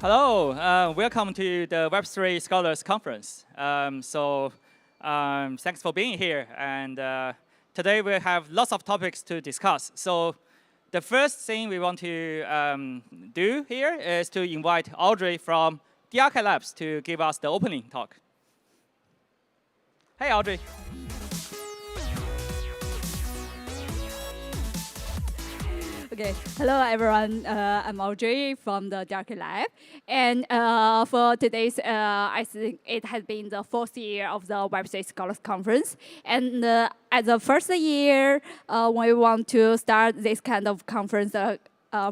Hello, welcome to the Web3 Scholars Conference. Thanks for being here. And today we have lots of topics to discuss. So the first thing we want to do here is to invite Audrey from DRK Labs to give us the opening talk. Hey, Audrey. Okay, hello everyone. I'm Audrey from the DRK Lab, and for today's, I think it has been the 4th year of the Web3 Scholars Conference. And as the first year, we want to start this kind of conference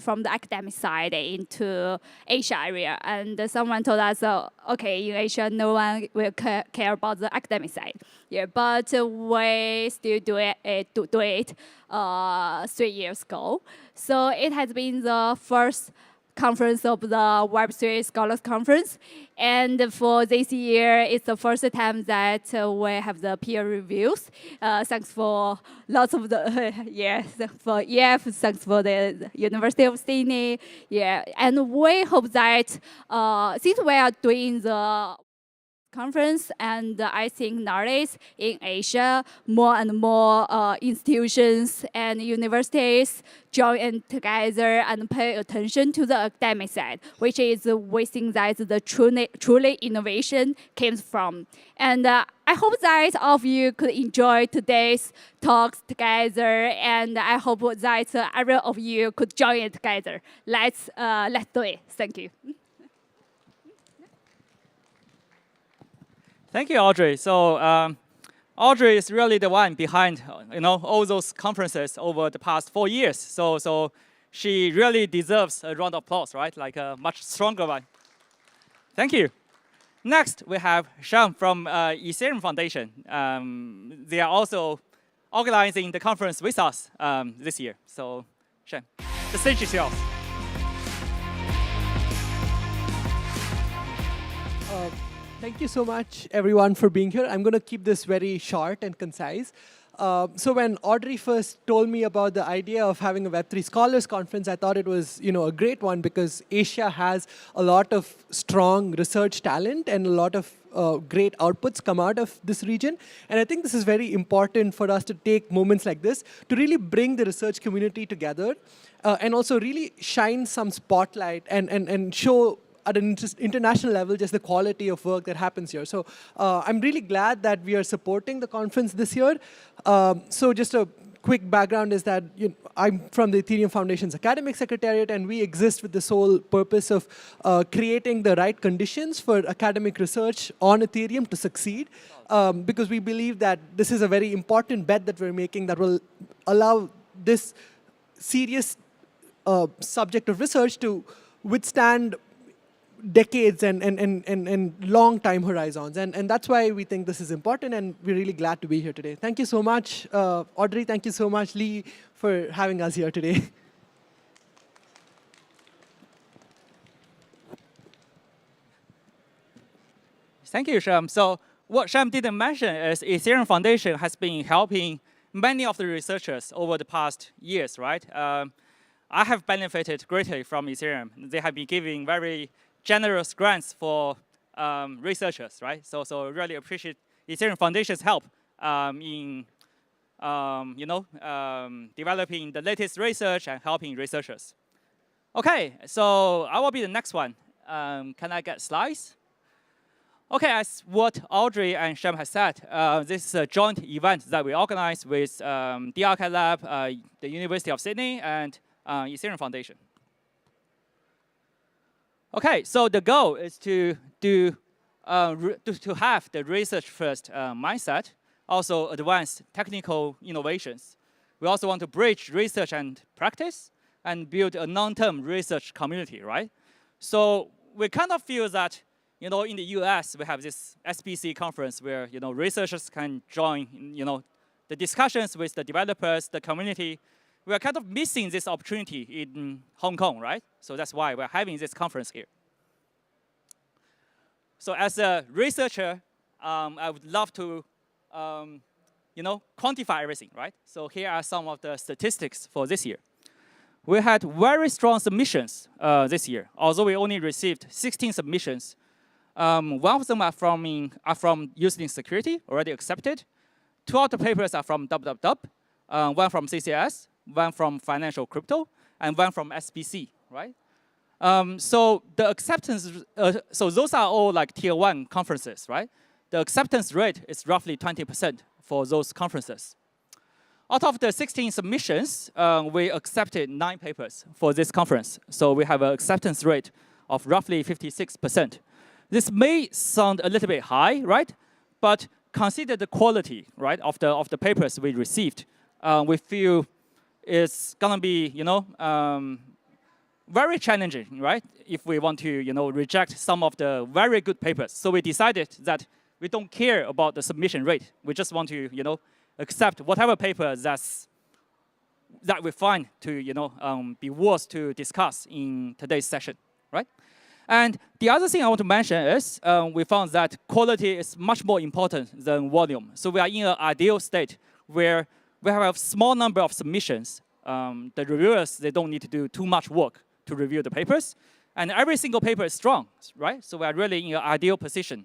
from the academic side into Asia area. And someone told us, okay, in Asia, no one will care about the academic side. Yeah, but we still do it 3 years ago. So it has been the first conference of the Web3 Scholars Conference. And for this year, it's the first time that we have the peer reviews. Thanks for lots of the, for EF, thanks for the University of Sydney. Yeah, and we hope that since we are doing the conference, and I think nowadays in Asia, more and more institutions and universities join together and pay attention to the academic side, which is we think that the truly innovation comes from. And I hope that all of you could enjoy today's talks together, and I hope that every of you could join it together. Let's do it. Thank you. Thank you, Audrey. So Audrey is really the one behind all those conferences over the past 4 years. So she really deserves a round of applause, right? Like a much stronger one. Thank you. Next, we have Sham from Ethereum Foundation. They are also organizing the conference with us this year. So Sham, the stage is yours. Thank you so much, everyone, for being here. I'm going to keep this very short and concise. So when Audrey first told me about the idea of having a Web3 Scholars Conference, I thought it was a great one because Asia has a lot of strong research talent and a lot of great outputs come out of this region. And I think this is very important for us to take moments like this to really bring the research community together and also really shine some spotlight and show at an international level, just the quality of work that happens here. So I'm really glad that we are supporting the conference this year. So just a quick background is that I'm from the Ethereum Foundation's academic secretariat, and we exist with the sole purpose of creating the right conditions for academic research on Ethereum to succeed, because we believe that this is a very important bet that we're making that will allow this serious subject of research to withstand decades and long time horizons. And that's why we think this is important, and we're really glad to be here today. Thank you so much, Audrey. Thank you so much, Lee, for having us here today. Thank you, Sham. So what Sham didn't mention is Ethereum Foundation has been helping many of the researchers over the past years, right? I have benefited greatly from Ethereum. They have been giving very generous grants for researchers, right? So really appreciate Ethereum Foundation's help in developing the latest research and helping researchers. Okay, so I will be the next one. Can I get slides? Okay, as what Audrey and Sham has said, this is a joint event that we organize with DRK Lab, the University of Sydney, and Ethereum Foundation. Okay, so the goal is to have the research-first mindset, also advance technical innovations. We also want to bridge research and practice and build a long-term research community, right? So we kind of feel that, in the US, we have this SBC conference where, researchers can join, the discussions with the developers, the community. We are kind of missing this opportunity in Hong Kong, right? So that's why we're having this conference here. So as a researcher, I would love to, quantify everything, right? So here are some of the statistics for this year. we had very strong submissions this year. Although we only received 16 submissions, one of them are from using security, already accepted. 2 of the papers are from www, one from CCS, one from financial crypto, and one from SBC, right? So the acceptance, so those are all like tier 1 conferences, right? The acceptance rate is roughly 20% for those conferences. Out of the 16 submissions, we accepted 9 papers for this conference. So we have an acceptance rate of roughly 56%. This may sound a little bit high, right? But consider the quality, right, of the papers we received. We feel it's gonna be, very challenging, right? If we want to, reject some of the very good papers. So we decided that we don't care about the submission rate. We just want to, accept whatever paper that we find to, be worth to discuss in today's session, right? And the other thing I want to mention is we found that quality is much more important than volume. So we are in an ideal state where we have a small number of submissions. The reviewers, they don't need to do too much work to review the papers. And every single paper is strong, right? So we are really in an ideal position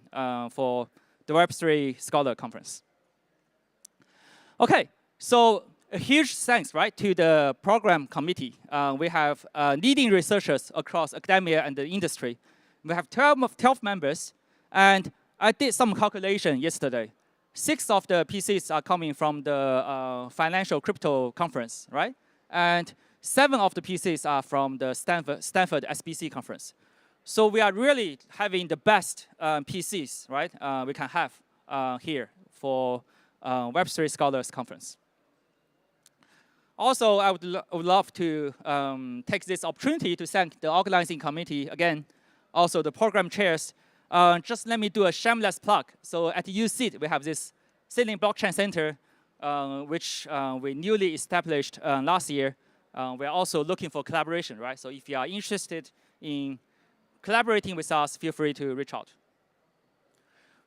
for the Web3 Scholar Conference. OK, so a huge thanks, right, to the program committee. We have leading researchers across academia and the industry. We have 12 members. And I did some calculation yesterday. 6 of the PCs are coming from the financial crypto conference, right? And 7 of the PCs are from the Stanford SBC conference. So we are really having the best PCs, right, we can have here for Web3 Scholars Conference. Also, I would love to take this opportunity to thank the organizing committee again, also the program chairs. Just let me do a shameless plug. So at UC, we have this Sailing Blockchain Center, which we newly established last year. We're also looking for collaboration, right? So if you are interested in collaborating with us, feel free to reach out.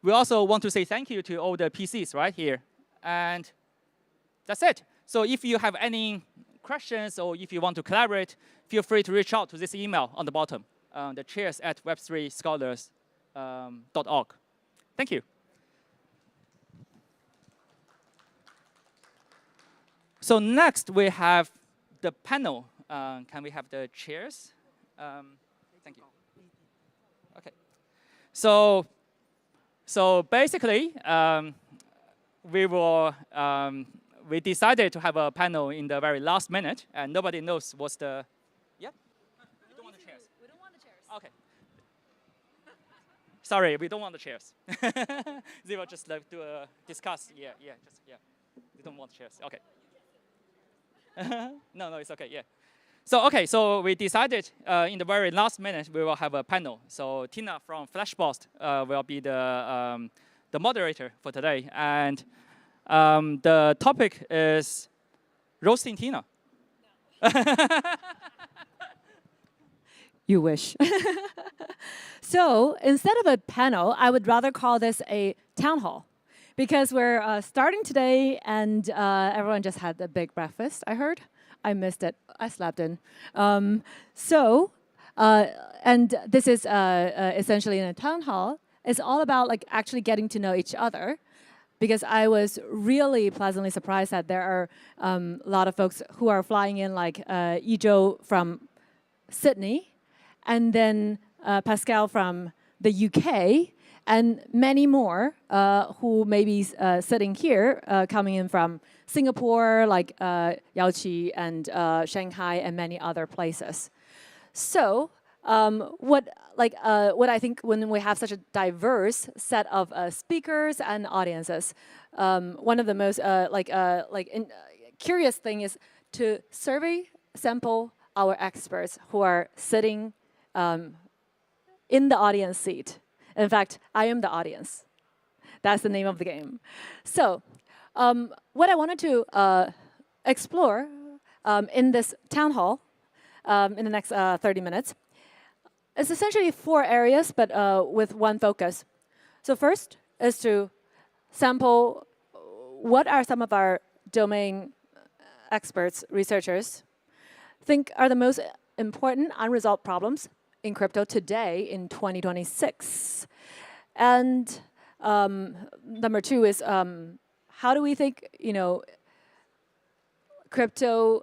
We also want to say thank you to all the PCs right here. And that's it. So if you have any questions or if you want to collaborate, feel free to reach out to this email on the bottom, the chairs@web3scholars.org. Thank you. So next, we have the panel. Can we have the chairs? Thank you. OK. So basically, we decided to have a panel in the very last minute, and nobody knows what's the. Yeah? We don't want the chairs. We don't want the chairs. OK. Sorry, we don't want the chairs. They will just like to discuss. Yeah. We don't want the chairs. OK. No, it's OK. Yeah. So we decided in the very last minute we will have a panel. So Tina from Flashpost will be the moderator for today, and the topic is roasting Tina. No. You wish. So instead of a panel, I would rather call this a town hall. Because we're starting today, and everyone just had a big breakfast, I heard. I missed it. I slept in. And this is essentially in a town hall. It's all about like actually getting to know each other. Because I was really pleasantly surprised that there are a lot of folks who are flying in, like Ijo from Sydney, and then Pascal from the UK, and many more who may be sitting here, coming in from Singapore, like Yaoqi and Shanghai, and many other places. So what I think when we have such a diverse set of speakers and audiences, one of the most curious thing is to sample our experts who are sitting in the audience seat. In fact, I am the audience. That's the name of the game. So what I wanted to explore in this town hall in the next 30 minutes is essentially 4 areas, but with one focus. So first is to sample what are some of our domain experts, researchers, think are the most important unresolved problems in crypto today in 2026? And number two is how do we think, crypto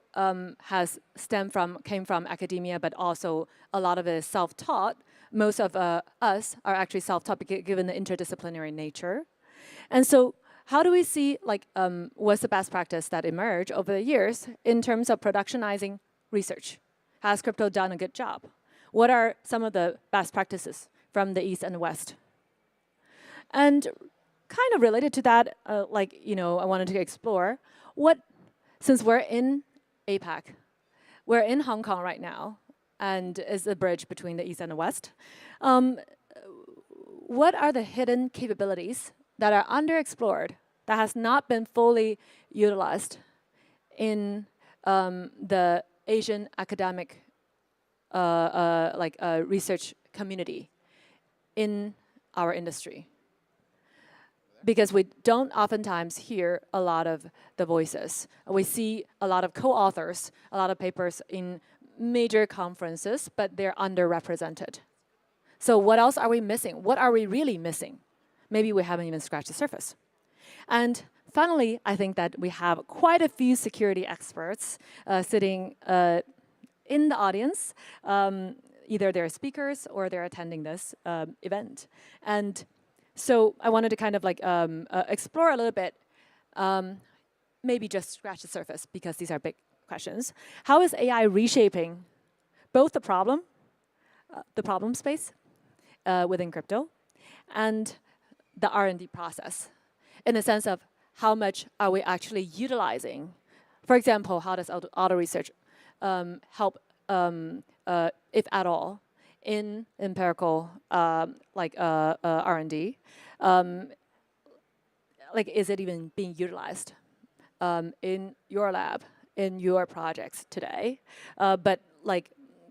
came from academia, but also a lot of it is self-taught. Most of us are actually self-taught given the interdisciplinary nature. And so how do we see, what's the best practice that emerged over the years in terms of productionizing research? Has crypto done a good job? What are some of the best practices from the East and the West? And kind of related to that, I wanted to explore since we're in APAC, we're in Hong Kong right now, and is the bridge between the East and the West. What are the hidden capabilities that are underexplored, that has not been fully utilized in the Asian academic research community in our industry? Because we don't oftentimes hear a lot of the voices. We see a lot of co-authors, a lot of papers in major conferences, but they're underrepresented. So what else are we missing? What are we really missing? Maybe we haven't even scratched the surface. And finally, I think that we have quite a few security experts sitting in the audience. Either they're speakers or they're attending this event. And so I wanted to kind of explore a little bit, maybe just scratch the surface because these are big questions. How is AI reshaping both the problem space within crypto and the R&D process in the sense of how much are we actually utilizing? For example, how does auto research help, if at all, in empirical R&D? Is it even being utilized in your lab, in your projects today? But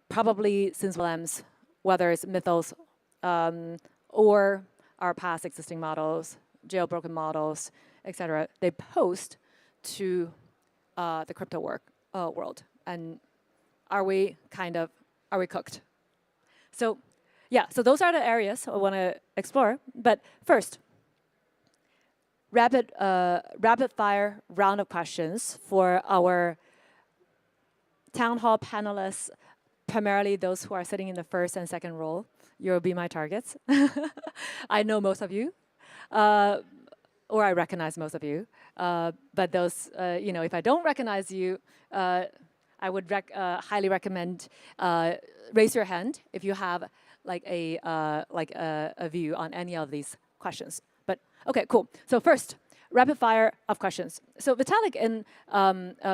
probably since LLMs, whether it's Mythos or our past existing models, jailbroken models, et cetera, they post to the crypto world. And are we cooked? So yeah, so those are the areas I want to explore. But first, rapid fire round of questions for our town hall panelists, primarily those who are sitting in the first and second row. You'll be my targets. I know most of you, or I recognize most of you. But those, if I don't recognize you, I would highly recommend raise your hand if you have a view on any of these questions. But okay, cool. So first, rapid fire of questions. So Vitalik,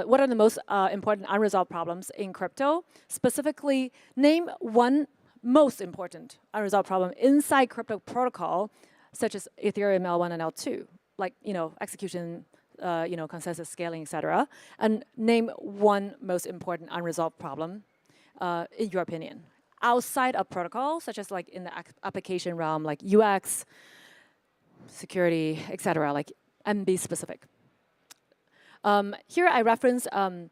what are the most important unresolved problems in crypto? Specifically, name one most important unresolved problem inside crypto protocol, such as Ethereum L1 and L2, execution, consensus scaling, et cetera, and name one most important unresolved problem, in your opinion, outside of protocol, such as in the application realm, like UX, security, et cetera, and be specific. Here I reference, many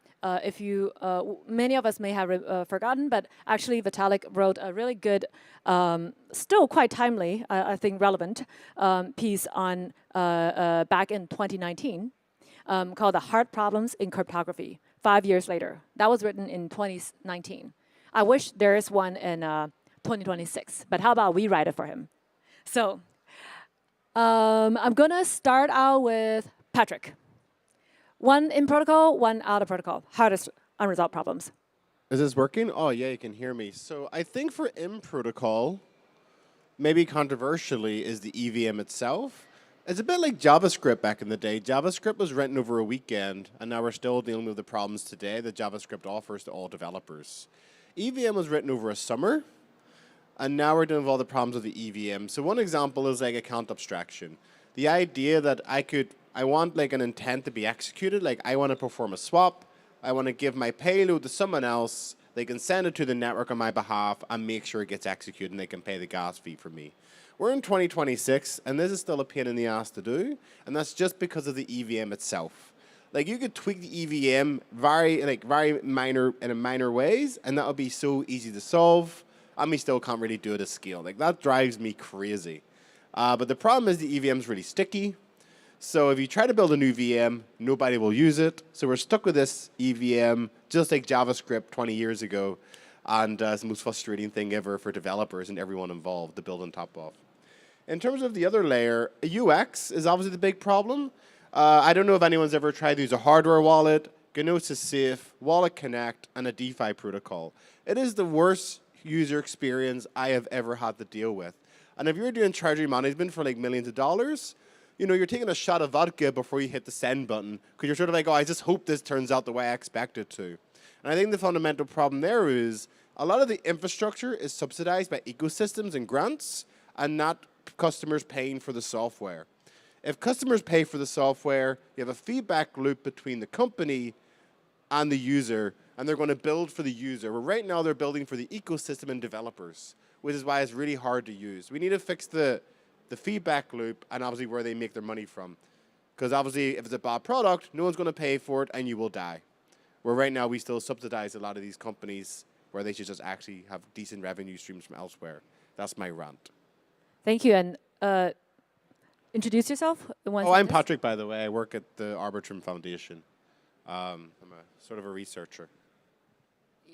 of us may have forgotten, but actually Vitalik wrote a really good, still quite timely, I think relevant, piece on back in 2019 called The Hard Problems in Cryptography, 5 years later. That was written in 2019. I wish there is one in 2026, but how about we write it for him? So I'm going to start out with Patrick. One in protocol, one out of protocol. Hardest unresolved problems. Is this working? Oh, yeah, you can hear me. So I think for in protocol, maybe controversially, is the EVM itself. It's a bit like JavaScript back in the day. JavaScript was written over a weekend, and now we're still dealing with the problems today that JavaScript offers to all developers. EVM was written over a summer, and now we're dealing with all the problems of the EVM. So one example is account abstraction. The idea that I want an intent to be executed, I want to perform a swap, I want to give my payload to someone else, they can send it to the network on my behalf and make sure it gets executed and they can pay the gas fee for me. We're in 2026 and this is still a pain in the ass to do, and that's just because of the EVM itself. Like you could tweak the EVM very minor ways, and that would be so easy to solve. And we still can't really do it at scale. Like that drives me crazy. But the problem is the EVM is really sticky. So if you try to build a new VM, nobody will use it. So we're stuck with this EVM, just like JavaScript 20 years ago. And it's the most frustrating thing ever for developers and everyone involved to build on top of. In terms of the other layer, UX is obviously the big problem. I don't know if anyone's ever tried to use a hardware wallet, Gnosis Safe, Wallet Connect, and a DeFi protocol. It is the worst user experience I have ever had to deal with. And if you're doing treasury management for like millions of dollars, you know, you're taking a shot of vodka before you hit the send button because you're sort of like, oh, I just hope this turns out the way I expect it to. And I think the fundamental problem there is a lot of the infrastructure is subsidized by ecosystems and grants and not customers paying for the software. If customers pay for the software, you have a feedback loop between the company and the user, and they're going to build for the user. Where right now they're building for the ecosystem and developers, which is why it's really hard to use. We need to fix the feedback loop and obviously where they make their money from. Because obviously if it's a bad product, no one's going to pay for it and you will die. Where right now we still subsidize a lot of these companies where they should just actually have decent revenue streams from elsewhere. That's my rant. Thank you. And introduce yourself. I'm Patrick, by the way. I work at the Arbitrum Foundation. I'm a sort of a researcher.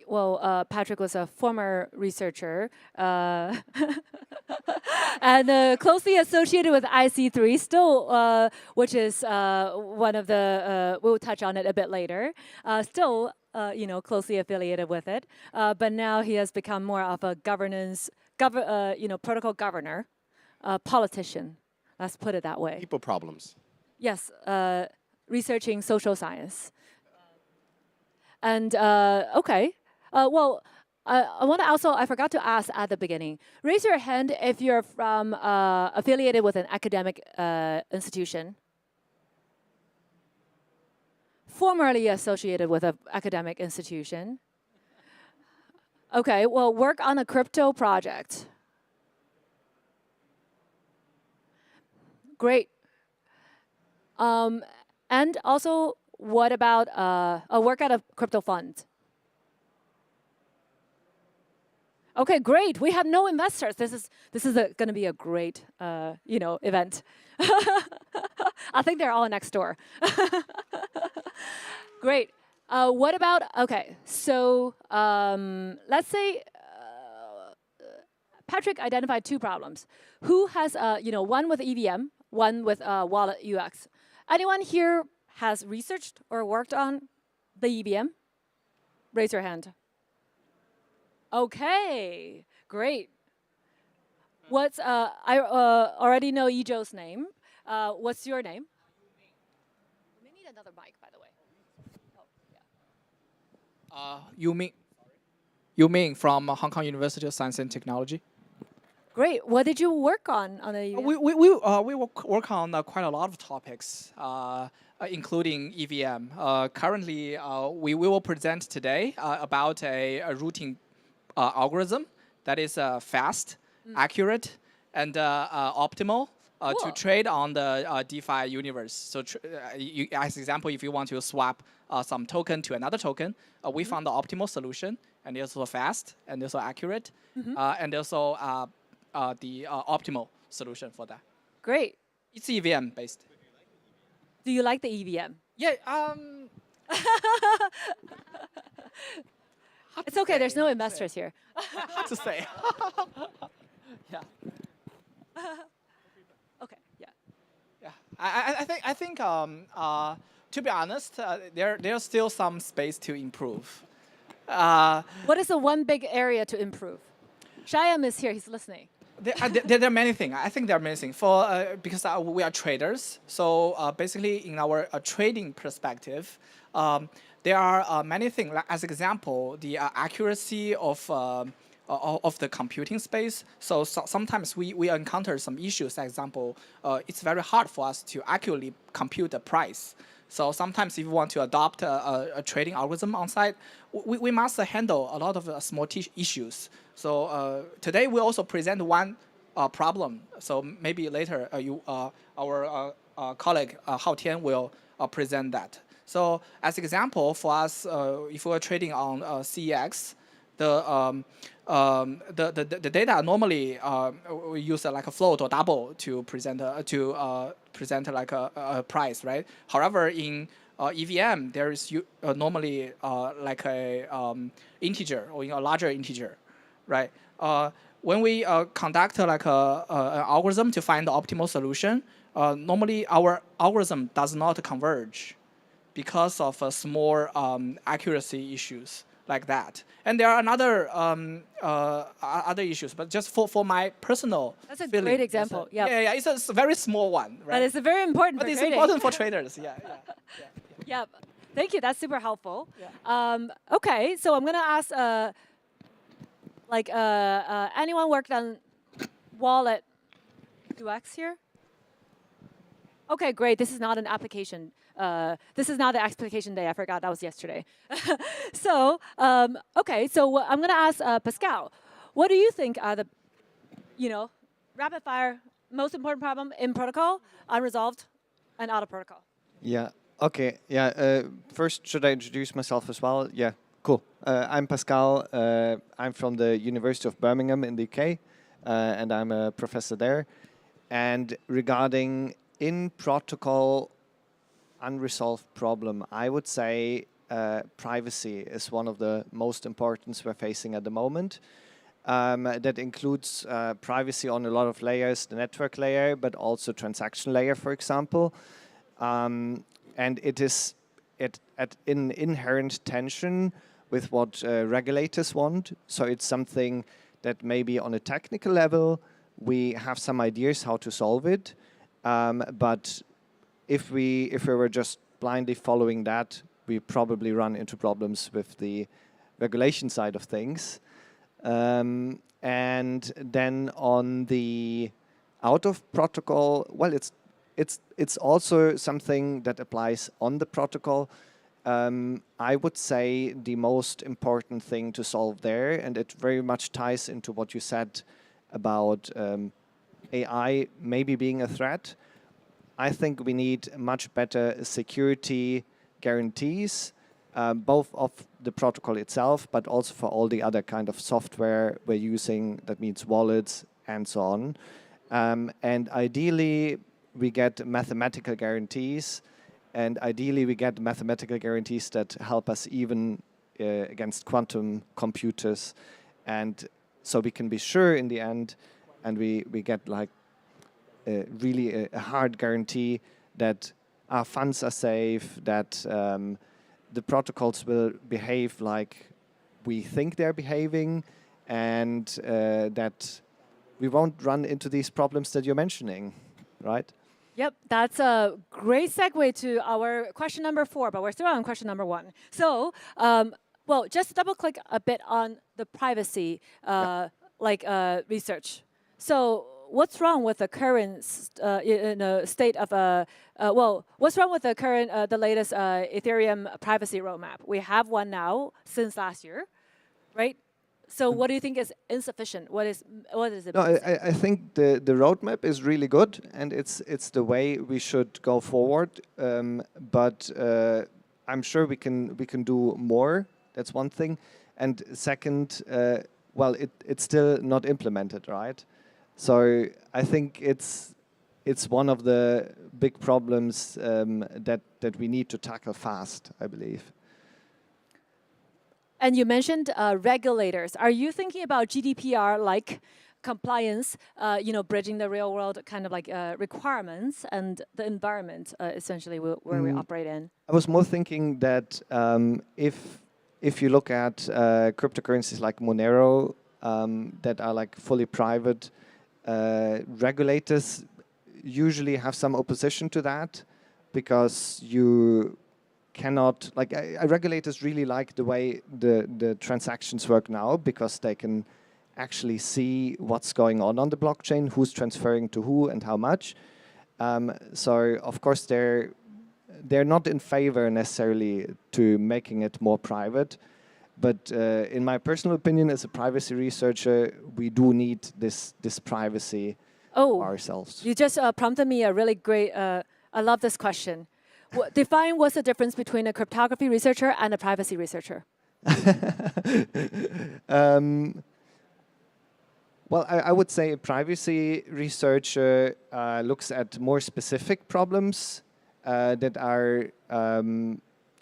Well, Patrick was a former researcher and closely associated with IC3 still, which is one of the, we'll touch on it a bit later, still, closely affiliated with it. But now he has become more of a governance, protocol governor, politician, let's put it that way. People problems. Yes, researching social science. And, okay. Well, I want to also, I forgot to ask at the beginning, raise your hand if you're from affiliated with an academic institution, formerly associated with an academic institution. Okay, well, work on a crypto project. Great. And also, what about work at a crypto fund? Okay, great. We have no investors. This is going to be a great, event. I think they're all next door. Great. What about? Okay, so let's say Patrick identified two problems. Who has one with EVM, one with wallet UX? Anyone here has researched or worked on the EVM? Raise your hand. Okay, great. What's I already know Ijo's name. What's your name? We need another mic, by the way. Oh, yeah. You mean from Hong Kong University of Science and Technology? Great. What did you work on the EVM? We work on quite a lot of topics, including EVM. Currently, we will present today about a routing algorithm that is fast, accurate, and optimal to trade on the DeFi universe. So as example, if you want to swap some token to another token, we found the optimal solution, and it's also fast, and also accurate, and also the optimal solution for that. Great. It's EVM based. Do you like the EVM? Yeah. It's okay. There's no investors here. Hard to say. Yeah. Okay. Yeah. Yeah. I think to be honest, there's still some space to improve. What is the one big area to improve? Shyam is here. He's listening. There are many things. I think there are many things. Because we are traders, so basically in our trading perspective, there are many things. Like, as example, the accuracy of the computing space. So sometimes we encounter some issues. For example, it's very hard for us to accurately compute the price. So sometimes if you want to adopt a trading algorithm on site, we must handle a lot of small issues. So today we also present one problem. So maybe later our colleague Hao Tian will present that. So as example, for us, if we're trading on CEX, the data normally we use like a float or double to present like a price, right? However, in EVM, there is normally like a integer or a larger integer, right? When we conduct like an algorithm to find the optimal solution, normally our algorithm does not converge because of small accuracy issues like that. And there are another other issues, but just for my personal That's a feeling, great example. Yeah, it's a very small one, right? But it's very important But for it's trading. important for traders, yeah. Yeah, thank you. That's super helpful. Yeah. Okay, so I'm gonna ask, anyone worked on wallet UX here? Okay, great. This is not an application. This is not the application day. I forgot that was yesterday. So, okay. So I'm gonna ask Pascal. What do you think are the, rapid fire most important problem in protocol, unresolved, and out of protocol? Yeah. Okay. Yeah. First, should I introduce myself as well? Yeah. Cool. I'm Pascal. I'm from the University of Birmingham in the UK, and I'm a professor there. And regarding in protocol unresolved problem, I would say privacy is one of the most important we're facing at the moment. That includes privacy on a lot of layers, the network layer, but also transaction layer, for example. And it is in inherent tension with what regulators want. So it's something that maybe on a technical level, we have some ideas how to solve it. But if we were just blindly following that, we probably run into problems with the regulation side of things. And then on the out of protocol, well, it's also something that applies on the protocol. I would say the most important thing to solve there, and it very much ties into what you said about AI maybe being a threat. I think we need much better security guarantees, both of the protocol itself, but also for all the other kind of software we're using, that means wallets and so on. And ideally, we get mathematical guarantees, and ideally we get mathematical guarantees that help us even against quantum computers. And so we can be sure in the end, and we get like really a hard guarantee that our funds are safe, that the protocols will behave like we think they're behaving, and that we won't run into these problems that you're mentioning, right? Yep, that's a great segue to our question number 4, but we're still on question number 1. So, well, just double click a bit on the privacy research. So, what's wrong with the current state of what's wrong with the current the latest Ethereum privacy roadmap? We have one now since last year, right? So what do you think is insufficient? What is it? No, I think the roadmap is really good, and it's the way we should go forward. But I'm sure we can do more. That's one thing. And second, well, it's still not implemented, right? So I think it's one of the big problems that we need to tackle fast, I believe. And you mentioned regulators. Are you thinking about GDPR-like compliance, bridging the real-world kind of like requirements and the environment, essentially, where we operate in? I was more thinking that if you look at cryptocurrencies like Monero that are like fully private, regulators usually have some opposition to that, because you cannot, like, regulators really like the way the transactions work now, because they can actually see what's going on the blockchain, who's transferring to who and how much. So of course they're not in favor necessarily to making it more private, but in my personal opinion, as a privacy researcher, we do need this privacy ourselves. You just prompted me a really great. I love this question. define what's the difference between a cryptography researcher and a privacy researcher. Well, I would say a privacy researcher looks at more specific problems that are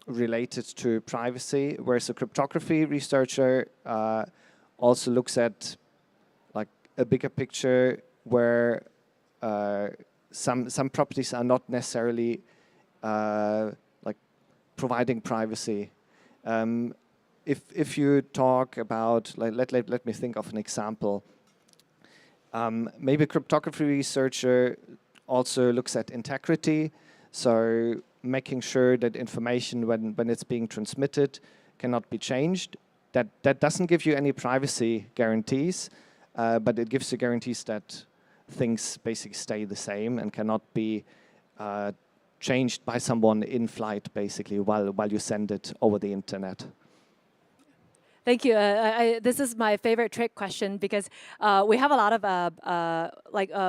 related to privacy, whereas a cryptography researcher also looks at like a bigger picture where some properties are not necessarily like providing privacy. If you talk about, like, let me think of an example. Maybe a cryptography researcher also looks at integrity, so making sure that information when it's being transmitted cannot be changed. That doesn't give you any privacy guarantees, but it gives you guarantees that things basically stay the same and cannot be changed by someone in flight, basically, while you send it over the internet. Thank you. This is my favorite trick question because we have a lot of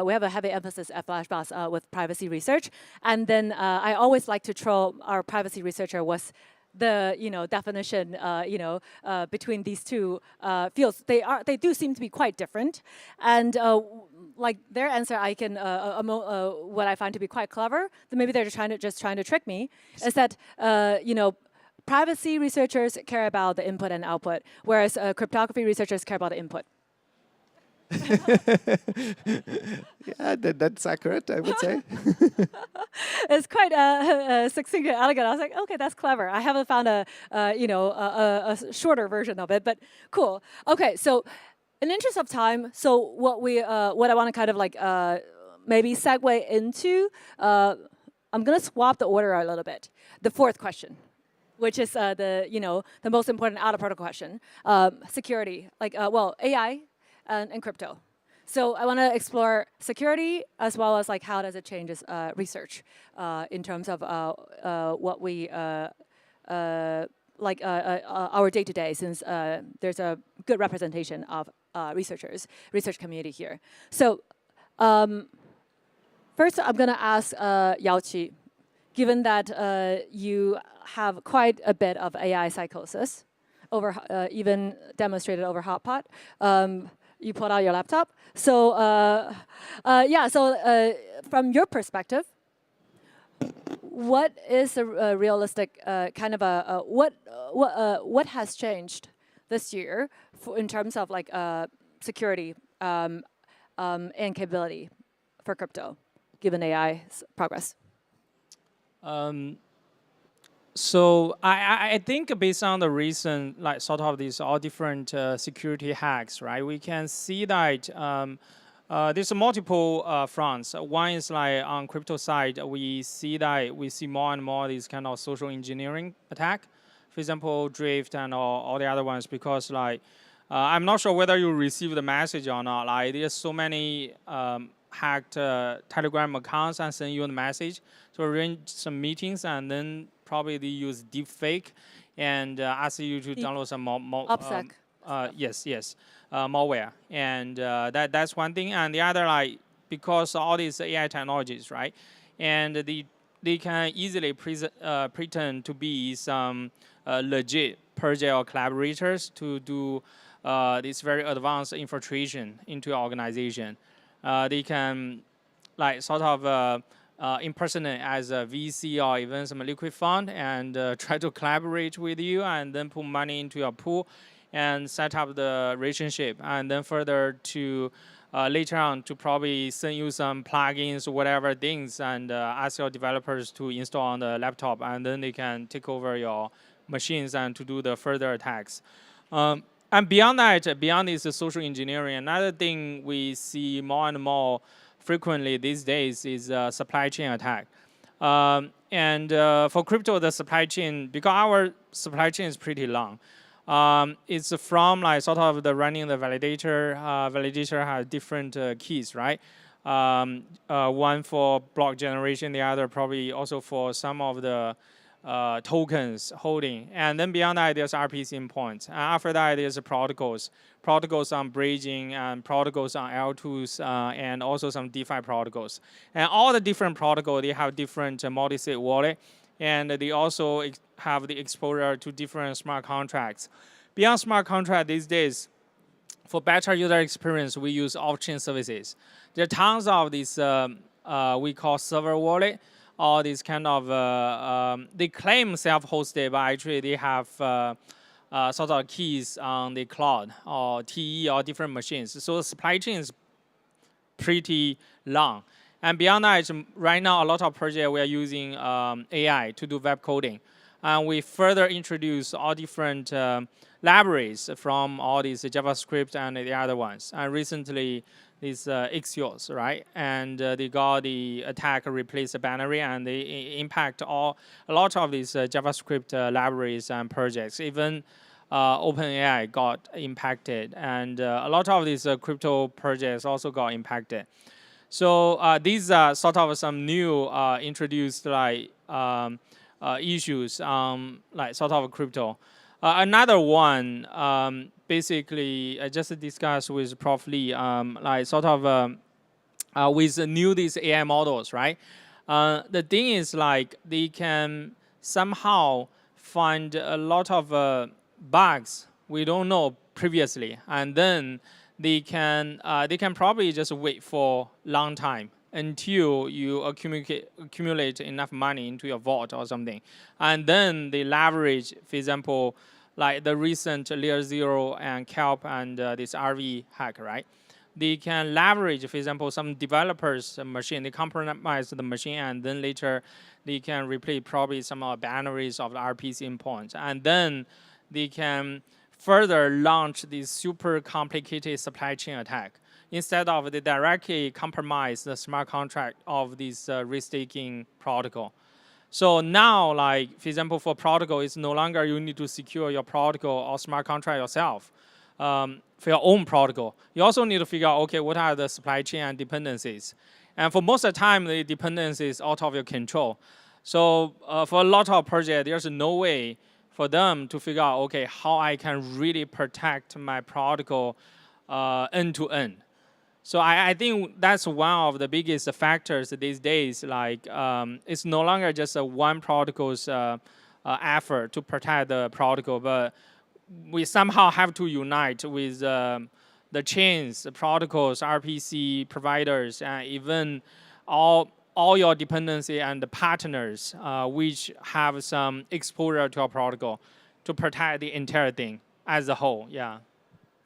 we have a heavy emphasis at Flashbots with privacy research, and then I always like to throw our privacy researcher was the definition between these two fields. They do seem to be quite different, and like their answer, I can what I find to be quite clever. That maybe they're just trying to trick me. Is that privacy researchers care about the input and output, whereas cryptography researchers care about the input. Yeah, that's accurate, I would say. It's quite succinct and elegant. I was like, okay, that's clever. I haven't found a shorter version of it, but cool. Okay, so in the interest of time, so what I want to kind of like maybe segue into, I'm gonna swap the order a little bit. The fourth question, which is the most important out-of-protocol question, security, like AI and crypto. So I want to explore security as well as like how does it change research in terms of what we our day-to-day, since there's a good representation of research community here. So first I'm going to ask Yaoqi, given that you have quite a bit of AI psychosis, even demonstrated over Hotpot. You pulled out your laptop. So from your perspective, what is a realistic kind of what has changed this year in terms of like security and capability for crypto, given AI's progress? So I think based on the recent, like sort of these all different security hacks, right? We can see that there's multiple fronts. One is like on crypto side, we see more and more these kind of social engineering attack. For example, Drift and all the other ones, because like I'm not sure whether you received the message or not. Like there's so many hacked Telegram accounts and send you a message to arrange some meetings, and then probably they use deepfake and ask you to download some malware, and that's one thing. And the other, like because all these AI technologies, right, and they can easily pretend to be some legit project or collaborators to do this very advanced infiltration into your organization. They can like sort of impersonate as a VC or even some liquid fund and try to collaborate with you and then put money into your pool and set up the relationship, and then further to later on to probably send you some plugins or whatever things and ask your developers to install on the laptop, and then they can take over your machines and to do the further attacks. And beyond that, beyond this social engineering, another thing we see more and more frequently these days is supply chain attack. And for crypto, the supply chain, because our supply chain is pretty long, it's from like sort of the running the validator. Validator has different keys, right? One for block generation, the other probably also for some of the tokens holding. And then beyond that, there's RPC endpoints. And after that, there's protocols on bridging and protocols on L2s and also some DeFi protocols. And all the different protocols, they have different multi-sig wallet. and they also have the exposure to different smart contracts. Beyond smart contract these days, for better user experience, we use off-chain services. There are tons of these we call server wallet, or these kind of, they claim self-hosted, but actually they have sort of keys on the cloud or TE or different machines. So the supply chain is pretty long. And beyond that, right now, a lot of projects we are using AI to do web coding. And we further introduce all different libraries from all these JavaScript and the other ones. And recently, these Axios, right? And they got the attack replace the binary, and they impact a lot of these JavaScript libraries and projects. Even OpenAI got impacted, and a lot of these crypto projects also got impacted. So these are sort of some new introduced like issues like sort of crypto. Another one, basically, I just discussed with Prof. Lee, like sort of with these AI models, right? The thing is like they can somehow find a lot of bugs we don't know previously, and then they can probably just wait for a long time until you accumulate enough money into your vault or something. And then they leverage, for example, like the recent Layer 0 and Kelp and this RV hack, right? They can leverage, for example, some developers' machine. They compromise the machine, and then later they can replace probably some binaries of the RPC endpoints. And then they can further launch this super complicated supply chain attack, instead of they directly compromise the smart contract of this risk-taking protocol. So now, like, for example, for protocol, it's no longer you need to secure your protocol or smart contract yourself for your own protocol. You also need to figure out, okay, what are the supply chain and dependencies? And for most of the time, the dependency is out of your control. So for a lot of projects, there's no way for them to figure out, okay, how I can really protect my protocol end to end. So I think that's one of the biggest factors these days. Like it's no longer just a one protocol's effort to protect the protocol, but we somehow have to unite with the chains, the protocols, RPC providers, and even all your dependency and the partners which have some exposure to our protocol to protect the entire thing as a whole. Yeah.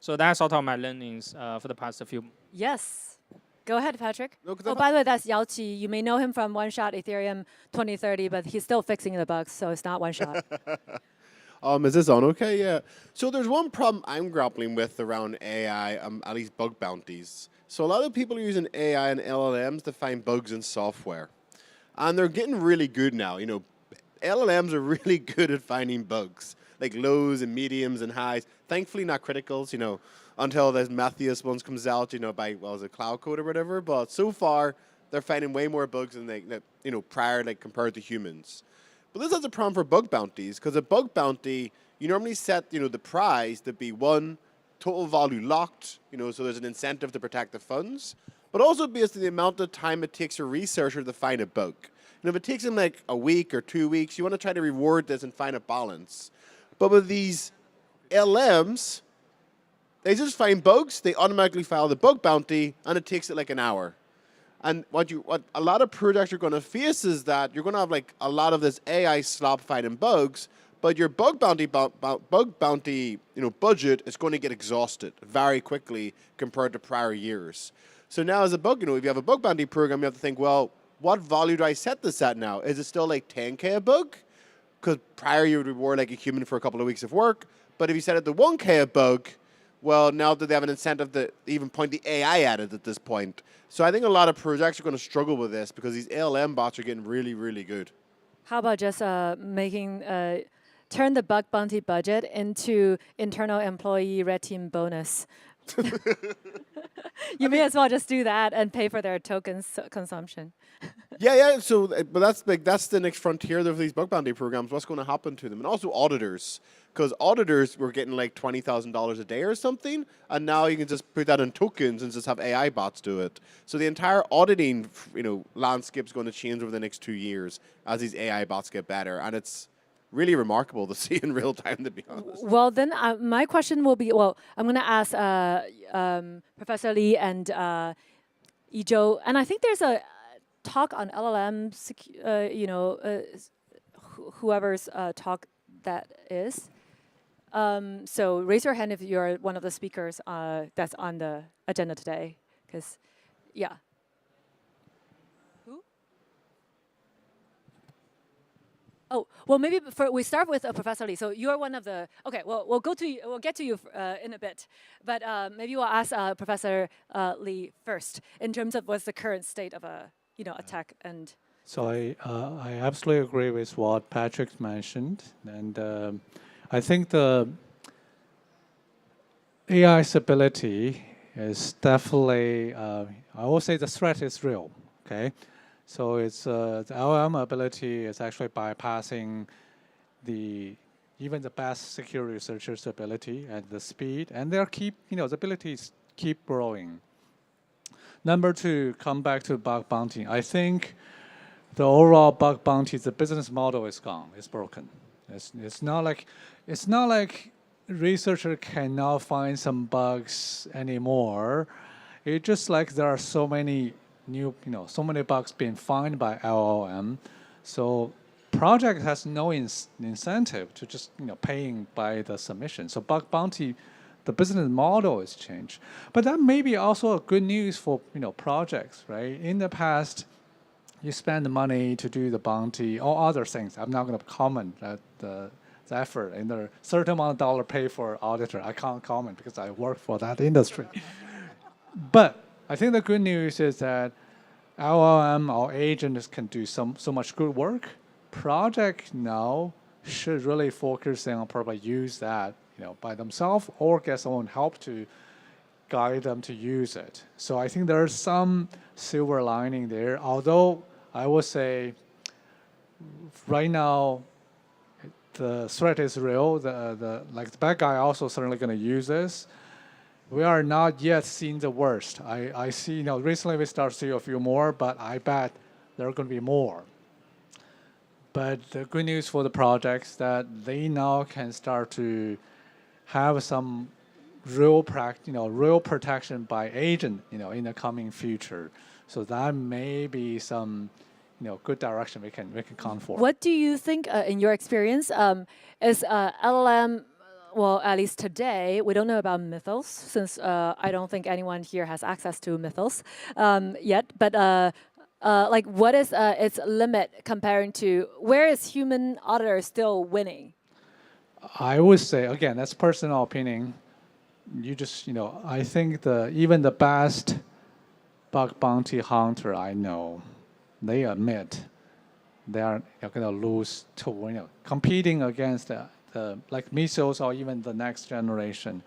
So that's sort of my learnings for the past few. Yes. Go ahead, Patrick. No, Oh, by the way, that's Yao Qi. You may know him from One Shot Ethereum 2030, but he's still fixing the bugs, so it's not One Shot. Is this on okay? Yeah. So there's one problem I'm grappling with around AI, at least bug bounties. So a lot of people are using AI and LLMs to find bugs in software. And they're getting really good now. You know, LLMs are really good at finding bugs, like lows and mediums and highs. Thankfully not criticals, you know, until this Matthias ones comes out, you know, by, well, is it Cloud Code or whatever. But so far, they're finding way more bugs than they, you know, prior, like compared to humans. But this has a problem for bug bounties, because a bug bounty, you normally set, you know, the prize to be one, total value locked, you know, so there's an incentive to protect the funds, but also based on the amount of time it takes a researcher to find a bug. And if it takes them like a week or 2 weeks, you want to try to reward this and find a balance. But with these LMs, they just find bugs, they automatically file the bug bounty, and it takes it like an hour. And what a lot of projects are going to face is that you're going to have like a lot of this AI slop finding bugs, but your bug bounty budget is going to get exhausted very quickly compared to prior years. So now as a bug, you know, if you have a bug bounty program, you have to think, well, what value do I set this at now? Is it still like 10K a bug? Because prior you would reward like a human for a couple of weeks of work. But if you set it to 1K a bug, well, now that they have an incentive to even point the AI at it at this point. So I think a lot of projects are going to struggle with this because these ALM bots are getting really, really good. How about just turn the bug bounty budget into internal employee red team bonus You may as well just do that and pay for their tokens consumption. Yeah. So, but that's the next frontier of these bug bounty programs. What's going to happen to them? And also auditors, because auditors were getting like $20,000 a day or something, and now you can just put that in tokens and just have AI bots do it. So the entire auditing, landscape is going to change over the next 2 years as these AI bots get better, and it's really remarkable to see in real time, to be honest. Well, then my question will be, well, I'm going to ask Professor Lee and Izhou, and I think there's a talk on LLM, whoever's talk that is. So raise your hand if you're one of the speakers that's on the agenda today, because, yeah. Who? Oh, well, maybe we start with Professor Lee. So you're one of the. Okay, well, we'll get to you in a bit, but maybe we'll ask Professor Lee first in terms of what's the current state of attack and. So I absolutely agree with what Patrick mentioned, and I think the AI's ability is definitely. I will say the threat is real. Okay. So it's the LLM ability is actually bypassing even the best security researchers' ability and the speed, and the abilities keep growing. Number two, come back to bug bounty. I think the overall bug bounty, the business model is gone. It's broken. It's not like researcher cannot find some bugs anymore. It's just like there are so many so many bugs being found by LLM, so project has no incentive to just paying by the submission. So bug bounty, the business model is changed, but that may be also a good news for projects, right? In the past, you spend the money to do the bounty or other things. I'm not going to comment that the effort and the certain amount of dollar pay for auditor. I can't comment because I work for that industry. But I think the good news is that LLM or agents can do so much good work. Project now should really focus on probably use that by themselves or get someone help to guide them to use it. So I think there's some silver lining there. Although I would say right now the threat is real. The bad guy also certainly going to use this. We are not yet seeing the worst. I see, recently we start to see a few more, but I bet there are going to be more. But the good news for the projects that they now can start to have some real protection by agent, in the coming future. So that may be some, good direction we can count for. What do you think, in your experience, is LLM? Well, at least today, we don't know about Mythos, since I don't think anyone here has access to Mythos yet. But what is its limit comparing to where is human auditor still winning? I would say, again, that's personal opinion. You just, I think even the best bug bounty hunter I know, they admit they are going to lose to, competing against like Mythos or even the next generation,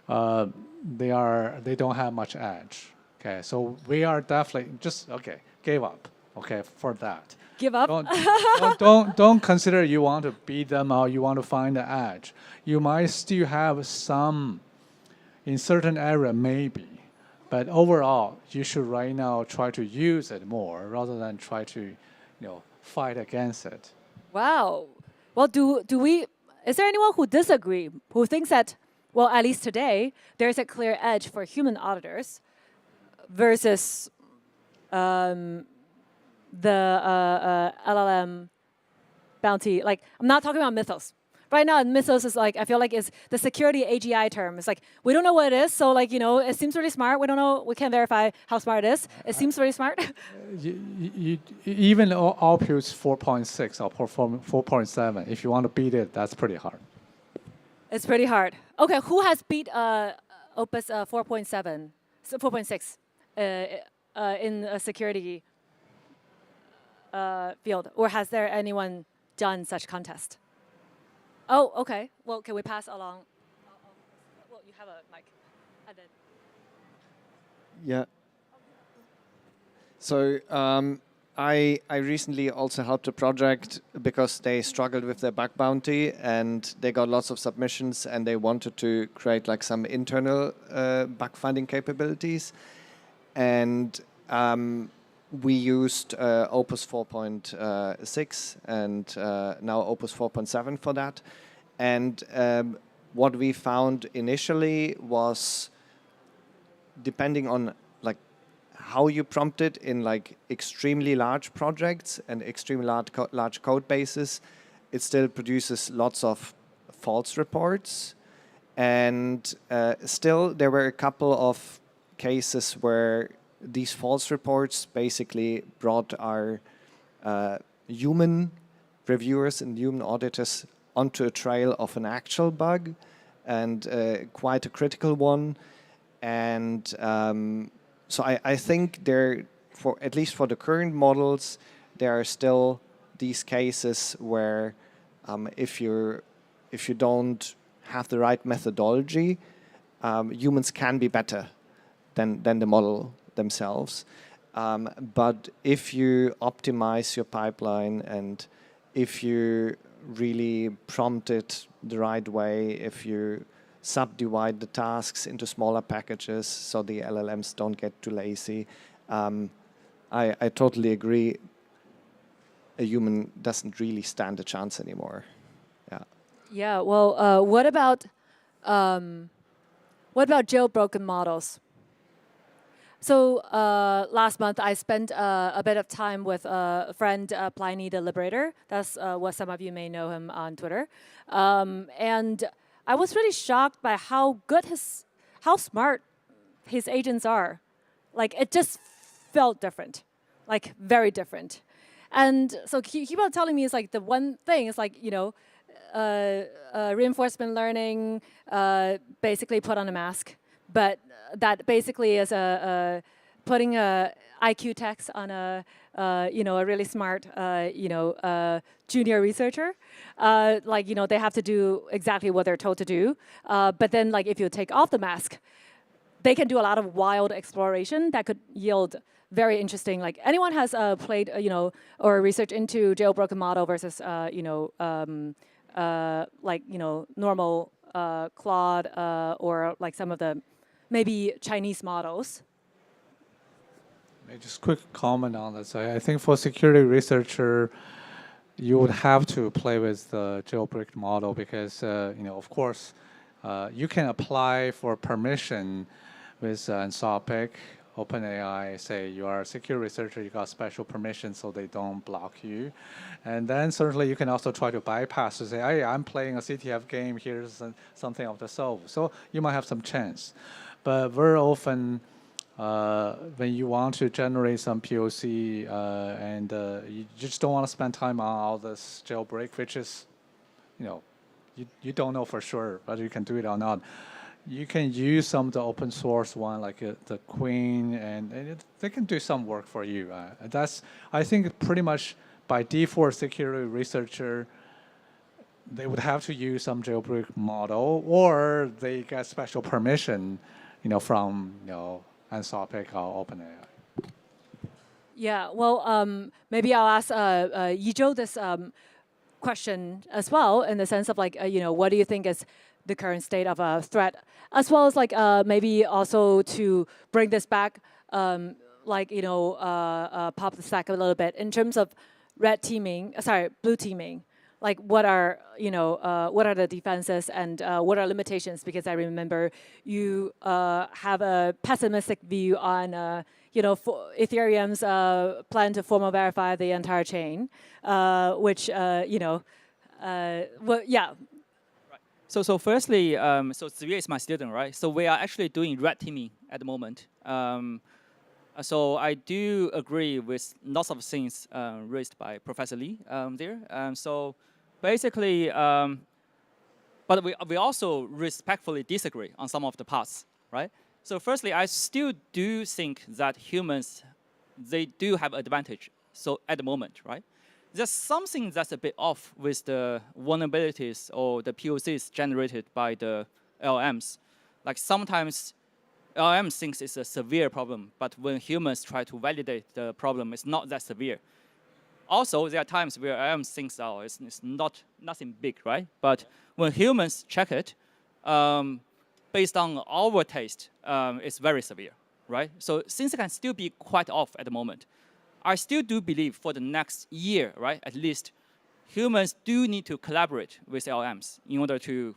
they don't have much edge. Okay, so we are definitely just gave up. Okay, for that. Give up. Don't consider you want to beat them or you want to find the edge. You might still have some in certain area maybe, but overall you should right now try to use it more rather than try to, fight against it. Wow. Well, do we? Is there anyone who disagrees, who thinks that, well, at least today, there's a clear edge for human auditors versus the LLM bounty? Like, I'm not talking about Mythos. Right now, Mythos is I feel like it's the security AGI term. It's we don't know what it is, so it seems really smart. We don't know, we can't verify how smart it is. It seems really smart. Even Opus 4.6 or 4.7, if you want to beat it, that's pretty hard. It's pretty hard. Okay, who has beat Opus 4.7, 4.6 in a security field? Or has there anyone done such contest? Oh, okay. Well, can we pass along? Well, you have a mic. Yeah. So I recently also helped a project because they struggled with their bug bounty and they got lots of submissions and they wanted to create like some internal bug finding capabilities. And we used Opus 4.6 and now Opus 4.7 for that. And what we found initially was, depending on like how you prompt it in like extremely large projects and extremely large code bases, it still produces lots of false reports. And still there were a couple of cases where these false reports basically brought our human reviewers and human auditors onto a trail of an actual bug, and quite a critical one. And so I think there, for at least for the current models, there are still these cases where if you don't have the right methodology, humans can be better than the model themselves. But if you optimize your pipeline and if you really prompt it the right way, if you subdivide the tasks into smaller packages so the LLMs don't get too lazy, I totally agree. A human doesn't really stand a chance anymore. Yeah. Yeah. Well, what about jailbroken models? So last month, I spent a bit of time with a friend, Pliny the Liberator. That's what some of you may know him on Twitter. And I was really shocked by how smart his agents are. Like, it just felt different, like very different. And so he kept on telling me, it's like the one thing is like, reinforcement learning, basically put on a mask. But that basically is putting a IQ text on a really smart junior researcher. They have to do exactly what they're told to do. But then like if you take off the mask, they can do a lot of wild exploration that could yield very interesting. Like anyone has played or researched into jailbroken model versus normal Claude or like some of the maybe Chinese models. Just quick comment on this. I think for security researcher, you would have to play with the jailbreak model because, of course, you can apply for permission with Anthropic, OpenAI, say you are a security researcher, you got special permission so they don't block you. And then certainly you can also try to bypass to say, hey, I'm playing a CTF game, here's something of the sort. So you might have some chance. But very often, when you want to generate some POC and you just don't want to spend time on all this jailbreak, which is, you don't know for sure whether you can do it or not. You can use some of the open source one, like the Queen, and they can do some work for you. That's, I think, pretty much by default, security researcher, they would have to use some jailbreak model, or they get special permission, from Anthropic or OpenAI. Yeah. Well, maybe I'll ask Yizhou this question as well, in the sense of like, what do you think is the current state of a threat, as well as like maybe also to bring this back, pop the stack a little bit in terms of blue teaming. Like what are the defenses and what are limitations? Because I remember you have a pessimistic view on for Ethereum's plan to formal verify the entire chain, which yeah. So firstly, so Xavier is my student, right? So we are actually doing red teaming at the moment. So I do agree with lots of things raised by Professor Lee there. So basically, but we also respectfully disagree on some of the parts, right? So firstly, I still do think that humans, they do have advantage. So at the moment, right? There's something that's a bit off with the vulnerabilities or the POCs generated by the LMs. Like sometimes LLM thinks it's a severe problem, but when humans try to validate the problem, it's not that severe. Also, there are times where LLM thinks, oh, it's nothing big, right? But when humans check it, based on our taste, it's very severe, right? So things can still be quite off at the moment. I still do believe for the next year, right, at least, humans do need to collaborate with LLMs in order to,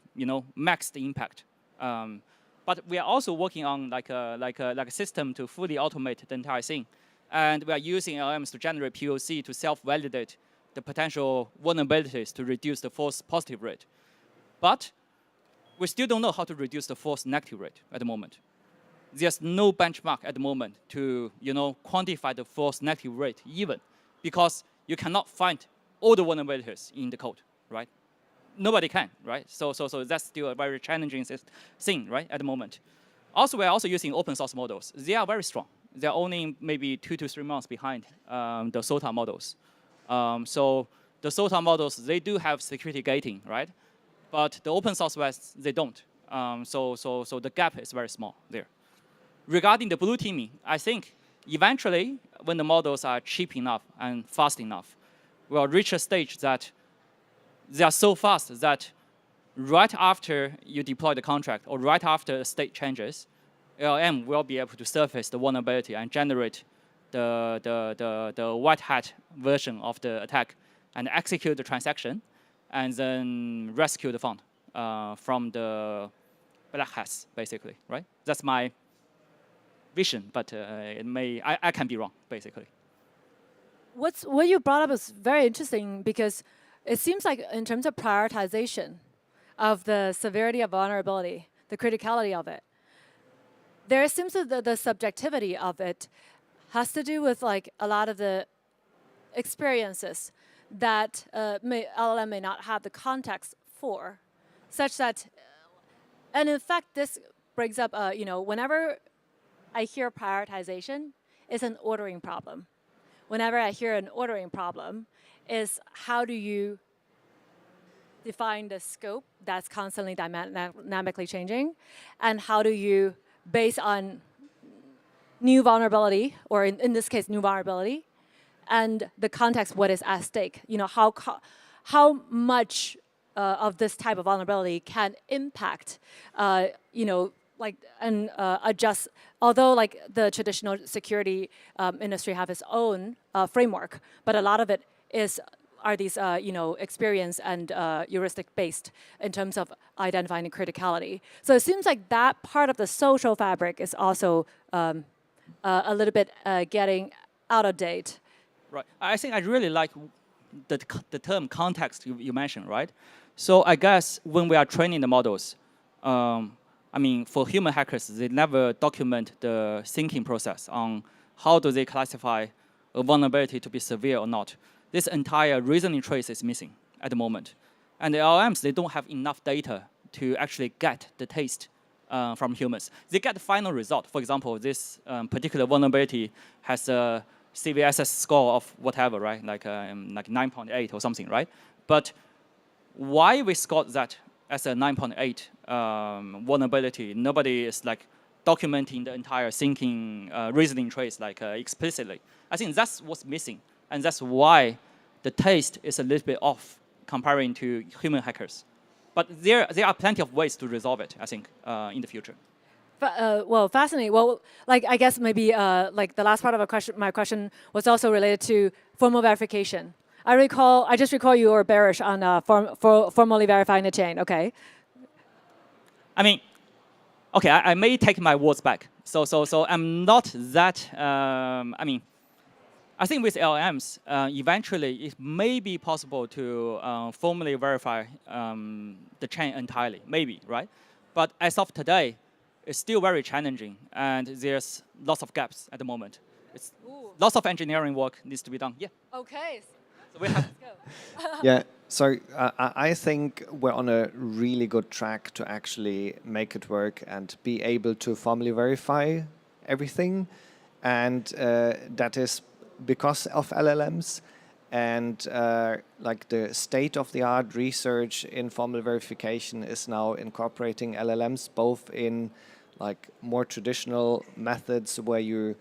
max the impact. But we are also working on like a system to fully automate the entire thing. And we are using LLMs to generate POC to self-validate the potential vulnerabilities to reduce the false positive rate. But we still don't know how to reduce the false negative rate at the moment. There's no benchmark at the moment to quantify the false negative rate even, because you cannot find all the vulnerabilities in the code, right? Nobody can, right? So that's still a very challenging thing, right, at the moment. Also, we're also using open source models. They are very strong. They're only maybe 2 to 3 months behind the SOTA models. So the SOTA models, they do have security gating, right? But the open source ones, they don't. So the gap is very small there. Regarding the blue teaming, I think eventually, when the models are cheap enough and fast enough, we'll reach a stage that they are so fast that right after you deploy the contract or right after the state changes, LLM will be able to surface the vulnerability and generate the white hat version of the attack and execute the transaction and then rescue the fund from the black hats, basically, right? That's my vision, but I can be wrong, basically. What you brought up is very interesting because it seems like in terms of prioritization of the severity of vulnerability, the criticality of it, there seems that the subjectivity of it has to do with like a lot of the experiences that LLM may not have the context for, such that, and in fact, this brings up, whenever I hear prioritization, it's an ordering problem. Whenever I hear an ordering problem, is how do you define the scope that's constantly dynamically changing, and how do you, based on new vulnerability, or in this case, new vulnerability, and the context, what is at stake? How much of this type of vulnerability can impact, adjust. Although like the traditional security industry have its own framework, but a lot of it are these experience and heuristic based in terms of identifying the criticality. So it seems like that part of the social fabric is also a little bit getting out of date. Right. I think I really like the term context you mentioned, right? So I guess when we are training the models, for human hackers, they never document the thinking process on how do they classify a vulnerability to be severe or not. This entire reasoning trace is missing at the moment. And the LLMs, they don't have enough data to actually get the taste from humans. They get the final result. For example, this particular vulnerability has a CVSS score of whatever, right? Like 9.8 or something, right? But why we scored that as a 9.8 vulnerability? Nobody is like documenting the entire thinking, reasoning trace explicitly. I think that's what's missing. And that's why the taste is a little bit off comparing to human hackers. But there are plenty of ways to resolve it, I think, in the future. Well, fascinating. Well, I guess maybe the last part of my question was also related to formal verification. I just recall you were bearish on formally verifying the chain. Okay. I may take my words back. So I'm not that. I think with LLMs, eventually it may be possible to formally verify the chain entirely, maybe, right? But as of today, it's still very challenging, and there's lots of gaps at the moment. Lots of engineering work needs to be done. Yeah. Okay. So we have. Yeah. So I think we're on a really good track to actually make it work and be able to formally verify everything, and that is because of LLMs and the state-of-the-art research in formal verification is now incorporating LLMs both in like more traditional methods where you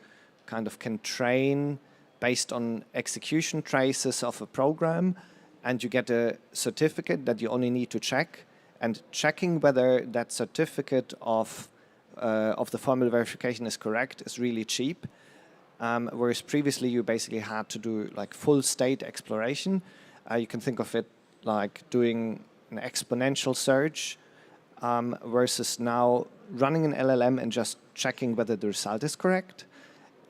kind of can train based on execution traces of a program, and you get a certificate that you only need to check, and checking whether that certificate of the formal verification is correct is really cheap. Whereas previously you basically had to do like full state exploration. You can think of it like doing an exponential search versus now running an LLM and just checking whether the result is correct.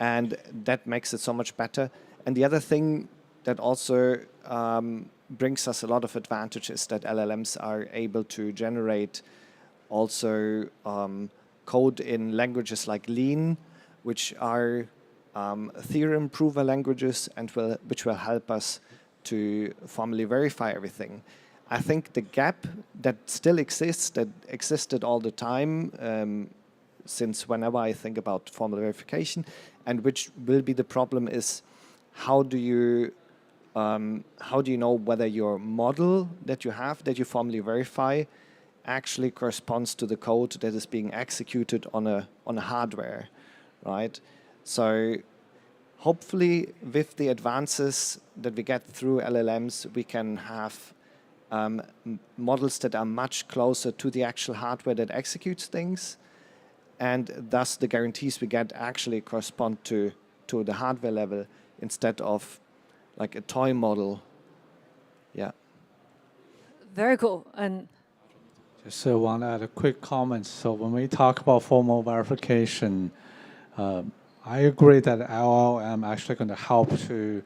And that makes it so much better. And the other thing that also brings us a lot of advantages that LLMs are able to generate also code in languages like Lean, which are Ethereum prover languages and which will help us to formally verify everything. I think the gap that still exists, that existed all the time since whenever I think about formal verification, and which will be the problem is how do you know whether your model that you have, that you formally verify, actually corresponds to the code that is being executed on a hardware, right? So hopefully with the advances that we get through LLMs, we can have models that are much closer to the actual hardware that executes things, and thus the guarantees we get actually correspond to the hardware level instead of like a toy model. Yeah. Very cool. And just want to add a quick comment. So when we talk about formal verification, I agree that LLM actually going to help to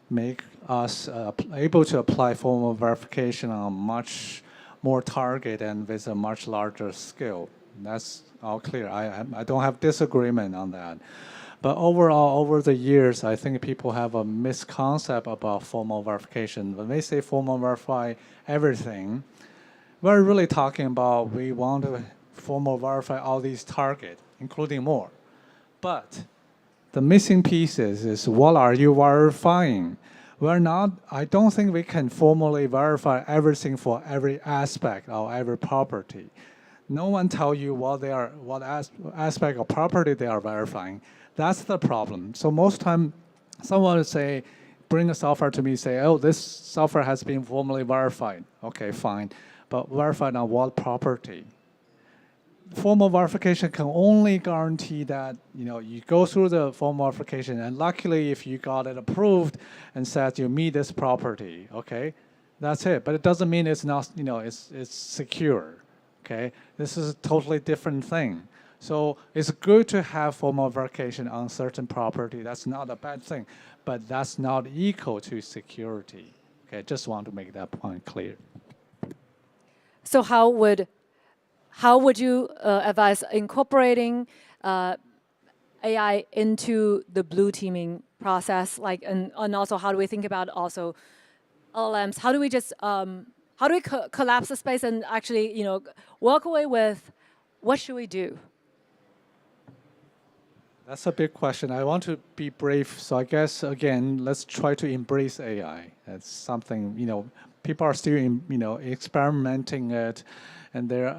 make us able to apply formal verification on a much more target and with a much larger scale. That's all clear. I don't have disagreement on that. But overall, over the years, I think people have a misconcept about formal verification. When they say formal verify everything, we're really talking about we want to formal verify all these targets, including more. But the missing pieces is what are you verifying? I don't think we can formally verify everything for every aspect or every property. No one tell you what aspect of property they are verifying. That's the problem. So most time, someone will say, bring a software to me, say, oh, this software has been formally verified. Okay, fine. But verified on what property? Formal verification can only guarantee that you go through the formal verification, and luckily if you got it approved and said you meet this property, okay, that's it. But it doesn't mean it's not, it's secure. Okay, this is a totally different thing. So it's good to have formal verification on certain property. That's not a bad thing, but that's not equal to security. Okay, just want to make that point clear. so how would you advise incorporating AI into the blue teaming process? Like, and also how do we think about also LLMs? How do we just collapse the space and actually, walk away with what should we do? That's a big question. I want to be brave. So I guess, again, let's try to embrace AI. That's something, people are still, experimenting it. And there,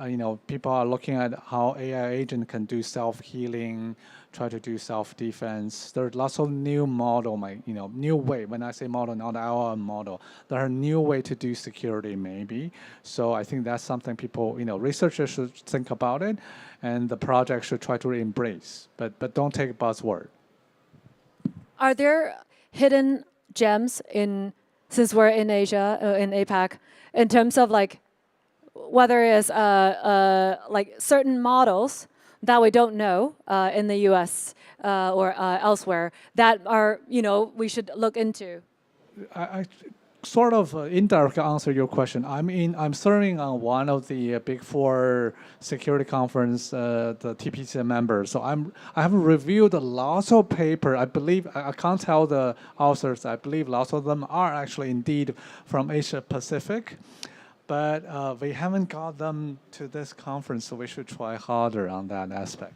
people are looking at how AI agent can do self-healing, try to do self-defense. There are lots of new model, new way. When I say model, not our model. There are new way to do security, maybe. So I think that's something people, researchers should think about it, and the project should try to embrace. But don't take buzzword. Are there hidden gems since we're in Asia, in APAC, in terms of whether it's certain models that we don't know in the US or elsewhere that are, we should look into? I sort of indirectly answer your question. I'm serving on one of the Big Four security conference, the TPC members. So I have reviewed lots of paper. I believe, I can't tell the authors, I believe lots of them are actually indeed from Asia Pacific. But we haven't got them to this conference, so we should try harder on that aspect.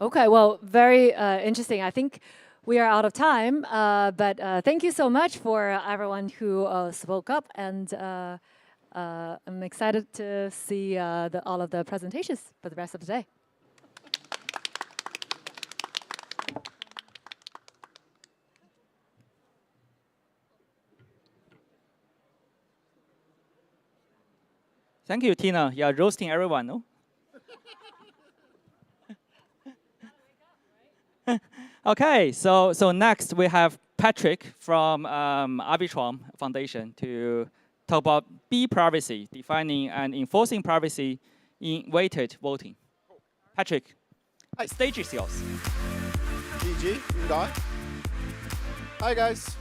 Okay, well, very interesting. I think we are out of time, but thank you so much for everyone who spoke up and I'm excited to see all of the presentations for the rest of the day. Thank you, Tina. You're roasting everyone, no? Okay, so next we have Patrick from Arbitrum Foundation to talk about privacy, defining and enforcing privacy in weighted voting. Patrick, the stage is yours. GG, you can die. Hi guys.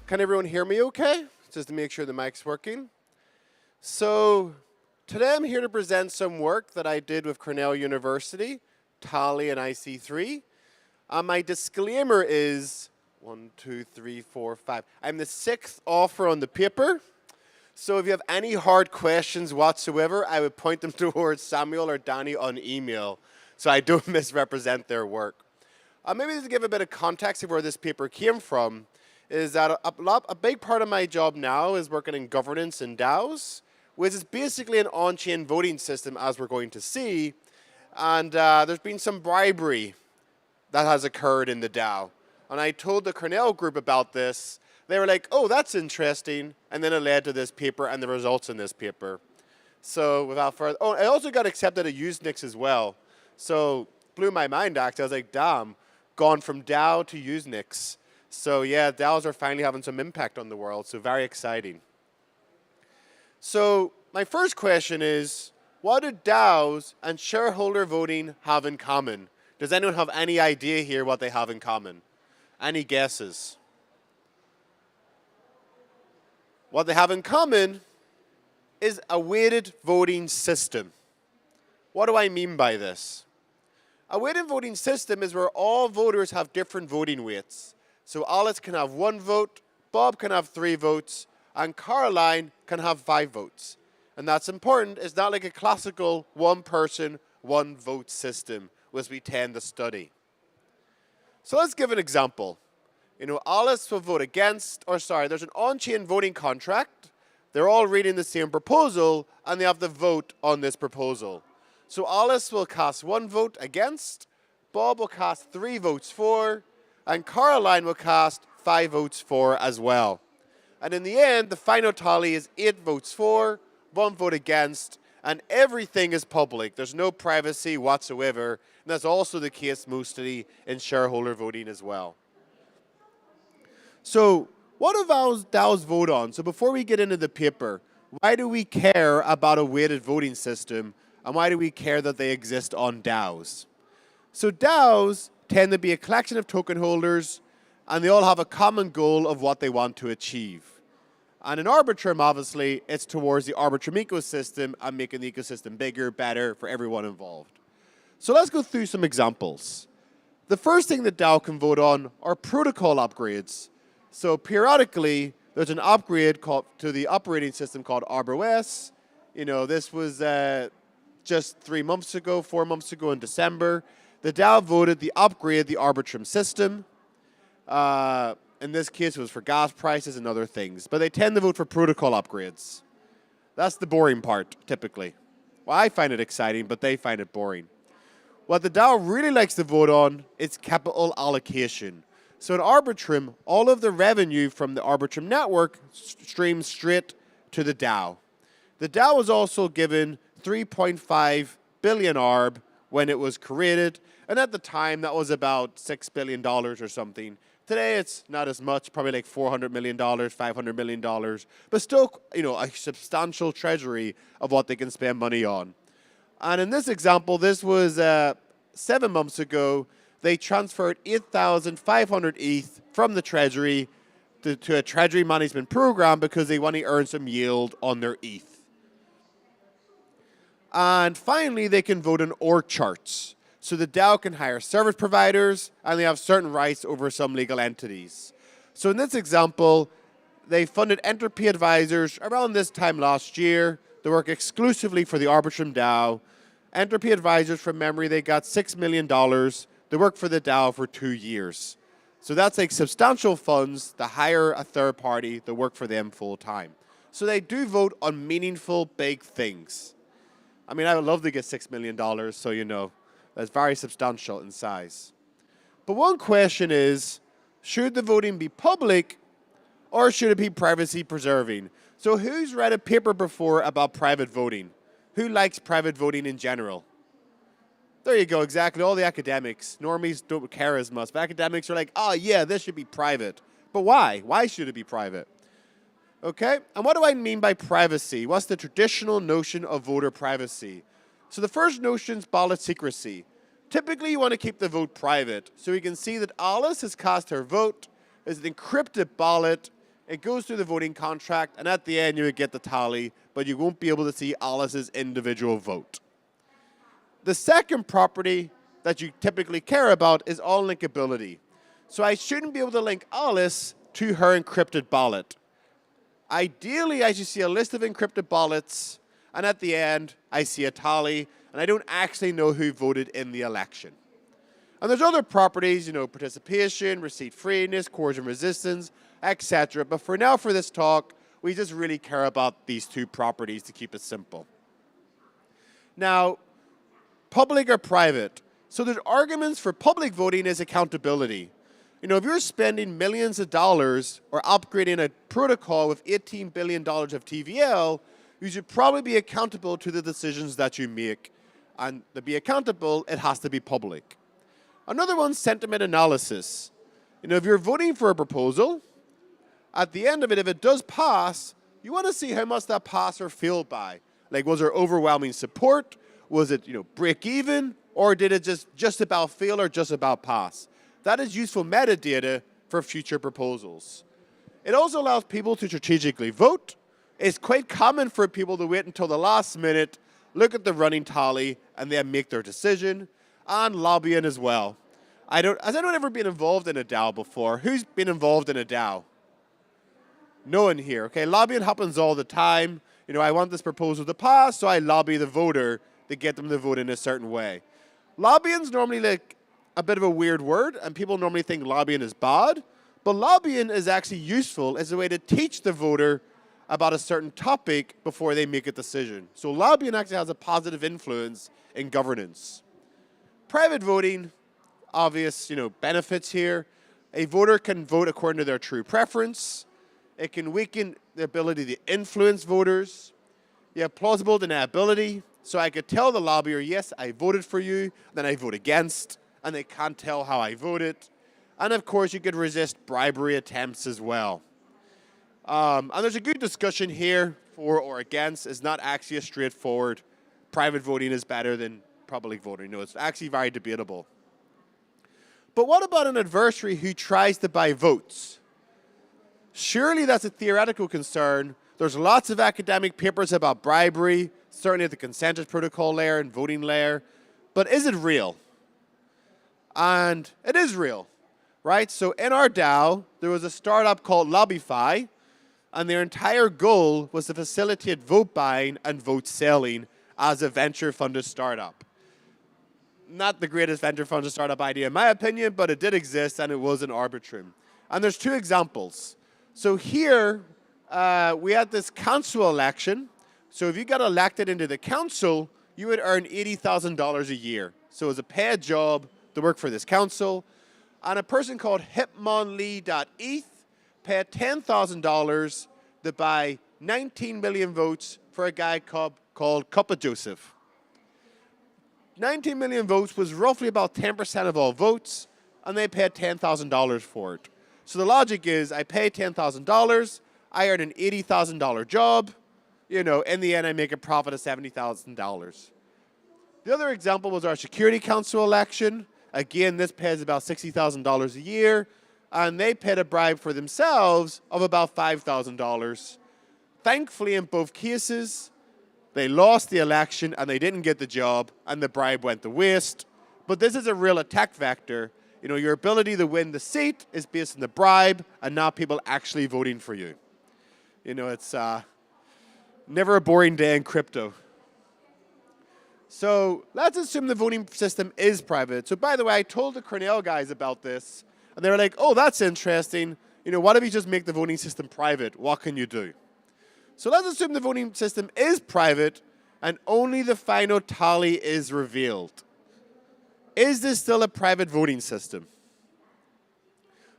Can everyone hear me okay? Just to make sure the mic's working. So today I'm here to present some work that I did with Cornell University, Tally and IC3. My disclaimer is 1, 2, 3, 4, 5. I'm the 6th author on the paper. So if you have any hard questions whatsoever, I would point them towards Samuel or Danny on email so I don't misrepresent their work. Maybe to give a bit of context of where this paper came from is that a big part of my job now is working in governance and DAOs, which is basically an on-chain voting system, as we're going to see. And there's been some bribery that has occurred in the DAO. And I told the Cornell group about this. They were like, oh, that's interesting. And then it led to this paper and the results in this paper. So without further, oh, I also got accepted at Usenix as well. So blew my mind, actually. I was like, damn, gone from DAO to Usenix. So yeah, DAOs are finally having some impact on the world. So very exciting. So my first question is, what do DAOs and shareholder voting have in common? Does anyone have any idea here what they have in common? Any guesses? What they have in common is a weighted voting system. What do I mean by this? A weighted voting system is where all voters have different voting weights. So Alice can have 1 vote, Bob can have 3 votes, and Caroline can have 5 votes. And that's important. It's not like a classical 1 person, 1 vote system, which we tend to study. So let's give an example. You know, Alice will vote against, or sorry, there's an on-chain voting contract. They're all reading the same proposal, and they have to vote on this proposal. So Alice will cast 1 vote against, Bob will cast 3 votes for, and Caroline will cast 5 votes for as well. And in the end, the final tally is 8 votes for, 1 vote against, and everything is public. There's no privacy whatsoever. And that's also the case mostly in shareholder voting as well. So what do DAOs vote on? So before we get into the paper, why do we care about a weighted voting system? And why do we care that they exist on DAOs? So DAOs tend to be a collection of token holders, and they all have a common goal of what they want to achieve. And in Arbitrum, obviously, it's towards the Arbitrum ecosystem and making the ecosystem bigger, better for everyone involved. So let's go through some examples. The first thing that DAO can vote on are protocol upgrades. So periodically, there's an upgrade to the operating system called ArborOS. You know, this was just 3 months ago, 4 months ago in December. The DAO voted the upgrade the Arbitrum system. In this case, it was for gas prices and other things. But they tend to vote for protocol upgrades. That's the boring part, typically. Well, I find it exciting, but they find it boring. What the DAO really likes to vote on is capital allocation. So in Arbitrum, all of the revenue from the Arbitrum network streams straight to the DAO. The DAO was also given 3.5 billion ARB when it was created. And at the time, that was about $6 billion or something. Today, it's not as much, probably like $400 million, $500 million, but still, you know, a substantial treasury of what they can spend money on. And in this example, this was 7 months ago. They transferred 8,500 ETH from the treasury to a treasury management program because they want to earn some yield on their ETH. And finally, they can vote on org charts. So the DAO can hire service providers, and they have certain rights over some legal entities. So in this example, they funded Entropy Advisors around this time last year. They work exclusively for the Arbitrum DAO. Entropy Advisors, from memory, they got $6 million. They work for the DAO for 2 years. So that's like substantial funds to hire a third party to work for them full time. So they do vote on meaningful, big things. I mean, I would love to get $6 million, so you know, that's very substantial in size. But one question is, should the voting be public or should it be privacy preserving? So who's read a paper before about private voting? Who likes private voting in general? There you go, exactly. All the academics. Normies don't care as much. But academics are like, oh yeah, this should be private. But why? Why should it be private? Okay, and what do I mean by privacy? What's the traditional notion of voter privacy? So the first notion is ballot secrecy. Typically, you want to keep the vote private. So you can see that Alice has cast her vote. It's an encrypted ballot. It goes through the voting contract, and at the end, you would get the tally, but you won't be able to see Alice's individual vote. The second property that you typically care about is all linkability. So I shouldn't be able to link Alice to her encrypted ballot. Ideally, I should see a list of encrypted ballots, and at the end, I see a tally, and I don't actually know who voted in the election. And there's other properties, you know, participation, receipt freeness, coercion resistance, etc. But for now, for this talk, we just really care about these two properties to keep it simple. Now, public or private? So there's arguments for public voting as accountability. You know, if you're spending millions of dollars or upgrading a protocol with $18 billion of TVL, you should probably be accountable to the decisions that you make. And to be accountable, it has to be public. Another one's sentiment analysis. You know, if you're voting for a proposal, at the end of it, if it does pass, you want to see how much that passed or failed by. Like, was there overwhelming support? Was it, you know, break even? Or did it just about fail or just about pass? That is useful metadata for future proposals. It also allows people to strategically vote. It's quite common for people to wait until the last minute, look at the running tally, and then make their decision. And lobbying as well. Has anyone ever been involved in a DAO before? Who's been involved in a DAO? No one here. Okay, lobbying happens all the time. You know, I want this proposal to pass, so I lobby the voter to get them to vote in a certain way. Lobbying's normally like a bit of a weird word, and people normally think lobbying is bad, but lobbying is actually useful as a way to teach the voter about a certain topic before they make a decision. So lobbying actually has a positive influence in governance. Private voting, obvious, you know, benefits here. A voter can vote according to their true preference. It can weaken the ability to influence voters. You have plausible deniability. So I could tell the lobbyer, yes, I voted for you, then I vote against, and they can't tell how I voted. And of course, you could resist bribery attempts as well. And there's a good discussion here for or against. It's not actually a straightforward private voting is better than public voting. No, it's actually very debatable. But what about an adversary who tries to buy votes? Surely that's a theoretical concern. There's lots of academic papers about bribery, certainly at the consensus protocol layer and voting layer. But is it real? And it is real, right? So in our DAO, there was a startup called Lobbyfy, and their entire goal was to facilitate vote buying and vote selling as a venture-funded startup. Not the greatest venture-funded startup idea in my opinion, but it did exist and it was an Arbitrum. And there's two examples. So here, we had this council election. So if you got elected into the council, you would earn $80,000 a year. So it was a paid job to work for this council. And a person called hitmonlee.eth paid $10,000 to buy 19 million votes for a guy called Cuppa Joseph. 19 million votes was roughly about 10% of all votes, and they paid $10,000 for it. So the logic is, I pay $10,000, I earn an $80,000 job, you know, in the end I make a profit of $70,000. The other example was our Security Council election. Again, this pays about $60,000 a year, and they paid a bribe for themselves of about $5,000. Thankfully, in both cases, they lost the election and they didn't get the job, and the bribe went to waste. But this is a real attack vector. You know, your ability to win the seat is based on the bribe and not people actually voting for you. You know, it's never a boring day in crypto. So let's assume the voting system is private. So by the way, I told the Cornell guys about this, and they were like, oh, that's interesting. You know, what if you just make the voting system private? What can you do? So let's assume the voting system is private and only the final tally is revealed. Is this still a private voting system?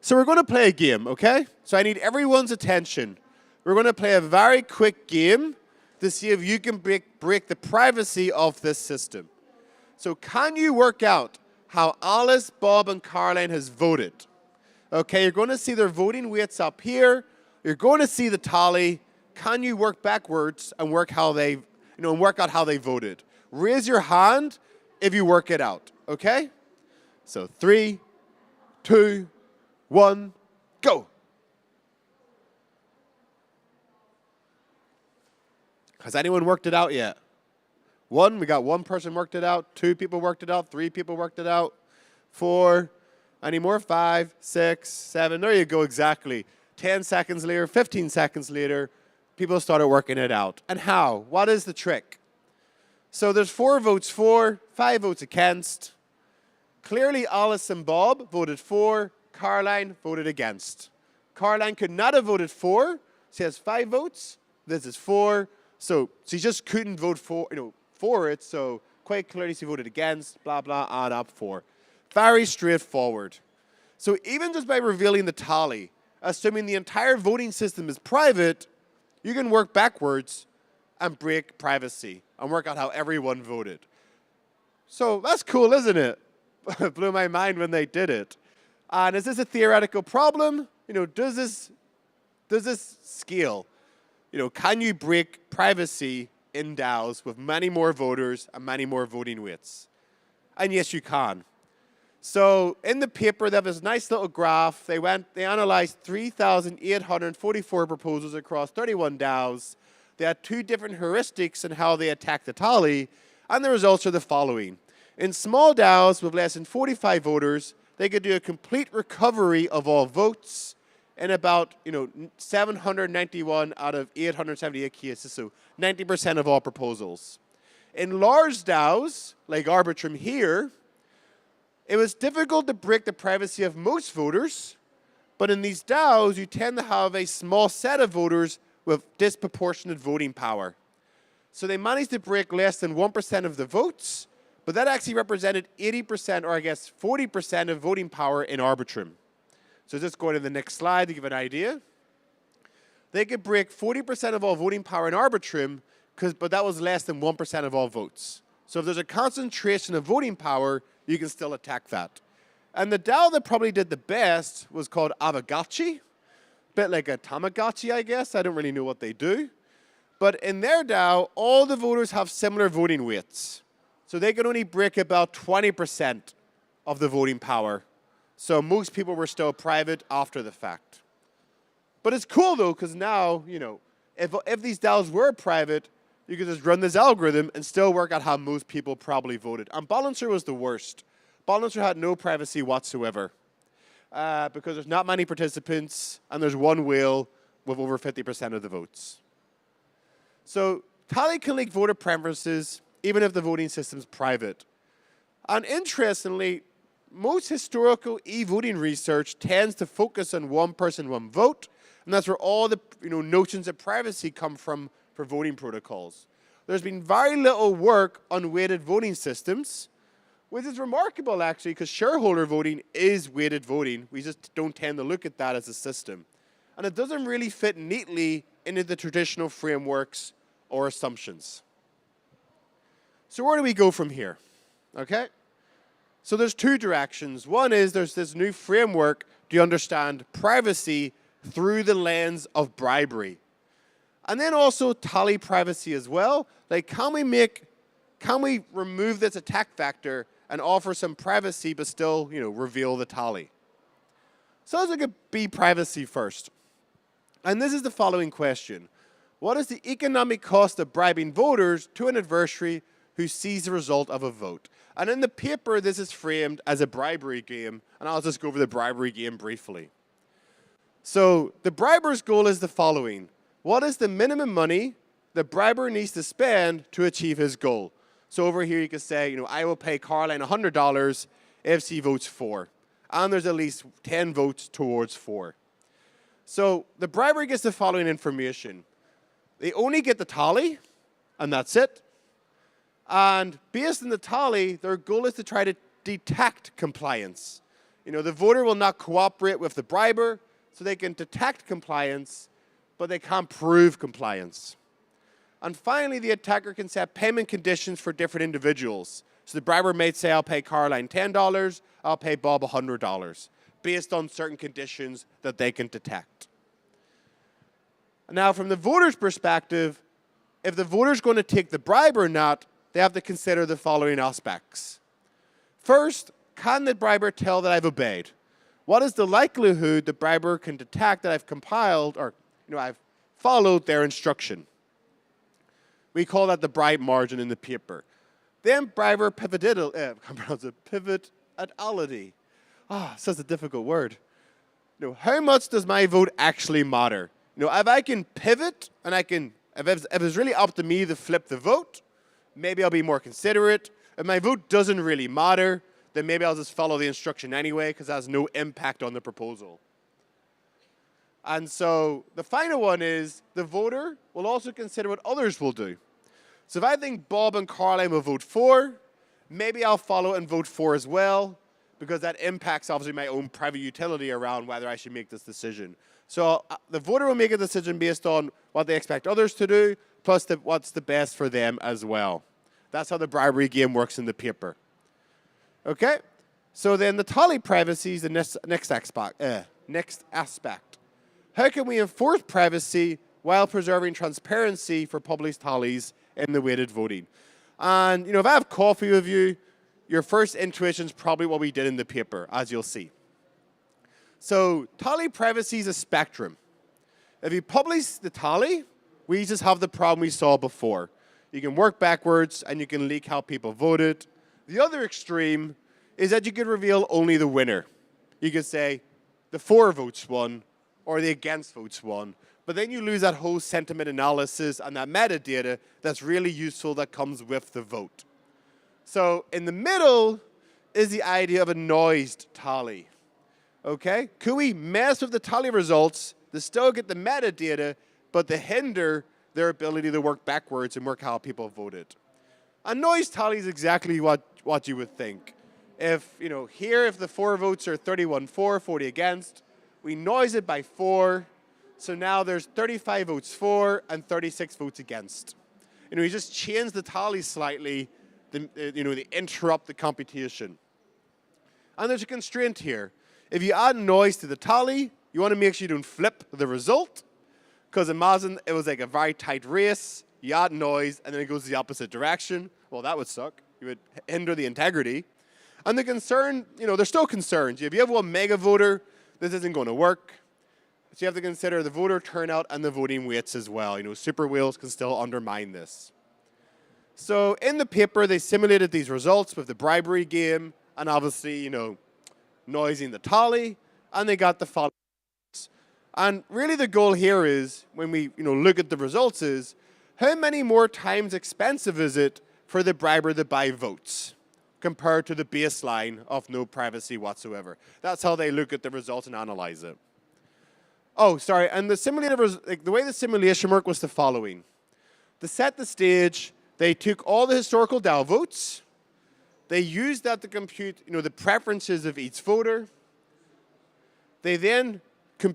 So we're going to play a game, okay? So I need everyone's attention. We're going to play a very quick game to see if you can break the privacy of this system. So can you work out how Alice, Bob, and Caroline has voted? Okay, you're going to see their voting weights up here. You're going to see the tally. Can you work backwards and work how they, work out how they voted? Raise your hand if you work it out, okay? So 3, 2, 1, go. Has anyone worked it out yet? We got one person worked it out. 2 people worked it out. 3 people worked it out. 4, any more? 5, 6, 7. There you go, exactly. 10 seconds later, 15 seconds later, people started working it out. And how? What is the trick? So there's 4 votes for, 5 votes against. Clearly, Alice and Bob voted for. Caroline voted against. Caroline could not have voted for. She has 5 votes. This is 4. So she just couldn't vote for it. So quite clearly she voted against, blah, blah, add up 4. Very straightforward. So even just by revealing the tally, assuming the entire voting system is private, you can work backwards and break privacy and work out how everyone voted. So that's cool, isn't it? It blew my mind when they did it. And is this a theoretical problem? Does this scale? Can you break privacy in DAOs with many more voters and many more voting weights? And yes, you can. So in the paper, they have this nice little graph. They analyzed 3,844 proposals across 31 DAOs. They had 2 different heuristics in how they attacked the tally, and the results are the following. In small DAOs with less than 45 voters, they could do a complete recovery of all votes in about 791 out of 878 cases, so 90% of all proposals. In large DAOs, like Arbitrum here, it was difficult to break the privacy of most voters, but in these DAOs, you tend to have a small set of voters with disproportionate voting power. So they managed to break less than 1% of the votes, but that actually represented 80%, or I guess 40% of voting power in Arbitrum. So just go to the next slide to give an idea. They could break 40% of all voting power in Arbitrum, but that was less than 1% of all votes. So if there's a concentration of voting power, you can still attack that. And the DAO that probably did the best was called Avagachi. A bit like a Tamagotchi, I guess. I don't really know what they do. But in their DAO, all the voters have similar voting weights. So they could only break about 20% of the voting power. So most people were still private after the fact. But it's cool, though, because now, if these DAOs were private, you could just run this algorithm and still work out how most people probably voted. And Balancer was the worst. Balancer had no privacy whatsoever because there's not many participants and there's one whale with over 50% of the votes. So Tally can leak voter preferences even if the voting system's private. And interestingly, most historical e-voting research tends to focus on one person, one vote, and that's where all the notions of privacy come from for voting protocols. There's been very little work on weighted voting systems, which is remarkable actually, because shareholder voting is weighted voting. We just don't tend to look at that as a system. And it doesn't really fit neatly into the traditional frameworks or assumptions. So where do we go from here? Okay? So there's 2 directions. One is there's this new framework to understand privacy through the lens of bribery. And then also tally privacy as well. Like, can we remove this attack vector and offer some privacy but still, reveal the tally? So let's look at B, privacy first. And this is the following question. What is the economic cost of bribing voters to an adversary who sees the result of a vote? And in the paper, this is framed as a bribery game, and I'll just go over the bribery game briefly. So the briber's goal is the following. What is the minimum money the briber needs to spend to achieve his goal? So over here, you can say, I will pay Caroline $100 if she votes for. And there's at least 10 votes towards for. So the briber gets the following information. They only get the tally, and that's it. And based on the tally, their goal is to try to detect compliance. The voter will not cooperate with the briber, so they can detect compliance, but they can't prove compliance. And finally, the attacker can set payment conditions for different individuals. So the briber may say, I'll pay Caroline $10, I'll pay Bob $100, based on certain conditions that they can detect. Now, from the voter's perspective, if the voter's going to take the bribe or not, they have to consider the following aspects. First, can the briber tell that I've obeyed? What is the likelihood the briber can detect that I've compiled or I've followed their instruction? We call that the bribe margin in the paper. Then briber pivotality. Such a difficult word. How much does my vote actually matter? If I can pivot and if it's really up to me to flip the vote, maybe I'll be more considerate. If my vote doesn't really matter, then maybe I'll just follow the instruction anyway because it has no impact on the proposal. And so the final one is the voter will also consider what others will do. So if I think Bob and Caroline will vote for, maybe I'll follow and vote for as well because that impacts obviously my own private utility around whether I should make this decision. So the voter will make a decision based on what they expect others to do plus what's the best for them as well. That's how the bribery game works in the paper. Okay? So then the tally privacy is the next aspect. How can we enforce privacy while preserving transparency for public tallies in the weighted voting? And if I have coffee with you, your first intuition is probably what we did in the paper, as you'll see. So tally privacy is a spectrum. If you publish the tally, we just have the problem we saw before. You can work backwards, and you can leak how people voted. The other extreme is that you could reveal only the winner. You could say the for votes won or the against votes won. But then you lose that whole sentiment analysis and that metadata that's really useful that comes with the vote. So in the middle is the idea of a noised tally. Okay? Could we mess with the tally results to still get the metadata, but to hinder their ability to work backwards and work how people voted? A noise tally is exactly what you would think. If, here, if the for votes are 31 for, 40 against, we noise it by 4. So now there's 35 votes for and 36 votes against. We just change the tally slightly, they interrupt the computation. And there's a constraint here. If you add noise to the tally, you want to make sure you don't flip the result. Because imagine it was like a very tight race, you add noise, and then it goes the opposite direction. Well, that would suck. You would hinder the integrity. And the concern, there's still concerns. If you have one mega voter, this isn't going to work. So you have to consider the voter turnout and the voting weights as well. Super whales can still undermine this. So in the paper, they simulated these results with the bribery game and obviously, noising the tally, and they got the following. And really the goal here is, when we look at the results, is how many more times expensive is it for the briber to buy votes compared to the baseline of no privacy whatsoever? That's how they look at the results and analyze it. Oh, sorry, and the way the simulation worked was the following. To set the stage, they took all the historical DAO votes, they used that to compute the preferences of each voter. They then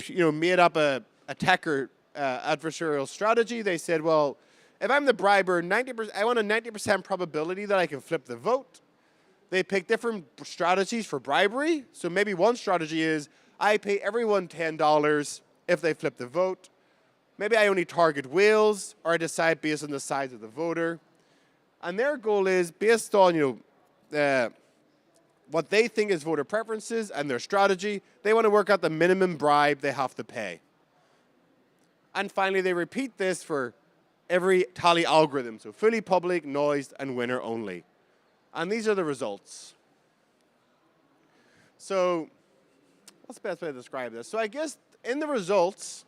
made up a attacker adversarial strategy. They said, well, if I'm the briber, I want a 90% probability that I can flip the vote. They pick different strategies for bribery. So maybe one strategy is I pay everyone $10 if they flip the vote. Maybe I only target whales, or I decide based on the size of the voter. And their goal is based on what they think is voter preferences and their strategy. They want to work out the minimum bribe they have to pay. And finally, they repeat this for every tally algorithm. So fully public, noised, and winner only. And these are the results. So what's the best way to describe this? So I guess in the results,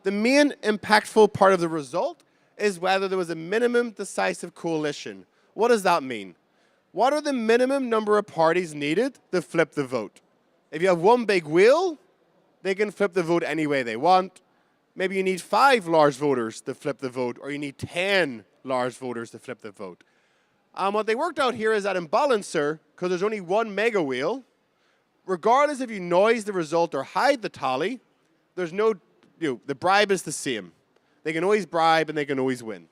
the main impactful part of the result is whether there was a minimum decisive coalition. What does that mean? What are the minimum number of parties needed to flip the vote? If you have one big wheel, they can flip the vote any way they want. maybe you need 5 large voters to flip the vote, or you need 10 large voters to flip the vote. What they worked out here is that in Balancer, because there's only one mega wheel, regardless if you noise the result or hide the tally, there's no, the bribe is the same. They can always bribe and they can always win.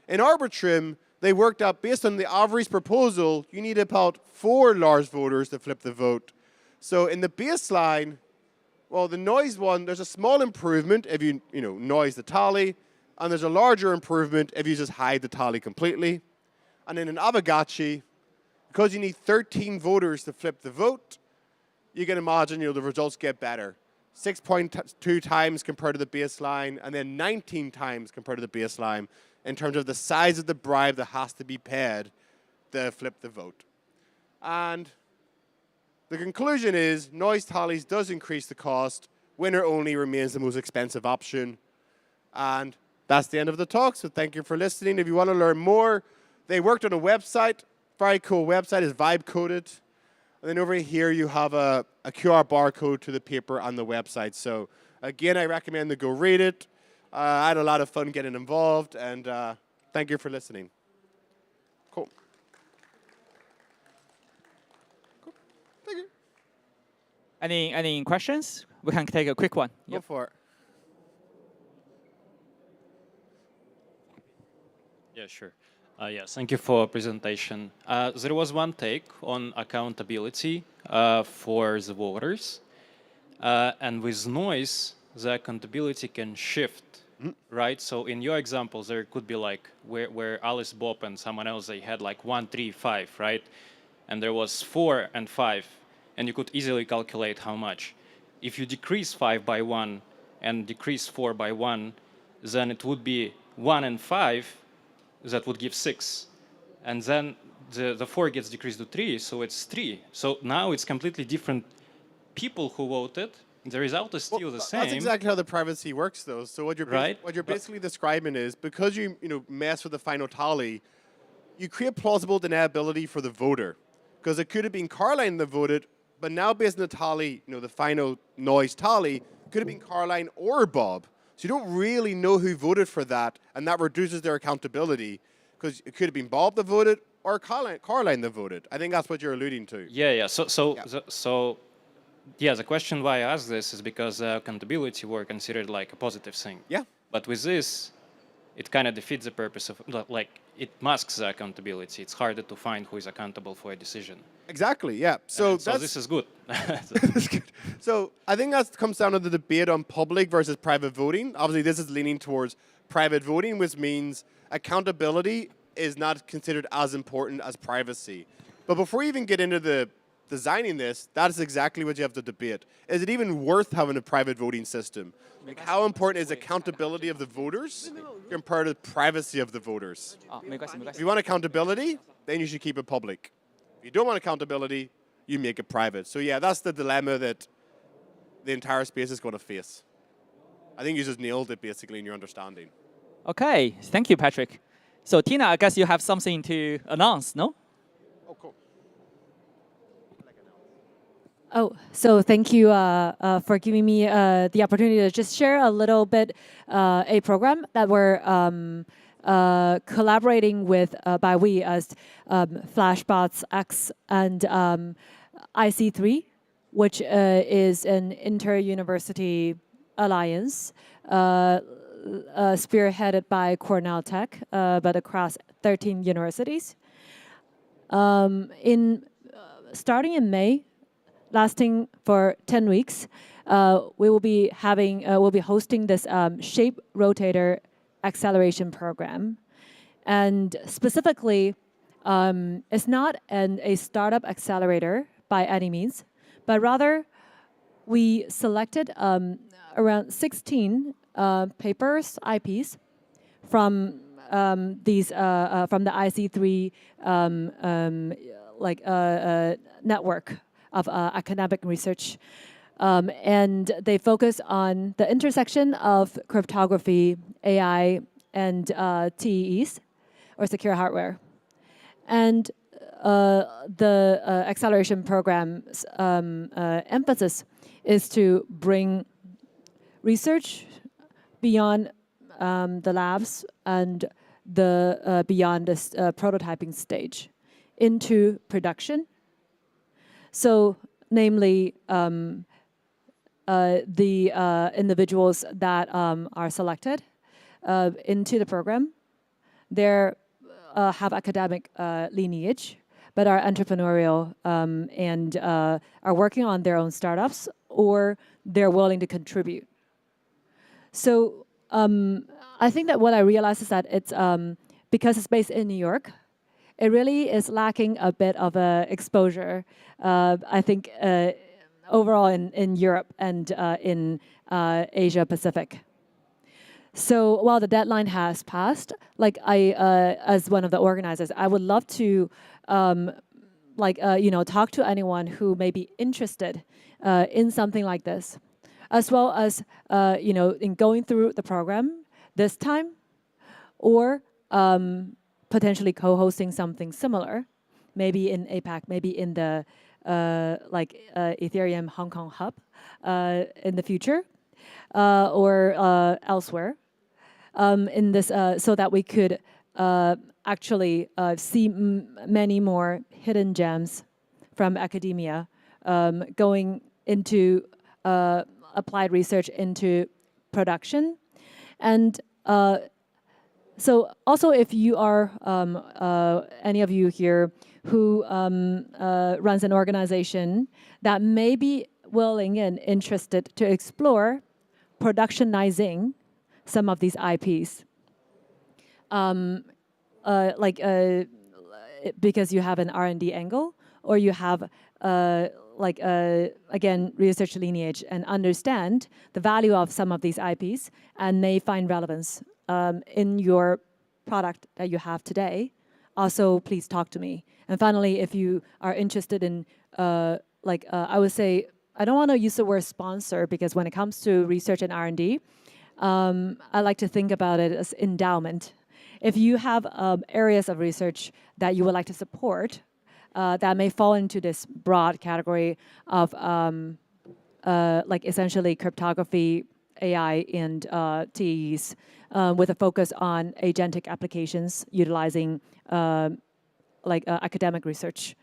In Arbitrum, they worked out, based on the average proposal, you need about 4 large voters to flip the vote. So in the baseline, well, the noise one, there's a small improvement if you, noise the tally, and there's a larger improvement if you just hide the tally completely. And then in Aavegotchi, because you need 13 voters to flip the vote, you can imagine, the results get better. 6.2 times compared to the baseline, and then 19 times compared to the baseline in terms of the size of the bribe that has to be paid to flip the vote. And the conclusion is noise tallies does increase the cost. Winner only remains the most expensive option. And that's the end of the talk, so thank you for listening. If you want to learn more, they worked on a website. Very cool website. It's vibe coded. And then over here, you have a QR barcode to the paper on the website. So again, I recommend to go read it. I had a lot of fun getting involved, and thank you for listening. Cool. Thank you. Any questions? We can take a quick one. Go for it. Yeah, sure. Yes, thank you for presentation. There was one take on accountability for the voters. And with noise, the accountability can shift, right? So in your example, there could be like where Alice, Bob, and someone else, they had like 1, 3, 5, right? And there was 4 and 5, and you could easily calculate how much. If you decrease 5 by 1 and decrease 4 by 1, then it would be 1 and 5, that would give 6. And then the 4 gets decreased to 3, so it's 3. So now it's completely different people who voted. The result is still the same. That's exactly how the privacy works, though. So what you're basically describing is, because you mess with the final tally, you create plausible deniability for the voter. Because it could have been Caroline that voted, but now based on the tally, the final noise tally, could have been Caroline or Bob. So you don't really know who voted for that, and that reduces their accountability, because it could have been Bob that voted or Caroline that voted. I think that's what you're alluding to. Yeah. So the question why I asked this is because accountability were considered like a positive thing. Yeah. But with this, it kind of defeats the purpose of, like, it masks the accountability. It's harder to find who is accountable for a decision. Exactly, yeah. So this is good. That's good. So I think that comes down to the debate on public versus private voting. Obviously, this is leaning towards private voting, which means accountability is not considered as important as privacy. But before you even get into the designing this, that is exactly what you have to debate. Is it even worth having a private voting system? Like, how important is accountability of the voters compared to privacy of the voters? If you want accountability, then you should keep it public. If you don't want accountability, you make it private. So yeah, that's the dilemma that the entire space is going to face. I think you just nailed it, basically, in your understanding. Okay, thank you, Patrick. So Tina, I guess you have something to announce, no? Oh, cool. Oh, so thank you for giving me the opportunity to just share a little bit a program that we're collaborating with by we as Flashbots X and IC3, which is an inter-university alliance spearheaded by Cornell Tech, but across 13 universities. Starting in May, lasting for 10 weeks, we will be hosting this Shape Rotator acceleration program. And specifically, it's not a startup accelerator by any means, but rather we selected around 16 papers, IPs, from these from the IC3 network of academic research, and they focus on the intersection of cryptography, AI, and TEEs, or secure hardware. And the acceleration program's emphasis is to bring research beyond the labs and the beyond this prototyping stage into production. So, namely, the individuals that are selected into the program, they have academic lineage, but are entrepreneurial and are working on their own startups, or they're willing to contribute. So I think that what I realized is that it's because it's based in New York, it really is lacking a bit of exposure. I think overall in Europe and in Asia Pacific. So while the deadline has passed, like as one of the organizers, I would love to talk to anyone who may be interested in something like this, as well as in going through the program this time, or potentially co-hosting something similar, maybe in APAC, maybe in the Ethereum Hong Kong hub in the future, or elsewhere. In this, so that we could actually see many more hidden gems from academia going into applied research into production. And so also if you are, any of you here who runs an organization that may be willing and interested to explore productionizing some of these IPs, because you have an R&D angle, or you have again, research lineage and understand the value of some of these IPs and may find relevance in your product that you have today, also please talk to me. And finally, if you are interested in, I would say, I don't want to use the word sponsor, because when it comes to research and R&D, I like to think about it as endowment. If you have areas of research that you would like to support that may fall into this broad category of essentially cryptography, AI, and TEs, with a focus on agentic applications utilizing academic research,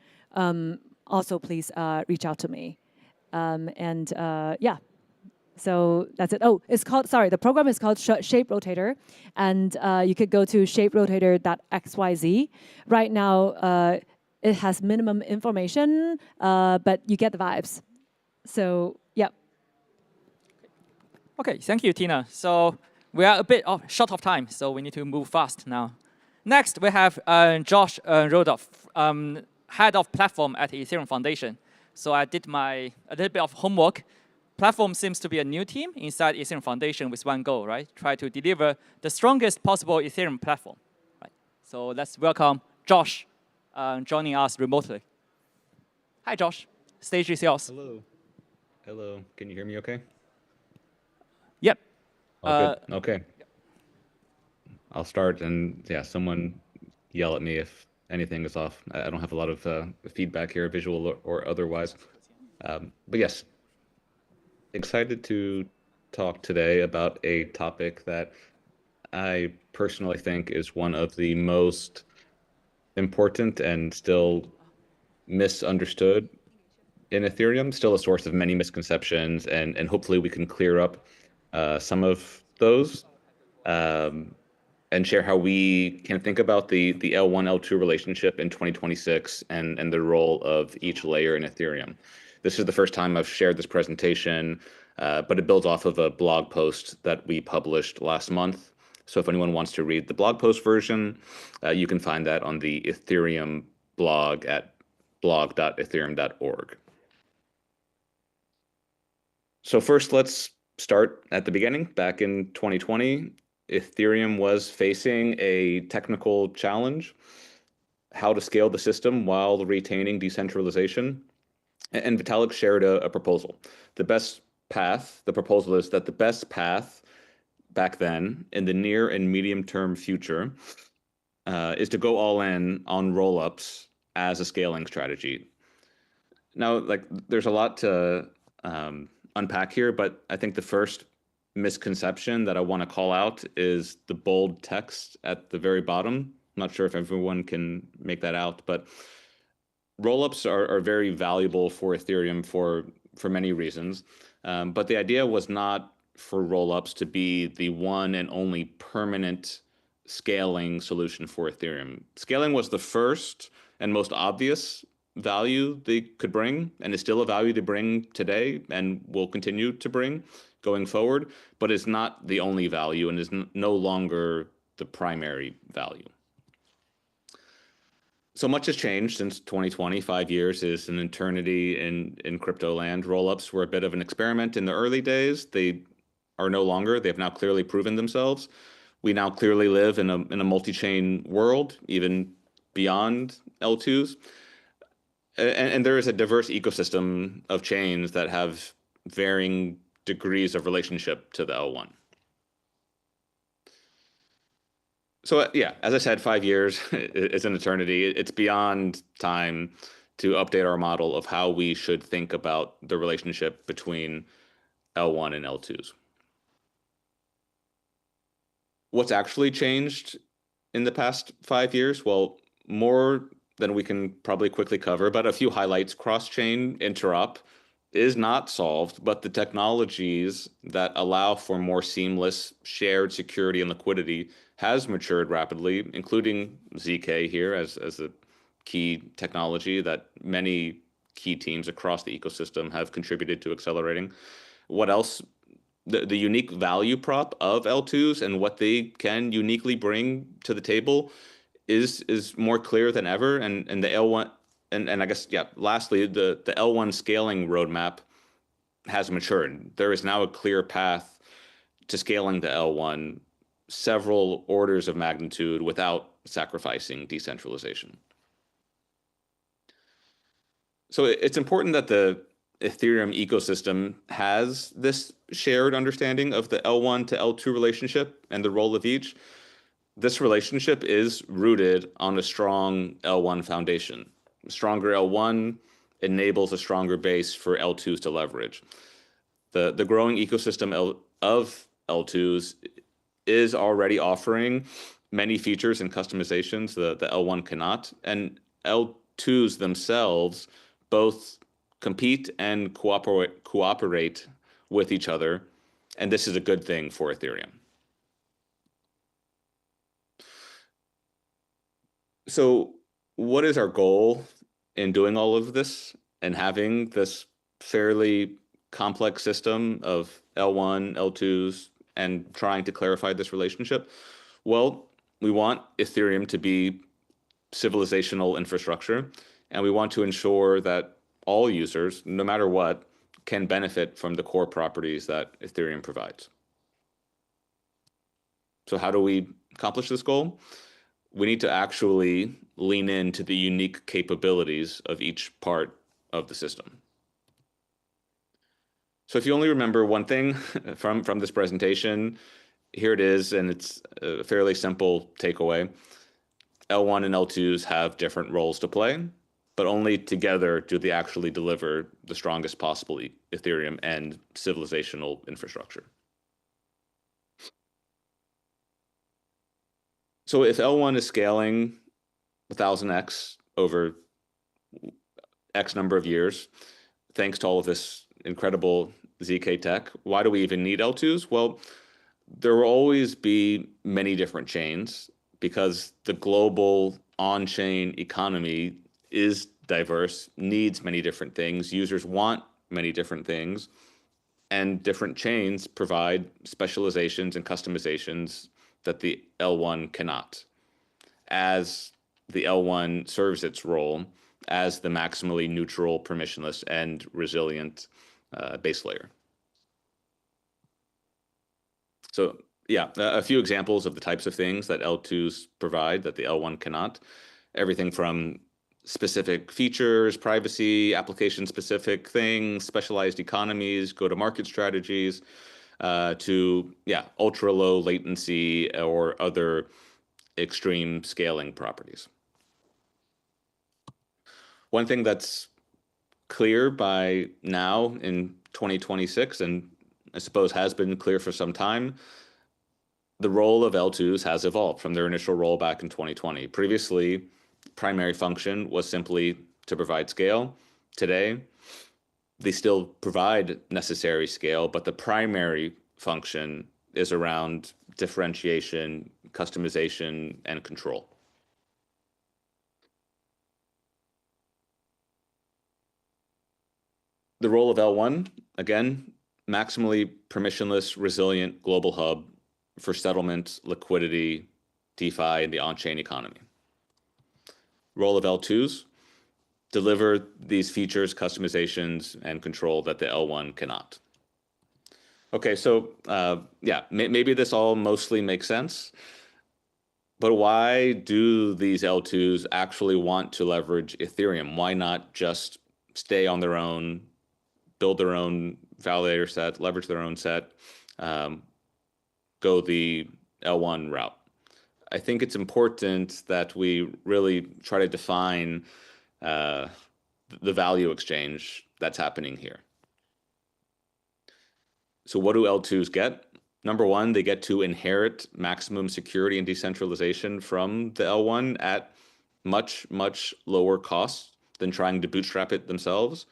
also please reach out to me. Yeah. So that's it. Oh, it's called, sorry, the program is called Shape Rotator, and you could go to shaperotator.xyz. Right now, it has minimum information, but you get the vibes. So, yeah. Okay, thank you, Tina. So we are a bit short of time, so we need to move fast now. Next, we have Josh Rodolph, head of platform at Ethereum Foundation. So I did a little bit of homework. Platform seems to be a new team inside Ethereum Foundation with one goal, right? Try to deliver the strongest possible Ethereum platform, right? So let's welcome Josh joining us remotely. Hi, Josh. Stage is yours. Hello. Hello. Can you hear me okay? Yep. Okay. I'll start, and yeah, someone yell at me if anything is off. I don't have a lot of feedback here, visual or otherwise. But yes. Excited to talk today about a topic that I personally think is one of the most important and still misunderstood in Ethereum, still a source of many misconceptions, and hopefully we can clear up some of those and share how we can think about the L1, L2 relationship in 2026 and the role of each layer in Ethereum. This is the first time I've shared this presentation, but it builds off of a blog post that we published last month. So if anyone wants to read the blog post version, you can find that on the Ethereum blog at blog.ethereum.org. So first, let's start at the beginning. Back in 2020, Ethereum was facing a technical challenge, how to scale the system while retaining decentralization. And Vitalik shared a proposal. The proposal is that the best path back then in the near and medium term future is to go all in on roll-ups as a scaling strategy. Now, there's a lot to unpack here, but I think the first misconception that I want to call out is the bold text at the very bottom. I'm not sure if everyone can make that out, but rollups are very valuable for Ethereum for many reasons. But the idea was not for rollups to be the one and only permanent scaling solution for Ethereum. Scaling was the first and most obvious value they could bring, and is still a value to bring today and will continue to bring going forward, but it's not the only value and is no longer the primary value. So much has changed since 2020. 5 years is an eternity in crypto land. Rollups were a bit of an experiment in the early days. They are no longer. They've now clearly proven themselves. We now clearly live in a multi-chain world, even beyond L2s. And there is a diverse ecosystem of chains that have varying degrees of relationship to the L1. So yeah, as I said, 5 years is an eternity. It's beyond time to update our model of how we should think about the relationship between L1 and L2s. What's actually changed in the past 5 years? Well, more than we can probably quickly cover, but a few highlights. Cross-chain interop is not solved, but the technologies that allow for more seamless shared security and liquidity has matured rapidly, including ZK here as a key technology that many key teams across the ecosystem have contributed to accelerating. What else? The unique value prop of L2s and what they can uniquely bring to the table is more clear than ever. And the L1, and I guess, yeah, lastly, the L1 scaling roadmap has matured. There is now a clear path to scaling the L1 several orders of magnitude without sacrificing decentralization. So it's important that the Ethereum ecosystem has this shared understanding of the L1 to L2 relationship and the role of each. This relationship is rooted on a strong L1 foundation. A stronger L1 enables a stronger base for L2s to leverage. The growing ecosystem of L2s is already offering many features and customizations that the L1 cannot, and L2s themselves both compete and cooperate with each other, and this is a good thing for Ethereum. So what is our goal in doing all of this and having this fairly complex system of L1, L2s, and trying to clarify this relationship? Well, we want Ethereum to be civilizational infrastructure, and we want to ensure that all users, no matter what, can benefit from the core properties that Ethereum provides. So how do we accomplish this goal? We need to actually lean into the unique capabilities of each part of the system. So if you only remember one thing from this presentation, here it is, and it's a fairly simple takeaway. L1 and L2s have different roles to play, but only together do they actually deliver the strongest possible Ethereum and civilizational infrastructure. So if L1 is scaling 1000x over X number of years, thanks to all of this incredible ZK tech, why do we even need L2s? Well, there will always be many different chains because the global on-chain economy is diverse, needs many different things, users want many different things, and different chains provide specializations and customizations that the L1 cannot, as the L1 serves its role as the maximally neutral, permissionless, and resilient base layer. So yeah, a few examples of the types of things that L2s provide that the L1 cannot. Everything from specific features, privacy, application-specific things, specialized economies, go-to-market strategies, to ultra-low latency or other extreme scaling properties. One thing that's clear by now in 2026 and I suppose, has been clear for some time, the role of L2s has evolved from their initial role back in 2020. Previously, primary function was simply to provide scale. Today, they still provide necessary scale, but the primary function is around differentiation, customization, and control. The role of L1, again, maximally permissionless, resilient global hub for settlement, liquidity, DeFi, and the on-chain economy. Role of L2s, deliver these features, customizations, and control that the L1 cannot. Okay, so yeah, maybe this all mostly makes sense, but why do these L2s actually want to leverage Ethereum? Why not just stay on their own, build their own validator set, leverage their own set, go the L1 route? I think it's important that we really try to define the value exchange that's happening here. So what do L2s get? Number one, they get to inherit maximum security and decentralization from the L1 at much, much lower cost than trying to bootstrap it themselves.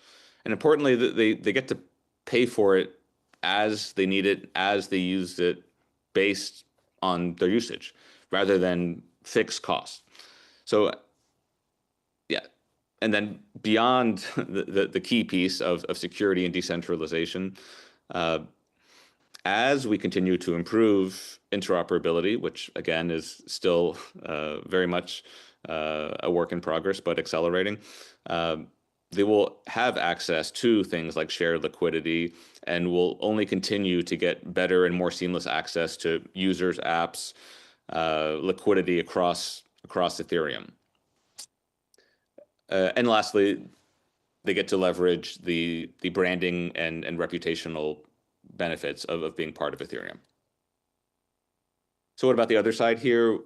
And importantly, they get to pay for it as they need it, as they use it, based on their usage, rather than fixed costs. So yeah, and then beyond the key piece of security and decentralization, as we continue to improve interoperability, which again is still very much a work in progress, but accelerating, they will have access to things like shared liquidity and will only continue to get better and more seamless access to users, apps, liquidity across Ethereum. And lastly, they get to leverage the branding and reputational benefits of being part of Ethereum. So what about the other side here?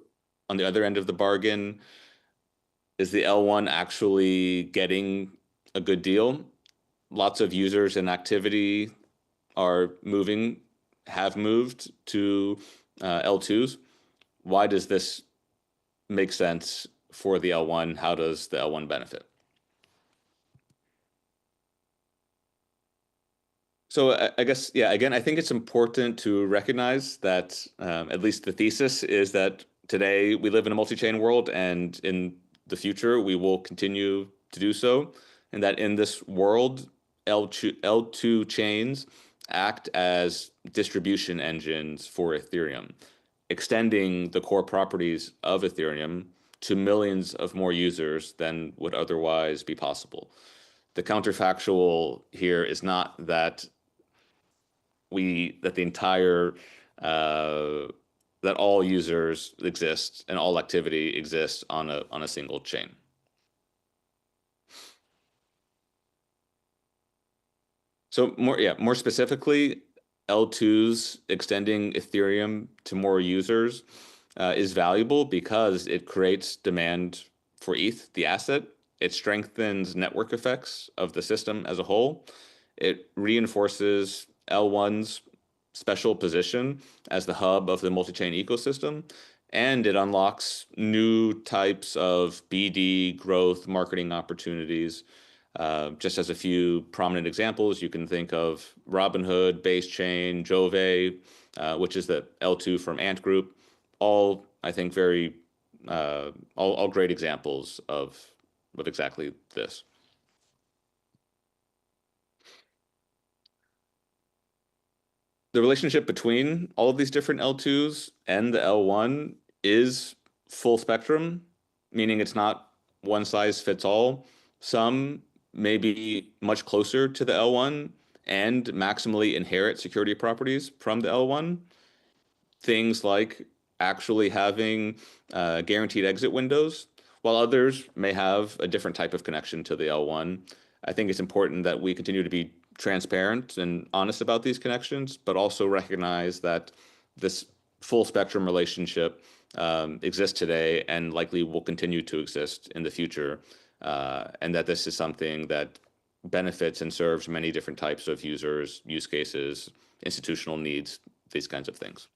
On the other end of the bargain, is the L1 actually getting a good deal? Lots of users and activity are moving, have moved to L2s. Why does this make sense for the L1? How does the L1 benefit? So I guess, yeah, again, I think it's important to recognize that at least the thesis is that today we live in a multi-chain world, and in the future we will continue to do so, and that in this world, L2 chains act as distribution engines for Ethereum, extending the core properties of Ethereum to millions of more users than would otherwise be possible. The counterfactual here is not that that the entire that all users exist and all activity exists on a single chain. So more specifically, L2s extending Ethereum to more users is valuable because it creates demand for ETH, the asset. It strengthens network effects of the system as a whole. It reinforces L1's special position as the hub of the multi-chain ecosystem, and it unlocks new types of BD, growth, marketing opportunities. Just as a few prominent examples, you can think of Robinhood, Base Chain, Jove, which is the L2 from Ant Group. All, I think, very all great examples of exactly this. The relationship between all of these different L2s and the L1 is full spectrum, meaning it's not one size fits all. Some may be much closer to the L1 and maximally inherit security properties from the L1. Things like actually having guaranteed exit windows, while others may have a different type of connection to the L1. I think it's important that we continue to be transparent and honest about these connections, but also recognize that this full spectrum relationship exists today and likely will continue to exist in the future, and that this is something that benefits and serves many different types of users, use cases, institutional needs, these kinds of things.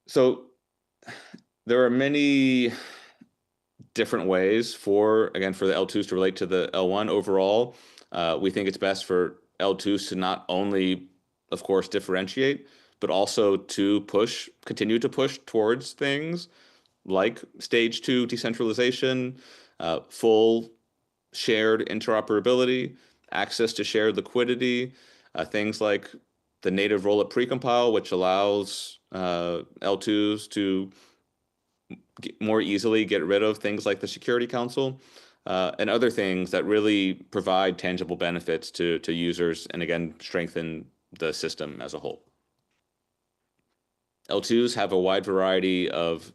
So there are many different ways for the L2s to relate to the L1 overall. We think it's best for L2s to not only, of course, differentiate, but also to continue to push towards things like stage 2 decentralization, full shared interoperability, access to shared liquidity, things like the native rollup precompile, which allows L2s to more easily get rid of things like the Security Council, and other things that really provide tangible benefits to users and, again, strengthen the system as a whole. L2s have a wide variety of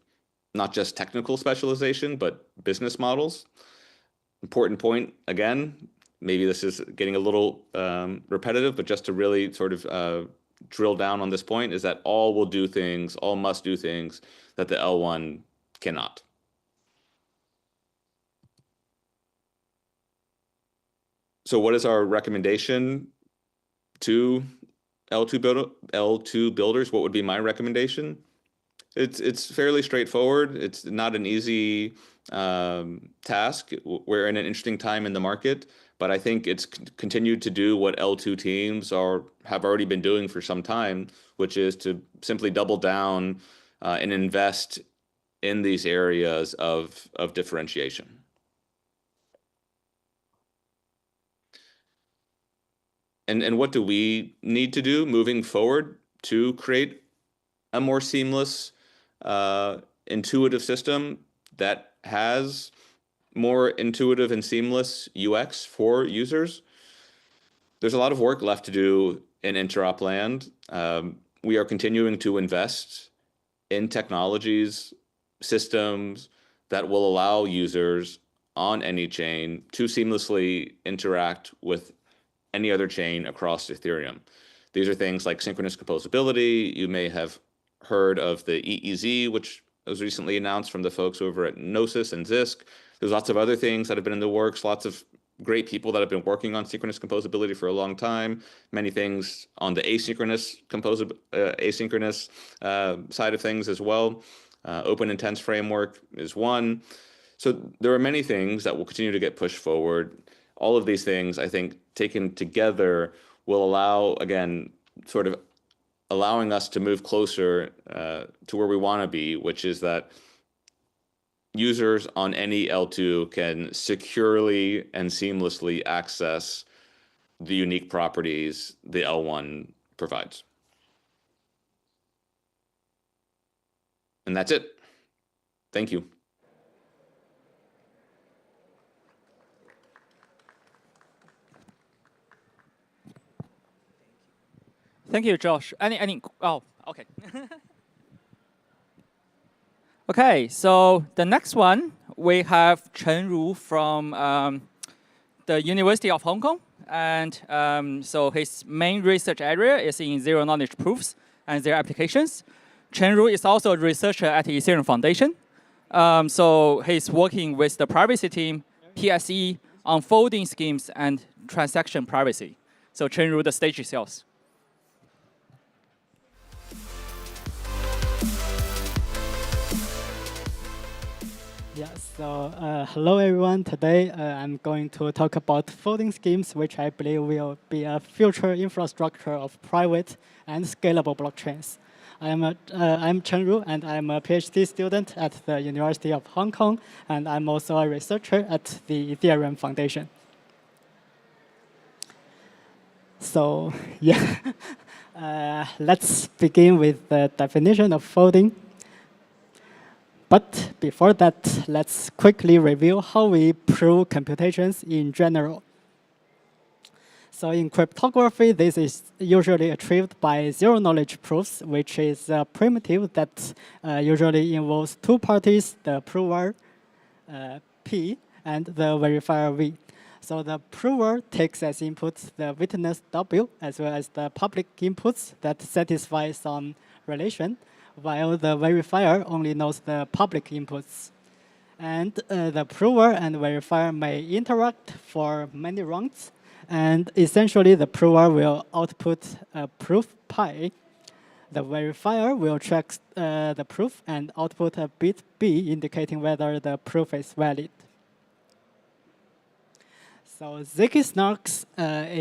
not just technical specialization, but business models. Important point, again, maybe this is getting a little repetitive, but just to really sort of drill down on this point, is that all must do things that the L1 cannot. So what is our recommendation to L2 builders? What would be my recommendation? It's fairly straightforward. It's not an easy task. We're in an interesting time in the market, but I think it's continued to do what L2 teams have already been doing for some time, which is to simply double down and invest in these areas of differentiation. And what do we need to do moving forward to create a more seamless, intuitive system that has more intuitive and seamless UX for users? There's a lot of work left to do in interop land. We are continuing to invest in technologies, systems that will allow users on any chain to seamlessly interact with any other chain across Ethereum. These are things like synchronous composability. You may have heard of the EEZ, which was recently announced from the folks over at Gnosis and Zisk. There's lots of other things that have been in the works, lots of great people that have been working on synchronous composability for a long time, many things on the asynchronous side of things as well. Open Intents framework is one. So there are many things that will continue to get pushed forward. All of these things, I think, taken together will allow, again, sort of allowing us to move closer to where we want to be, which is that users on any L2 can securely and seamlessly access the unique properties the L1 provides. And that's it. Thank you. Thank you, Josh. Oh, okay. Okay, so the next one, we have Chen Ru from the University of Hong Kong. And so his main research area is in zero-knowledge proofs and their applications. Chen Ru is also a researcher at the Ethereum Foundation. So he's working with the privacy team, PSE, on folding schemes and transaction privacy. So Chen Ru, the stage is yours. Yeah, so hello everyone. Today I'm going to talk about folding schemes, which I believe will be a future infrastructure of private and scalable blockchains. I'm Chen Ru, and I'm a PhD student at the University of Hong Kong, and I'm also a researcher at the Ethereum Foundation. So yeah, let's begin with the definition of folding. But before that, let's quickly review how we prove computations in general. So in cryptography, this is usually achieved by zero-knowledge proofs, which is a primitive that usually involves two parties, the prover, P, and the verifier, V. So the prover takes as input the witness, W, as well as the public inputs that satisfy some relation, while the verifier only knows the public inputs. And the prover and verifier may interact for many rounds. And essentially, the prover will output a proof pi. The verifier will track the proof and output a bit B, indicating whether the proof is valid. So ZK-SNARK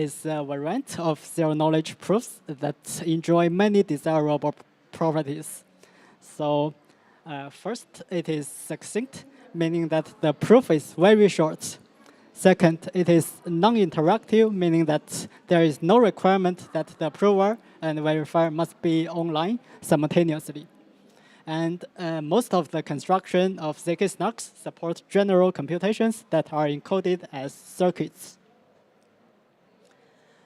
is a variant of zero-knowledge proofs that enjoy many desirable properties. So first, it is succinct, meaning that the proof is very short. Second, it is non-interactive, meaning that there is no requirement that the prover and verifier must be online simultaneously. And most of the construction of ZK-SNARK support general computations that are encoded as circuits.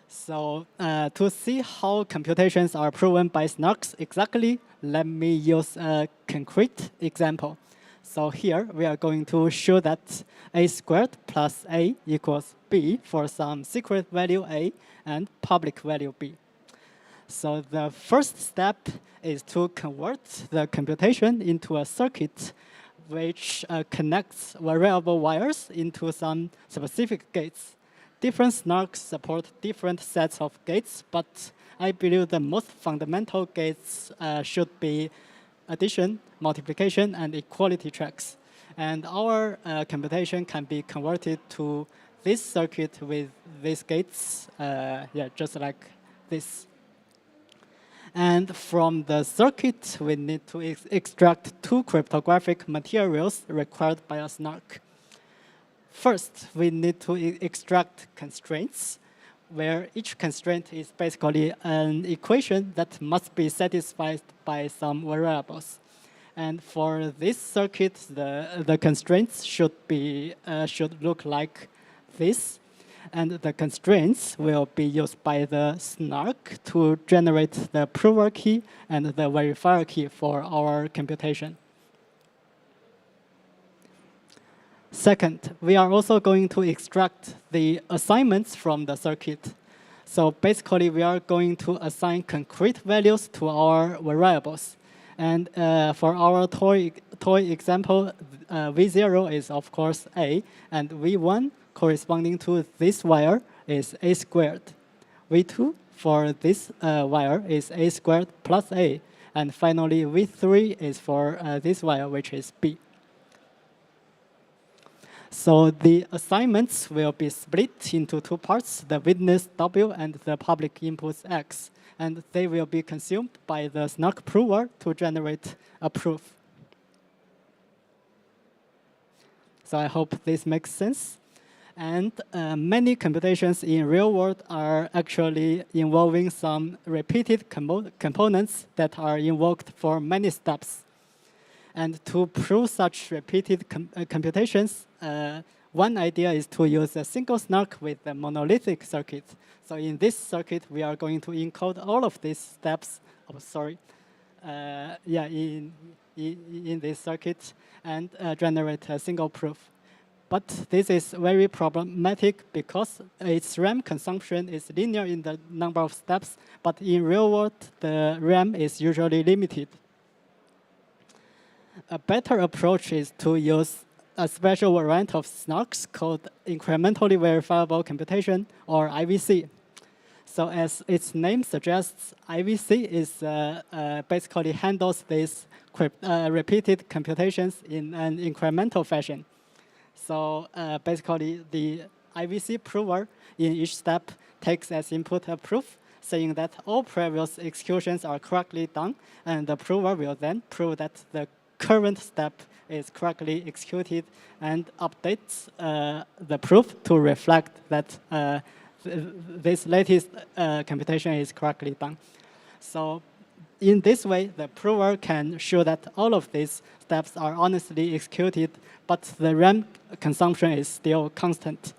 So to see how computations are proven by SNARKs exactly, let me use a concrete example. So here we are going to show that a squared plus a equals b for some secret value a and public value b. So the first step is to convert the computation into a circuit which connects variable wires into some specific gates. Different SNARKs support different sets of gates, but I believe the most fundamental gates should be addition, multiplication, and equality tracks. And our computation can be converted to this circuit with these gates, just like this. And from the circuit, we need to extract two cryptographic materials required by a SNARK. First, we need to extract constraints, where each constraint is basically an equation that must be satisfied by some variables. And for this circuit, the constraints should look like this. And the constraints will be used by the SNARK to generate the prover key and the verifier key for our computation. Second, we are also going to extract the assignments from the circuit. So basically, we are going to assign concrete values to our variables. And for our toy example, V0 is, of course, A, and V1 corresponding to this wire is A squared. V2 for this wire is A squared plus A. And finally, V3 is for this wire, which is B. So the assignments will be split into two parts, the witness W and the public inputs X. And they will be consumed by the SNARK prover to generate a proof. So I hope this makes sense. And many computations in real world are actually involving some repeated components that are invoked for many steps. And to prove such repeated computations, one idea is to use a single SNARK with a monolithic circuit. So in this circuit, we are going to encode all of these steps. In this circuit and generate a single proof. But this is very problematic because its RAM consumption is linear in the number of steps, but in real world, the RAM is usually limited. A better approach is to use a special variant of SNARKs called incrementally verifiable computation, or IVC. So as its name suggests, IVC is basically handles these repeated computations in an incremental fashion. So basically, the IVC prover in each step takes as input a proof, saying that all previous executions are correctly done, and the prover will then prove that the current step is correctly executed and updates the proof to reflect that this latest computation is correctly done. So in this way, the prover can show that all of these steps are honestly executed, but the RAM consumption is still constant.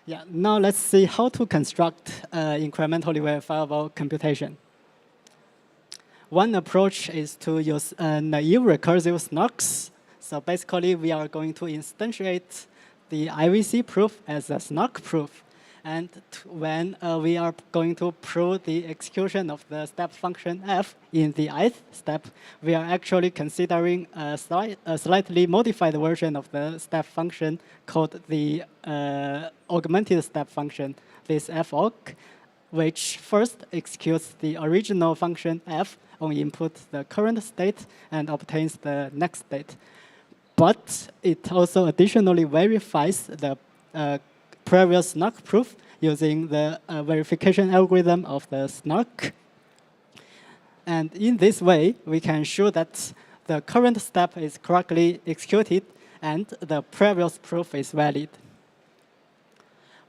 Yeah, now let's see how to construct incrementally verifiable computation. One approach is to use naive recursive SNARKs. So basically, we are going to instantiate the IVC proof as a SNARK proof. And when we are going to prove the execution of the step function f in the ith step, we are actually considering a slightly modified version of the step function called the augmented step function, this f_aug, which first executes the original function f on input the current state and obtains the next state. But it also additionally verifies the previous SNARK proof using the verification algorithm of the SNARK. And in this way, we can show that the current step is correctly executed and the previous proof is valid.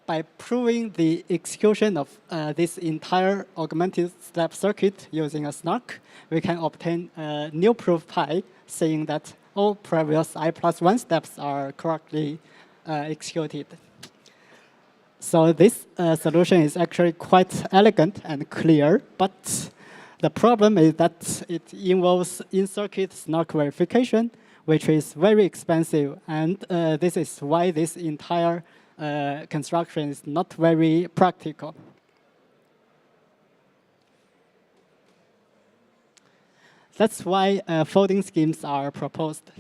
By proving the execution of this entire augmented step circuit using a SNARK, we can obtain a new proof pi saying that all previous I+1 steps are correctly executed. So this solution is actually quite elegant and clear, but the problem is that it involves in-circuit SNARK verification, which is very expensive, and this is why this entire construction is not very practical. That's why folding schemes are proposed.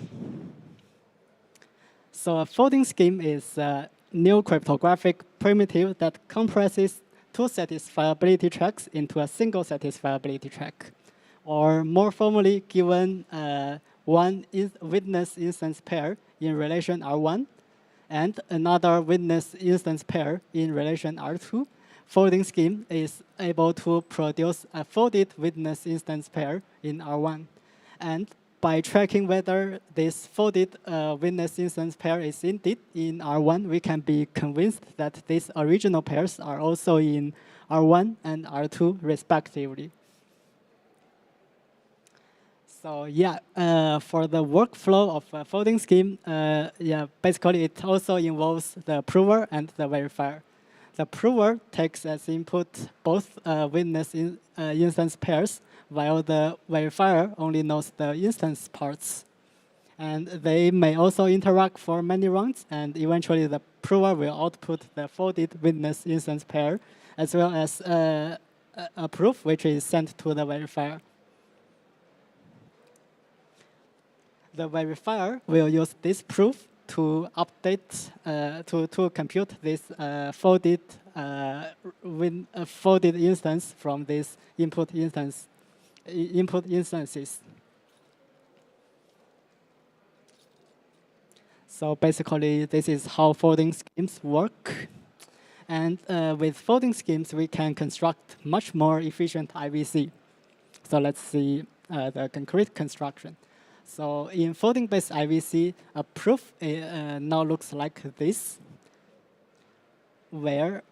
So a folding scheme is a new cryptographic primitive that compresses two satisfiability checks into a single satisfiability check. Or more formally, given one witness instance pair in relation R1 and another witness instance pair in relation R2, folding scheme is able to produce a folded witness instance pair in R1. And by tracking whether this folded witness instance pair is indeed in R1, we can be convinced that these original pairs are also in R1 and R2 respectively. So yeah, for the workflow of a folding scheme, basically it also involves the prover and the verifier. The prover takes as input both witness instance pairs, while the verifier only knows the instance parts. And they may also interact for many rounds, and eventually the prover will output the folded witness instance pair, as well as a proof which is sent to the verifier. The verifier will use this proof to update, to compute this folded instance from these input instances. So basically, this is how folding schemes work. And with folding schemes, we can construct much more efficient IVC. So let's see the concrete construction. So in folding-based IVC, a proof now looks like this, where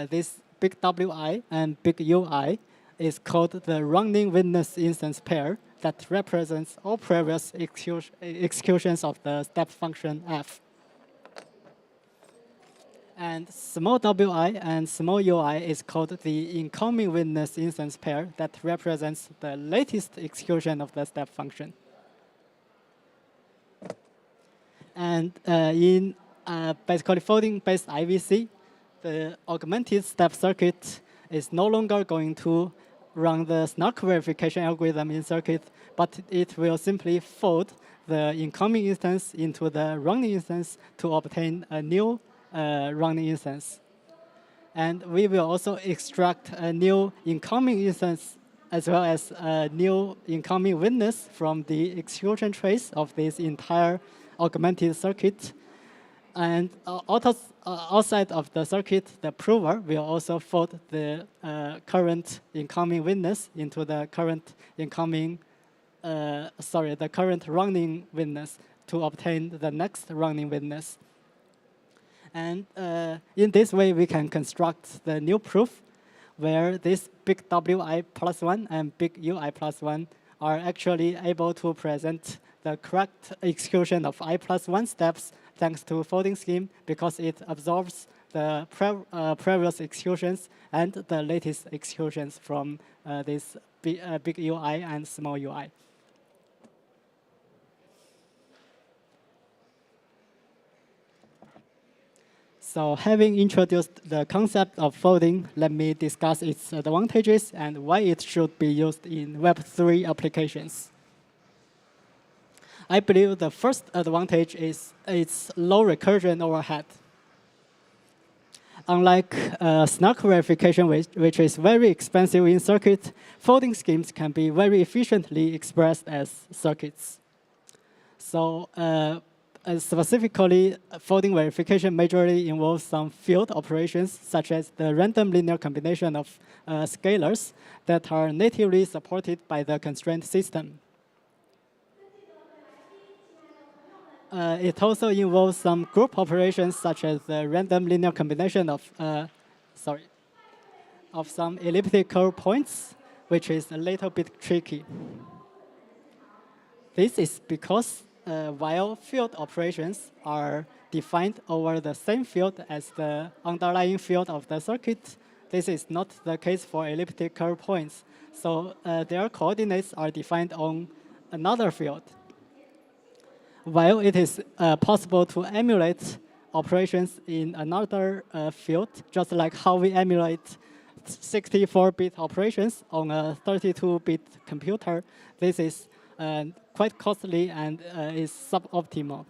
this big WI and big UI is called the running witness instance pair that represents all previous executions of the step function f. And small wi and small ui is called the incoming witness instance pair that represents the latest execution of the step function. And in basically folding-based IVC, the augmented step circuit is no longer going to run the SNARK verification algorithm in circuit, but it will simply fold the incoming instance into the running instance to obtain a new running instance. And we will also extract a new incoming instance as well as a new incoming witness from the execution trace of this entire augmented circuit. And outside of the circuit, the prover will also fold the current incoming witness into the current incoming, the current running witness to obtain the next running witness. And in this way, we can construct the new proof where this big WI+1 and big UI+1 are actually able to present the correct execution of I+1 steps thanks to folding scheme because it absorbs the previous executions and the latest executions from this big UI and small UI. So having introduced the concept of folding, let me discuss its advantages and why it should be used in Web3 applications. I believe the first advantage is its low recursion overhead. Unlike SNARK verification, which is very expensive in circuit, folding schemes can be very efficiently expressed as circuits. So specifically, folding verification majorly involves some field operations, such as the random linear combination of scalars that are natively supported by the constraint system. It also involves some group operations, such as the random linear combination of some elliptical points, which is a little bit tricky. This is because while field operations are defined over the same field as the underlying field of the circuit, this is not the case for elliptical points. So their coordinates are defined on another field. While it is possible to emulate operations in another field, just like how we emulate 64-bit operations on a 32-bit computer, this is quite costly and is suboptimal.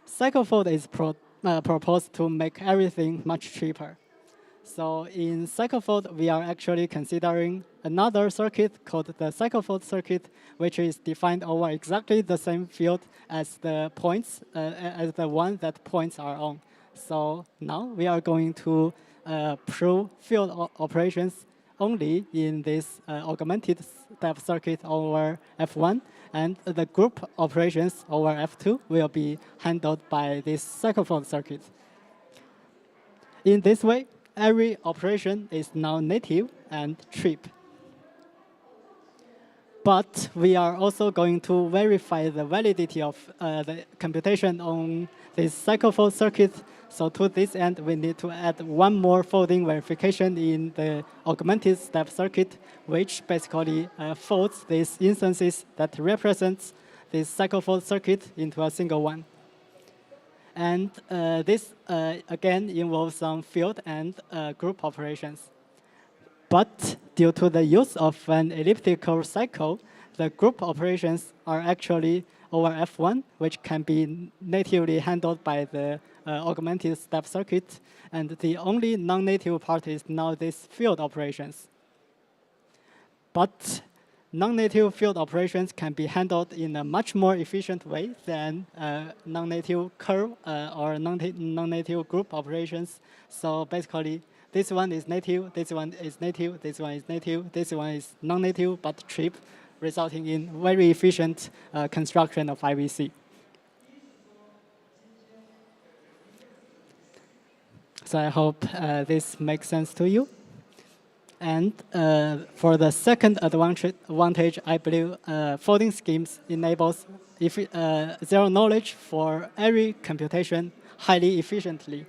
CycleFold is proposed to make everything much cheaper. So in CycleFold, we are actually considering another circuit called the CycleFold circuit, which is defined over exactly the same field as the points, as the one that points are on. So now we are going to prove field operations only in this augmented step circuit over F1, and the group operations over F2 will be handled by this CycleFold circuit. In this way, every operation is now native and cheap. But we are also going to verify the validity of the computation on this CycleFold circuit. So to this end, we need to add one more folding verification in the augmented step circuit, which basically folds these instances that represents this CycleFold circuit into a single one. And this, again, involves some field and group operations. But due to the use of an elliptical cycle, the group operations are actually over F1, which can be natively handled by the augmented step circuit. And the only non-native part is now these field operations. But non-native field operations can be handled in a much more efficient way than non-native curve or non-native group operations. So basically, this one is native, this one is native, this one is native, this one is non-native but cheap, resulting in very efficient construction of IVC. So I hope this makes sense to you. And for the second advantage, I believe folding schemes enables zero knowledge for every computation highly efficiently.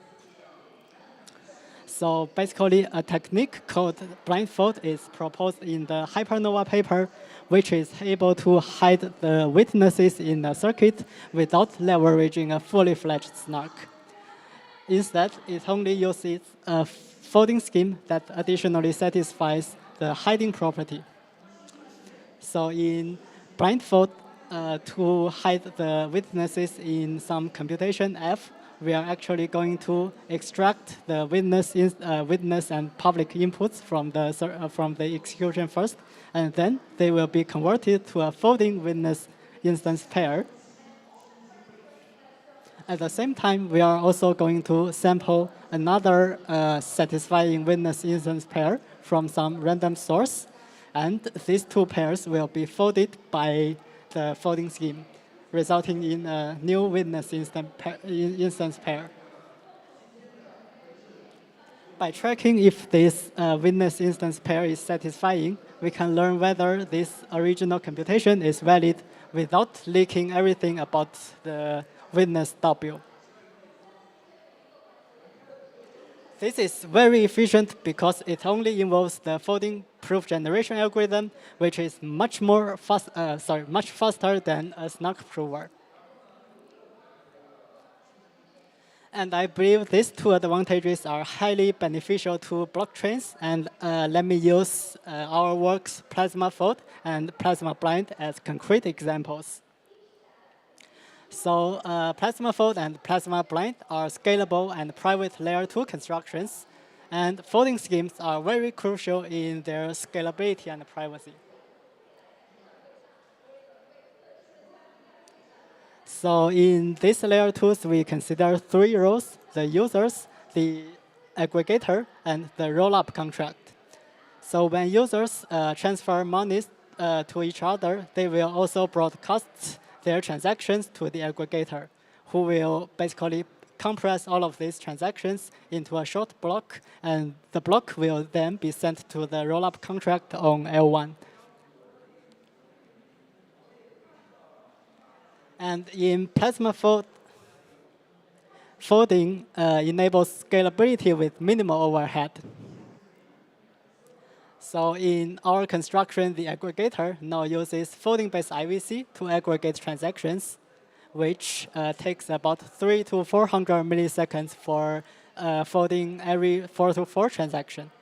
So basically, a technique called blindfold is proposed in the Hypernova paper, which is able to hide the witnesses in a circuit without leveraging a fully fledged SNARK. Instead, it only uses a folding scheme that additionally satisfies the hiding property. So in blindfold, to hide the witnesses in some computation F, we are actually going to extract the witness and public inputs from the execution first, and then they will be converted to a folding witness instance pair. At the same time, we are also going to sample another satisfying witness instance pair from some random source, and these two pairs will be folded by the folding scheme, resulting in a new witness instance pair. By tracking if this witness instance pair is satisfying, we can learn whether this original computation is valid without leaking everything about the witness W. This is very efficient because it only involves the folding proof generation algorithm, which is much faster than a SNARK prover. And I believe these two advantages are highly beneficial to blockchains. And let me use our works Plasma Fold and Plasma Blind as concrete examples. So Plasma Fold and Plasma Blind are scalable and private layer 2 constructions. And folding schemes are very crucial in their scalability and privacy. So in these layer 2s, we consider 3 roles: the users, the aggregator, and the rollup contract. So when users transfer monies to each other, they will also broadcast their transactions to the aggregator, who will basically compress all of these transactions into a short block, and the block will then be sent to the rollup contract on L1. And in Plasma Fold, folding enables scalability with minimal overhead. So in our construction, the aggregator now uses folding-based IVC to aggregate transactions, which takes about 300 to 400 milliseconds for folding every 4 to 4 transaction.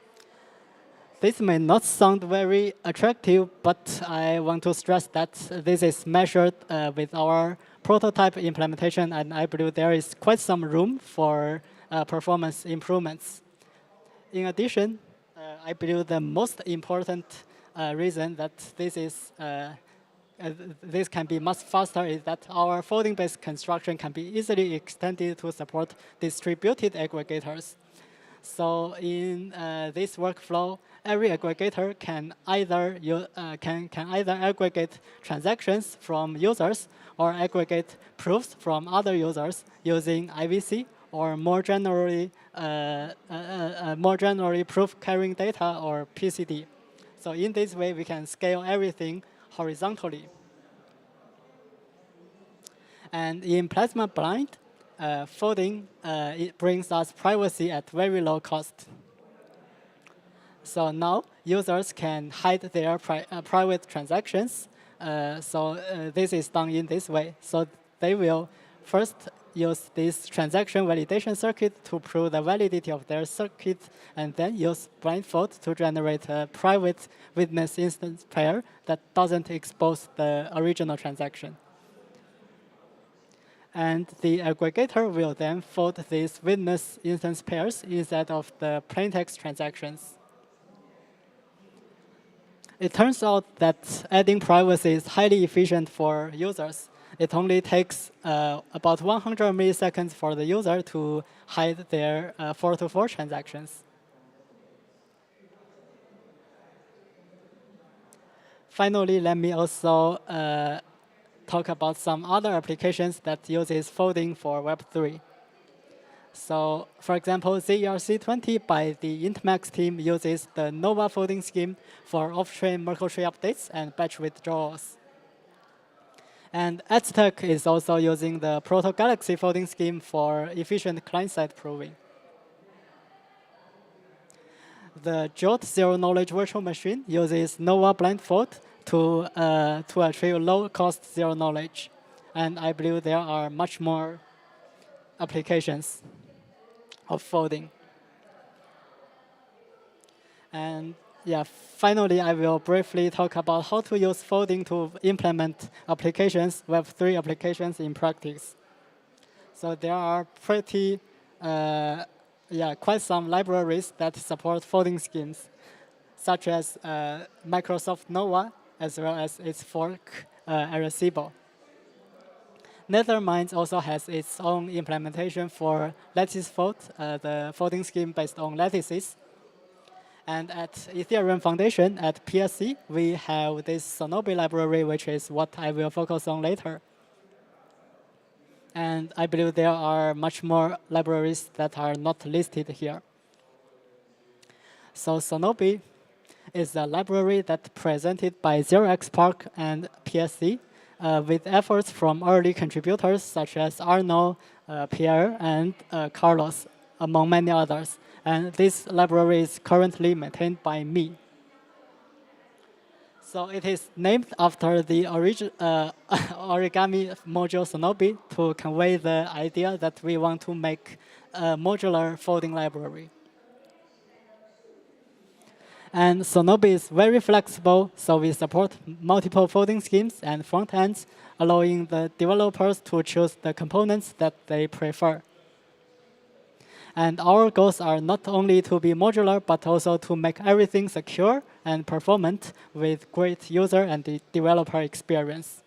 This may not sound very attractive, but I want to stress that this is measured with our prototype implementation, and I believe there is quite some room for performance improvements. In addition, I believe the most important reason that this can be much faster is that our folding-based construction can be easily extended to support distributed aggregators. So in this workflow, every aggregator can either aggregate transactions from users or aggregate proofs from other users using IVC, or more generally proof carrying data, or PCD. So in this way, we can scale everything horizontally. And in Plasma Blind, folding it brings us privacy at very low cost. So now users can hide their private transactions. This is done in this way. So they will first use this transaction validation circuit to prove the validity of their circuit, and then use blindfold to generate a private witness instance pair that doesn't expose the original transaction. And the aggregator will then fold these witness instance pairs instead of the plaintext transactions. It turns out that adding privacy is highly efficient for users. It only takes about 100 milliseconds for the user to hide their 4 to 4 transactions. Finally, let me also talk about some other applications that uses folding for Web3. So, for example, ZERC20 by the Intmax team uses the Nova folding scheme for off-chain Merkle tree updates and batch withdrawals. And Aztec is also using the Proto Galaxy folding scheme for efficient client-side proving. The Jot zero-knowledge virtual machine uses Nova blindfold to achieve low-cost zero-knowledge. And I believe there are much more applications of folding. And yeah, finally, I will briefly talk about how to use folding to implement applications, Web3 applications in practice. So there are quite some libraries that support folding schemes, such as Microsoft Nova, as well as its fork, Arecibo. Netherminds also has its own implementation for lattice fold, the folding scheme based on lattices. And at Ethereum Foundation, at PSC, we have this Sonobi library, which is what I will focus on later. And I believe there are much more libraries that are not listed here. So Sonobi is a library that's presented by 0xPark and PSC, with efforts from early contributors such as Arno, Pierre, and Carlos, among many others. And this library is currently maintained by me. So it is named after the origami module Sonobi to convey the idea that we want to make a modular folding library. And Sonobi is very flexible, so we support multiple folding schemes and front ends, allowing the developers to choose the components that they prefer. And our goals are not only to be modular, but also to make everything secure and performant with great user and developer experience.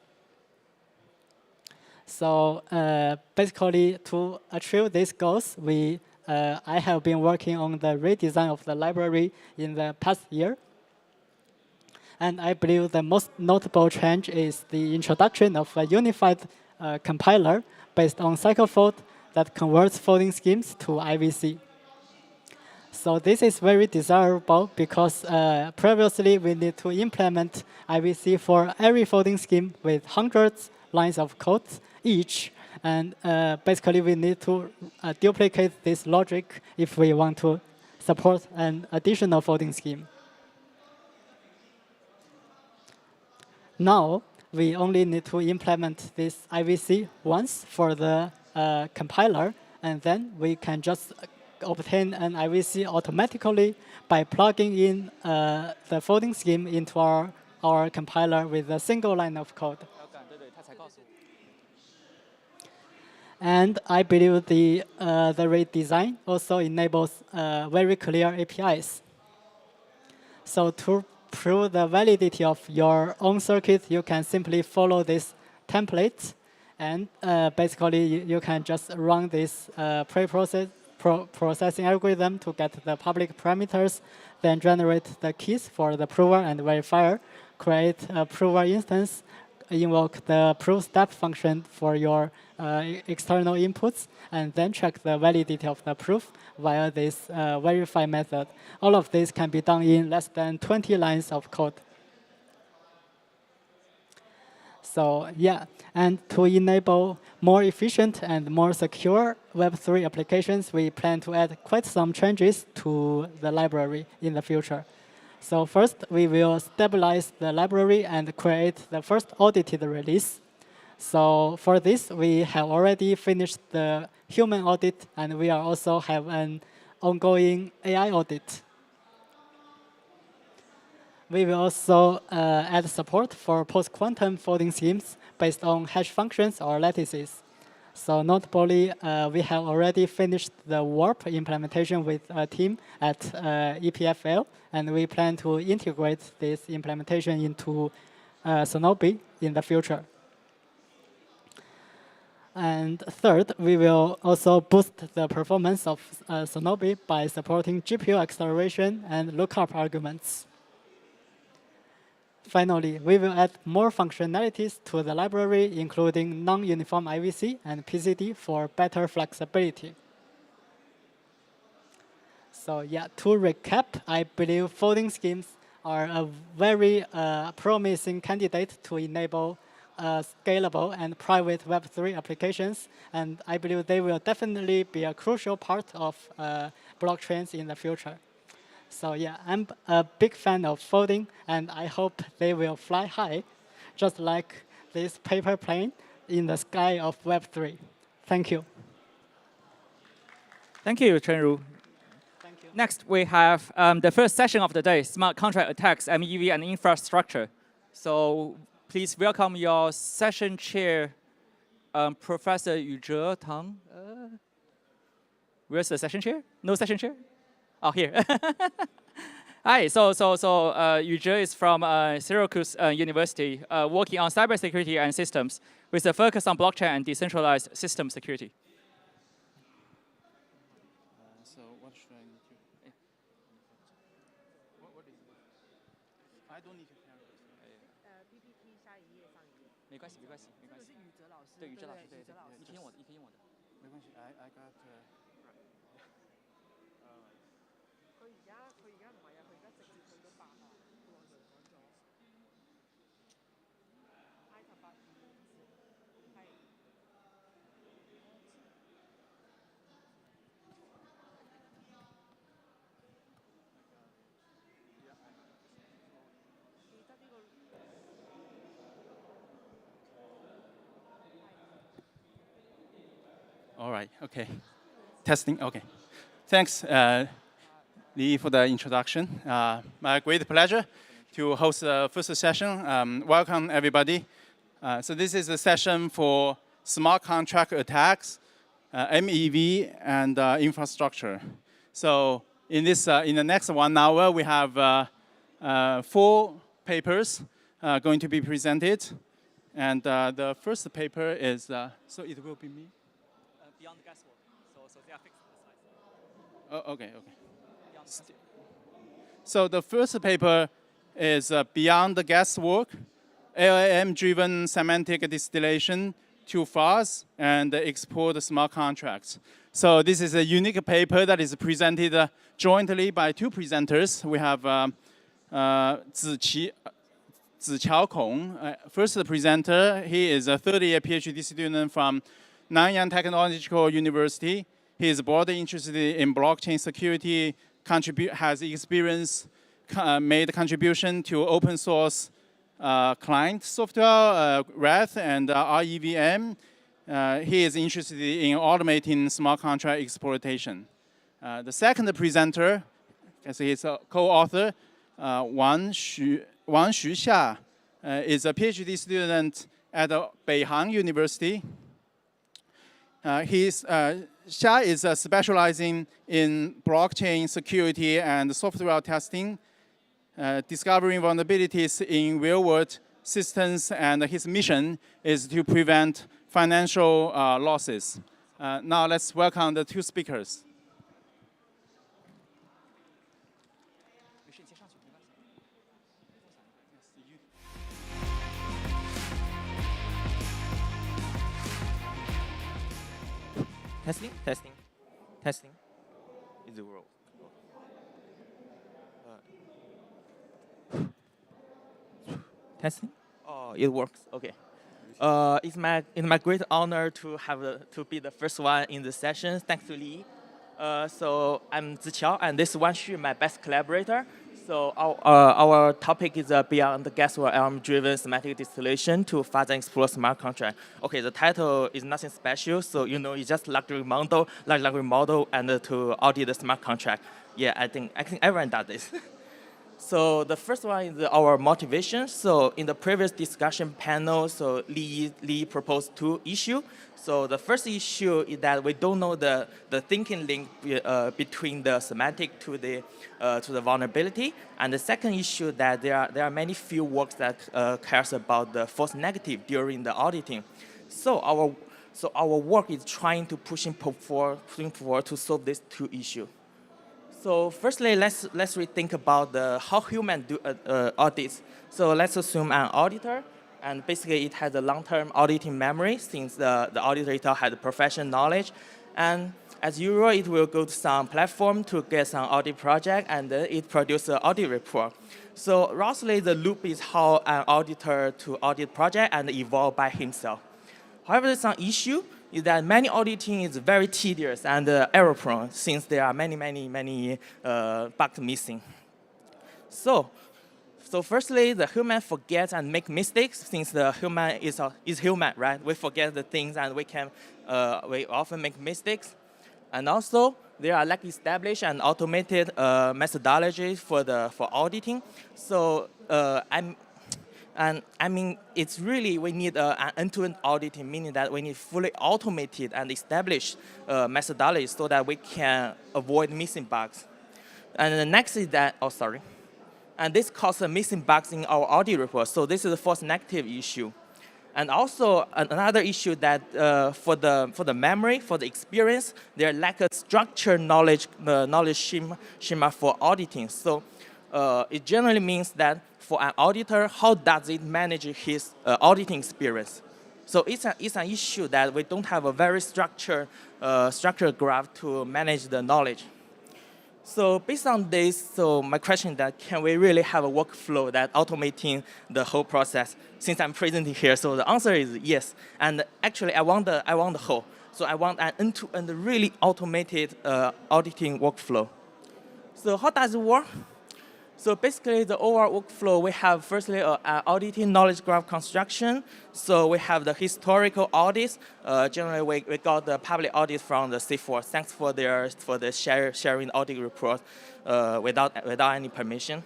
So basically, to achieve these goals, I have been working on the redesign of the library in the past year. And I believe the most notable change is the introduction of a unified compiler based on CycleFold that converts folding schemes to IVC. So this is very desirable because previously we need to implement IVC for every folding scheme with hundreds lines of code each. And basically we need to duplicate this logic if we want to support an additional folding scheme. Now, we only need to implement this IVC once for the compiler, and then we can just obtain an IVC automatically by plugging in the folding scheme into our compiler with a single line of code. And I believe the redesign also enables very clear APIs. So to prove the validity of your own circuit, you can simply follow this template. And basically, you can just run this processing algorithm to get the public parameters, then generate the keys for the prover and verifier, create a prover instance, invoke the proof step function for your external inputs, and then check the validity of the proof via this verify method. All of this can be done in less than 20 lines of code. So yeah, and to enable more efficient and more secure Web3 applications, we plan to add quite some changes to the library in the future. So first, we will stabilize the library and create the first audited release. So for this, we have already finished the human audit, and we also have an ongoing AI audit. We will also add support for post-quantum folding schemes based on hash functions or lattices. So notably, we have already finished the warp implementation with a team at EPFL, and we plan to integrate this implementation into Sonobi in the future. And third, we will also boost the performance of Sonobi by supporting GPU acceleration and lookup arguments. Finally, we will add more functionalities to the library, including non-uniform IVC and PCD for better flexibility. So yeah, to recap, I believe folding schemes are a very promising candidate to enable scalable and private Web3 applications, and I believe they will definitely be a crucial part of blockchains in the future. So yeah, I'm a big fan of folding, and I hope they will fly high, just like this paper plane in the sky of Web3. Thank you. Thank you, Chenru. Thank you. Next, we have the first session of the day, Smart Contract Attacks, MEV, and Infrastructure. So please welcome your session chair, Professor Yuzhe Tang. Where's the session chair? No session chair? Oh, here. Hi, so Yuzhe is from Syracuse University, working on cybersecurity and systems with a focus on blockchain and decentralized system security. So what should I need to? What is it? I don't need to carry this. PPT 下一页上一页。没关系，没关系，没关系。这个是宇哲老师。对，宇哲老师，对对。你可以用我的，你可以用我的。没关系 I got. 你在这个 All right, okay. Testing, okay. Thanks, Lee, for the introduction. My great pleasure to host the first session. Welcome, everybody. So this is a session for smart contract attacks, MEV, and infrastructure. So in the next 1 hour, we have 4 papers going to be presented. And the first paper is, so it will be me? Beyond guesswork. So they are fixed the slides. Oh, okay. So the first paper is Beyond the Guesswork, LLM-driven semantic distillation to fast and export smart contracts. So this is a unique paper that is presented jointly by 2 presenters. We have Ziqiao Kong, first presenter. He is a third-year PhD student from Nanyang Technological University. He is broadly interested in blockchain security, has experience, made contribution to open source client software, RETH and REVM. He is interested in automating smart contract exploitation. The second presenter, he's a co-author, Wang Xu is a PhD student at Beihang University. Xia is specializing in blockchain security and software testing, discovering vulnerabilities in real-world systems, and his mission is to prevent financial losses. Now let's welcome the 2 speakers. Testing. Is the roll. Testing. Oh, it works. Okay. It's my great honor to to be the first one in the session. Thanks to Lee. So I'm Ziqiao, and this is Wang Xu, my best collaborator. So our topic is Beyond the Guesswork LLM-driven semantic distillation to further explore smart contract. Okay, the title is nothing special, so it's just luxury model, and to audit the smart contract. Yeah, I think everyone does this. So the first one is our motivation. So in the previous discussion panel, so Lee proposed 2 issues. So the first issue is that we don't know the thinking link between the semantic to the vulnerability. And the second issue that there are many field works that cares about the false negative during the auditing. So our work is trying to pushing forward to solve these 2 issues. So firstly, let's rethink about how humans do audits. So let's assume an auditor, and basically it has a long-term auditing memory since the auditor itself has professional knowledge. And as usual, it will go to some platform to get some audit project, and then it produces an audit report. So roughly, the loop is how an auditor to audit project and evolve by himself. However, there's some issue is that many auditing is very tedious and error-prone since there are many bugs missing. So firstly, the human forgets and make mistakes since the human is human, right? We forget the things and we often make mistakes. And also, there are established and automated methodologies for auditing. So it's really, we need an end-to-end auditing, meaning that we need fully automated and established methodology so that we can avoid missing bugs. And the next is that, and this causes missing bugs in our audit report. So this is a false negative issue. And also another issue that for the memory, for the experience, there lack a structured knowledge schema for auditing. So it generally means that for an auditor, how does it manage his auditing experience? So it's an issue that we don't have a very structured graph to manage the knowledge. So based on this, so my question is that can we really have a workflow that automating the whole process? Since I'm presenting here, so the answer is yes. And actually, I want the whole. So I want an end-to-end really automated auditing workflow. So how does it work? So basically, the overall workflow, we have firstly an auditing knowledge graph construction. So we have the historical audits. Generally, we got the public audits from the C4. Thanks for the sharing audit report without any permission.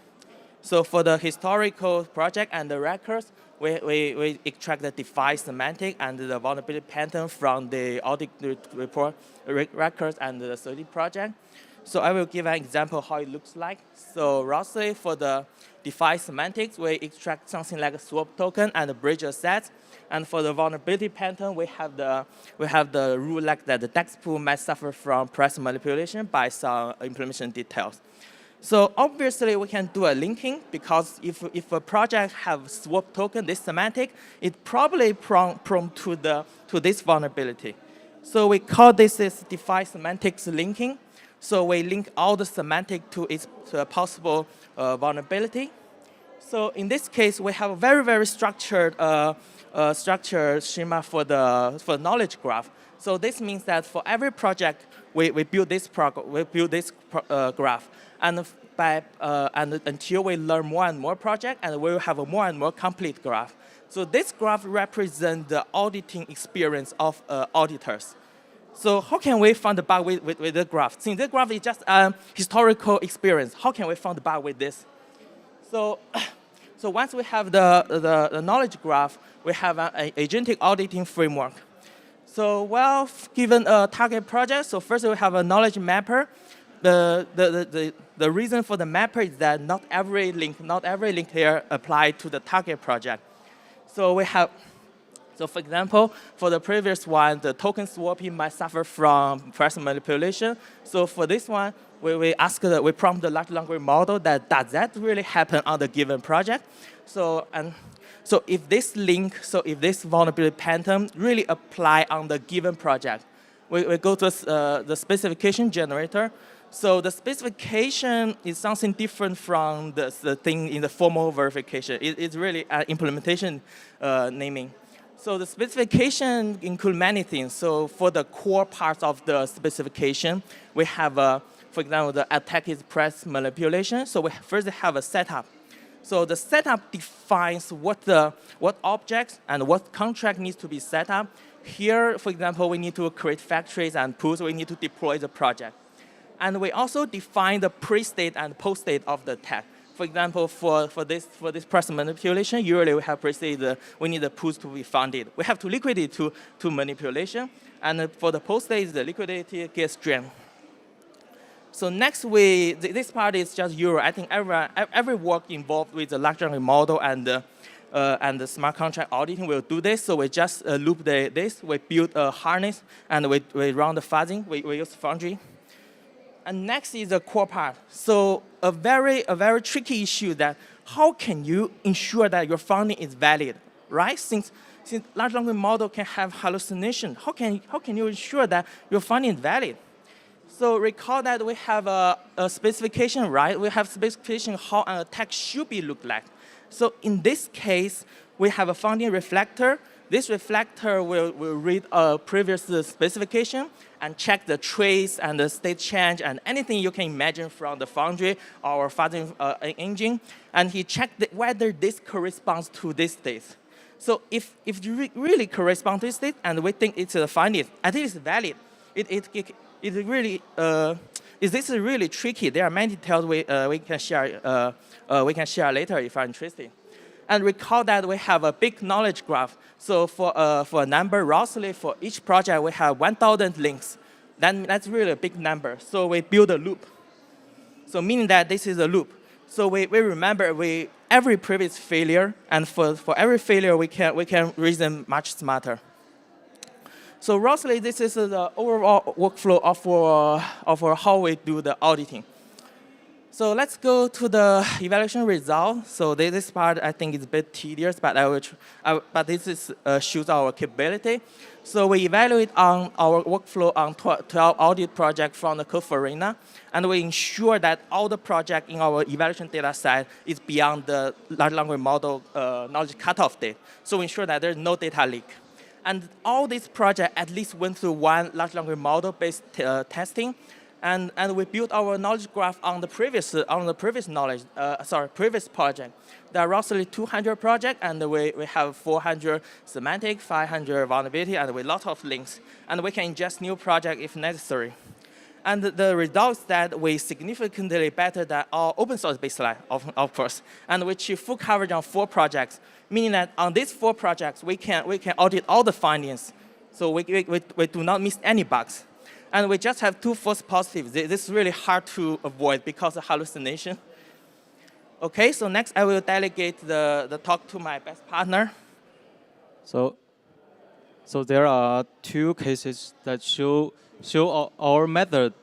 So for the historical project and the records, we extract the DeFi semantic and the vulnerability pattern from the audit report records and the 30 project. So I will give an example how it looks like. So roughly for the DeFi semantics, we extract something like a swap token and a bridge asset. And for the vulnerability pattern, we have the rule like that the DEX pool might suffer from price manipulation by some implementation details. So obviously we can do a linking because if a project have swap token, this semantic, it probably prone to this vulnerability. So we call this is DeFi semantics linking. So we link all the semantic to its possible vulnerability. So in this case, we have a very, very structured schema for the knowledge graph. So this means that for every project, we build this graph, and until we learn more and more projects, and we will have a more and more complete graph. So this graph represents the auditing experience of auditors. So how can we find the bug with the graph? Since the graph is just a historical experience, how can we find the bug with this? So once we have the knowledge graph, we have an agentic auditing framework. So well, given a target project, so first we have a knowledge mapper. The reason for the mapper is that not every link here apply to the target project. So for example, for the previous one, the token swapping might suffer from price manipulation. So for this one, we prompt the large language model that does that really happen on the given project? So if this vulnerability pattern really apply on the given project, we go to the specification generator. So the specification is something different from the thing in the formal verification. It's really an implementation naming. So the specification includes many things. So for the core parts of the specification, we have, for example, the attack is price manipulation. So we first have a setup. So the setup defines what objects and what contract needs to be set up. Here, for example, we need to create factories and pools. We need to deploy the project. And we also define the pre-state and post-state of the attack. For example, for this price manipulation, usually we have pre-state, we need the pools to be funded. We have to liquidate to manipulation. And for the post-state, the liquidity gets drained. So next, this part is just Euro. I think every work involved with the large language model and the smart contract auditing will do this. So we just loop this. We build a harness, and we run the fuzzing. We use Foundry. And next is the core part. So a very tricky issue that how can you ensure that your funding is valid, right? Since large language model can have hallucination, how can you ensure that your funding is valid? So recall that we have a specification, right? We have specification how an attack should be look like. So in this case, we have a funding reflector. This reflector will read a previous specification and check the trace and the state change and anything you can imagine from the Foundry or fuzzing engine. And he checked whether this corresponds to this state. So if you really correspond to this state and we think it's a finding, I think it's valid. It really this is really tricky. There are many details we can share later if you're interested. And recall that we have a big knowledge graph. So for a number, roughly for each project, we have 1,000 links. Then that's really a big number. So we build a loop. So meaning that this is a loop. So we remember every previous failure, and for every failure we can reason much smarter. So roughly this is the overall workflow of how we do the auditing. So let's go to the evaluation result. So this part I think is a bit tedious, but but this shows our capability. So we evaluate on our workflow on 12 audit projects from the Code Arena, and we ensure that all the project in our evaluation data set is beyond the large language model knowledge cutoff date. So we ensure that there's no data leak. And all these projects at least went through one large language model-based testing. And we built our knowledge graph on the previous previous project. There are roughly 200 projects, and we have 400 semantic, 500 vulnerability, and with lots of links. And we can ingest new project if necessary. And the results that we significantly better than our open source baseline, of course, and we achieve full coverage on 4 projects, meaning that on these 4 projects we can audit all the findings, so we do not miss any bugs. And we just have 2 false positives. This is really hard to avoid because of hallucination. Okay, so next I will delegate the talk to my best partner. So there are 2 cases that show our method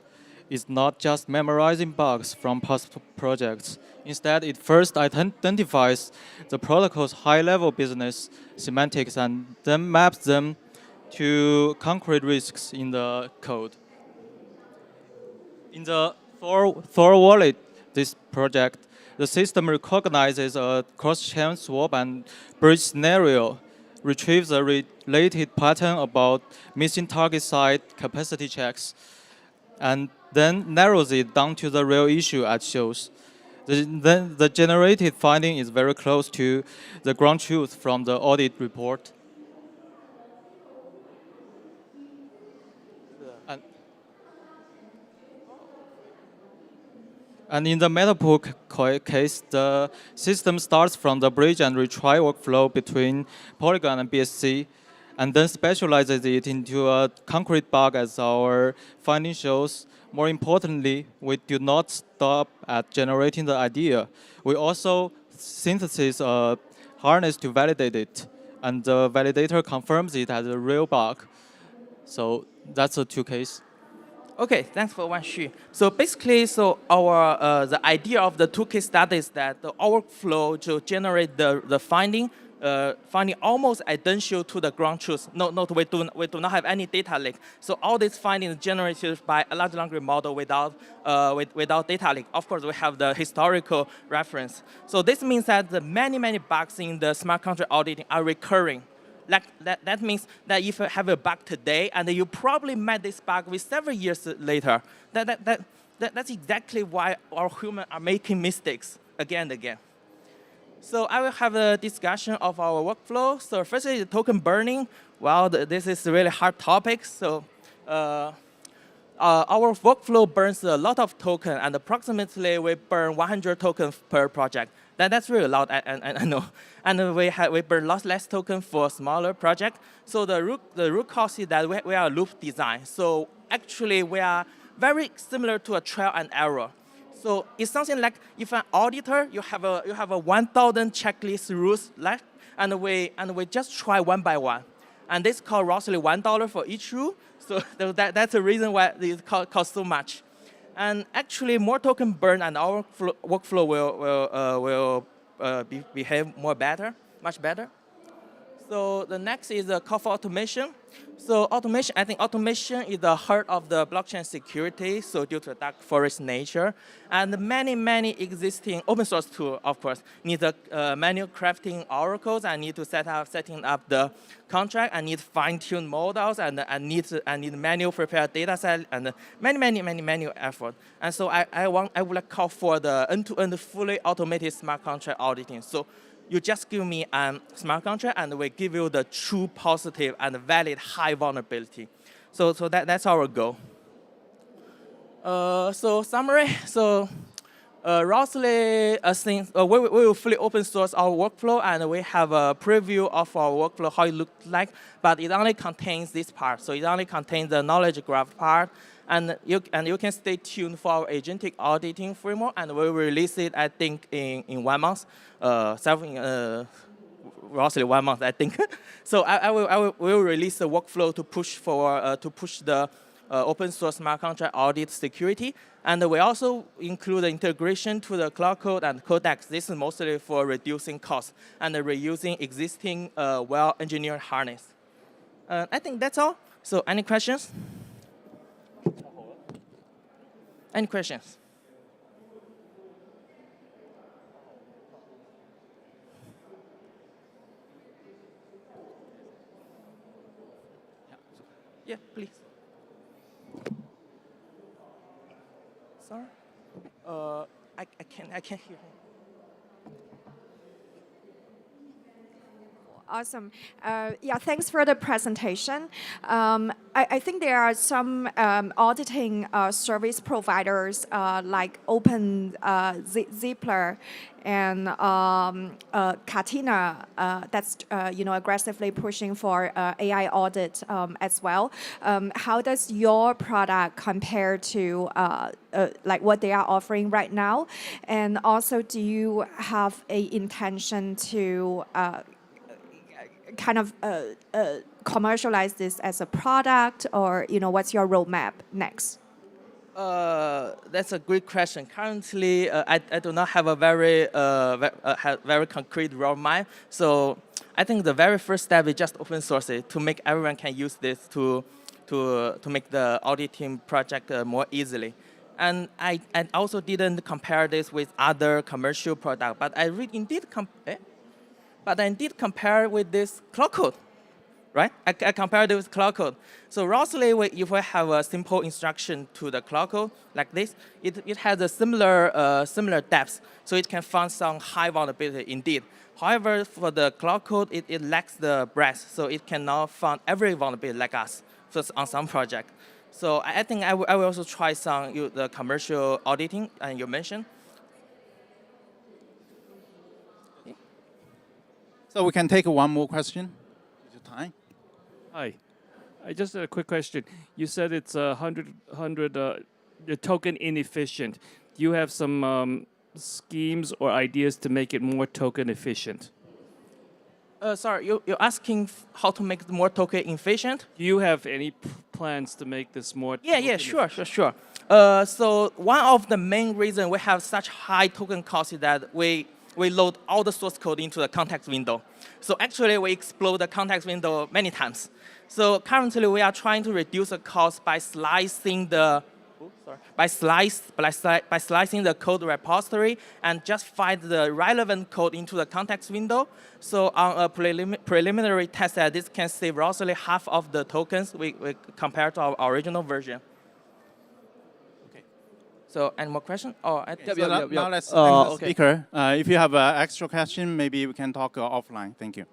is not just memorizing bugs from past projects. Instead, it first identifies the protocol's high-level business semantics and then maps them to concrete risks in the code. In the Thor wallet, this project, the system recognizes a cross-chain swap and bridge scenario, retrieves a related pattern about missing target site capacity checks, and then narrows it down to the real issue it shows. Then the generated finding is very close to the ground truth from the audit report. And in the metapool case, the system starts from the bridge and retry workflow between Polygon and BSC, and then specializes it into a concrete bug as our finding shows. More importantly, we do not stop at generating the idea. We also synthesize a harness to validate it, and the validator confirms it as a real bug. So that's a 2 case. Okay, thanks for Wanxu. So basically, our the idea of the 2 case studies that our workflow to generate the finding almost identical to the ground truth. We do not have any data leak. So all these findings generated by a large language model without data leak. Of course, we have the historical reference. So this means that the many bugs in the smart contract auditing are recurring. That means that if you have a bug today and you probably met this bug with several years later, that's exactly why our humans are making mistakes again and again. So I will have a discussion of our workflow. So firstly, the token burning. Well, this is a really hard topic. So our workflow burns a lot of tokens, and approximately we burn 100 tokens per project. That's really a lot, I know. And we burn lots less tokens for smaller projects. So the root cause is that we are loop design. So actually, we are very similar to a trial and error. So it's something like if an auditor, you have a 1,000 checklist rules left, and we just try one by one. And this costs roughly $1 for each rule. So that's the reason why it costs so much. And actually, more token burn and our workflow will behave much better. So the next is the call for automation. So automation, I think automation is the heart of the blockchain security, so due to the dark forest nature. And many existing open source tools, of course, need manual crafting oracles, and need to setting up the contract, and need fine-tune models, and need manual prepare data set, and many manual effort. And so I would like to call for the end-to-end fully automated smart contract auditing. So you just give me a smart contract, and we give you the true positive and valid high vulnerability. So that's our goal. So summary. So roughly, we will fully open source our workflow, and we have a preview of our workflow, how it looks like, but it only contains this part. So it only contains the knowledge graph part. And you can stay tuned for our agentic auditing framework, and we'll release it, I think, in 1 month, roughly 1 month, I think. So we will release the workflow to push the open source smart contract audit security, and we also include the integration to the cloud code and codex. This is mostly for reducing costs and reusing existing well-engineered harness. I think that's all. So any questions? Any questions? Yeah, please. Sorry. I can't hear him. Awesome. Yeah, thanks for the presentation. I think there are some auditing service providers like Open Zipler and Katina that's aggressively pushing for AI audit as well. How does your product compare to like what they are offering right now? And also, do you have a intention to kind of commercialize this as a product, or what's your roadmap next? That's a great question. Currently, I do not have a very concrete roadmap. So I think the very first step is just open source it to make everyone can use this to make the auditing project more easily. And I also didn't compare this with other commercial products, but I did compare with this cloud code, right? I compared it with cloud code. So roughly, if we have a simple instruction to the cloud code like this, it has a similar depth, so it can find some high vulnerability indeed. However, for the cloud code, it lacks the breadth, so it cannot find every vulnerability like us on some project. So I think I will also try the commercial auditing, and you mentioned. So we can take one more question. Is it time? Hi. Just a quick question. You said it's 100 token inefficient. Do you have some schemes or ideas to make it more token efficient? Sorry, you're asking how to make it more token efficient? Do you have any plans to make this more sure. So one of the main reasons we have such high token cost is that we load all the source code into the context window. So actually, we explode the context window many times. So currently, we are trying to reduce the cost by slicing the code repository and just find the relevant code into the context window. So on a preliminary test, this can save roughly half of the tokens we compared to our original version. So, any more questions? Now let's thank the speaker. If you have an extra question, maybe we can talk offline. Thank you.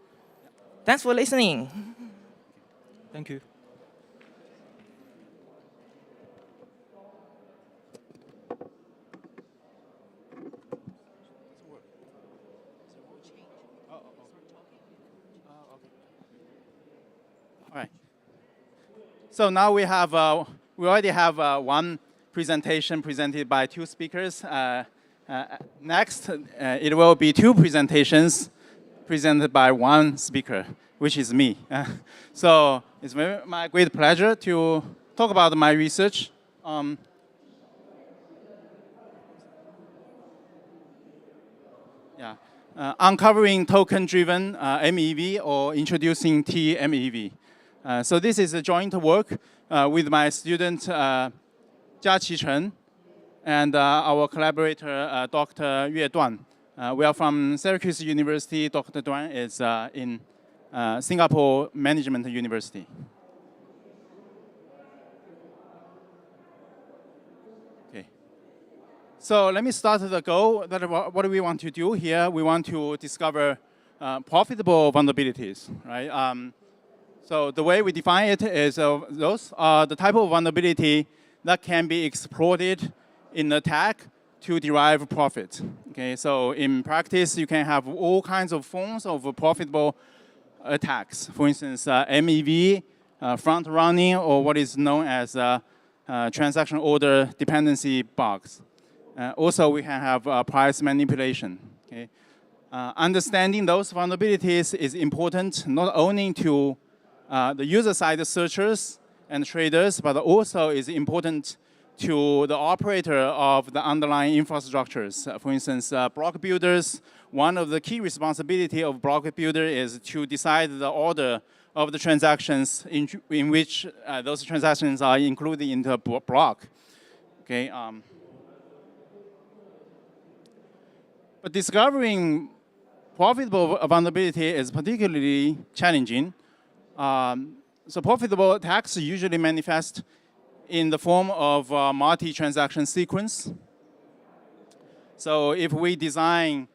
Thanks for listening. Thank you. All right. So now we already have one presentation presented by two speakers. Next, it will be two presentations presented by one speaker, which is me. So it's my great pleasure to talk about my research. Uncovering token-driven MEV or introducing TMEV. So this is a joint work with my student Jiaqi Chen and our collaborator Dr. Yue Duan. We are from Syracuse University. Dr. Duan is in Singapore Management University. Okay. So let me start the goal. What do we want to do here? We want to discover profitable vulnerabilities, right? So the way we define it is those are the type of vulnerability that can be exploited in attack to derive profit. Okay, so in practice, you can have all kinds of forms of profitable attacks. For instance, MEV, front running, or what is known as transaction order dependency bugs. Also, we can have price manipulation. Okay, understanding those vulnerabilities is important not only to the user-side searchers and traders, but also is important to the operator of the underlying infrastructures. For instance, block builders, one of the key responsibility of block builder is to decide the order of the transactions in which those transactions are included in the block. Okay. But discovering profitable vulnerability is particularly challenging. So profitable attacks usually manifest in the form of a multi-transaction sequence. So if we design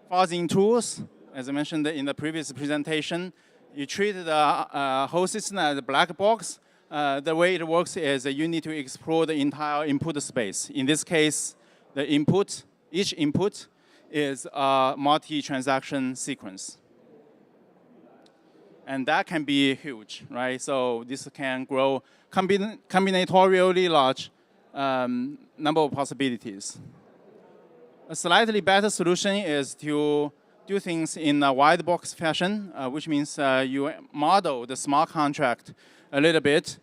fuzzing tools, as I mentioned in the previous presentation, you treat the whole system as a black box. The way it works is you need to explore the entire input space. In this case, the input, each input is a multi-transaction sequence. And that can be huge, right? So this can grow combinatorially large number of possibilities. A slightly better solution is to do things in a white box fashion, which means you model the smart contract a little bit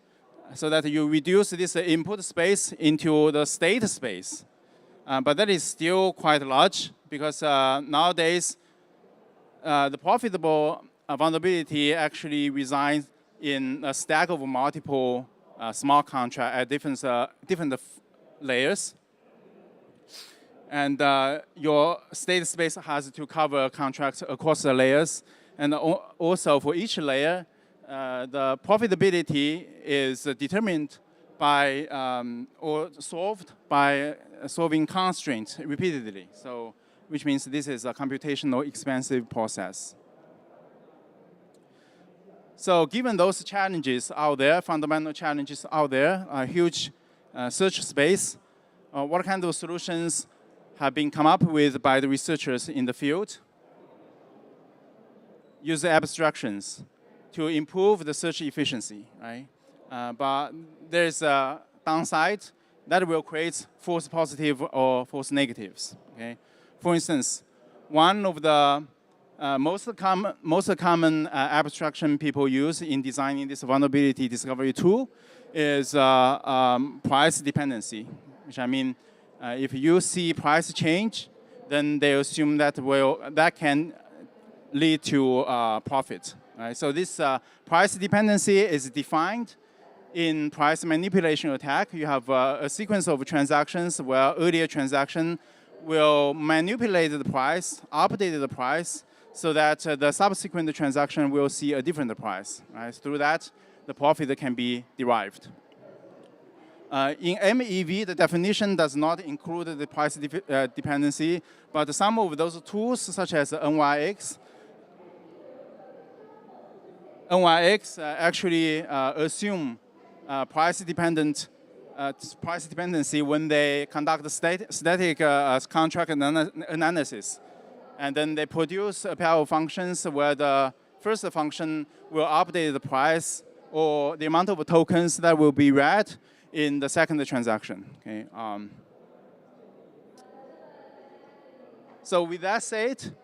so that you reduce this input space into the state space. But that is still quite large because nowadays the profitable vulnerability actually resides in a stack of multiple smart contracts at different layers. And your state space has to cover contracts across the layers. And also for each layer, the profitability is determined by or solved by solving constraints repeatedly. So, which means this is a computational expensive process. So given those challenges out there, fundamental challenges out there, a huge search space, what kind of solutions have been come up with by the researchers in the field? Use abstractions to improve the search efficiency, right? But there's a downside that will create false positive or false negatives, okay? For instance, one of the most common abstraction people use in designing this vulnerability discovery tool is price dependency, which I mean, if you see price change, then they assume that that can lead to profit. Right? So this price dependency is defined in price manipulation attack. You have a sequence of transactions where earlier transaction will manipulate the price, update the price, so that the subsequent transaction will see a different price. Right? Through that, the profit can be derived. In MEV, the definition does not include the price dependency, but some of those tools, such as NYX actually assume price dependency when they conduct static contract analysis. And then they produce a pair of functions where the first function will update the price or the amount of tokens that will be read in the second transaction. Okay. So with that said,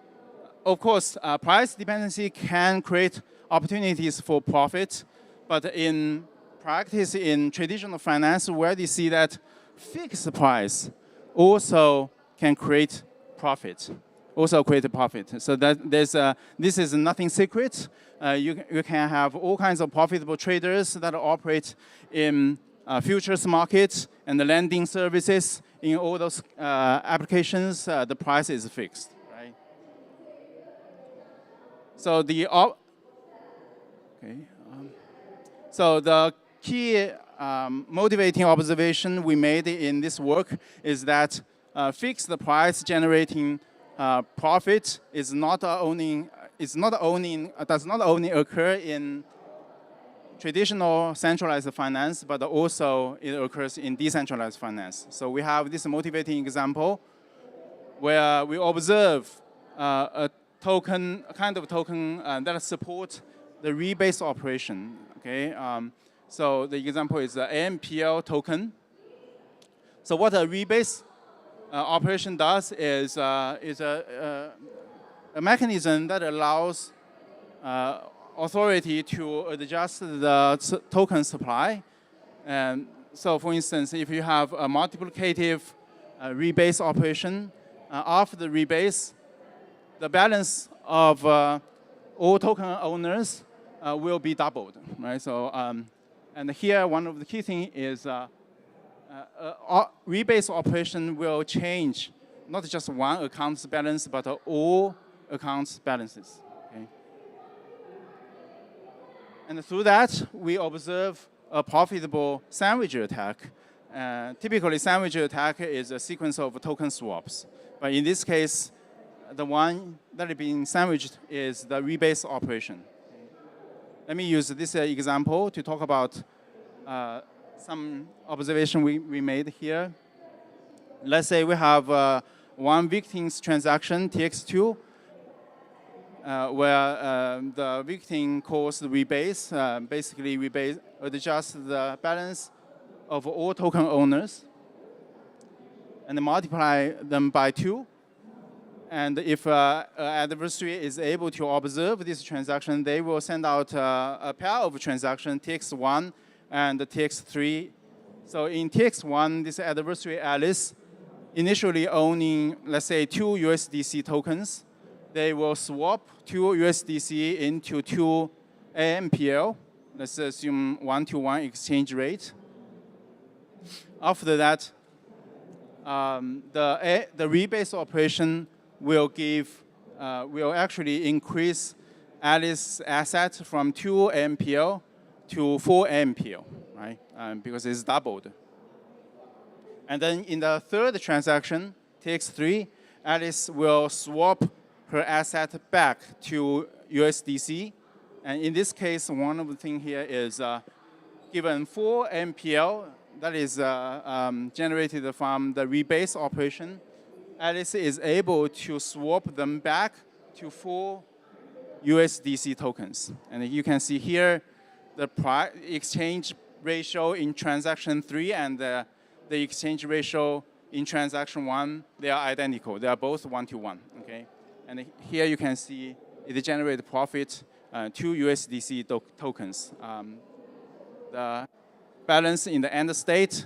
of course, price dependency can create opportunities for profit, but in practice, in traditional finance, where you see that fixed price also can create profit. So that this is nothing secret. You can have all kinds of profitable traders that operate in futures markets and the lending services. In all those applications, the price is fixed, right? So so the key motivating observation we made in this work is that fixed price generating profit does not only occur in traditional centralized finance, but also it occurs in decentralized finance. So we have this motivating example where we observe a kind of token that supports the rebase operation. Okay, so the example is the AMPL token. So what a rebase operation does is a mechanism that allows authority to adjust the token supply. And so for instance, if you have a multiplicative rebase operation, after the rebase, the balance of all token owners will be doubled, right? So, and here one of the key things is rebase operation will change not just one account's balance, but all accounts' balances. Okay? And through that, we observe a profitable sandwich attack. Typically, sandwich attack is a sequence of token swaps. But in this case, the one that is being sandwiched is the rebase operation. Let me use this example to talk about some observation we made here. Let's say we have one victim's transaction, TX2, where the victim calls the rebase. Basically, rebase adjusts the balance of all token owners and multiply them by 2. And if an adversary is able to observe this transaction, they will send out a pair of transactions, TX1 and TX3. So in TX1, this adversary Alice, initially owning, let's say, 2 USDC tokens, they will swap 2 USDC into 2 AMPL. Let's assume 1-to-1 exchange rate. After that, the rebase operation will actually increase Alice's asset from 2 AMPL to 4 AMPL, right? Because it's doubled. And then in the third transaction, TX3, Alice will swap her asset back to USDC. And in this case, one of the things here is given 4 MPL, that is generated from the rebase operation, Alice is able to swap them back to 4 USDC tokens. And you can see here the exchange ratio in transaction 3 and the exchange ratio in transaction 1, they are identical. They are both 1-to-1, okay? And here you can see it generates profit, 2 USDC tokens. The balance in the end state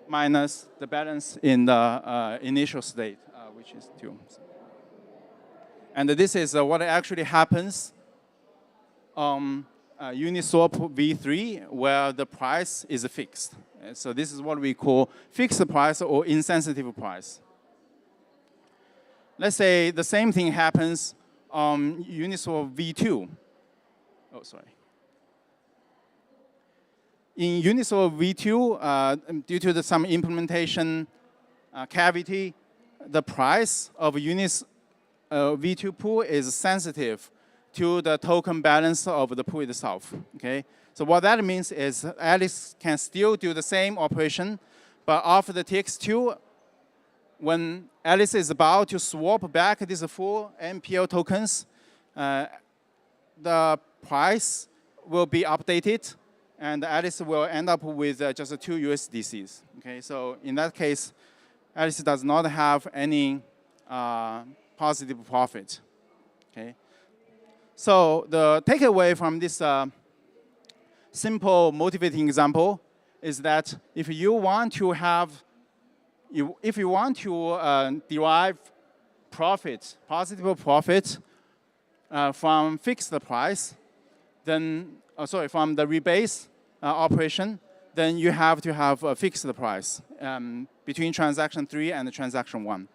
minus the balance in the initial state, which is 2. And this is what actually happens on Uniswap v3, where the price is fixed. So this is what we call fixed price or insensitive price. Let's say the same thing happens on Uniswap v2. Oh, sorry. In Uniswap v2, due to some implementation cavity, the price of Uniswap v2 pool is sensitive to the token balance of the pool itself. Okay? So what that means is Alice can still do the same operation, but after the TX2, when Alice is about to swap back these 4 MPL tokens, the price will be updated, and Alice will end up with just 2 USDCs. Okay, so in that case, Alice does not have any positive profit. Okay, so the takeaway from this simple motivating example is that if you want to derive profit, positive profit from fixed price, then from the rebase operation, then you have to have a fixed price between transaction 3 and transaction 1.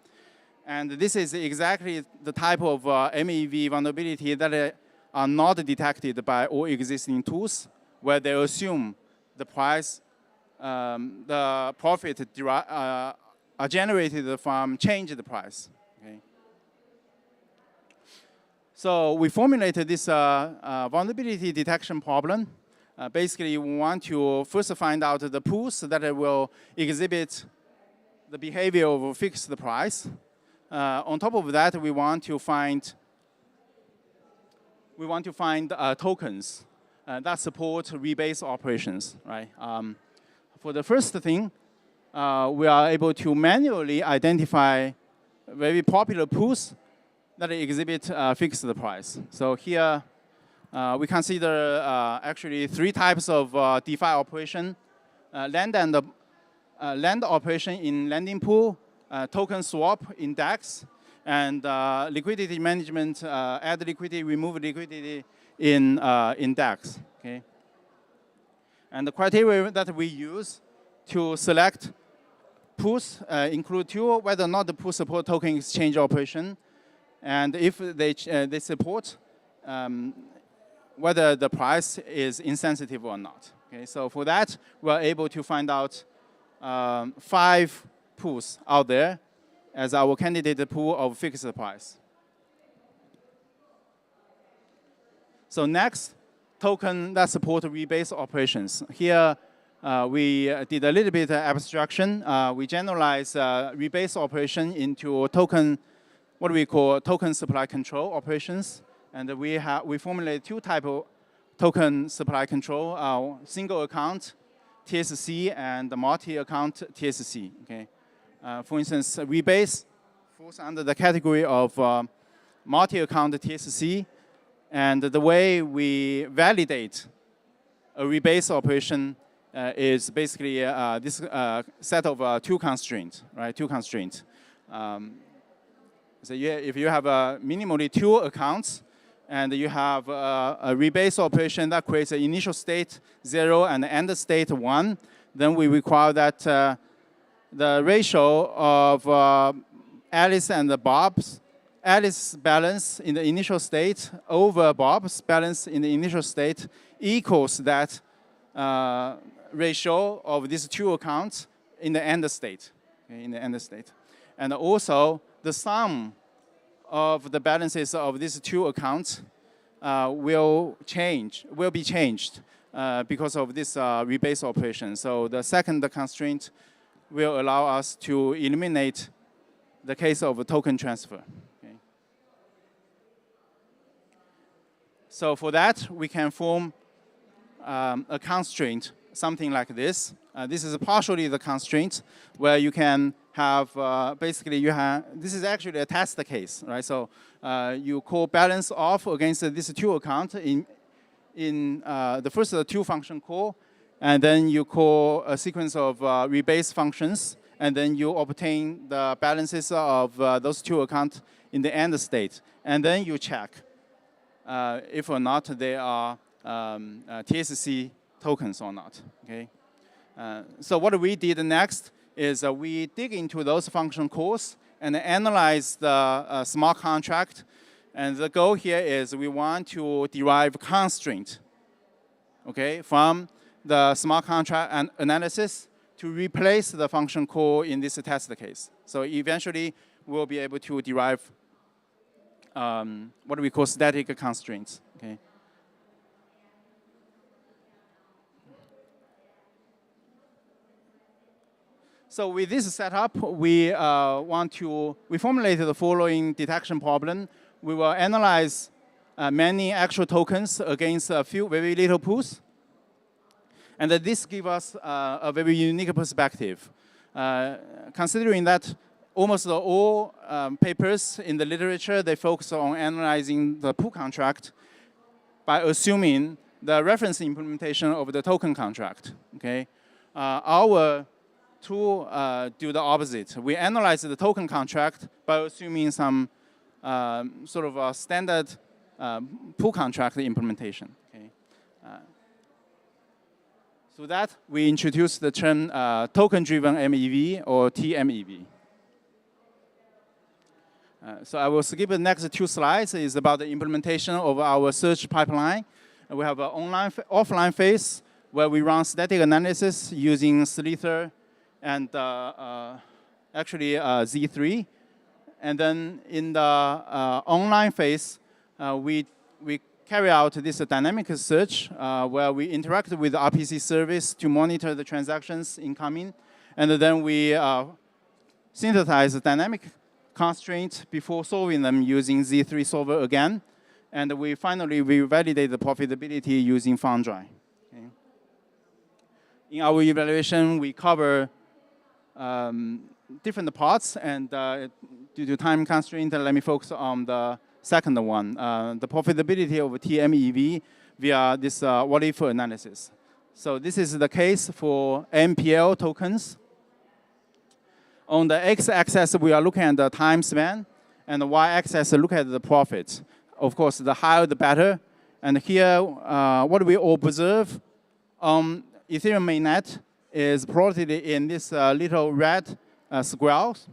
And this is exactly the type of MEV vulnerability that are not detected by all existing tools, where they assume the price, the profit are generated from change the price. Okay. So we formulated this vulnerability detection problem. Basically, we want to first find out the pools that will exhibit the behavior of a fixed price. On top of that, we want to find tokens that support rebase operations, right? For the first thing, we are able to manually identify very popular pools that exhibit fixed price. So here, we consider actually 3 types of DeFi operation: land operation in lending pool, token swap in DEX, and liquidity management, add liquidity, remove liquidity in DEX. Okay. And the criteria that we use to select pools include 2: whether or not the pool support token exchange operation, and if they support, whether the price is insensitive or not. Okay, so for that, we're able to find out 5 pools out there as our candidate pool of fixed price. So next, token that support rebase operations. Here, we did a little bit of abstraction. We generalized rebase operation into token, what we call token supply control operations. And we formulate 2 types of token supply control, single account TSC and multi-account TSC. Okay? For instance, rebase falls under the category of multi-account TSC. And the way we validate a rebase operation is basically this set of 2 constraints, right? 2 constraints. So if you have minimally 2 accounts, and you have a rebase operation that creates an initial state 0 and end state 1, then we require that the ratio of Alice and Bob's Alice's balance in the initial state over Bob's balance in the initial state equals that ratio of these 2 accounts in the end state. Okay, in the end state. And also, the sum of the balances of these 2 accounts will be changed because of this rebase operation. So the second constraint will allow us to eliminate the case of a token transfer. Okay. So for that, we can form a constraint, something like this. This is partially the constraint where you can have, basically this is actually a test case, right? So you call balance off against this 2 account in the first 2 function call, and then you call a sequence of rebase functions, and then you obtain the balances of those 2 accounts in the end state. And then you check if or not they are TSC tokens or not, okay? So what we did next is we dig into those function calls and analyze the smart contract. And the goal here is we want to derive constraint, okay, from the smart contract analysis to replace the function call in this test case. So eventually, we'll be able to derive what we call static constraints, okay? So with this setup, we formulated the following detection problem. We will analyze many actual tokens against a few very little pools. And this gives us a very unique perspective. Considering that almost all papers in the literature, they focus on analyzing the pool contract by assuming the reference implementation of the token contract, okay? Our tool do the opposite. We analyze the token contract by assuming some sort of a standard pool contract implementation. Okay. So that we introduce the term token-driven MEV or TMEV. So I will skip the next 2 slides. It's about the implementation of our search pipeline. We have an offline phase where we run static analysis using Slither and actually Z3. And then in the online phase, we carry out this dynamic search where we interact with the RPC service to monitor the transactions incoming. And then we synthesize the dynamic constraints before solving them using Z3 solver again. And we finally validate the profitability using Foundry. Okay. In our evaluation, we cover different parts, and due to time constraint, let me focus on the second one, the profitability of TMEV via this what-if analysis. So this is the case for MPL tokens. On the x-axis, we are looking at the time span, and the y-axis look at the profits. Of course, the higher the better. And here, what we observe on Ethereum mainnet is plotted in this little red squares.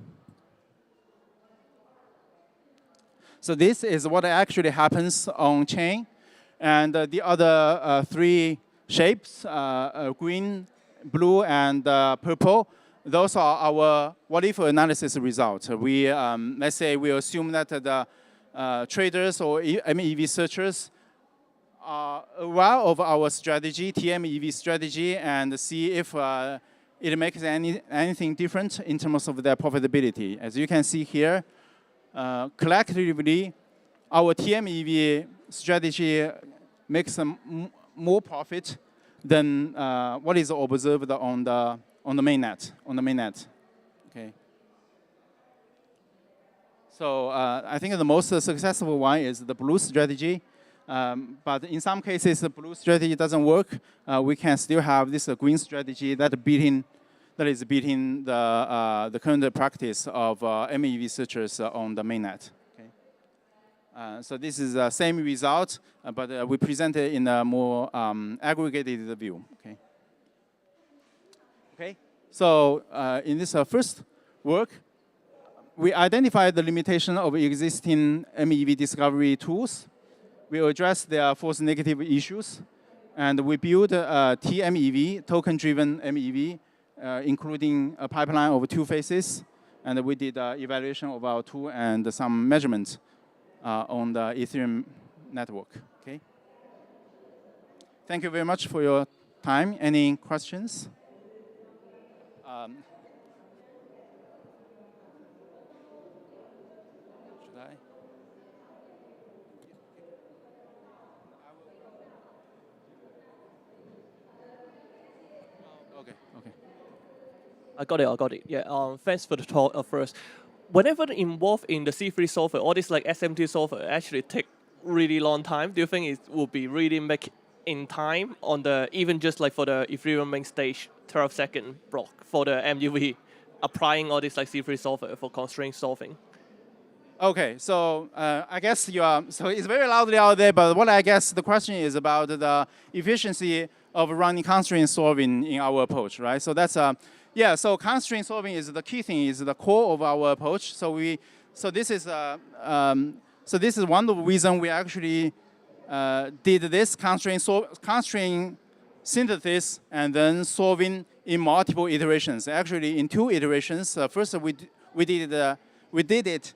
So this is what actually happens on chain. And the other 3 shapes, green, blue, and purple. Those are our what-if analysis results. We, let's say we assume that the traders or MEV searchers are aware of our strategy, TMEV strategy, and see if it makes anything different in terms of their profitability. As you can see here, collectively, our TMEV strategy makes more profit than what is observed on the mainnet. Okay. So I think the most successful one is the blue strategy. But in some cases, the blue strategy doesn't work. We can still have this green strategy that is beating the current practice of MEV searchers on the mainnet. Okay. So this is the same result, but we present it in a more aggregated view. Okay. Okay. So in this first work, we identified the limitation of existing MEV discovery tools. We address their false negative issues, and we build a TMEV, token-driven MEV, including a pipeline of 2 phases, and we did evaluation of our tool and some measurements on the Ethereum network. Okay. Thank you very much for your time. Any questions? Should I? Okay. Okay. I got it. Yeah. Thanks for the talk first. Whenever involved in the C3 software, all this like SMT software actually take really long time. Do you think it will be really make in time on the even just like for the Ethereum main stage 12-second block for the MUV, applying all this like C3 software for constraint solving? Okay, so I guess you are, so it's very loudly out there, but what I guess the question is about the efficiency of running constraint solving in our approach, right? So that's, yeah, so constraint solving is the key thing, is the core of our approach. So this is one of the reasons we actually did this constraint synthesis and then solving in multiple iterations. Actually, in 2 iterations. First, we did it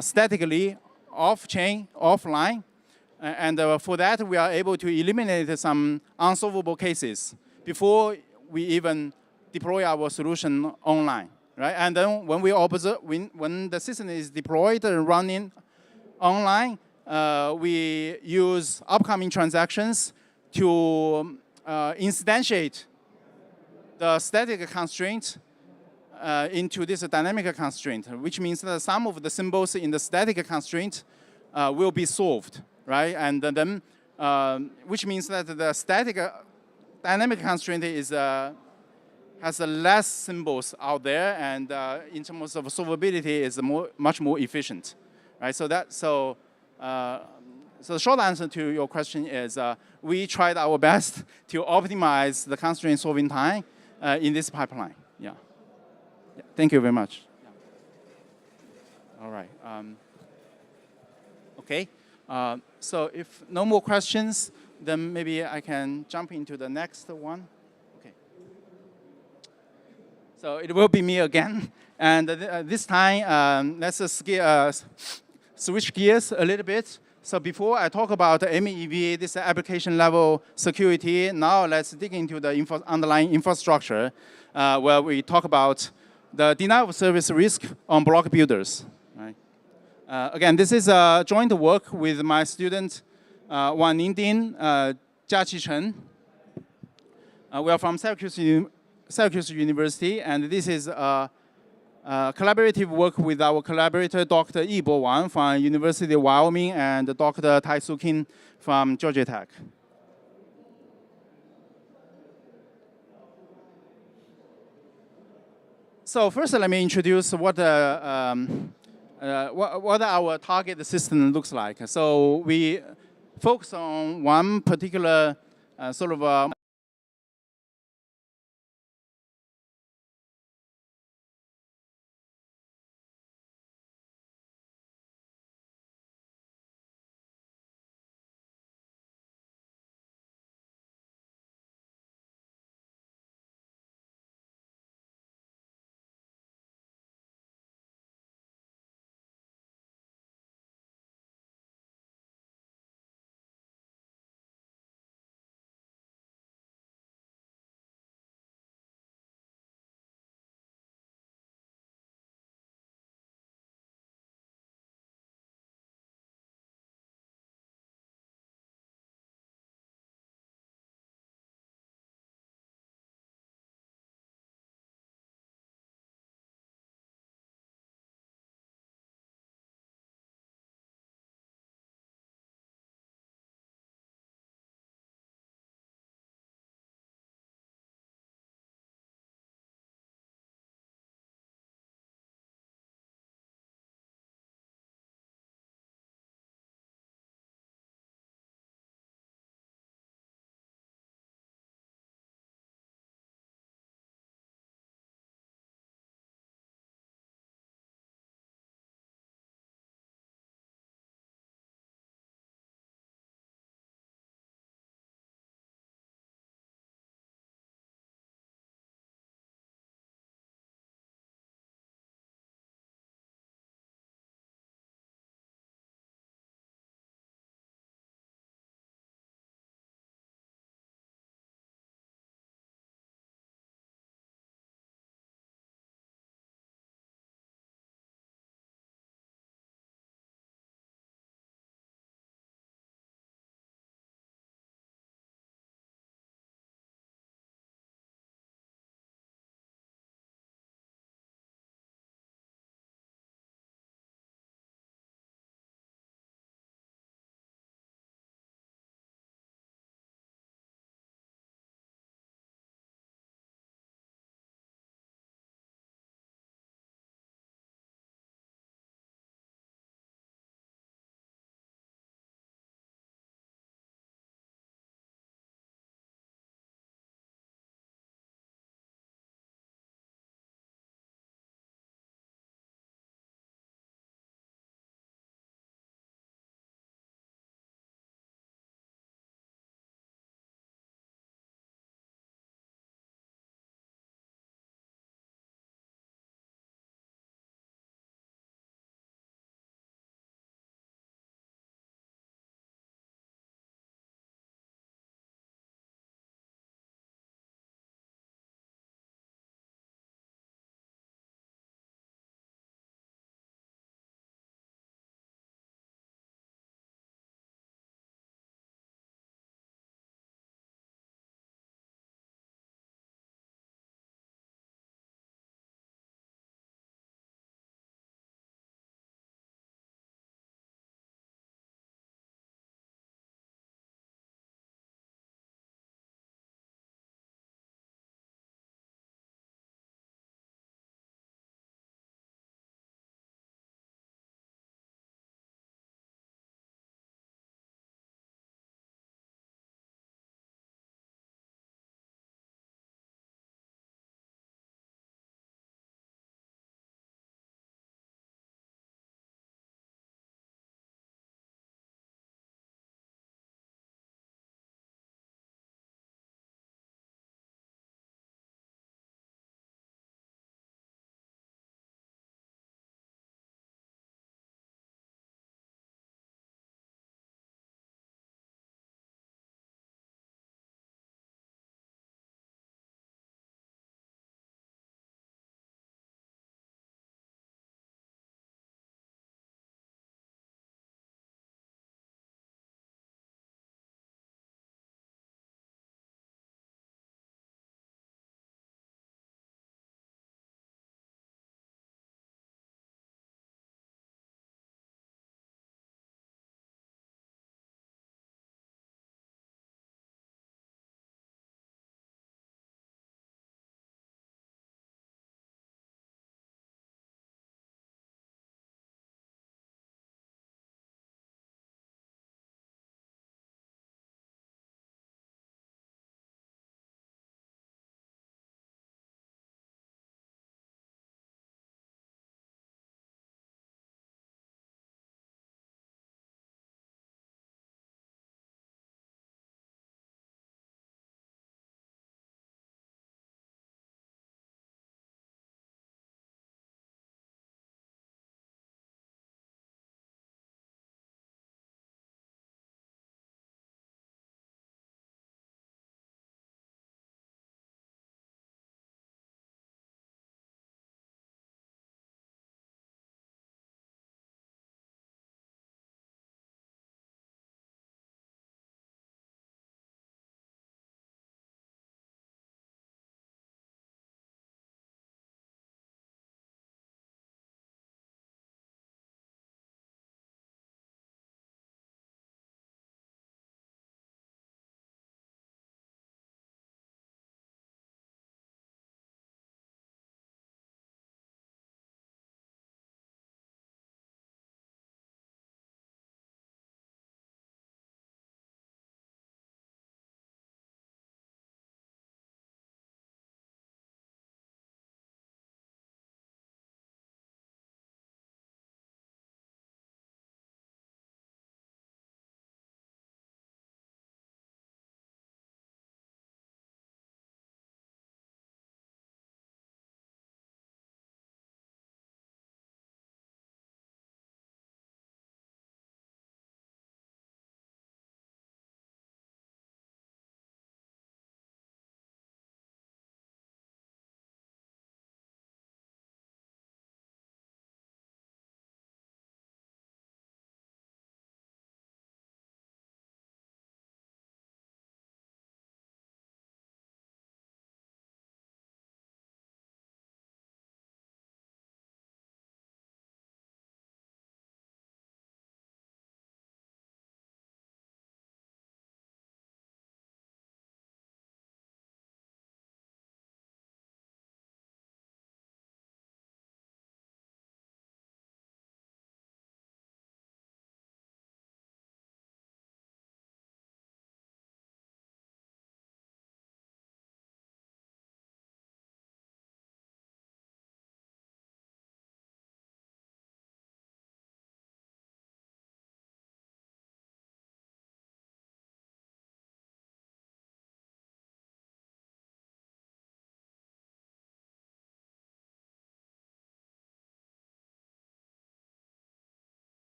statically, off-chain, offline. And for that, we are able to eliminate some unsolvable cases before we even deploy our solution online, right? And then when we observe, when the system is deployed and running online, we use upcoming transactions to instantiate the static constraint into this dynamic constraint, which means that some of the symbols in the static constraint will be solved, right? And then, which means that the static dynamic constraint is has less symbols out there, and in terms of solvability is much more efficient, right? So so the short answer to your question is we tried our best to optimize the constraint solving time in this pipeline. Yeah. Thank you very much. All right. Okay. So if no more questions, then maybe I can jump into the next one. Okay. So it will be me again. And this time, let's switch gears a little bit. So before I talk about MEV, this application level security, now let's dig into the underlying infrastructure where we talk about the denial of service risk on block builders. Right? Again, this is a joint work with my student, Wang Ningding, Jiaqi Chen. We are from Syracuse University, and this is a collaborative work with our collaborator, Dr. Yibo Wang from University of Wyoming and Dr. Tai-Soo Kim from Georgia Tech. So first, let me introduce what our target system looks like. So we focus on one particular sort of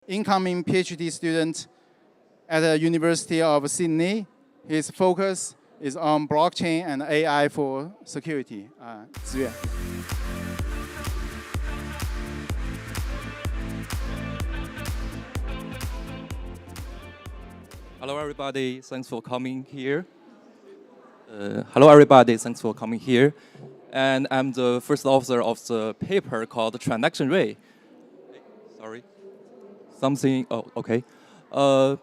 incoming PhD student at the University of Sydney. His focus is on blockchain and AI for security. 子越. Hello, everybody. Thanks for coming here. Hello, everybody. Thanks for coming here. And I'm the first author of the paper called Transaction Ray. Sorry. Something. Oh, okay. I'm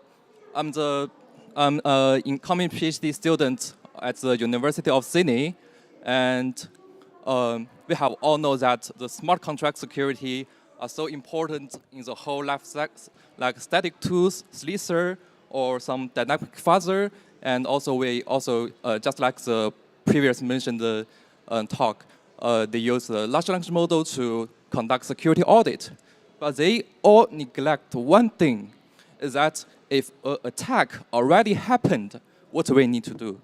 an incoming PhD student at the University of Sydney, and we have all know that the smart contract security are so important in the whole life like static tools, Slither, or some dynamic fuzzer, and also we also just like the previous mentioned talk, they use the large language model to conduct security audit, but they all neglect one thing, is that if an attack already happened, what do we need to do?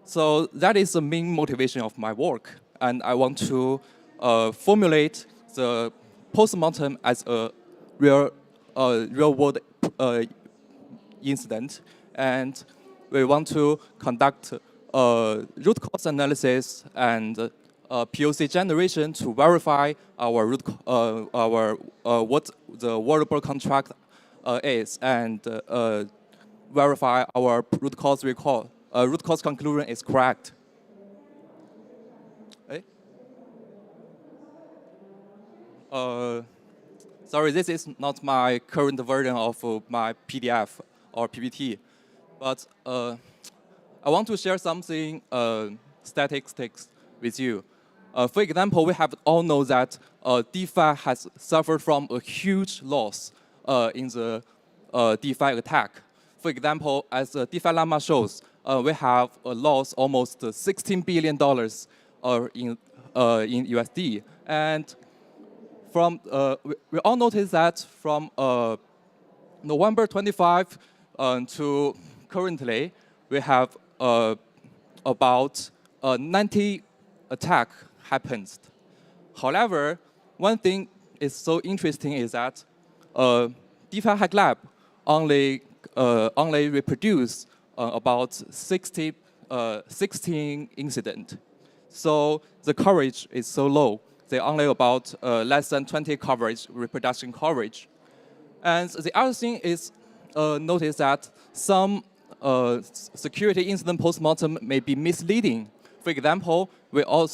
So that is the main motivation of my work, and I want to formulate the post-mortem as a real-world incident, and we want to conduct root cause analysis and POC generation to verify our what the vulnerable contract is, and verify our root cause conclusion is correct. Sorry, this is not my current version of my PDF or PPT, but I want to share something statistics with you. For example, we have all know that DeFi has suffered from a huge loss in the DeFi attack. For example, as DeFi Llama shows, we have a loss almost $16 billion in USD. And from we all notice that from November 25 to currently, we have about 90 attack happens. However, one thing is so interesting is that DeFi Hack Lab only reproduce about 16 incidents. So the coverage is so low. They only about less than 20 coverage, reproduction coverage. And the other thing is notice that some security incident postmortem may be misleading. For example, we all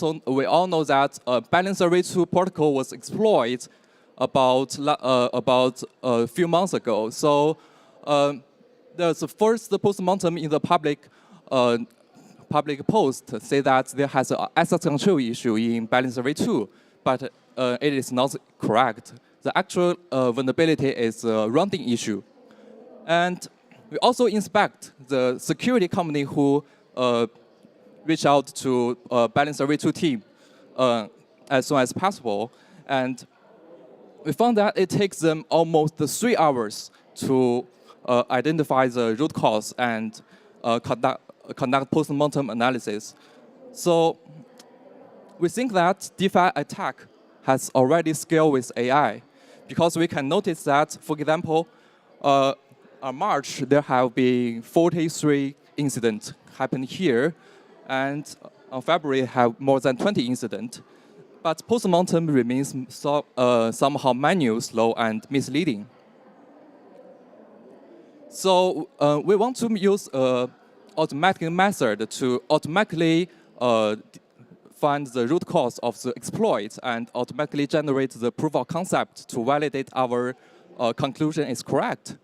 know that balance array 2 protocol was exploited about a few months ago. So there's the first postmortem in the public post say that there has an asset control issue in balance array 2, but it is not correct. The actual vulnerability is a rounding issue. And we also inspect the security company who reach out to balance array 2 team as soon as possible. And we found that it takes them almost 3 hours to identify the root cause and conduct post-mortem analysis. So we think that DeFi attack has already scaled with AI, because we can notice that, for example, on March, there have been 43 incidents happen here, and on February have more than 20 incidents. But post-mortem remains somehow manual, slow, and misleading. So we want to use an automatic method to automatically find the root cause of the exploit and automatically generate the proof of concept to validate our conclusion is correct.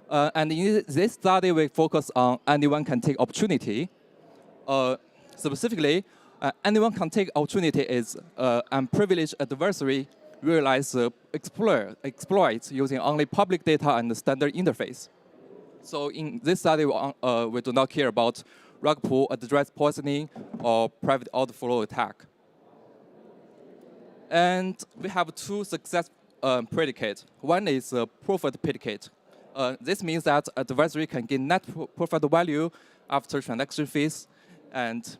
And in this study, we focus on anyone can take opportunity. Specifically, anyone can take opportunity is unprivileged adversary realize the exploits using only public data and the standard interface. So in this study, we do not care about rug pull, address poisoning, or private outflow attack. And we have 2 success predicates. One is a profit predicate. This means that adversary can gain net profit value after transaction fees, and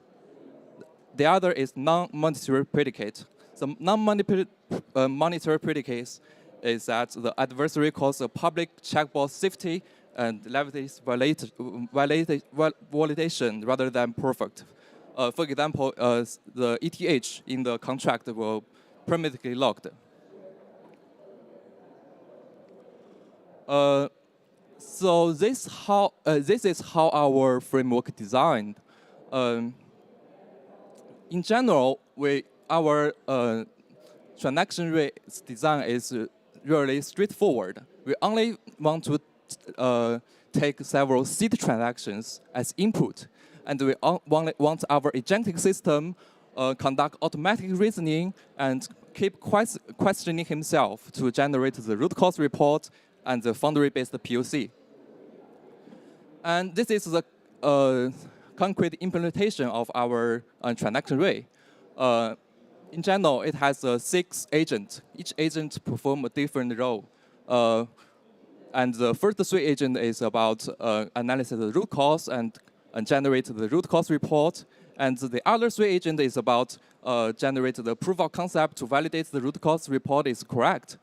the other is non-monetary predicate. The non-monetary predicates is that the adversary calls the public checkbox safety and leverages validation rather than perfect. For example, the ETH in the contract will permanently locked. So this is how our framework designed. In general, our transaction rate design is really straightforward. We only want to take several seed transactions as input, and we want our agentic system conduct automatic reasoning and keep questioning himself to generate the root cause report and the foundry-based POC. And this is the concrete implementation of our transaction rate. In general, it has 6 agents. Each agent performs a different role. And the first 3 agents is about analysis of the root cause and generate the root cause report. And the other 3 agents is about generate the proof of concept to validate the root cause report is correct.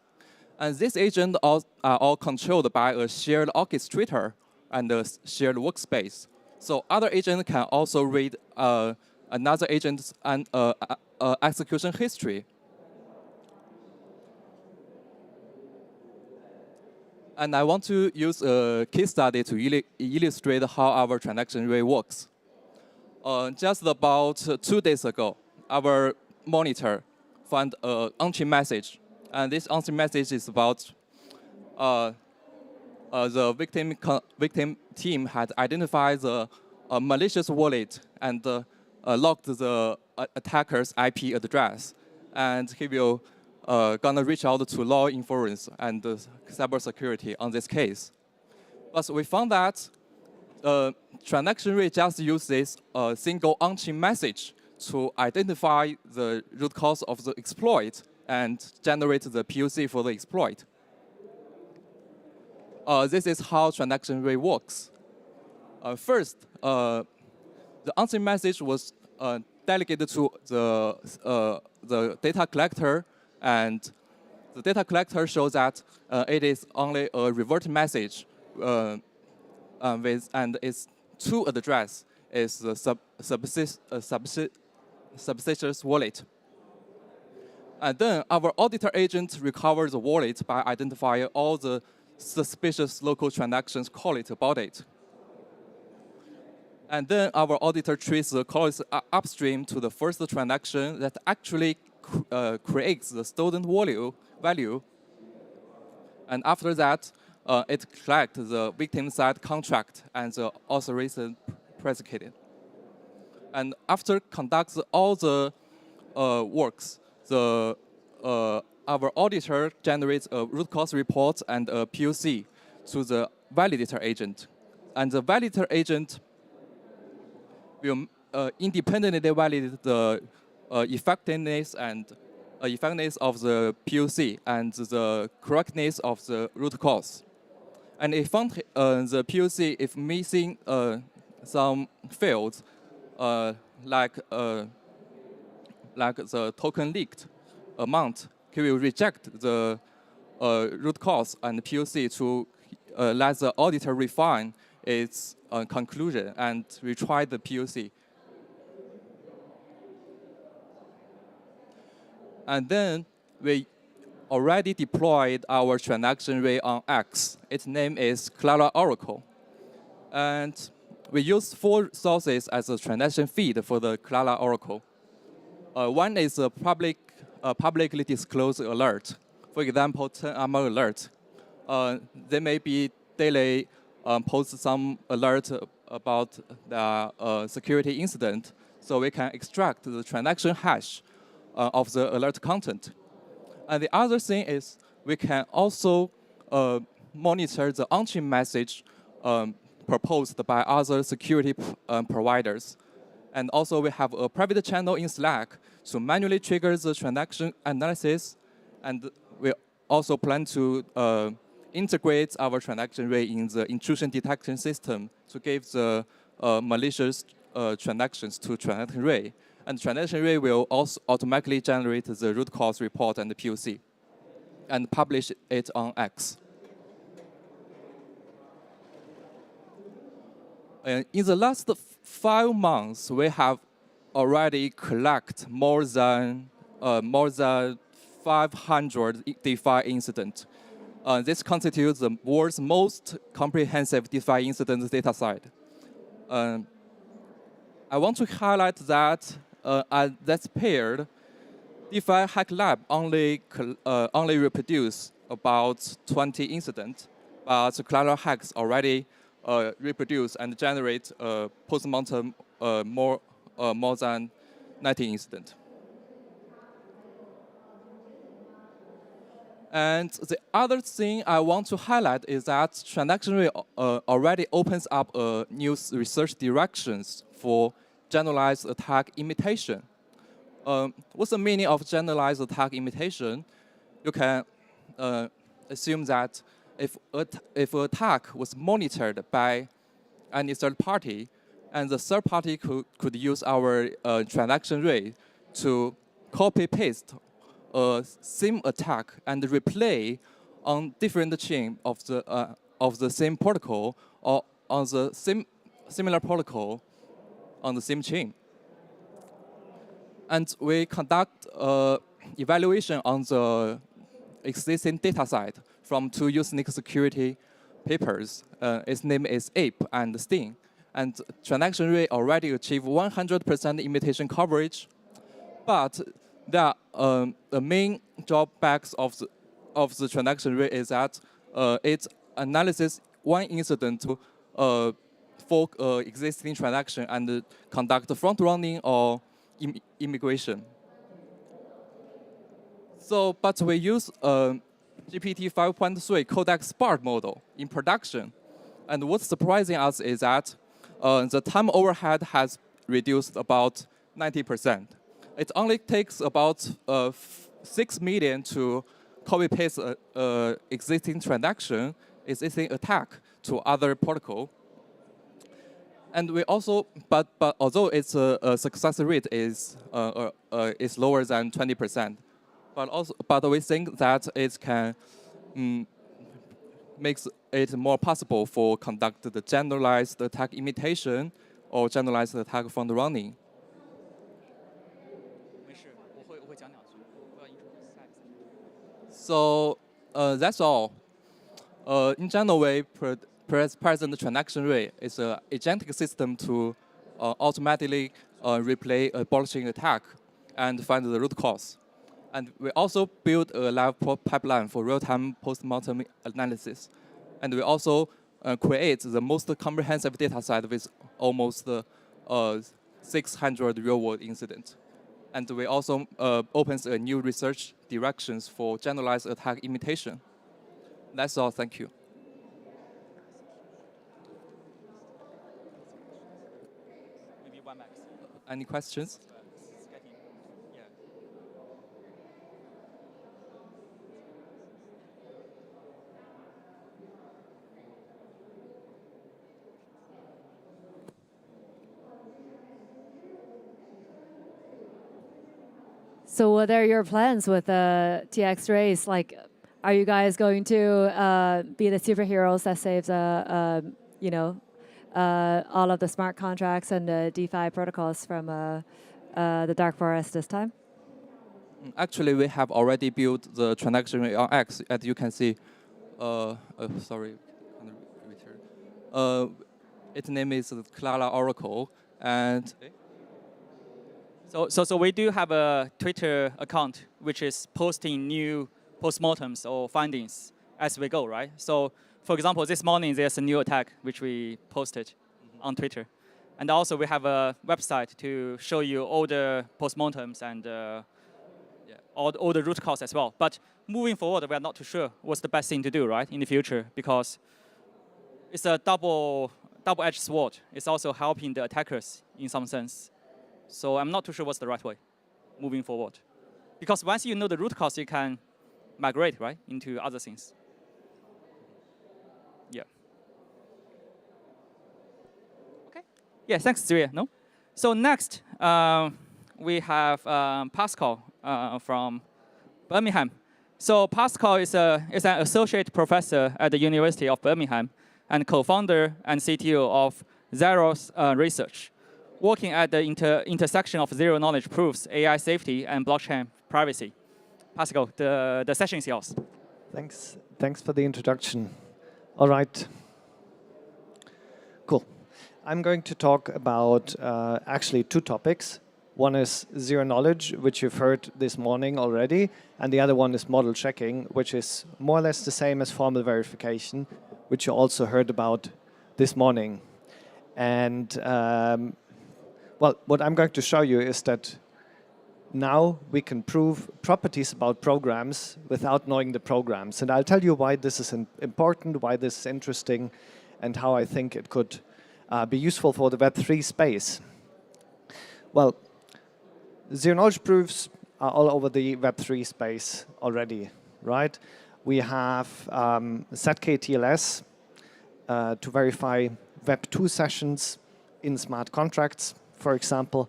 And these agents are all controlled by a shared orchestrator and a shared workspace. So other agents can also read another agent's execution history. And I want to use a case study to illustrate how our transaction rate works. Just about 2 days ago, our monitor found an on-chain message. And this on-chain message is about the victim team had identified the malicious wallet and locked the attacker's IP address. And he will gonna reach out to law enforcement and cybersecurity on this case. But we found that transaction rate just uses a single on-chain message to identify the root cause of the exploit and generate the POC for the exploit. This is how transaction rate works. First, the on-chain message was delegated to the data collector, and the data collector shows that it is only a revert message and its true address is the suspicious wallet. And then our auditor agent recovers the wallet by identifying all the suspicious local transactions correlate about it. And then our auditor traces the calls upstream to the first transaction that actually creates the stolen value. And after that, it collects the victim side contract and the authorization predicated. And after conducts all the works, our auditor generates a root cause report and a POC to the validator agent. And the validator agent will independently validate the effectiveness of the POC and the correctness of the root cause. And if found the POC if missing some fields, like the token leaked amount, he will reject the root cause and POC to let the auditor refine its conclusion and retry the POC. And then we already deployed our transaction rate on X. Its name is Clara Oracle. And we use 4 sources as a transaction feed for the Clara Oracle. One is a publicly disclosed alert. For example, 10-hour alert. There may be daily post some alert about the security incident, so we can extract the transaction hash of the alert content. And the other thing is we can also monitor the on-chain message proposed by other security providers. And also we have a private channel in Slack to manually trigger the transaction analysis. And we also plan to integrate our transaction rate in the intrusion detection system to give the malicious transactions to transaction rate. And transaction rate will also automatically generate the root cause report and the POC. and publish it on X. In the last 5 months, we have already collected more than 500 DeFi incidents. This constitutes the world's most comprehensive DeFi incident data set. I want to highlight that at that period, DeFi Hack Lab only reproduce about 20 incidents, but Clara Hacks already reproduce and generate post-mortem more than 90 incidents. And the other thing I want to highlight is that transaction rate already opens up new research directions for generalized attack imitation. What's the meaning of generalized attack imitation? You can assume that if an attack was monitored by any third party, and the third party could use our transaction rate to copy-paste a same attack and replay on different chain of the same protocol or on the similar protocol on the same chain. And we conduct evaluation on the existing data set from 2 Usenik security papers. Its name is Ape and Sting. And transaction rate already achieved 100% imitation coverage. But the main drawbacks of the transaction rate is that it analyzes one incident to fork existing transaction and conduct front running or immigration. So, but we use GPT 5.3 Codex Spark model in production. And what's surprising us is that the time overhead has reduced about 90%. It only takes about 6 million to copy-paste existing transaction, existing attack to other protocol. And we also, but although its success rate is lower than 20%, but we think that it can makes it more possible for conduct the generalized attack imitation or generalized attack front running. So that's all. In general way, present transaction rate is an agentic system to automatically replay a blockchain attack and find the root cause. And we also build a live pipeline for real-time post-mortem analysis. And we also create the most comprehensive data set with almost 600 real-world incidents. And we also opens a new research directions for generalized attack imitation. That's all. Thank you. Any questions? So what are your plans with the TX race? Like, are you guys going to be the superheroes that saves, you know, all of the smart contracts and the DeFi protocols from the dark forest this time? Actually, we have already built the transaction rate on X, as you can see. Sorry, its name is Clara Oracle, and. So we do have a Twitter account which is posting new postmortems or findings as we go, right? So for example, this morning there's a new attack which we posted on Twitter. And also we have a website to show you all the postmortems and all the root cause as well. But moving forward, we are not too sure what's the best thing to do, right, in the future, because it's a double-edged sword. It's also helping the attackers in some sense. So I'm not too sure what's the right way moving forward. Because once you know the root cause, you can migrate, right, into other things. Yeah. Okay. Yeah, thanks, Ziria. No? So next, we have Pascal from Birmingham. So Pascal is an associate professor at the University of Birmingham and co-founder and CTO of Zeros Research, working at the intersection of zero-knowledge proofs, AI safety, and blockchain privacy. Pascal, the session is yours. Thanks for the introduction. All right. Cool. I'm going to talk about actually two topics. One is zero knowledge, which you've heard this morning already, and the other one is model checking, which is more or less the same as formal verification, which you also heard about this morning. And well, what I'm going to show you is that now we can prove properties about programs without knowing the programs. And I'll tell you why this is important, why this is interesting, and how I think it could be useful for the Web3 space. Well, zero-knowledge proofs are all over the Web3 space already, right? We have ZK-TLS to verify Web2 sessions in smart contracts, for example.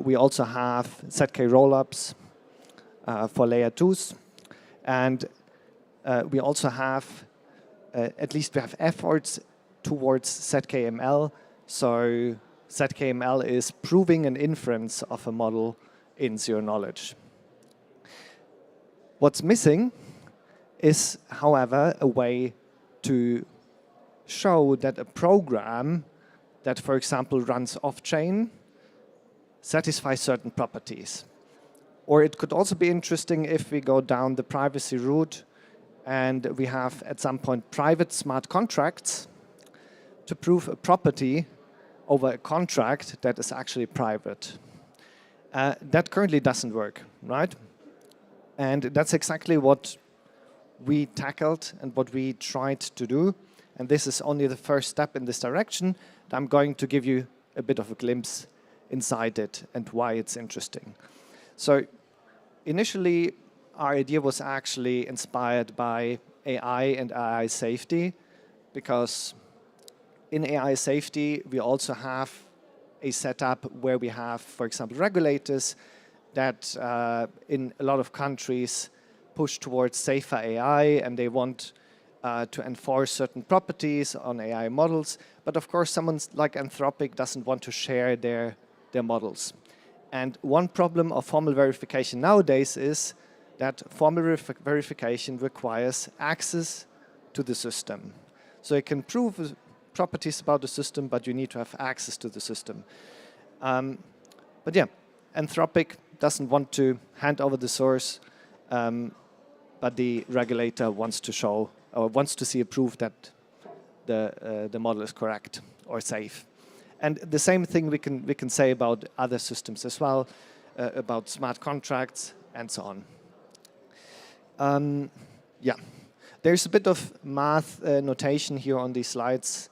We also have ZK rollups for layer 2s. And we also have, at least we have efforts towards ZK-ML. So ZK-ML is proving an inference of a model in zero knowledge. What's missing is, however, a way to show that a program that, for example, runs off-chain satisfies certain properties. Or it could also be interesting if we go down the privacy route and we have, at some point, private smart contracts to prove a property over a contract that is actually private. That currently doesn't work, right? And that's exactly what we tackled and what we tried to do. And this is only the first step in this direction. I'm going to give you a bit of a glimpse inside it and why it's interesting. So initially, our idea was actually inspired by AI and AI safety, because in AI safety, we also have a setup where we have, for example, regulators that in a lot of countries push towards safer AI, and they want to enforce certain properties on AI models. But of course, someone like Anthropic doesn't want to share their models. And one problem of formal verification nowadays is that formal verification requires access to the system. So you can prove properties about the system, but you need to have access to the system. But yeah, Anthropic doesn't want to hand over the source, but the regulator wants to show, or wants to see a proof that the model is correct or safe. And the same thing we can say about other systems as well, about smart contracts and so on. Yeah, there's a bit of math notation here on these slides.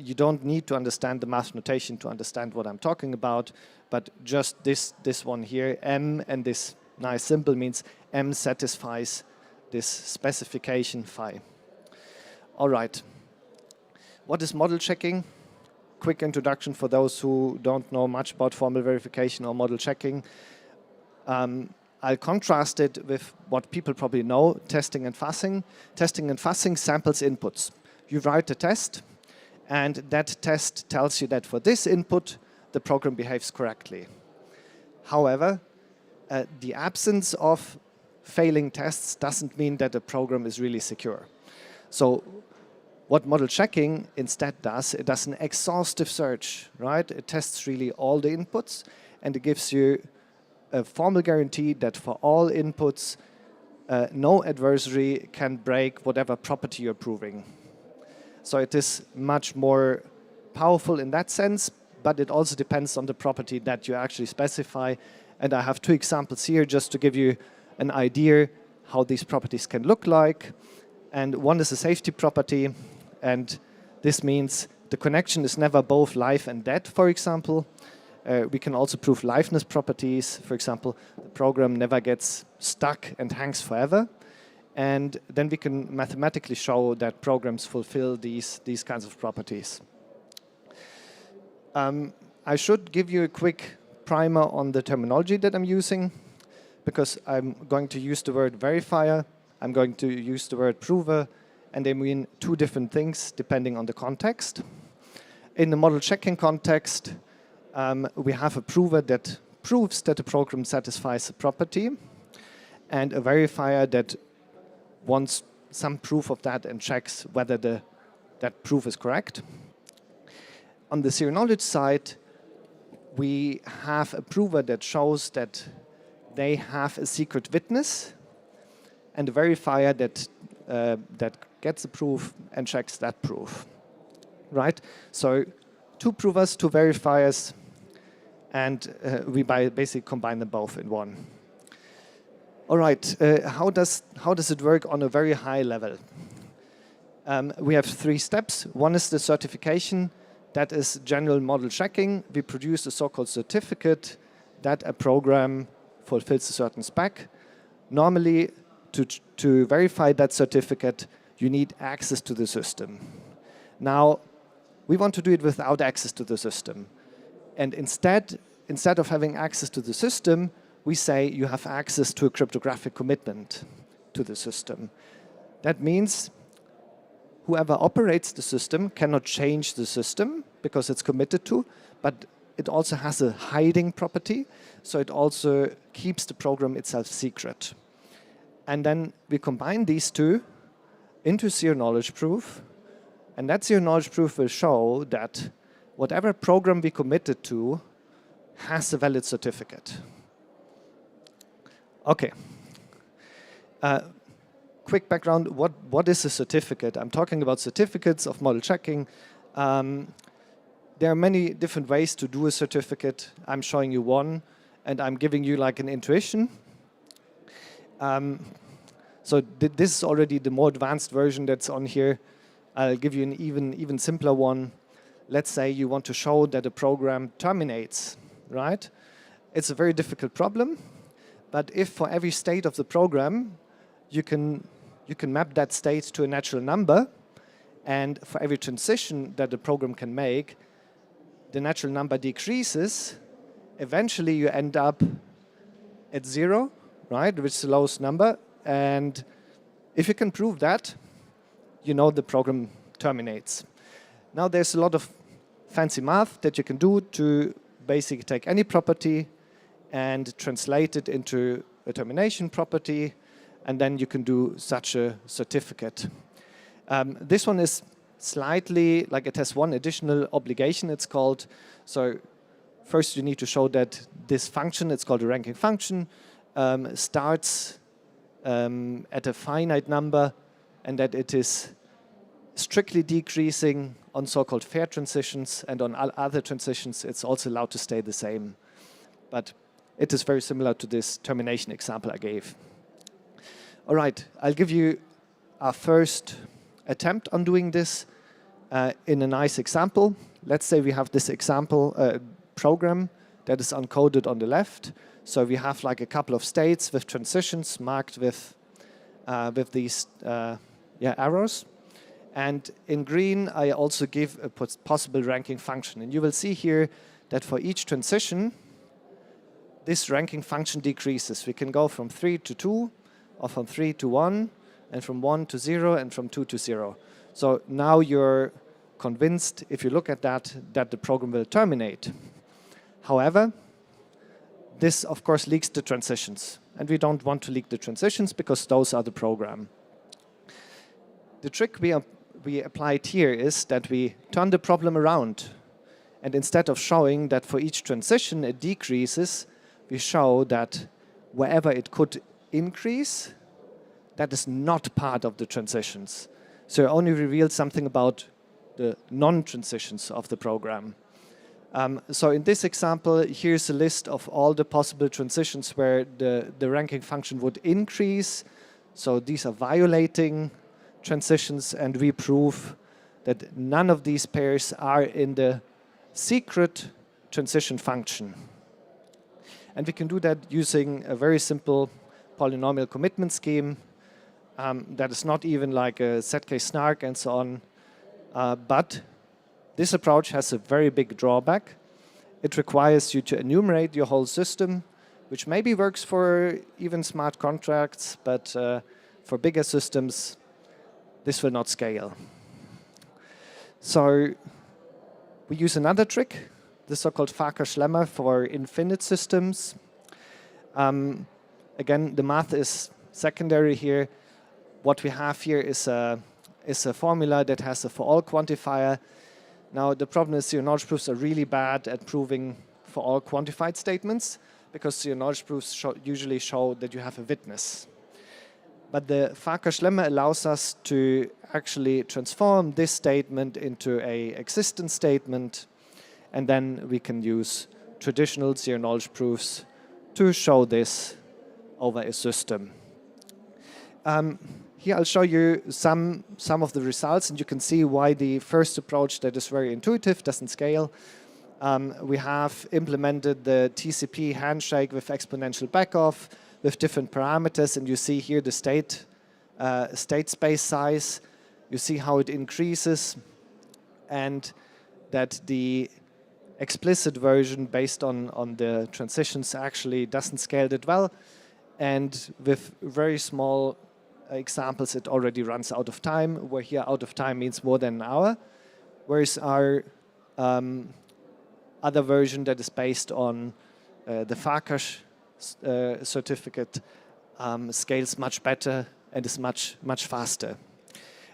You don't need to understand the math notation to understand what I'm talking about, but just this one here, M, and this nice symbol means M satisfies this specification phi. All right. What is model checking? Quick introduction for those who don't know much about formal verification or model checking. I'll contrast it with what people probably know, testing and fuzzing. Testing and fuzzing samples inputs. You write a test, and that test tells you that for this input, the program behaves correctly. However, the absence of failing tests doesn't mean that the program is really secure. So what model checking instead does, it does an exhaustive search, right? It tests really all the inputs, and it gives you a formal guarantee that for all inputs, no adversary can break whatever property you're proving. So it is much more powerful in that sense, but it also depends on the property that you actually specify. And I have two examples here just to give you an idea how these properties can look like. And one is a safety property, and this means the connection is never both live and dead, for example. We can also prove liveness properties. For example, the program never gets stuck and hangs forever. And then we can mathematically show that programs fulfill these kinds of properties. I should give you a quick primer on the terminology that I'm using, because I'm going to use the word verifier, I'm going to use the word prover, and they mean two different things depending on the context. In the model checking context, we have a prover that proves that the program satisfies a property, and a verifier that wants some proof of that and checks whether that proof is correct. On the zero knowledge side, we have a prover that shows that they have a secret witness, and a verifier that gets the proof and checks that proof. Right? So 2 provers, 2 verifiers, and we basically combine them both in one. All right, how does it work on a very high level? We have 3 steps. One is the certification. That is general model checking. We produce a so-called certificate that a program fulfills a certain spec. Normally, to verify that certificate, you need access to the system. Now, we want to do it without access to the system. And instead of having access to the system, we say you have access to a cryptographic commitment to the system. That means whoever operates the system cannot change the system because it's committed to, but it also has a hiding property, so it also keeps the program itself secret. And then we combine these two into zero knowledge proof, and that zero knowledge proof will show that whatever program we committed to has a valid certificate. Okay. Quick background, what is a certificate? I'm talking about certificates of model checking. There are many different ways to do a certificate. I'm showing you one, and I'm giving you like an intuition. So this is already the more advanced version that's on here. I'll give you an even simpler one. Let's say you want to show that a program terminates, right? It's a very difficult problem, but if for every state of the program, you can map that state to a natural number, and for every transition that the program can make, the natural number decreases. Eventually, you end up at 0, right, which is the lowest number. And if you can prove that, you know the program terminates. Now, there's a lot of fancy math that you can do to basically take any property and translate it into a termination property, and then you can do such a certificate. This one is slightly, like it has one additional obligation, it's called. So first you need to show that this function, it's called a ranking function, starts at a finite number, and that it is strictly decreasing on so-called fair transitions, and on other transitions it's also allowed to stay the same. But it is very similar to this termination example I gave. All right, I'll give you our first attempt on doing this in a nice example. Let's say we have this example program that is uncoded on the left. So we have like a couple of states with transitions marked with these arrows. And in green, I also give a possible ranking function. And you will see here that for each transition, this ranking function decreases. We can go from 3 to 2, or from 3 to 1, and from 1 to 0, and from 2 to 0. So now you're convinced, if you look at that the program will terminate. However, this, of course, leaks the transitions. And we don't want to leak the transitions because those are the program. The trick we applied here is that we turn the problem around. And instead of showing that for each transition it decreases, we show that wherever it could increase, that is not part of the transitions. So it only reveals something about the non-transitions of the program. So in this example, here's a list of all the possible transitions where the ranking function would increase. So these are violating transitions, and we prove that none of these pairs are in the secret transition function. And we can do that using a very simple polynomial commitment scheme that is not even like a ZK-SNARK and so on. But this approach has a very big drawback. It requires you to enumerate your whole system which maybe works for even smart contracts, but for bigger systems, this will not scale. So we use another trick, the so-called Farkas-Schlemmer for infinite systems. Again, the math is secondary here. What we have here is a formula that has a for all quantifier. Now, the problem is zero-knowledge proofs are really bad at proving for all quantified statements, because zero-knowledge proofs usually show that you have a witness. But the Farkas-Schlemmer allows us to actually transform this statement into an existent statement, and then we can use traditional zero-knowledge proofs to show this over a system. Here I'll show you some of the results, and you can see why the first approach that is very intuitive doesn't scale. We have implemented the TCP handshake with exponential backoff with different parameters, and you see here the state space size. You see how it increases, and that the explicit version based on the transitions actually doesn't scale that well. And with very small examples, it already runs out of time, where here out of time means more than an hour. Whereas our other version that is based on the Farkas certificate scales much better and is much faster.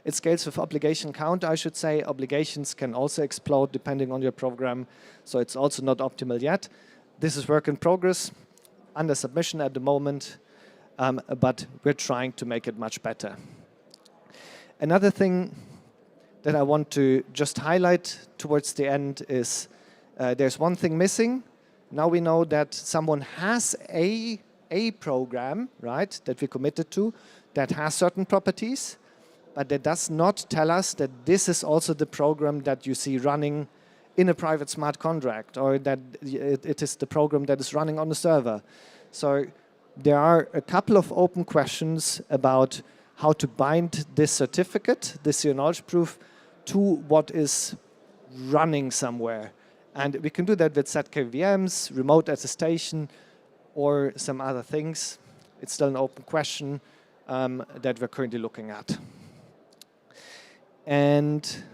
It scales with obligation count, I should say. Obligations can also explode depending on your program, so it's also not optimal yet. This is work in progress, under submission at the moment, but we're trying to make it much better. Another thing that I want to just highlight towards the end is there's one thing missing. Now we know that someone has a program, right, that we committed to, that has certain properties, but that does not tell us that this is also the program that you see running in a private smart contract, or that it is the program that is running on the server. So there are a couple of open questions about how to bind this certificate, this zero-knowledge proof, to what is running somewhere. And we can do that with ZK VMs, remote attestation, or some other things. It's still an open question that we're currently looking at. And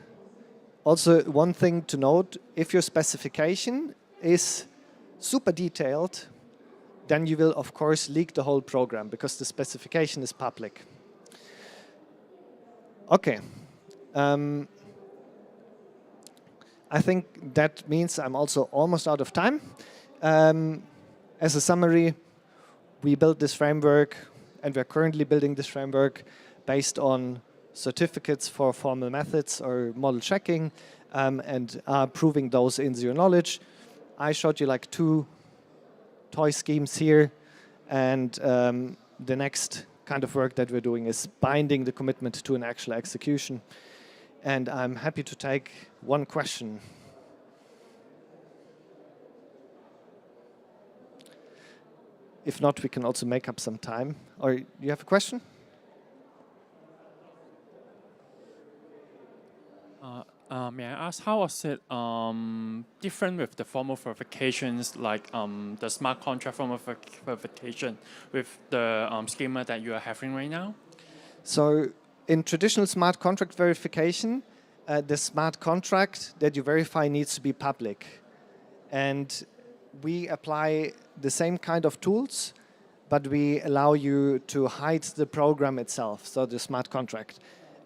also, one thing to note, if your specification is super detailed, then you will, of course, leak the whole program, because the specification is public. Okay. I think that means I'm also almost out of time. As a summary, we built this framework, and we're currently building this framework based on certificates for formal methods or model checking, and are proving those in zero knowledge. I showed you like 2 toy schemes here, and the next kind of work that we're doing is binding the commitment to an actual execution. And I'm happy to take one question. If not, we can also make up some time. Or you have a question? May I ask, how was it different with the formal verifications, like the smart contract formal verification with the schema that you are having right now? So in traditional smart contract verification, the smart contract that you verify needs to be public. And we apply the same kind of tools, but we allow you to hide the program itself, so the smart contract.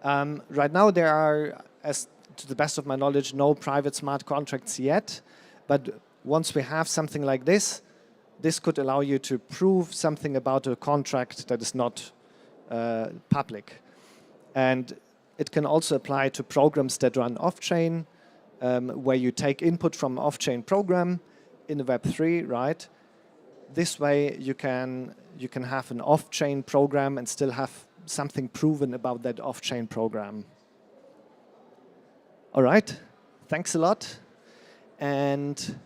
Right now there are, as to the best of my knowledge, no private smart contracts yet, but once we have something like this, this could allow you to prove something about a contract that is not public. And it can also apply to programs that run off-chain, where you take input from an off-chain program in the Web3, right? This way you can have an off-chain program and still have something proven about that off-chain program. All right, thanks a lot. And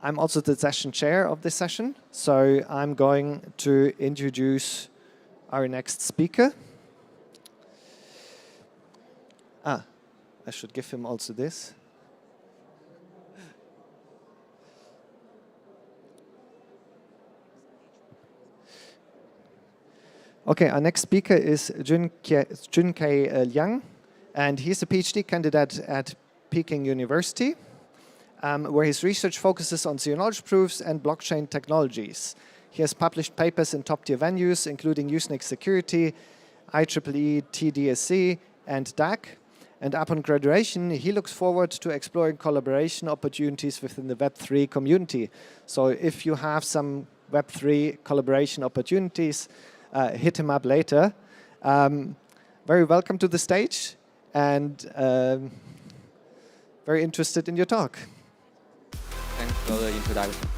I'm also the session chair of this session, so I'm going to introduce our next speaker. I should give him also this. Okay, our next speaker is Junke Liang, and he's a PhD candidate at Peking University, where his research focuses on zero-knowledge proofs and blockchain technologies. He has published papers in top-tier venues, including Usenet Security, IEEE, TDSC, and DAC. And upon graduation, he looks forward to exploring collaboration opportunities within the Web3 community. So if you have some Web3 collaboration opportunities, hit him up later. Very welcome to the stage, and very interested in your talk. Thanks for the introduction.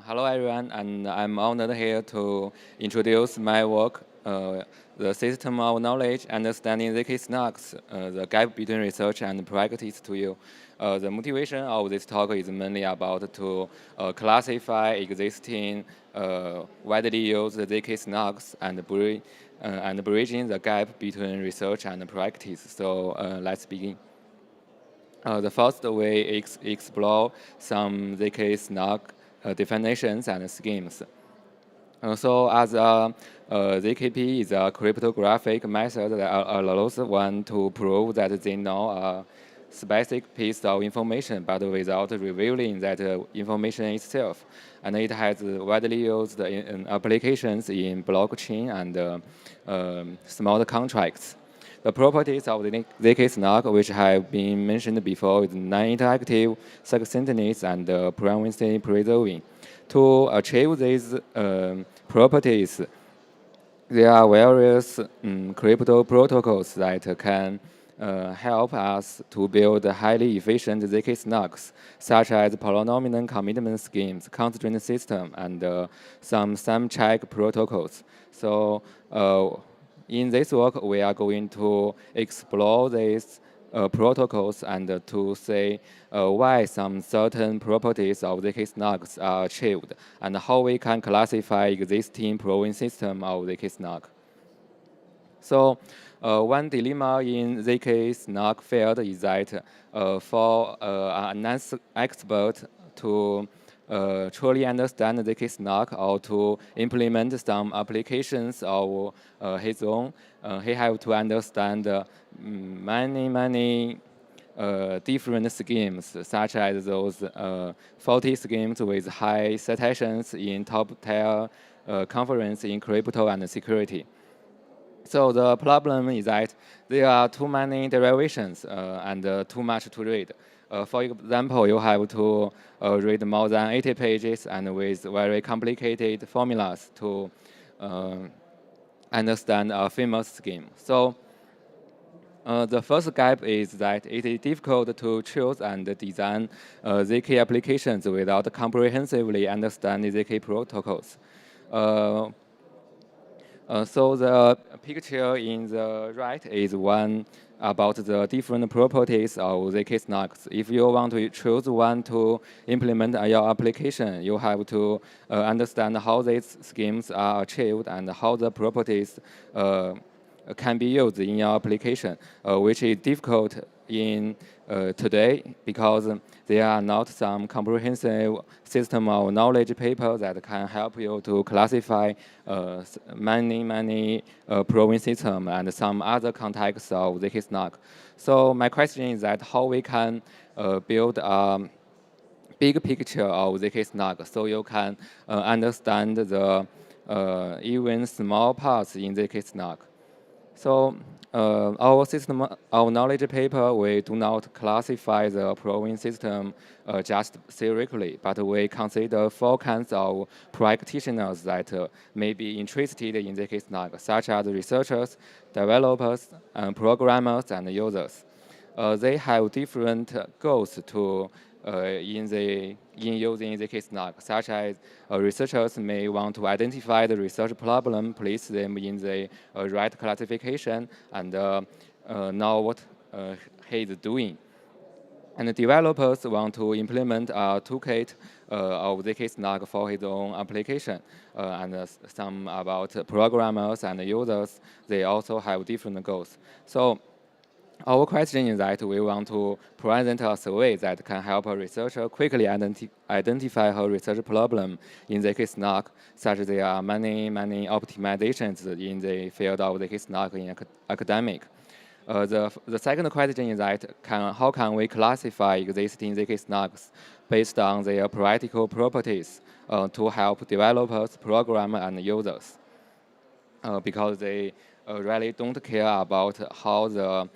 Hello everyone, and I'm honored here to introduce my work, the System of Knowledge Understanding ZK-SNARKs, the gap between research and practice to you. The motivation of this talk is mainly about to classify existing widely used ZK-SNARKs and bridging the gap between research and practice. So let's begin. The first way is explore some ZK-SNARK definitions and schemes. So as ZKP is a cryptographic method that allows one to prove that they know a specific piece of information, but without revealing that information itself. And it has widely used in applications in blockchain and smart contracts. The properties of the ZK-SNARK, which have been mentioned before, is non-interactive, succinctness, and privacy preserving. To achieve these properties, there are various crypto protocols that can help us to build highly efficient ZK-SNARKs, such as polynomial commitment schemes, constraint system, and some check protocols. So in this work, we are going to explore these protocols and to say why some certain properties of ZK-SNARKs are achieved and how we can classify existing proving system of ZK-SNARK. So one dilemma in ZK-SNARK field is that for an expert to truly understand ZK-SNARK or to implement some applications of his own, he have to understand many different schemes, such as those faulty schemes with high citations in top-tier conference in crypto and security. So the problem is that there are too many derivations and too much to read. For example, you have to read more than 80 pages and with very complicated formulas to understand a famous scheme. So the first gap is that it is difficult to choose and design ZK applications without comprehensively understanding ZK protocols. So the picture in the right is one about the different properties of ZK-SNARKs. If you want to choose one to implement your application, you have to understand how these schemes are achieved and how the properties can be used in your application, which is difficult in today because there are not some comprehensive system of knowledge paper that can help you to classify many proving system and some other contexts of ZK-SNARK. So my question is that how we can build a big picture of ZK-SNARK so you can understand the even small parts in ZK-SNARK. So our system of knowledge paper, we do not classify the proving system just theoretically, but we consider 4 kinds of practitioners that may be interested in ZK-SNARK, such as researchers, developers, programmers, and users. They have different goals to in using ZK-SNARK, such as researchers may want to identify the research problem, place them in the right classification, and know what he is doing. And the developers want to implement a toolkit of ZK-SNARK for his own application. And some about programmers and users, they also have different goals. So Our question is that we want to present a survey that can help a researcher quickly identify her research problem in ZK-SNARK, such as there are many optimizations in the field of ZK-SNARK in academic. The second question is that how can we classify existing ZK-SNARKs based on their practical properties to help developers, programmers, and users? Because they really don't care about how the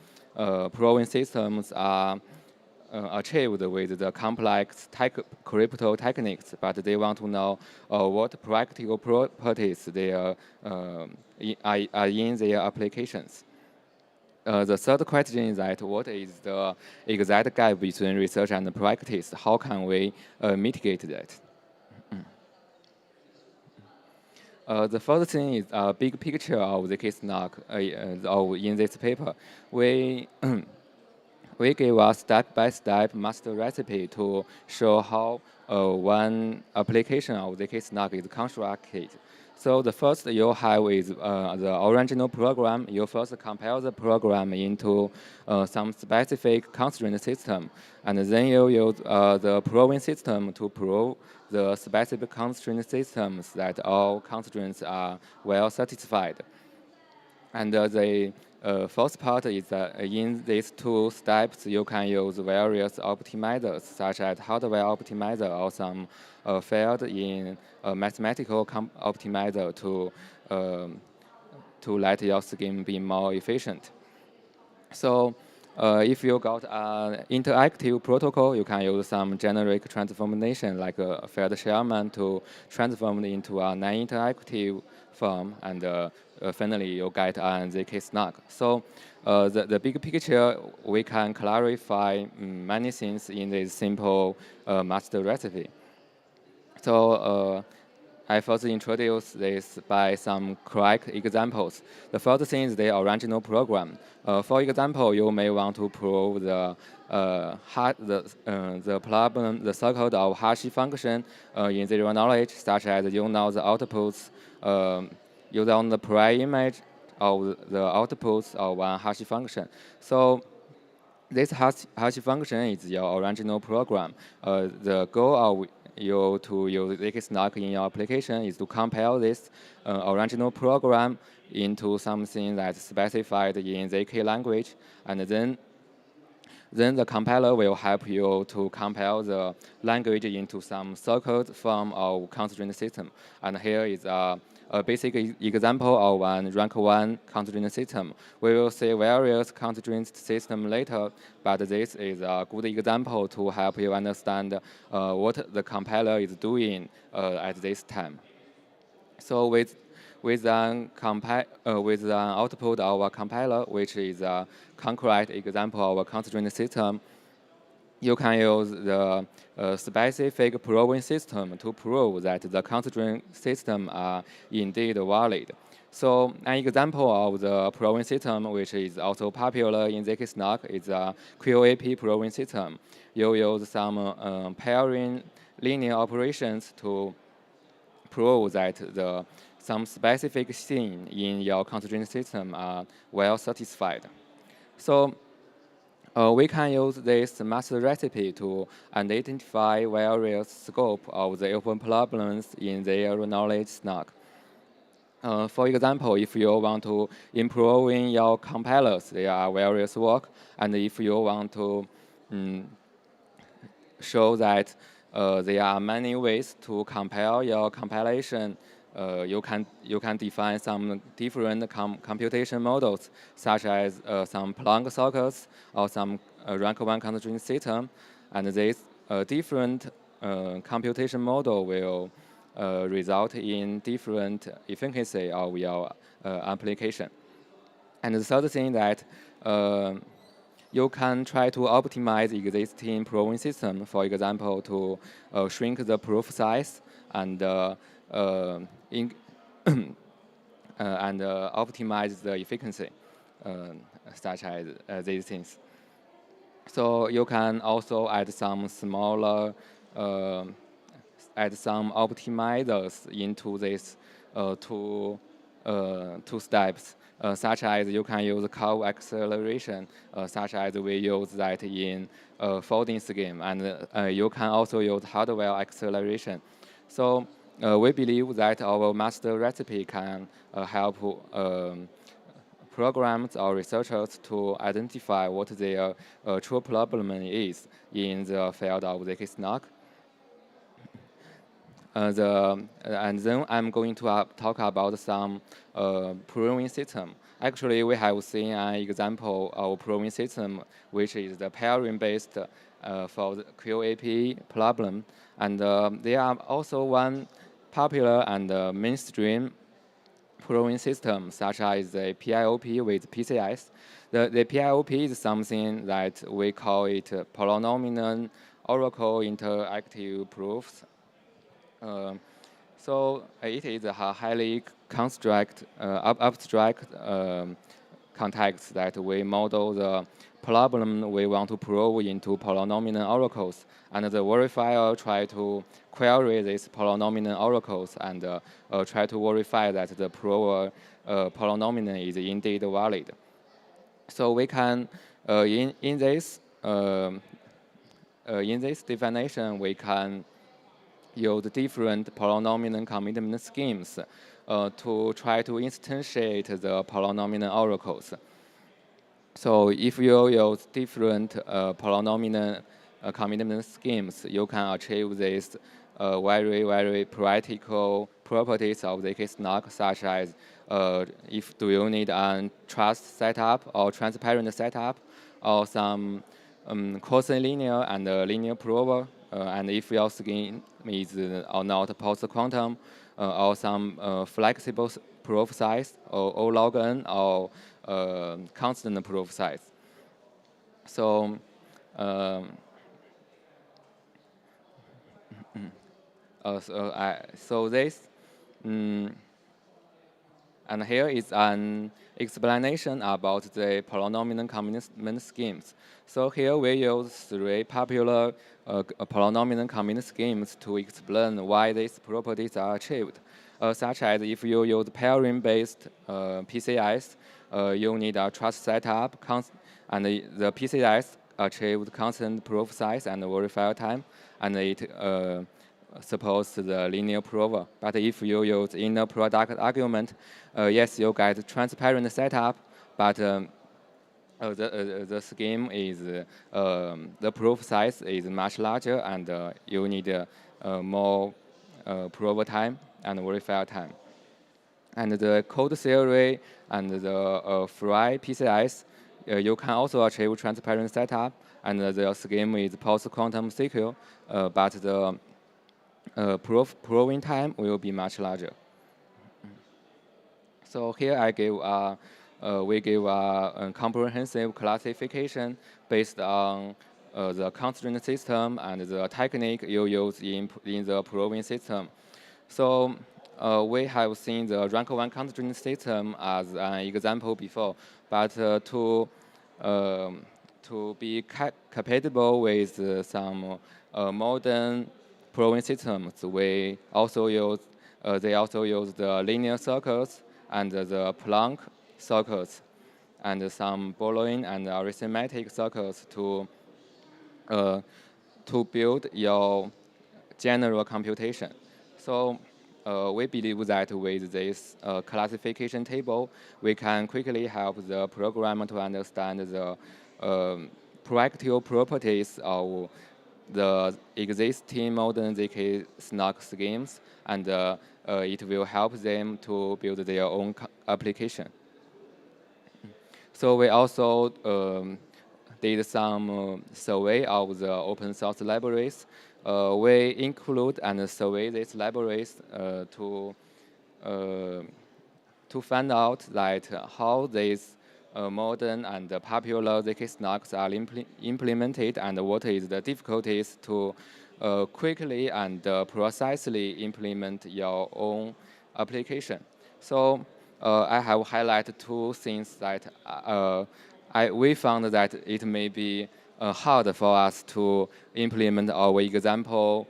proving systems are achieved with the complex crypto techniques, but they want to know what practical properties they are in their applications. The third question is that what is the exact gap between research and practice? How can we mitigate that? The first thing is a big picture of the ZK-SNARK in this paper. We gave a step-by-step master recipe to show how one application of ZK-SNARK is constructed. So the first you have is the original program. You first compile the program into some specific constraint system, and then you use the proving system to prove the specific constraint systems that all constraints are well satisfied. And the first part is that in these two steps, you can use various optimizers, such as hardware optimizer or some field in a mathematical optimizer to let your scheme be more efficient. So if you got an interactive protocol, you can use some generic transformation like a field Sherman to transform it into a non-interactive form, and finally you get an ZK-SNARK. So the big picture, we can clarify many things in this simple master recipe. So I first introduce this by some correct examples. The first thing is the original program. For example, you may want to prove the problem, the circle of hash function in zero knowledge, such as you know the outputs, you know the prior image of the outputs of one hash function. So this hash function is your original program. The goal of you to use ZK-SNARK in your application is to compile this original program into something that's specified in ZK language, and then the compiler will help you to compile the language into some circled form of constraint system. And here is a basic example of one rank 1 constraint system. We will see various constraint system later, but this is a good example to help you understand what the compiler is doing at this time. So with an output of a compiler, which is a concrete example of a constraint system, you can use the specific proving system to prove that the constraint system are indeed valid. So an example of the proving system, which is also popular in ZK-SNARK, is a QAP proving system. You use some pairing linear operations to prove that some specific thing in your constraint system are well satisfied. So we can use this master recipe to identify various scope of the open problems in zero knowledge SNARK. For example, if you want to improve in your compilers, there are various work, and if you want to show that there are many ways to compile your compilation, you can define some different computation models, such as some Planck circles or some rank 1 constraint system, and this different computation model will result in different efficiency of your application. And the third thing that you can try to optimize existing proving system, for example, to shrink the proof size and optimize the efficiency, such as these things. So you can also add some smaller, add some optimizers into this two steps such as you can use curve acceleration, such as we use that in folding scheme, and you can also use hardware acceleration. So we believe that our master recipe can help programs or researchers to identify what their true problem is in the field of ZK-SNARK. And then I'm going to talk about some proving system. Actually, we have seen an example of proving system, which is the pairing-based for the QAP problem. And there are also one popular and mainstream proving system, such as the PIOP with PCS. The PIOP is something that we call it polynomial oracle interactive proofs. So it is a highly abstract context that we model the problem we want to prove into polynomial oracles, and the verifier try to query these polynomial oracles and try to verify that the proved polynomial is indeed valid. So we can in this definition we can use different polynomial commitment schemes to try to instantiate the polynomial oracles. So if you use different polynomial commitment schemes, you can achieve these very, very practical properties of ZK-SNARK, such as do you need a trust setup or transparent setup, or some quasi-linear and linear prover, and if your scheme is or not post-quantum, or some flexible proof size, or log n, or constant proof size. So, so this, and here is an explanation about the polynomial commitment schemes. So here we use 3 popular polynomial commitment schemes to explain why these properties are achieved. Such as if you use pairing-based PCS, you need a trust setup, and the PCS achieved constant proof size and verifier time, and it supports the linear prover. But if you use inner product argument, yes, you get transparent setup, but the scheme is the proof size is much larger, and you need more prover time and verifier time. And the code theory and the free PCS, you can also achieve transparent setup, and the scheme is post-quantum secure, but the proving time will be much larger. So here I give we give a comprehensive classification based on the constraint system and the technique you use in the proving system. So we have seen the rank 1 constraint system as an example before, but to be compatible with some modern proving systems, we also use they also use the linear circles and the Planck circles and some Boolean and arithmetic circles to build your general computation. So we believe that with this classification table, we can quickly help the programmer to understand the practical properties of the existing modern ZK-SNARK schemes, and it will help them to build their own application. So we also did some survey of the open source libraries. We include and survey these libraries to find out that how these modern and popular ZK-SNARKs are implemented, and what is the difficulties to quickly and precisely implement your own application. So I have highlighted 2 things that we found that it may be hard for us to implement our example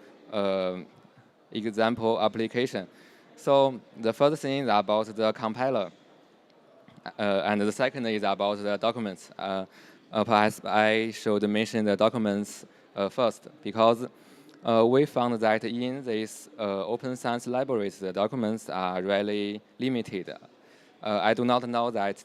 application. So the first thing is about the compiler. and the second is about the documents. Perhaps I should mention the documents first, because we found that in these open science libraries, the documents are really limited. I do not know that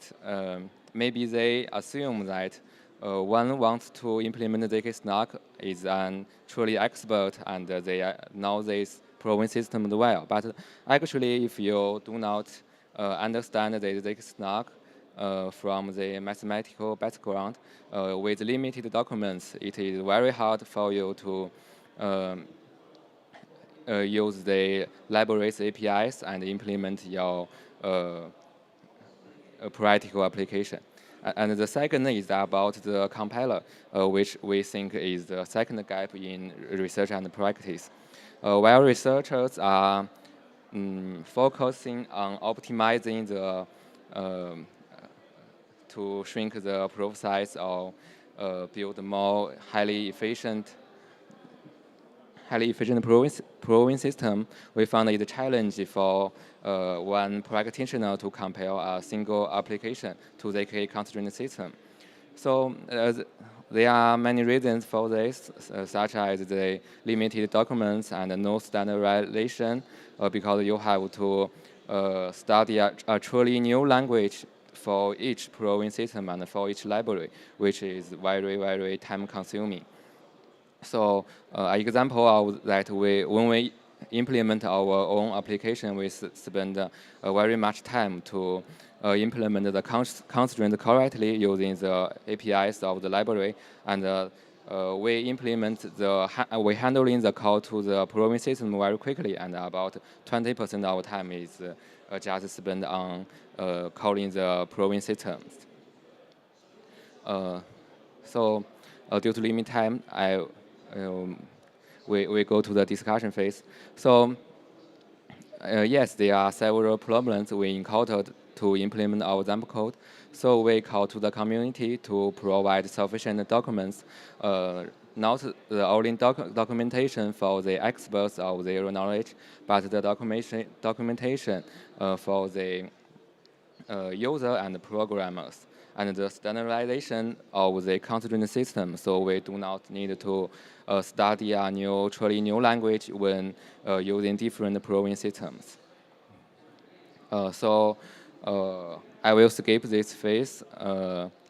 maybe they assume that one wants to implement ZK-SNARK is an truly expert and they know this proving system well. But actually, if you do not understand the ZK-SNARK from the mathematical background, with limited documents, it is very hard for you to use the library's APIs and implement your practical application. And the second is about the compiler, which we think is the second gap in research and practice. While researchers are focusing on optimizing the to shrink the proof size or build more highly efficient proving system, we found it a challenge for one practitioner to compare a single application to the ZK constraint system. So there are many reasons for this, such as the limited documents and no standardization, because you have to study a truly new language for each proving system and for each library, which is very, very time-consuming. So an example of that, when we implement our own application, we spend very much time to implement the constraint correctly using the APIs of the library, and we handling the call to the proving system very quickly, and about 20% of our time is just spent on calling the proving systems. So due to limited time, we go to the discussion phase. So yes, there are several problems we encountered to implement our example code. So we call to the community to provide sufficient documents, not the only documentation for the experts of zero knowledge, but the documentation for the user and programmers, and the standardization of the constraint system. So we do not need to study a truly new language when using different proving systems. So I will skip this phase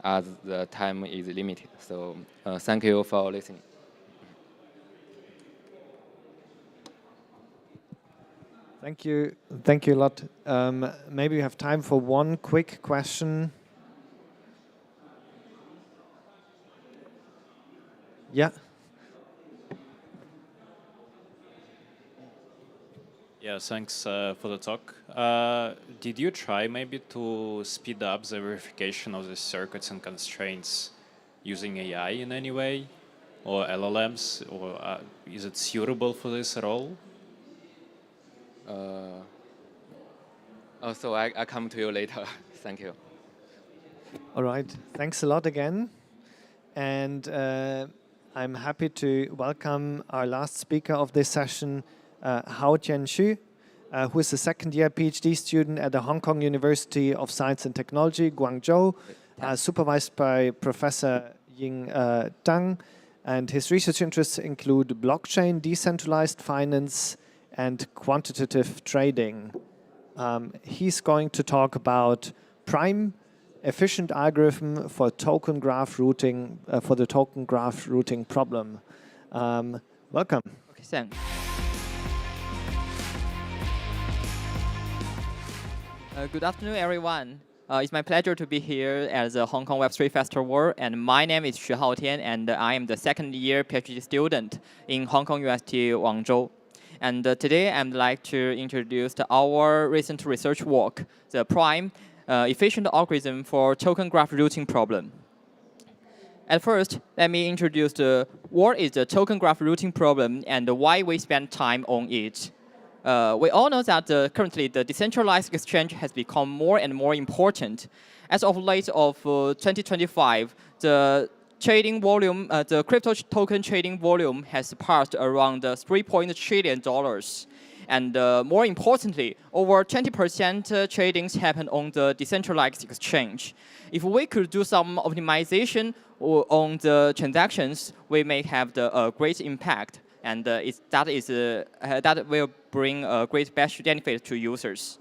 as the time is limited. So thank you for listening. Thank you a lot. Maybe we have time for one quick question. Yeah. Yeah, thanks for the talk. Did you try maybe to speed up the verification of the circuits and constraints using AI in any way, or LLMs, or is it suitable for this at all? So I come to you later. Thank you. All right. Thanks a lot again. And I'm happy to welcome our last speaker of this session, Hao Jianxu, who is a second-year PhD student at the Hong Kong University of Science and Technology, Guangzhou, supervised by Professor Ying Dang. And his research interests include blockchain, decentralized finance, and quantitative trading. He's going to talk about Prime, efficient algorithm for token graph routing for the token graph routing problem. Welcome. Okay, thanks. Good afternoon, everyone. It's my pleasure to be here at the Hong Kong Web3 Festival, and my name is Xu Haotian, and I am the second-year PhD student in Hong Kong University, Guangzhou. And today, I'd like to introduce our recent research work, the Prime, efficient algorithm for token graph routing problem. At first, let me introduce what is the token graph routing problem and why we spend time on it. We all know that currently the decentralized exchange has become more and more important. As of late of 2025, the trading volume, the crypto token trading volume has passed around $3 trillion. And more importantly, over 20% tradings happen on the decentralized exchange. If we could do some optimization on the transactions, we may have the great impact, and that will bring a great benefit to users.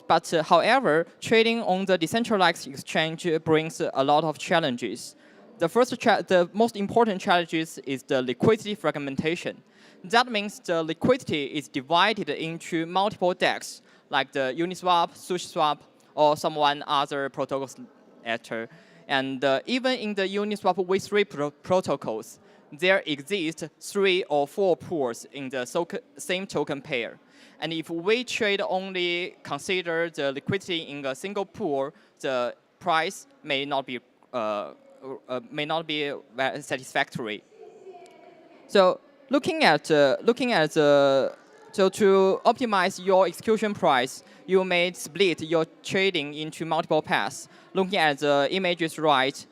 But however, trading on the decentralized exchange brings a lot of challenges. The most important challenges is the liquidity fragmentation. That means the liquidity is divided into multiple DEX, like the Uniswap, SushiSwap, or some other protocols later. And even in the Uniswap V3 protocols, there exist 3 or 4 pools in the same token pair. And if we trade only consider the liquidity in a single pool, the price may not be satisfactory. So so to optimize your execution price, you may split your trading into multiple paths. Looking at the images right,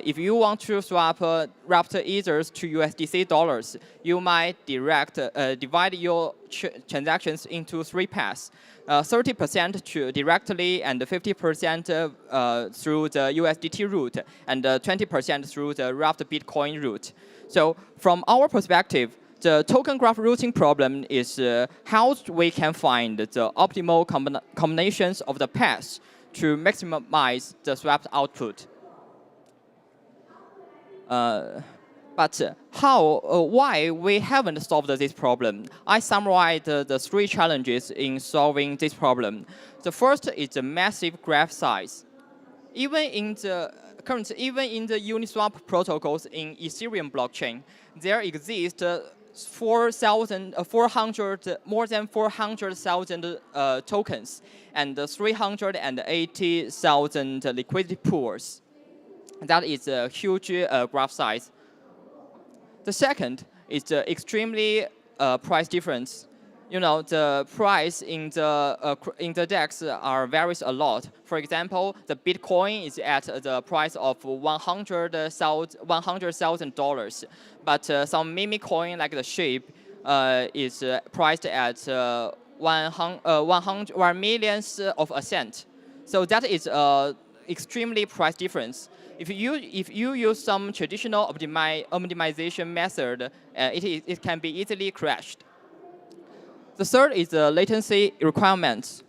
if you want to swap wrapped ethers to USDC dollars, you might divide your transactions into 3 paths. 30% to directly, and 50% through the USDT route, and 20% through the wrapped Bitcoin route. So from our perspective, the token graph routing problem is how we can find the optimal combinations of the paths to maximize the swapped output. But why we haven't solved this problem? I summarized the 3 challenges in solving this problem. The first is the massive graph size. Even in the Uniswap protocols in Ethereum blockchain, there exist more than 400,000 tokens and 380,000 liquidity pools. That is a huge graph size. The second is the extremely price difference. You know, the price in the DEX varies a lot. For example, the Bitcoin is at the price of $100,000, but some meme coin like the SHIB is priced at 1 millionth of a cent. So that is extremely price difference. If you use some traditional optimization method, it can be easily crashed. The third is the latency requirements.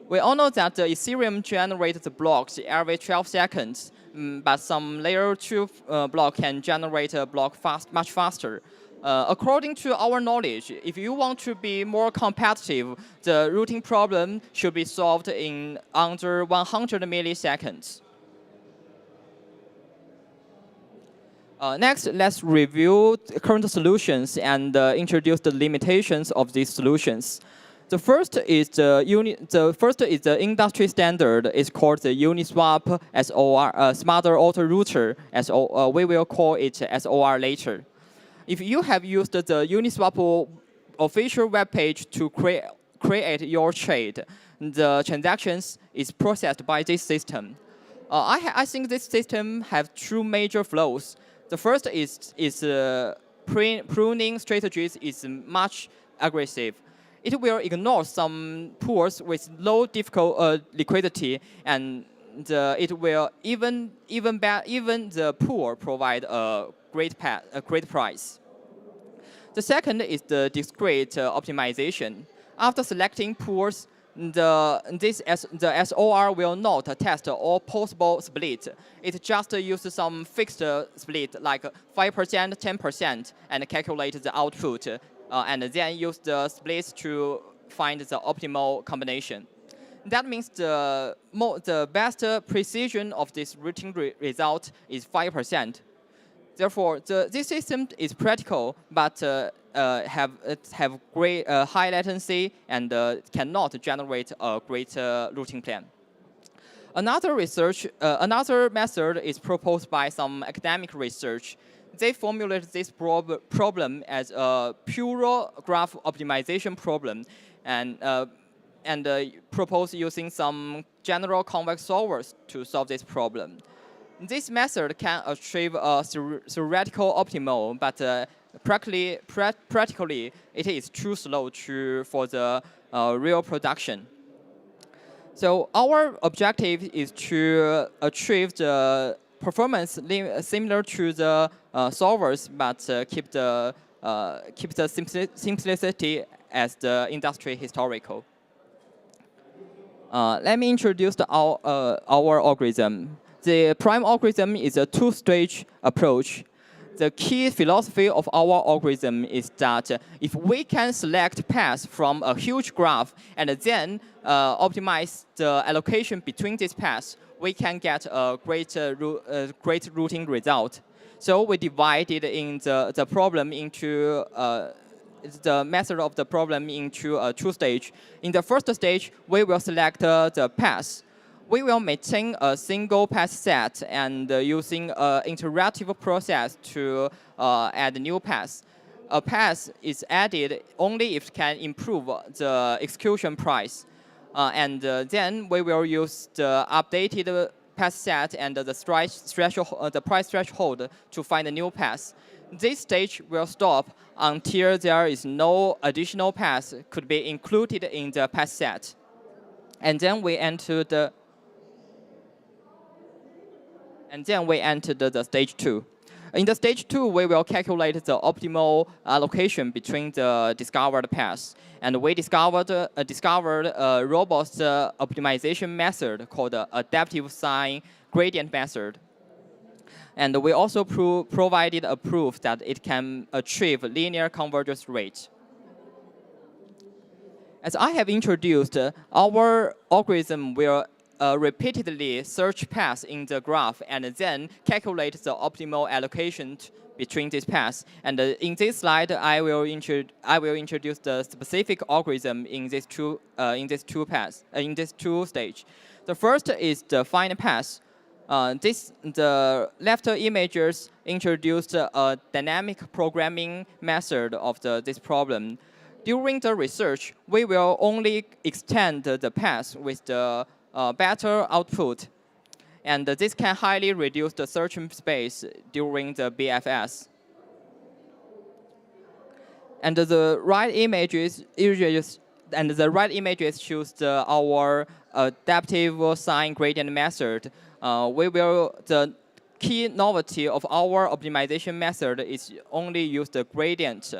We all know that Ethereum generates the blocks every 12 seconds, but some layer 2 block can generate a block much faster. According to our knowledge, if you want to be more competitive, the routing problem should be solved in under 100 milliseconds. Next, let's review current solutions and introduce the limitations of these solutions. The first is the industry standard. It's called the Uniswap SOR, Smarter Auto Router. We will call it SOR later. If you have used the Uniswap official webpage to create your trade, the transactions is processed by this system. I think this system has 2 major flows. The first is pruning strategies is much aggressive. It will ignore some pools with low liquidity, and it will even the pool provide a great price. The second is the discrete optimization. After selecting pools, the SOR will not test all possible split. It just uses some fixed split like 5%, 10%, and calculate the output, and then use the splits to find the optimal combination. That means the best precision of this routing result is 5%. Therefore, this system is practical, but have great high latency and cannot generate a great routing plan. Another method is proposed by some academic research. They formulate this problem as a pure graph optimization problem, and propose using some general convex solvers to solve this problem. This method can achieve a theoretical optimal, but practically, it is too slow for the real production. So our objective is to achieve the performance similar to the solvers, but keep the simplicity as the industry historical. Let me introduce our algorithm. The prime algorithm is a two-stage approach. The key philosophy of our algorithm is that if we can select paths from a huge graph and then optimize the allocation between these paths, we can get a great routing result. So we divided in the problem into the method of the problem into two stages. In the first stage, we will select the path. We will maintain a single path set and using an interactive process to add new paths. A path is added only if it can improve the execution price. Then we will use the updated path set and the price threshold to find a new path. This stage will stop until there is no additional path could be included in the path set. And then we enter the stage 2. In the stage 2, we will calculate the optimal allocation between the discovered paths. And we discovered a robust optimization method called the adaptive sign gradient method. And we also provided a proof that it can achieve linear convergence rate. As I have introduced, our algorithm will repeatedly search paths in the graph and then calculate the optimal allocation between these paths. And in this slide, I will introduce the specific algorithm in these two stages. The first is the find path. The left images introduced a dynamic programming method of this problem. During the research, we will only extend the path with the better output. And this can highly reduce the searching space during the BFS. And the right images shows our adaptive sign gradient method. The key novelty of our optimization method is only use the gradient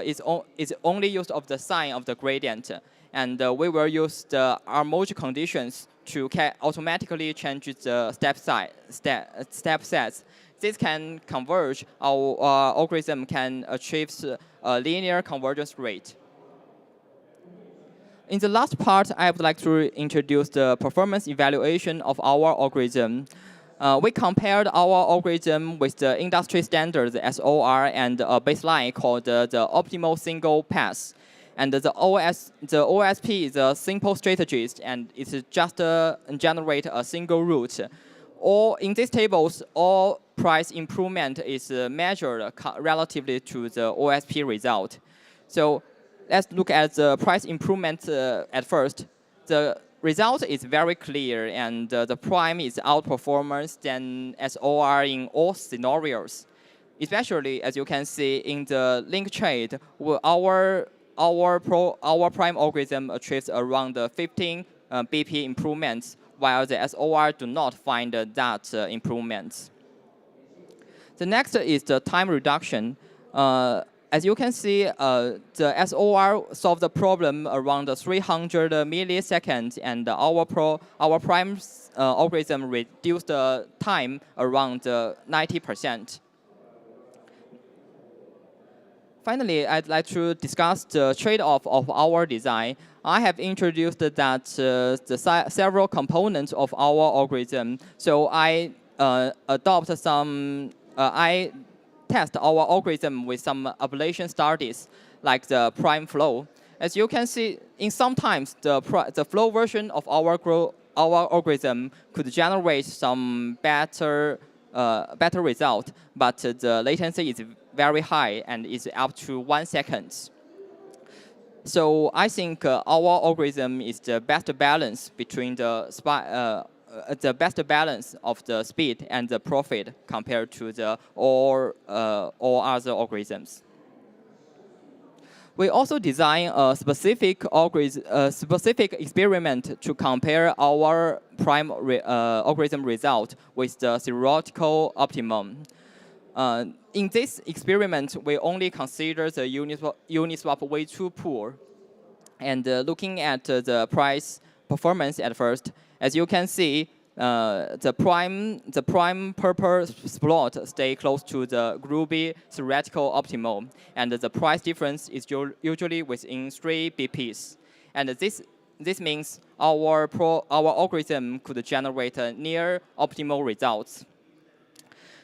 is only used of the sign of the gradient, and we will use the emoji conditions to automatically change the step sets. This can converge. Our algorithm can achieve a linear convergence rate. In the last part, I would like to introduce the performance evaluation of our algorithm. We compared our algorithm with the industry standard SOR and a baseline called the optimal single path. And the OSP is a simple strategist, and it's just generate a single route. In these tables, all price improvement is measured relatively to the OSP result. So let's look at the price improvement at first. The result is very clear, and the prime is outperformance than SOR in all scenarios. Especially, as you can see in the link trade, our prime algorithm achieves around 15 BP improvements, while the SOR do not find that improvements. The next is the time reduction. As you can see, the SOR solved the problem around 300 milliseconds, and our prime algorithm reduced the time around 90%. Finally, I'd like to discuss the trade-off of our design. I have introduced that several components of our algorithm. So I test our algorithm with some ablation studies, like the prime flow. As you can see, in sometimes the flow version of our algorithm could generate some better result, but the latency is very high and is up to 1 second. So I think our algorithm is the best balance between the best balance of the speed and the profit compared to the all other algorithms. We also design a specific experiment to compare our prime algorithm result with the theoretical optimum. In this experiment, we only consider the Uniswap V2 pool. And looking at the price performance at first, as you can see, the prime purple plot stay close to the Ruby theoretical optimal, and the price difference is usually within 3 BPs. And this means our algorithm could generate near optimal results.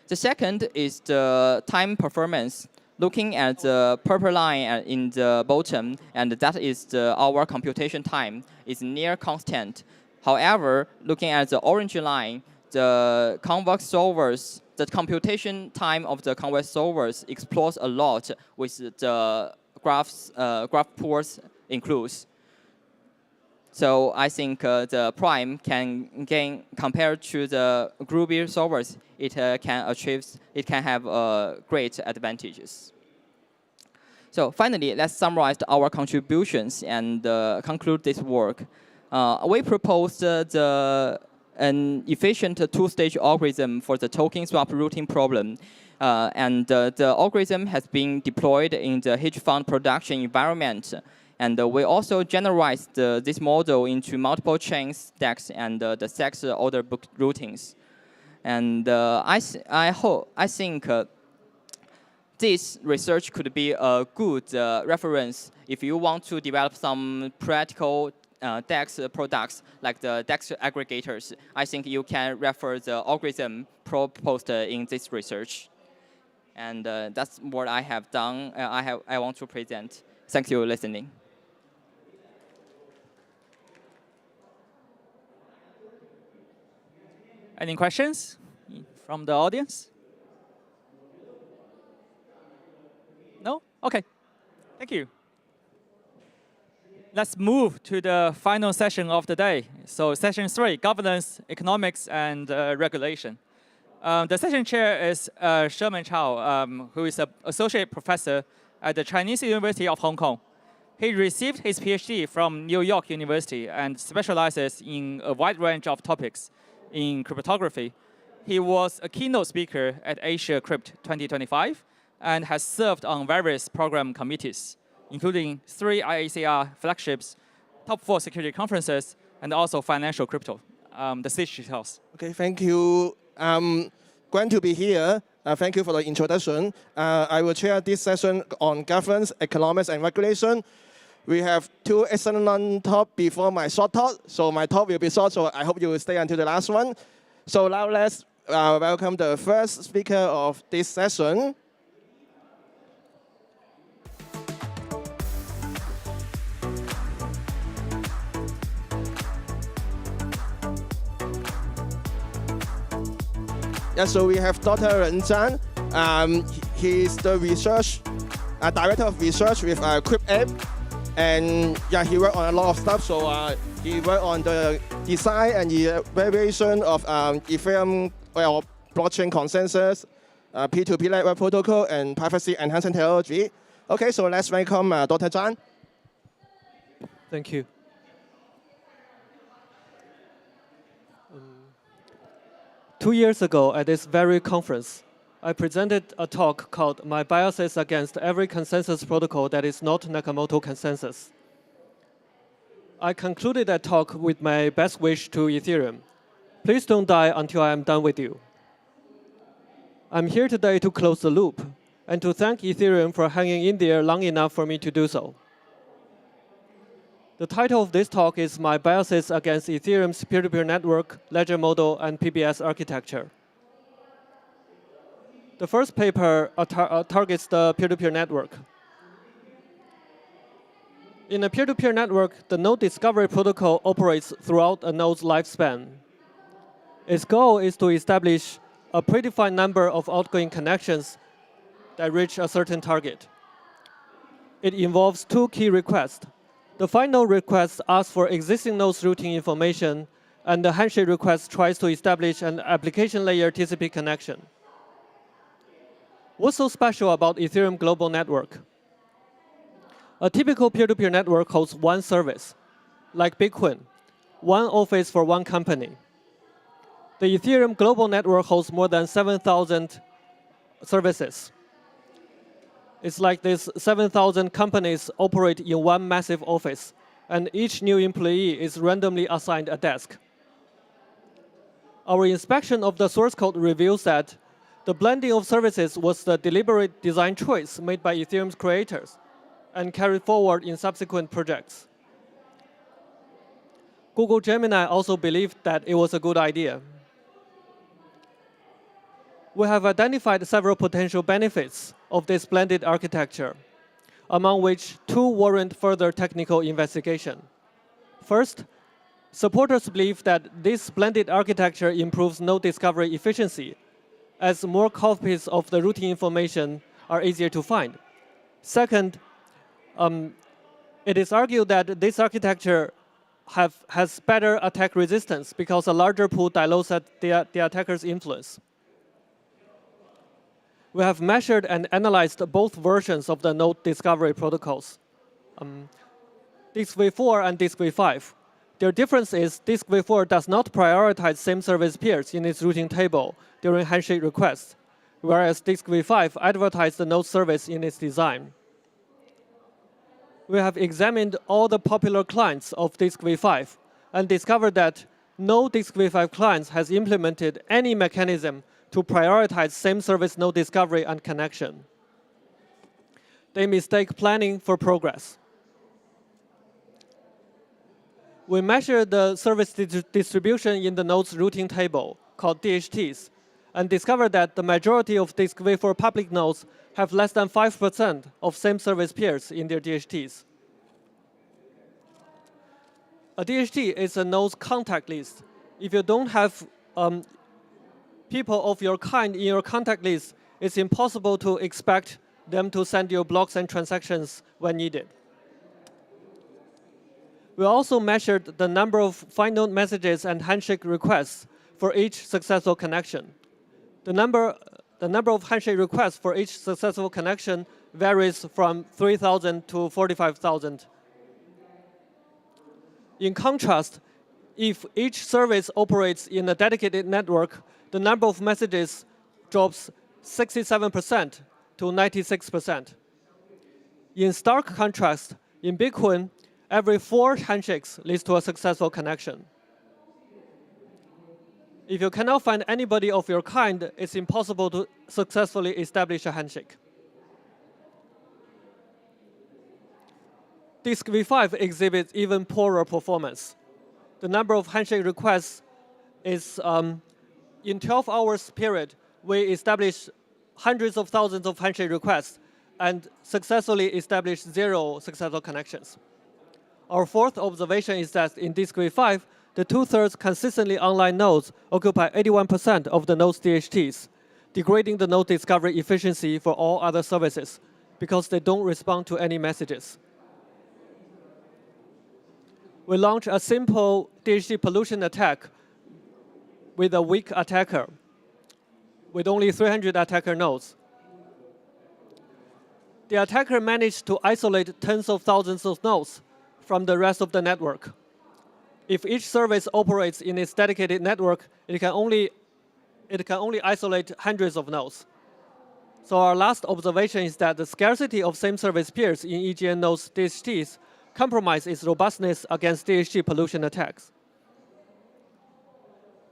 The second is the time performance. Looking at the purple line in the bottom, and that is our computation time, is near constant. However, looking at the orange line, the convex solvers, the computation time of the convex solvers explodes a lot with the graph pools includes. So I think the prime can gain compared to the Ruby solvers. It can have great advantages. So finally, let's summarize our contributions and conclude this work. We proposed an efficient two-stage algorithm for the token swap routing problem. And the algorithm has been deployed in the hedge fund production environment. And we also generalized this model into multiple chain stacks and the stacks order book routings. And I think this research could be a good reference if you want to develop some practical DEX products like the DEX aggregators. I think you can refer the algorithm proposed in this research. And that's what I have done. I want to present. Thank you for listening. Any questions from the audience? No? Okay. Thank you. Let's move to the final session of the day. So session 3, governance, economics, and regulation. The session chair is Sherman Chow, who is an associate professor at the Chinese University of Hong Kong. He received his PhD from New York University and specializes in a wide range of topics in cryptography. He was a keynote speaker at Asia Crypt 2025 and has served on various program committees, including 3 IACR flagships, top 4 security conferences, and also financial crypto. The stage is yours. Okay, thank you. I'm glad to be here. Thank you for the introduction. I will chair this session on governance, economics, and regulation. We have 2 excellent talks before my short talk, so my talk will be short, so I hope you will stay until the last one. So now let's welcome the first speaker of this session. Yeah, so we have Dr. Ren Zhang. He is the director of research with CryptApp. And yeah, he worked on a lot of stuff. So he worked on the design and the evaluation of Ethereum blockchain consensus, P2P network protocol, and privacy enhancing technology. Okay, so let's welcome Dr. Zhang. Thank you. 2 years ago at this very conference, I presented a talk called My Biases Against Every Consensus Protocol That Is Not Nakamoto Consensus. I concluded that talk with my best wish to Ethereum. Please don't die until I am done with you. I'm here today to close the loop and to thank Ethereum for hanging in there long enough for me to do so. The title of this talk is My Biases Against Ethereum's Peer-to-Peer Network, Ledger Model, and PBS Architecture. The first paper targets the peer-to-peer network. In a peer-to-peer network, the node discovery protocol operates throughout a node's lifespan. Its goal is to establish a predefined number of outgoing connections that reach a certain target. It involves 2 key requests. The final request asks for existing nodes routing information, and the handshake request tries to establish an application layer TCP connection. What's so special about Ethereum Global Network? A typical peer-to-peer network hosts one service, like Bitcoin, one office for one company. The Ethereum Global Network hosts more than 7,000 services. It's like these 7,000 companies operate in one massive office, and each new employee is randomly assigned a desk. Our inspection of the source code reveals that the blending of services was the deliberate design choice made by Ethereum's creators and carried forward in subsequent projects. Google Gemini also believed that it was a good idea. We have identified several potential benefits of this blended architecture, among which 2 warrant further technical investigation. First, supporters believe that this blended architecture improves node discovery efficiency, as more copies of the routing information are easier to find. Second, it is argued that this architecture has better attack resistance because a larger pool dilutes the attacker's influence. We have measured and analyzed both versions of the node discovery protocols, DiskV4 and DiskV5. Their difference is DiskV4 does not prioritize same service peers in its routing table during handshake requests, whereas DiskV5 advertises the node service in its design. We have examined all the popular clients of DiskV5 and discovered that no DiskV5 clients has implemented any mechanism to prioritize same service node discovery and connection. They mistake planning for progress. We measured the service distribution in the node's routing table, called DHTs, and discovered that the majority of DiskV4 public nodes have less than 5% of same service peers in their DHTs. A DHT is a node's contact list. If you don't have people of your kind in your contact list, it's impossible to expect them to send you blocks and transactions when needed. We also measured the number of find node messages and handshake requests for each successful connection. The number of handshake requests for each successful connection varies from 3,000 to 45,000. In contrast, if each service operates in a dedicated network, the number of messages drops 67% to 96%. In stark contrast, in Bitcoin, every 4 handshakes leads to a successful connection. If you cannot find anybody of your kind, it's impossible to successfully establish a handshake. DiskV5 exhibits even poorer performance. The number of handshake requests is, in 12 hours period, we established hundreds of thousands of handshake requests and successfully established 0 successful connections. Our fourth observation is that in DiskV5, the 2/3 consistently online nodes occupy 81% of the node's DHTs, degrading the node discovery efficiency for all other services because they don't respond to any messages. We launched a simple DHT pollution attack with a weak attacker, with only 300 attacker nodes. The attacker managed to isolate tens of thousands of nodes from the rest of the network. If each service operates in its dedicated network, it can only isolate hundreds of nodes. So our last observation is that the scarcity of same service peers in EGN nodes DHTs compromise its robustness against DHT pollution attacks.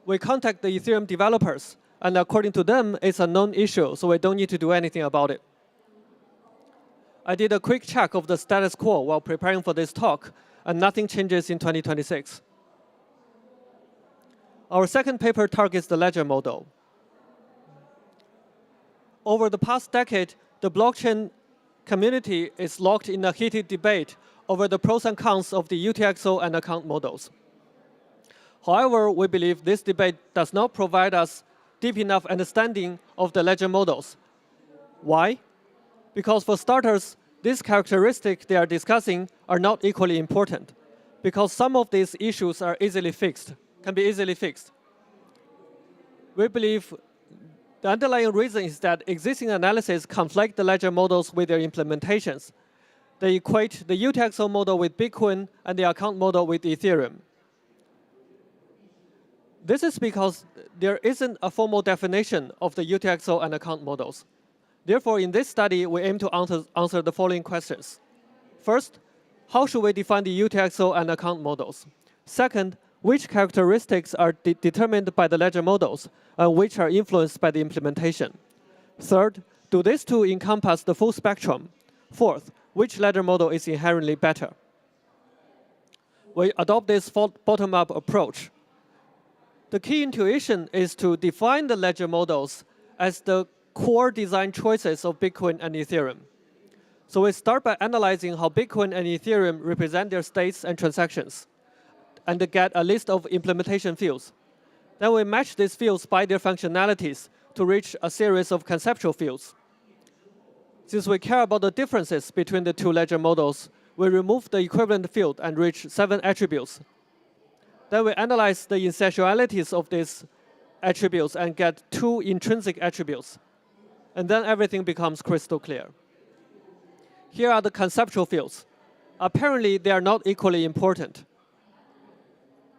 We contact the Ethereum developers, and according to them, it's a known issue, so we don't need to do anything about it. I did a quick check of the status quo while preparing for this talk, and nothing changes in 2026. Our second paper targets the ledger model. Over the past decade, the blockchain community is locked in a heated debate over the pros and cons of the UTXO and account models. However, we believe this debate does not provide us deep enough understanding of the ledger models. Why? Because for starters, these characteristics they are discussing are not equally important, because some of these issues are easily fixed, can be easily fixed. We believe the underlying reason is that existing analyses conflict the ledger models with their implementations. They equate the UTXO model with Bitcoin and the account model with Ethereum. This is because there isn't a formal definition of the UTXO and account models. Therefore, in this study, we aim to answer the following questions. First, how should we define the UTXO and account models? Second, which characteristics are determined by the ledger models and which are influenced by the implementation? Third, do these two encompass the full spectrum? Fourth, which ledger model is inherently better? We adopt this bottom-up approach. The key intuition is to define the ledger models as the core design choices of Bitcoin and Ethereum. So we start by analyzing how Bitcoin and Ethereum represent their states and transactions, and get a list of implementation fields. Then we match these fields by their functionalities to reach a series of conceptual fields. Since we care about the differences between the two ledger models, we remove the equivalent field and reach 7 attributes. Then we analyze the essentialities of these attributes and get 2 intrinsic attributes. And then everything becomes crystal clear. Here are the conceptual fields. Apparently, they are not equally important.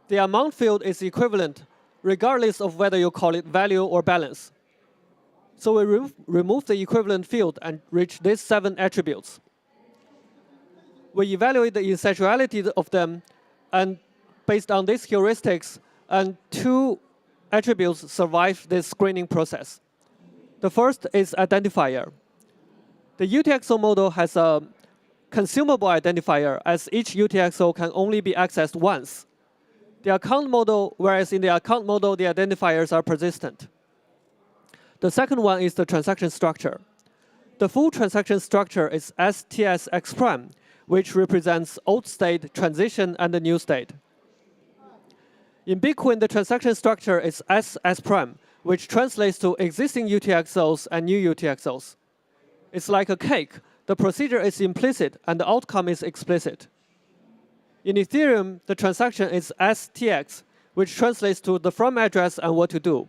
The amount field is equivalent regardless of whether you call it value or balance. So we remove the equivalent field and reach these 7 attributes. We evaluate the essentiality of them, and based on these heuristics, and 2 attributes survive this screening process. The first is identifier. The UTXO model has a consumable identifier, as each UTXO can only be accessed once. The account model, whereas in the account model, the identifiers are persistent. The second one is the transaction structure. The full transaction structure is STSX prime, which represents old state, transition, and the new state. In Bitcoin, the transaction structure is SS prime, which translates to existing UTXOs and new UTXOs. It's like a cake. The procedure is implicit, and the outcome is explicit. In Ethereum, the transaction is STX, which translates to the from address and what to do.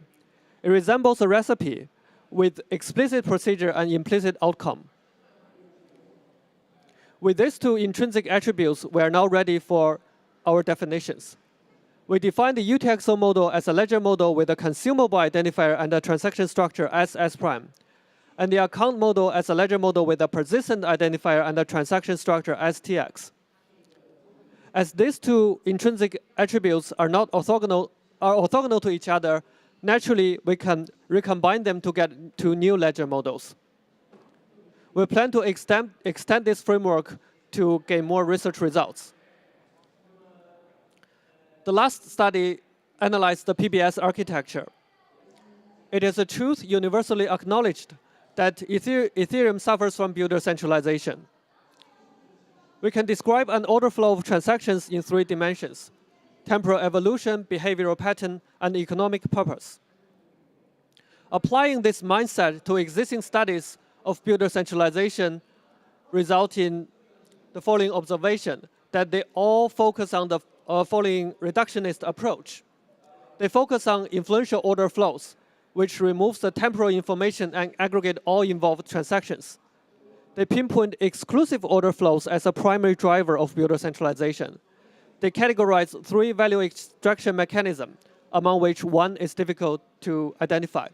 It resembles a recipe with explicit procedure and implicit outcome. With these 2 intrinsic attributes, we are now ready for our definitions. We define the UTXO model as a ledger model with a consumable identifier and a transaction structure as S prime, and the account model as a ledger model with a persistent identifier and a transaction structure as TX. As these 2 intrinsic attributes are not orthogonal to each other, naturally we can recombine them to get 2 new ledger models. We plan to extend this framework to gain more research results. The last study analyzed the PBS architecture. It is a truth universally acknowledged that Ethereum suffers from builder centralization. We can describe an order flow of transactions in 3 dimensions: temporal evolution, behavioral pattern, and economic purpose. Applying this mindset to existing studies of builder centralization result in the following observation, that they all focus on the following reductionist approach. They focus on influential order flows, which removes the temporal information and aggregate all involved transactions. They pinpoint exclusive order flows as a primary driver of builder centralization. They categorize 3 value extraction mechanisms, among which one is difficult to identify.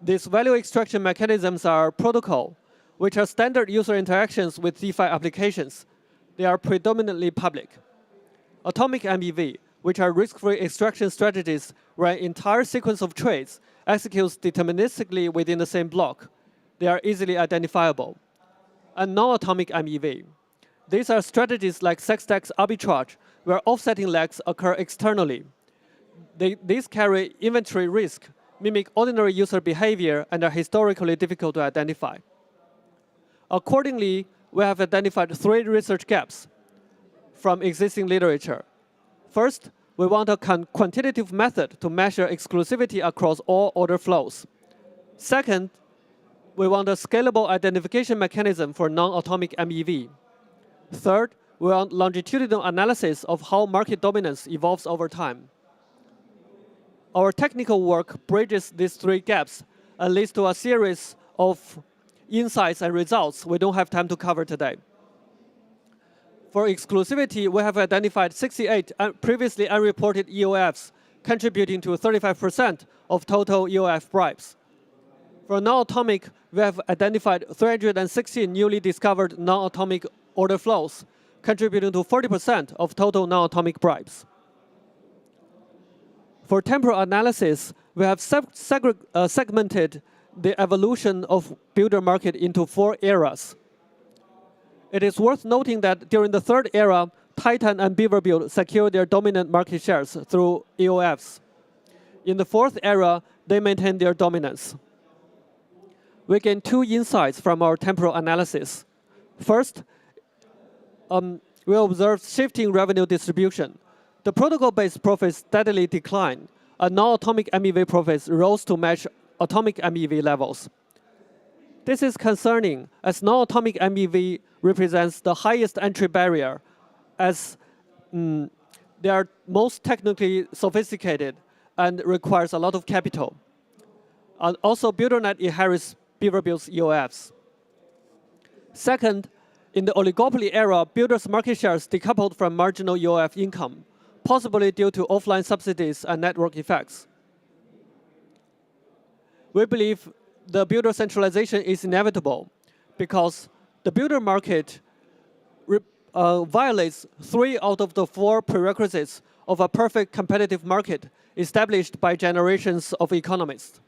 These value extraction mechanisms are protocol, which are standard user interactions with DeFi applications. They are predominantly public. Atomic MEV, which are risk-free extraction strategies where an entire sequence of trades executes deterministically within the same block. They are easily identifiable. And non-atomic MEV. These are strategies like sextax arbitrage, where offsetting lags occur externally. These carry inventory risk, mimic ordinary user behavior, and are historically difficult to identify. Accordingly, we have identified 3 research gaps from existing literature. First, we want a quantitative method to measure exclusivity across all order flows. Second, we want a scalable identification mechanism for non-atomic MEV. Third, we want longitudinal analysis of how market dominance evolves over time. Our technical work bridges these three gaps and leads to a series of insights and results we don't have time to cover today. For exclusivity, we have identified 68 previously unreported EOFs, contributing to 35% of total EOF bribes. For non-atomic, we have identified 316 newly discovered non-atomic order flows, contributing to 40% of total non-atomic bribes. For temporal analysis, we have segmented the evolution of builder market into 4 eras. It is worth noting that during the third era, Titan and Beaverbuild secured their dominant market shares through EOFs. In the fourth era, they maintained their dominance. We gained 2 insights from our temporal analysis. First, we observed shifting revenue distribution. The protocol-based profits steadily declined, and non-atomic MEV profits rose to match atomic MEV levels. This is concerning, as non-atomic MEV represents the highest entry barrier, as they are most technically sophisticated and requires a lot of capital. And also, BuilderNet inherits Beaverbuild's EOFs. Second, in the oligopoly era, builders' market shares decoupled from marginal EOF income, possibly due to offline subsidies and network effects. We believe the builder centralization is inevitable because the builder market violates 3 out of the 4 prerequisites of a perfect competitive market established by generations of economists.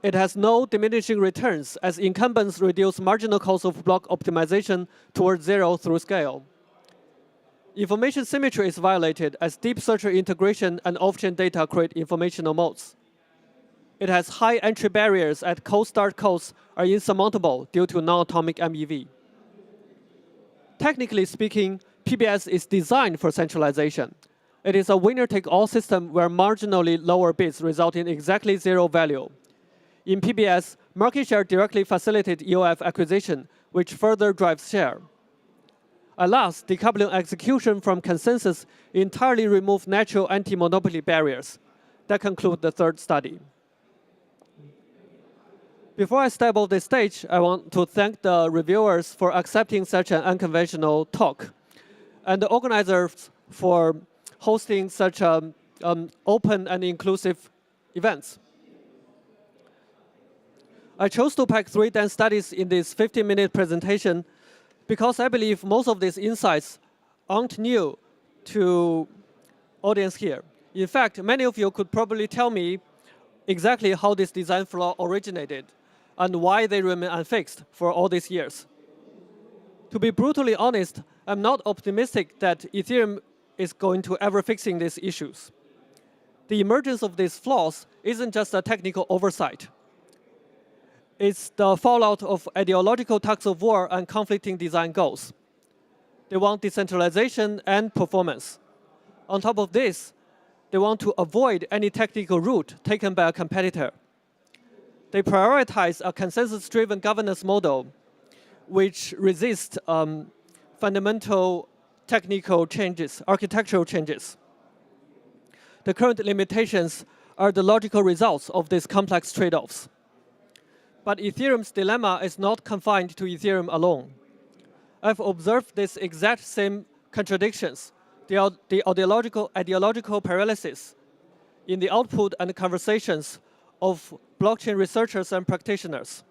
It has no diminishing returns as incumbents reduce marginal cost of block optimization towards 0 through scale. Information symmetry is violated as deep searcher integration and off-chain data create informational moats. It has high entry barriers as cold start costs are insurmountable due to non-atomic MEV. Technically speaking, PBS is designed for centralization. It is a winner-take-all system where marginally lower bids result in exactly 0 value. In PBS, market share directly facilitates EOF acquisition, which further drives share. At last, decoupling execution from consensus entirely removes natural anti-monopoly barriers. That concludes the third study. Before I step off the stage, I want to thank the reviewers for accepting such an unconventional talk, and the organizers for hosting such open and inclusive events. I chose to pack 3 dense studies in this 15-minute presentation because I believe most of these insights aren't new to audience here. In fact, many of you could probably tell me exactly how this design flaw originated and why they remain unfixed for all these years. To be brutally honest, I'm not optimistic that Ethereum is going to ever fixing these issues. The emergence of these flaws isn't just a technical oversight. It's the fallout of ideological tugs of war and conflicting design goals. They want decentralization and performance. On top of this, they want to avoid any technical route taken by a competitor. They prioritize a consensus-driven governance model which resists fundamental technical changes, architectural changes. The current limitations are the logical results of these complex trade-offs. But Ethereum's dilemma is not confined to Ethereum alone. I've observed these exact same contradictions, the ideological paralysis, in the output and conversations of blockchain researchers and practitioners.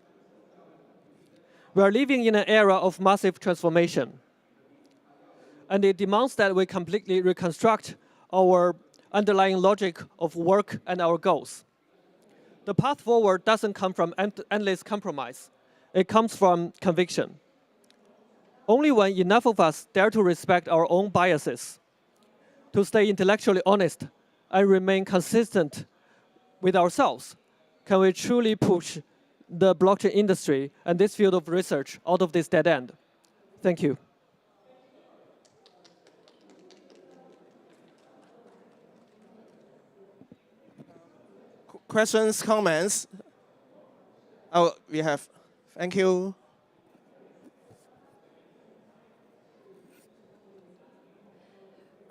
We are living in an era of massive transformation, and it demands that we completely reconstruct our underlying logic of work and our goals. The path forward doesn't come from endless compromise. It comes from conviction. Only when enough of us dare to respect our own biases, to stay intellectually honest, and remain consistent with ourselves, can we truly push the blockchain industry and this field of research out of this dead end. Thank you. Questions, comments? Oh, we have. Thank you.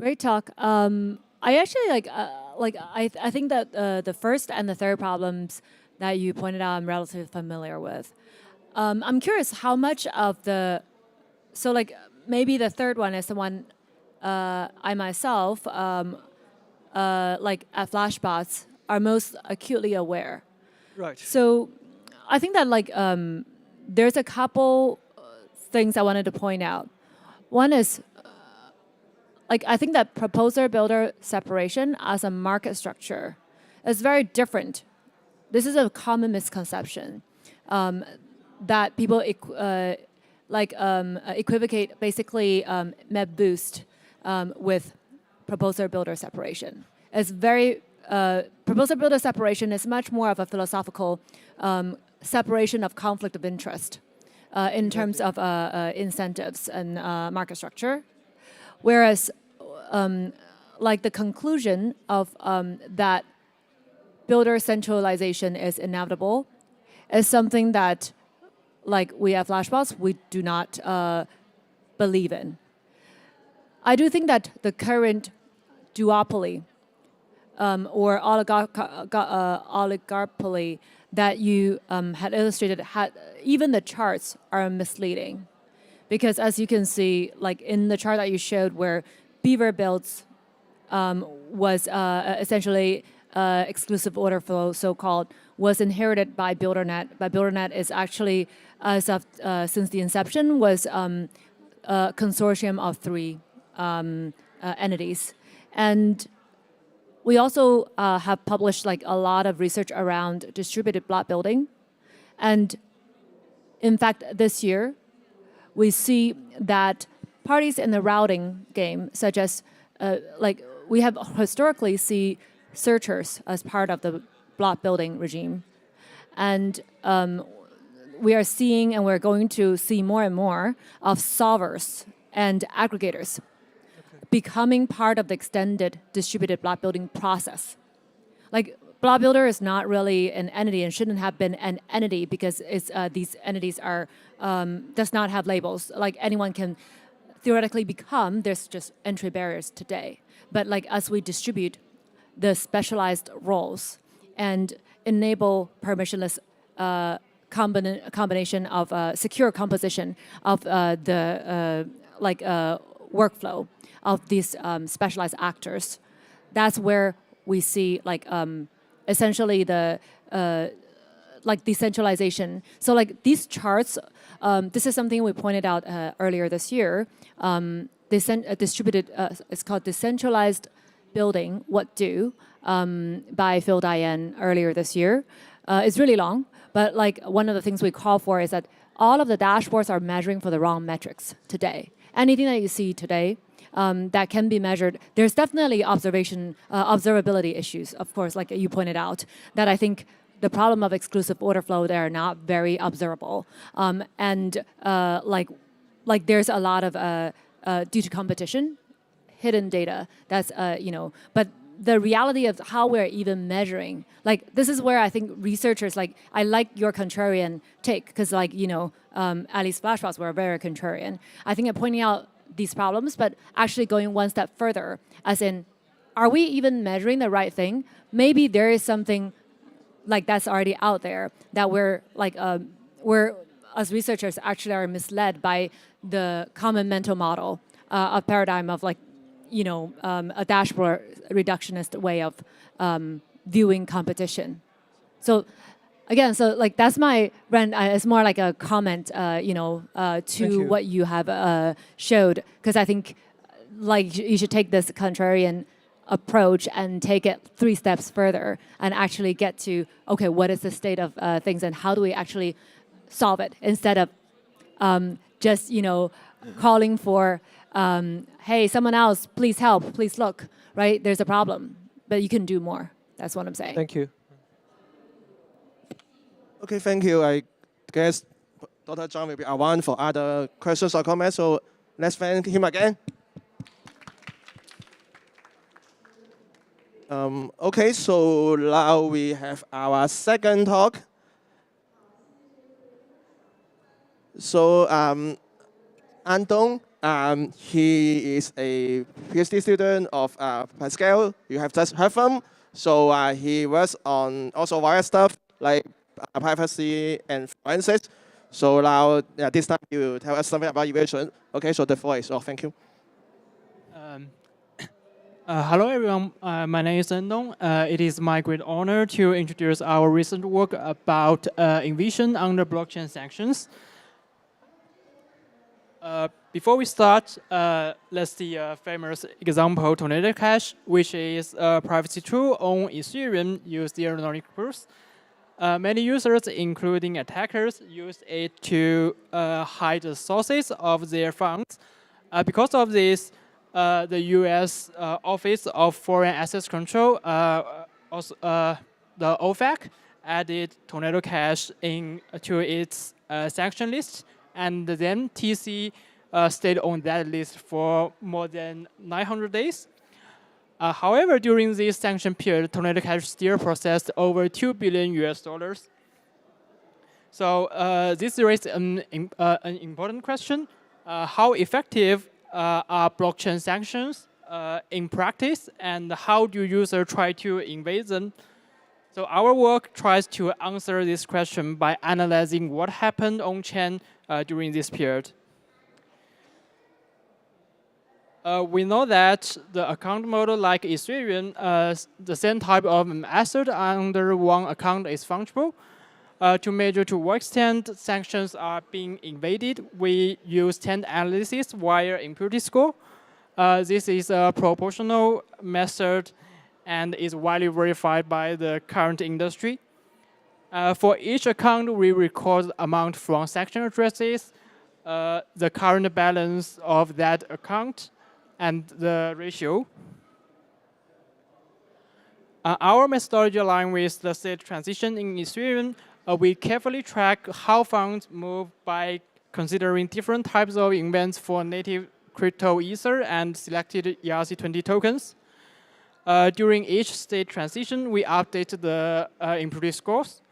Great talk. I actually I think that the first and the third problems that you pointed out, I'm relatively familiar with. I'm curious how much of the, so like maybe the third one is the one I myself, like at Flashbots, are most acutely aware. Right. So I think that like there's a couple things I wanted to point out. One is like I think that proposer-builder separation as a market structure is very different. This is a common misconception that people equivocate basically MEP boost with proposer-builder separation. It's very proposer-builder separation is much more of a philosophical separation of conflict of interest in terms of incentives and market structure. Whereas, like the conclusion of that builder centralization is inevitable is something that, like we at Flashbots, we do not believe in. I do think that the current duopoly or oligopoly that you had illustrated, even the charts are misleading. Because as you can see, like in the chart that you showed where Beaver builds was essentially exclusive order flow, so-called, was inherited by BuilderNet. But BuilderNet is actually, as of since the inception, was a consortium of 3 entities. And we also have published like a lot of research around distributed block building. And in fact, this year, we see that parties in the routing game, such as, like we have historically see searchers as part of the block building regime. And we are seeing, and we're going to see more and more of solvers and aggregators becoming part of the extended distributed block building process. Like block builder is not really an entity and shouldn't have been an entity because it's, these entities are does not have labels. Like anyone can theoretically become, there's just entry barriers today. But like as we distribute the specialized roles and enable permissionless combination of secure composition of the workflow of these specialized actors, that's where we see like essentially the like decentralization. So like these charts, this is something we pointed out earlier this year. Distributed, it's called Decentralized Building, What Do, by Phil Diane earlier this year. It's really long, but like one of the things we call for is that all of the dashboards are measuring for the wrong metrics today. Anything that you see today that can be measured, there's definitely observability issues, of course, like you pointed out, that I think the problem of exclusive order flow, they are not very observable. And like there's a lot of, due to competition, hidden data that's, but the reality of how we're even measuring, like this is where I think researchers, like I like your contrarian take, because like, at least Flashbots were very contrarian. I think I'm pointing out these problems, but actually going one step further, as in, are we even measuring the right thing? Maybe there is something like that's already out there that we're like, we're as researchers actually are misled by the common mental model of paradigm of like, a dashboard reductionist way of viewing competition. So again, so like that's my rant. It's more like a comment, to what you have showed, because I think like you should take this contrarian approach and take it 3 steps further and actually get to, okay, what is the state of things and how do we actually solve it, instead of just, calling for, hey, someone else, please help, please look, right? There's a problem, but you can do more. That's what I'm saying. Thank you. Okay, thank you. I guess Dr. John will be around for other questions or comments, so let's thank him again. Okay, so now we have our second talk. So Andong He is a PhD student of Pascal. You have just heard from. So he works on also various stuff like privacy and forensics. So now this time he will tell us something about evasion. Okay, so the floor is off. Thank you. Hello everyone, my name is Endong. It is my great honor to introduce our recent work about evasion under blockchain sanctions. Before we start, let's see a famous example, Tornado Cash, which is a privacy tool on Ethereum used zero-knowledge proofs. Many users, including attackers, use it to hide the sources of their funds. Because of this, the U.S. Office of Foreign Assets Control, also, the OFAC, added Tornado Cash to its sanction list, and then TC stayed on that list for more than 900 days. However, during this sanction period, Tornado Cash still processed over $2 billion US. So this raises an important question. How effective are blockchain sanctions in practice, and how do users try to evade them? So our work tries to answer this question by analyzing what happened on-chain during this period. We know that the account model like Ethereum, the same type of asset under one account is fungible. To measure to what extent sanctions are being evaded, we use trend analysis via impurity score. This is a proportional method and is widely verified by the current industry. For each account, we record the amount from sanction addresses, the current balance of that account, and the ratio. Our methodology aligns with the state transition in Ethereum. We carefully track how funds move by considering different types of events for native crypto Ether and selected ERC20 tokens. During each state transition, we update the impurity scores.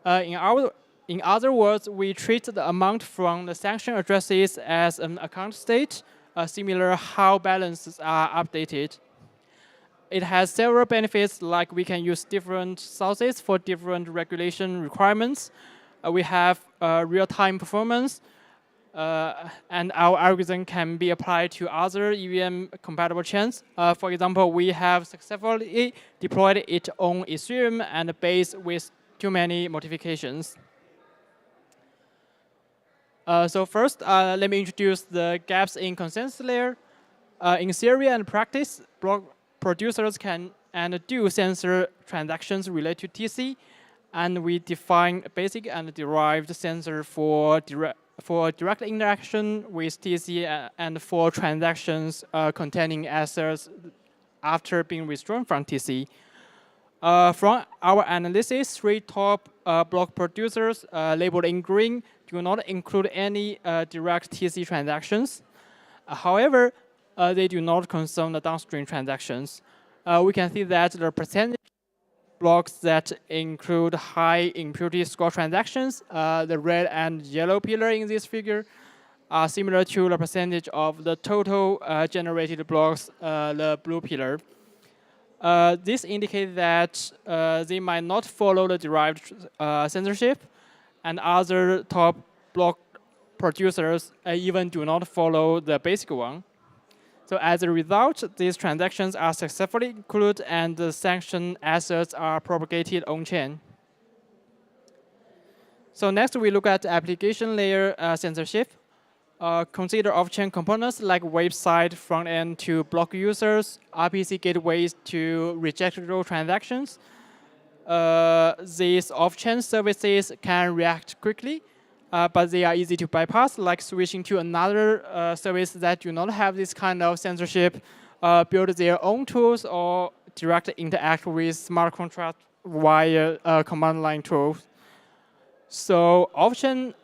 In other words, we treat the amount from the sanction addresses as an account state, similar how balances are updated. It has several benefits, like we can use different sources for different regulation requirements. We have real-time performance, and our algorithm can be applied to other EVM-compatible chains. For example, we have successfully deployed it on Ethereum and Base with too many modifications. So first, let me introduce the gaps in consensus layer. In theory and practice, block producers can and do censor transactions related to TC, and we define basic and derived censor for direct interaction with TC and for transactions containing assets after being withdrawn from TC. From our analysis, 3 top block producers labeled in green do not include any direct TC transactions. However, they do not concern the downstream transactions. We can see that the percentage blocks that include high impurity score transactions, the red and yellow pillar in this figure, are similar to the percentage of the total generated blocks, the blue pillar. This indicates that they might not follow the derived censorship, and other top block producers even do not follow the basic one. So as a result, these transactions are successfully included and the sanctioned assets are propagated on-chain. So next we look at application layer censorship. Consider off-chain components like website front-end to block users, RPC gateways to reject row transactions. These off-chain services can react quickly, but they are easy to bypass, like switching to another service that do not have this kind of censorship, build their own tools, or directly interact with smart contract via command line tools. So off-chain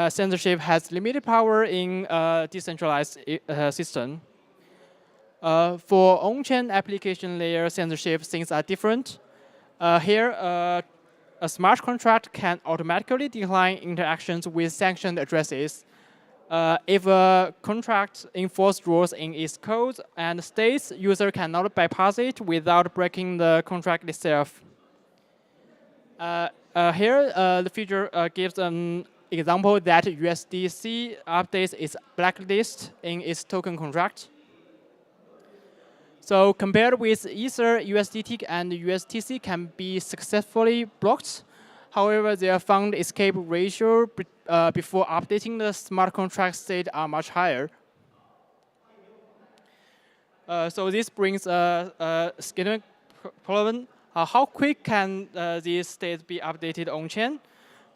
censorship has limited power in a decentralized system. For on-chain application layer censorship, things are different. Here, a smart contract can automatically decline interactions with sanctioned addresses. If a contract enforces rules in its code and states, user cannot bypass it without breaking the contract itself. Here, the feature gives an example that USDC updates its blacklist in its token contract. So compared with Ether, USDT and USTC can be successfully blocked. However, their fund escape ratio before updating the smart contract state are much higher. So this brings a significant problem. How quick can these states be updated on-chain?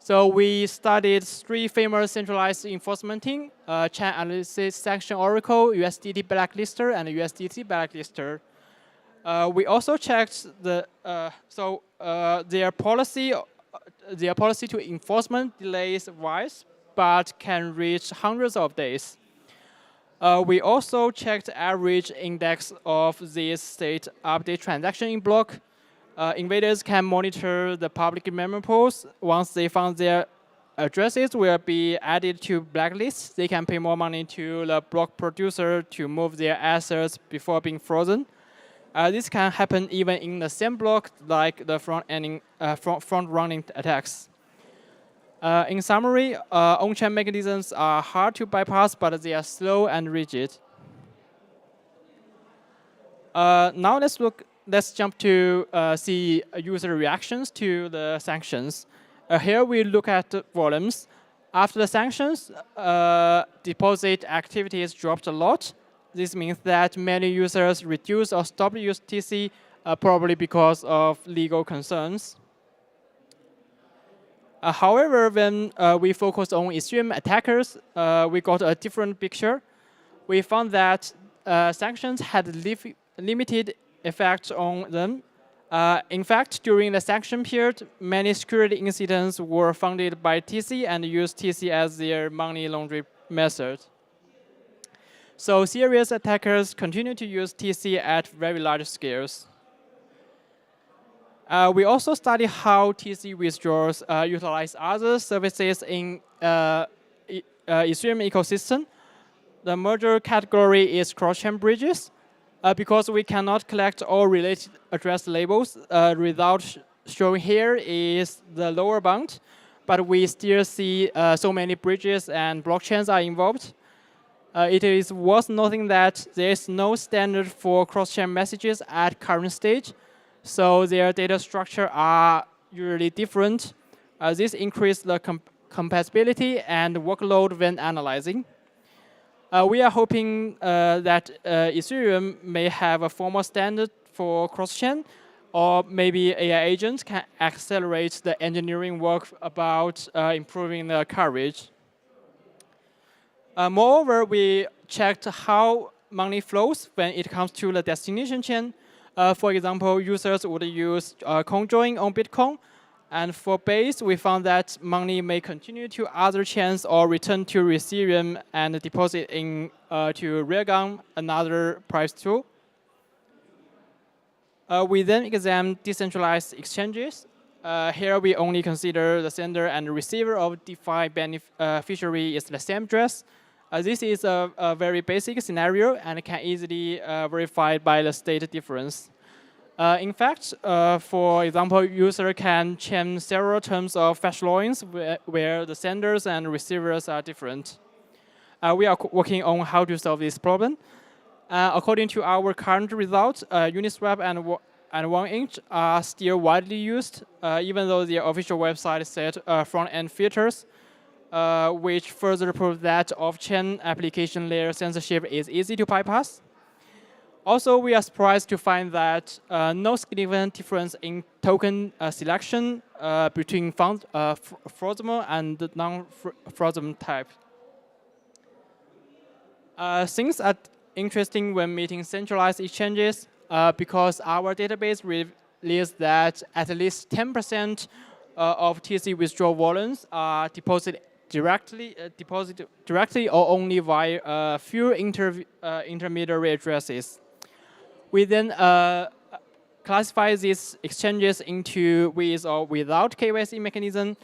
So we studied 3 famous centralized enforcement teams, Chain Analysis Sanction Oracle, USDT Blacklister, and USDT Blacklister. We also checked their policy to enforcement delays wise, but can reach hundreds of days. We also checked average index of this state update transaction in block. Invaders can monitor the public memory pools. Once they found their addresses will be added to blacklists, they can pay more money to the block producer to move their assets before being frozen. This can happen even in the same block, like the front-running attacks. In summary, on-chain mechanisms are hard to bypass, but they are slow and rigid. Now let's jump to see user reactions to the sanctions. Here we look at the volumes. After the sanctions, deposit activities dropped a lot. This means that many users reduce or stop use TC, probably because of legal concerns. However, when we focus on Ethereum attackers, we got a different picture. We found that sanctions had limited effect on them. In fact, during the sanction period, many security incidents were funded by TC and used TC as their money laundering method. So serious attackers continue to use TC at very large scales. We also study how TC withdrawals utilize other services in Ethereum ecosystem. The major category is cross-chain bridges. Because we cannot collect all related address labels, result shown here is the lower bound, but we still see so many bridges and blockchains are involved. It is worth noting that there is no standard for cross-chain messages at current stage, so their data structure are usually different. This increases the compatibility and workload when analyzing. We are hoping that Ethereum may have a formal standard for cross-chain, or maybe AI agents can accelerate the engineering work about improving the coverage. Moreover, we checked how money flows when it comes to the destination chain. For example, users would use CoinJoin on Bitcoin. And for Base, we found that money may continue to other chains or return to Ethereum and deposit in to Railgun, another price tool. We then examined decentralized exchanges. Here we only consider the sender and receiver of DeFi beneficiary is the same address. This is a very basic scenario and can easily verified by the state difference. In fact, for example, user can chain several terms of fetch logins where the senders and receivers are different. We are working on how to solve this problem. According to our current results, Uniswap and 1inch are still widely used, even though their official website set front-end filters, which further prove that off-chain application layer censorship is easy to bypass. Also, we are surprised to find that no significant difference in token selection between frozen and non-frozen type. Things are interesting when meeting centralized exchanges because our database reveals that at least 10% of TC withdrawal volumes are deposited directly or only via a few intermediary addresses. We then classify these exchanges into with or without KYC mechanism.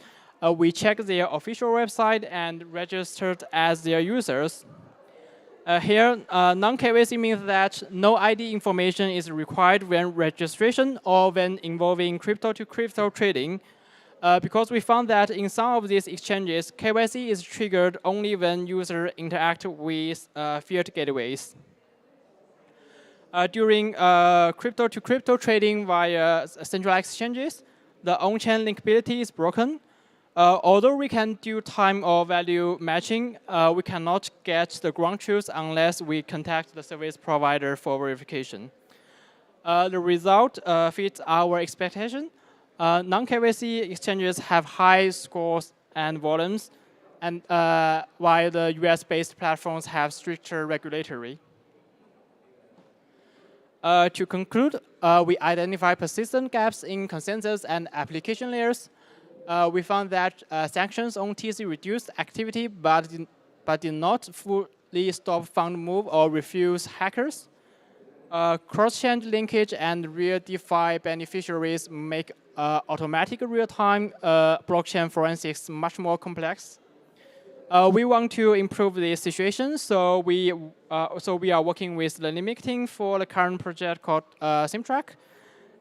we check their official website and registered as their users. Here, non-KYC means that no ID information is required when registration or when involving crypto-to-crypto trading, because we found that in some of these exchanges, KYC is triggered only when users interact with fiat gateways. During crypto-to-crypto trading via centralized exchanges, the on-chain linkability is broken. Although we can do time or value matching, we cannot get the ground truth unless we contact the service provider for verification. The result fits our expectation. Non-KYC exchanges have high scores and volumes, and while the US-based platforms have stricter regulatory. To conclude, we identify persistent gaps in consensus and application layers. We found that sanctions on TC reduced activity, but did not fully stop fund move or refuse hackers. Cross-chain linkage and real DeFi beneficiaries make automatic real-time blockchain forensics much more complex. We want to improve the situation, so we are working with the Limit team for the current project called SimTrack,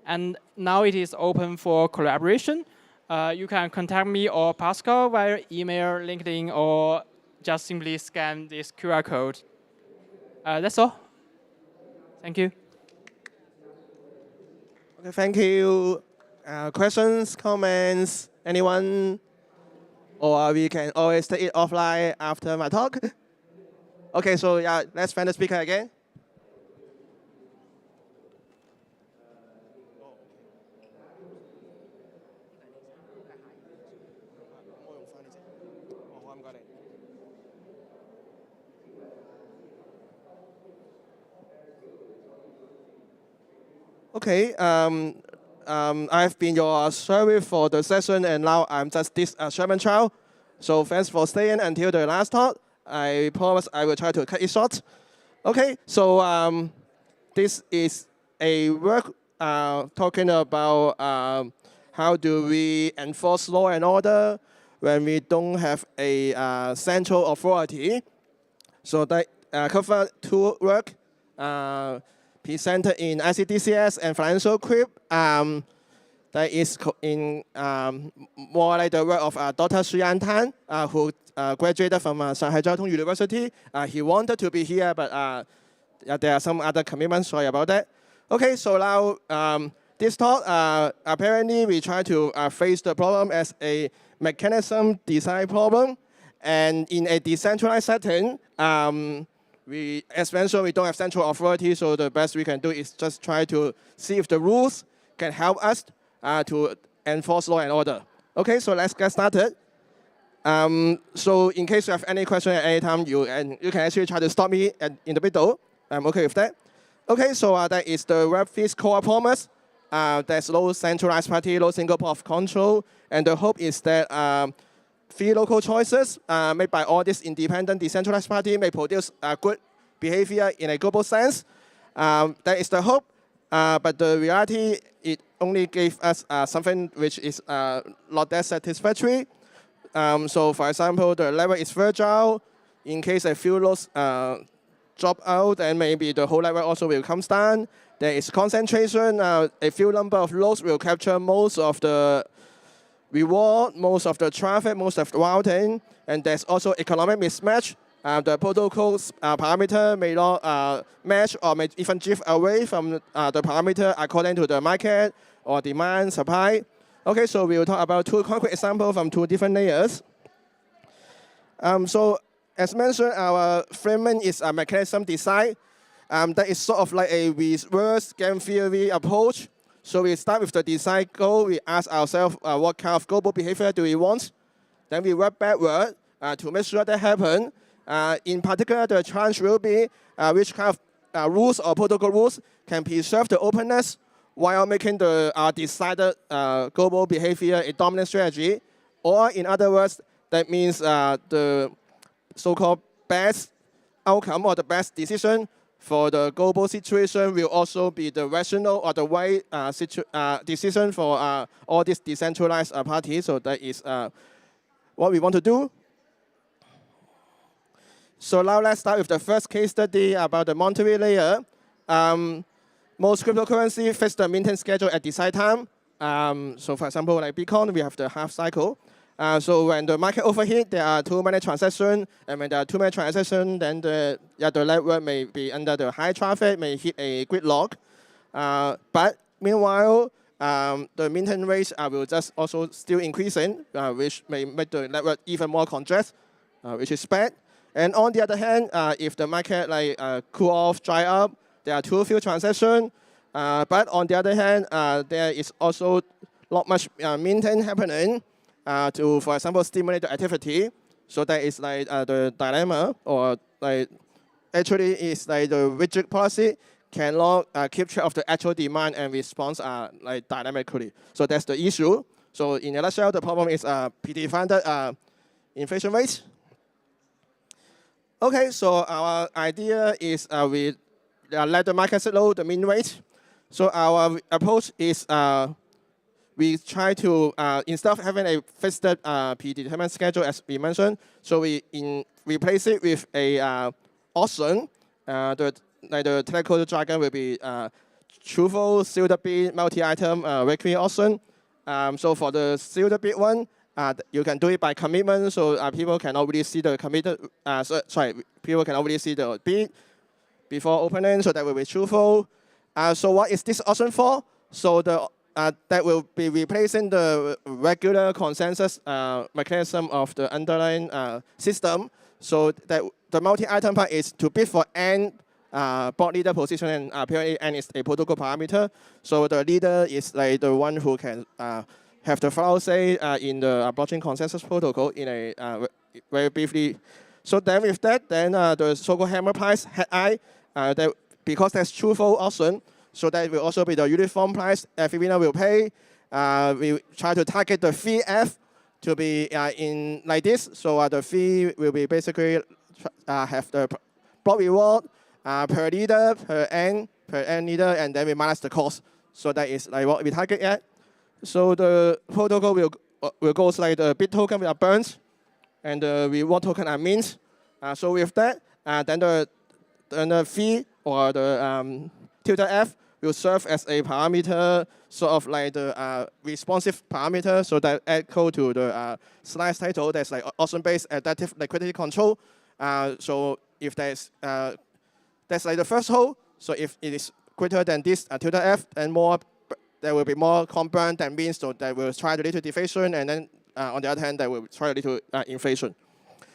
and now it is open for collaboration. You can contact me or Pascal via email, LinkedIn, or just simply scan this QR code. That's all. Thank you. Okay, thank you. Questions, comments, anyone? Or we can always take it offline after my talk. Okay, so yeah, let's find the speaker again. Okay, I've been your survey for the session, and now I'm just this Sherman Chow. So thanks for staying until the last talk. I promise I will try to cut it short. Okay, so this is a work talking about how do we enforce law and order when we don't have a central authority. So that cover two work. Presented in ICDCS and Financial Crypt. That is in more like the work of Dr. Xu Yantan, who graduated from Shanghai Jiao Tong University. He wanted to be here, but there are some other commitments. Sorry about that. Okay, so now this talk, apparently we try to face the problem as a mechanism design problem, and in a decentralized setting. As mentioned, we don't have central authority, so the best we can do is just try to see if the rules can help us to enforce law and order. Okay, so let's get started. So in case you have any question at any time, you can actually try to stop me in the middle. I'm okay with that. Okay, so that is the Web3's core promise. There's no centralized party, no single point of control, and the hope is that free local choices made by all these independent decentralized parties may produce good behavior in a global sense. That is the hope, but the reality, it only gave us something which is not that satisfactory. So for example, the level is fragile. In case a few nodes drop out, then maybe the whole level also will come down. There is concentration. A few number of nodes will capture most of the reward, most of the traffic, most of the routing, and there's also economic mismatch. The protocol's parameter may not match or may even drift away from the parameter according to the market or demand, supply. Okay, so we will talk about two concrete examples from two different layers. So as mentioned, our framing is a mechanism design. That is sort of like a reverse game theory approach. So we start with the design goal. We ask ourselves what kind of global behavior do we want. Then we work backward to make sure that happens. In particular, the challenge will be which kind of rules or protocol rules can preserve the openness while making the decided global behavior a dominant strategy. Or in other words, that means the so-called best outcome or the best decision for the global situation will also be the rational or the right decision for all these decentralized parties. So that is what we want to do. So now let's start with the first case study about the monetary layer. Most cryptocurrency fix the maintenance schedule at desired time. So for example, like Bitcoin, we have the half cycle. So when the market overheat, there are too many transactions, and when there are too many transactions, then the network may be under the high traffic, may hit a gridlock. But meanwhile, the maintenance rates will just also still increasing, which may make the network even more congested, which is bad. And on the other hand, if the market cool off, dry up, there are too few transactions. But on the other hand, there is also not much maintenance happening to, for example, stimulate the activity. So that is like the dilemma, or like actually it's like the rigid policy cannot keep track of the actual demand and response like dynamically. So that's the issue. So in a nutshell, the problem is predefined inflation rate. Okay, so our idea is we let the market signal the mean rate. So our approach is we try to, instead of having a fixed predetermined schedule as we mentioned, so we replace it with a option. The technical jargon will be truthful, sealed bid, multi-item, weekly option. So for the sealed bid one, you can do it by commitment, so people can already see the committed. People can already see the bid before opening, so that will be truthful. So what is this option for? So that will be replacing the regular consensus mechanism of the underlying system. So that the multi-item part is to bid for n block leader position, and apparently n is a protocol parameter. So the leader is like the one who can have the final say in the blockchain consensus protocol in a very briefly. So then with that, then the so-called hammer price, HI, because that's truthful option, so that will also be the uniform price every winner will pay. We try to target the fee F to be in like this. So the fee will be basically have the block reward per leader, per n leader, and then we minus the cost. So that is like what we target at. So the protocol will go like the bid token are burnt, and the reward token are mint. So with that, then the fee or the tilde F will serve as a parameter, sort of like the responsive parameter, so that echo to the slide title. That's like option-based adaptive liquidity control. So if there's that's like the first hole. So if it is greater than this tilde F, then there will be more compound than means, so that will try to lead to deflation, and then on the other hand, that will try to lead to inflation.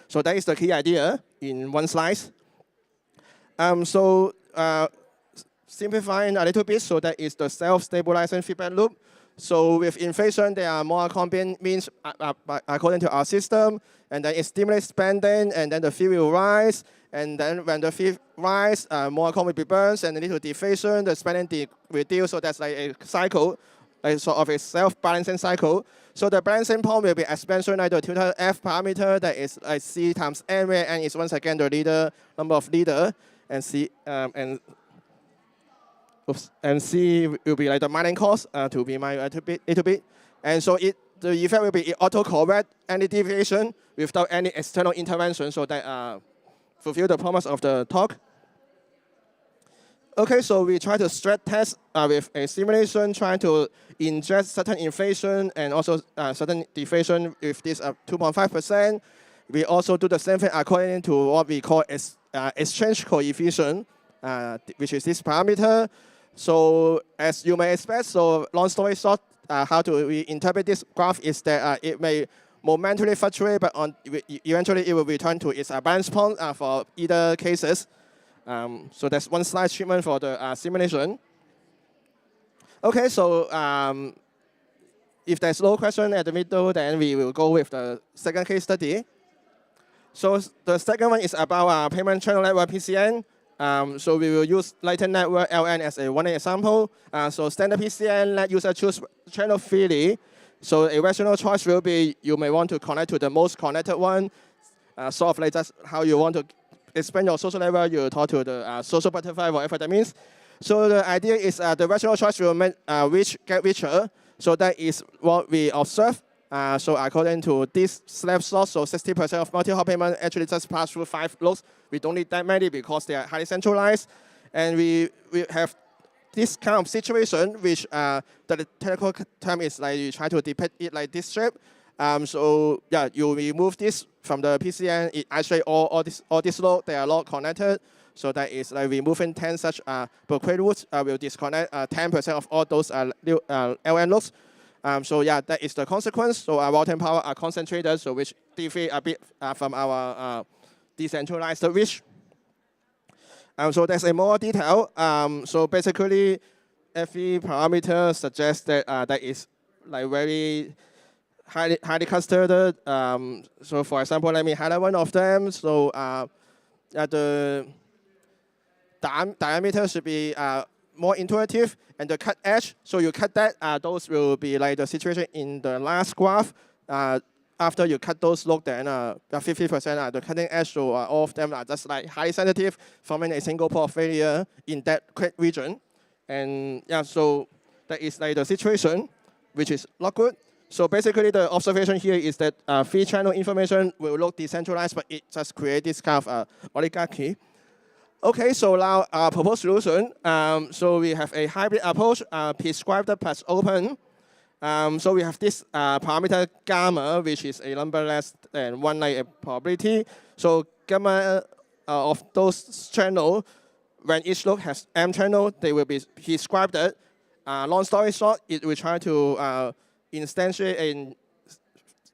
So that is the key idea in one slide. Simplifying a little bit, so that is the self-stabilizing feedback loop. So with inflation, there are more compound means according to our system, and then it stimulates spending, and then the fee will rise. And then when the fee rise, more coin will be burned, and lead to deflation, the spending reduce. So that's like a cycle, like sort of a self-balancing cycle. So the balancing point will be expansion like the tilde F parameter, that is like C times N, where N is once again the leader, number of leader, and C and C will be like the mining cost to be mined a little bit. And so the effect will be it auto-correct any deviation without any external intervention, so that fulfill the promise of the talk. Okay, so we try to stress test with a simulation, trying to inject certain inflation and also certain deflation with this 2.5%. We also do the same thing according to what we call exchange coefficient, which is this parameter. So as you may expect, so long story short, how do we interpret this graph is that it may momentarily fluctuate, but eventually it will return to its balance point for either cases. So that's one slide treatment for the simulation. Okay, so if there's no question at the middle, then we will go with the second case study. So the second one is about payment channel network PCN. So we will use Lightning Network LN as a one example. So standard PCN let user choose channel freely. So a rational choice will be you may want to connect to the most connected one. Sort of like just how you want to expand your social level, you talk to the social butterfly, whatever that means. So the idea is the rational choice will make get richer. So that is what we observe So according to this snapshot, so 60% of multi-hop payment actually just pass through 5 nodes. We don't need that many because they are highly centralized. And we have this kind of situation, which the technical term is like you try to depict it like this shape. So yeah, you remove this from the PCN. It actually all this node, they are not connected. So that is like removing 10 such Berkeley routes will disconnect 10% of all those new LN nodes. So yeah, that is the consequence. So our routing power are concentrated, so which differ a bit from our decentralized reach. So there's a more detail. So basically, every parameter suggests that that is like very highly clustered. So for example, let me highlight one of them. So the diameter should be more intuitive, and the cut edge. So you cut that. Those will be like the situation in the last graph. After you cut those look, then 50% the cutting edge, so all of them are just like highly sensitive, forming a single port failure in that region. And yeah, so that is like the situation, which is not good. So basically the observation here is that free channel information will look decentralized, but it just creates this kind of oligarchy. Okay, so now our proposed solution. So we have a hybrid approach, prescribed plus open. So we have this parameter gamma, which is a number less than 1 like a probability. So gamma of those channels, when each node has M channel, they will be prescribed. Long story short, it will try to instantiate a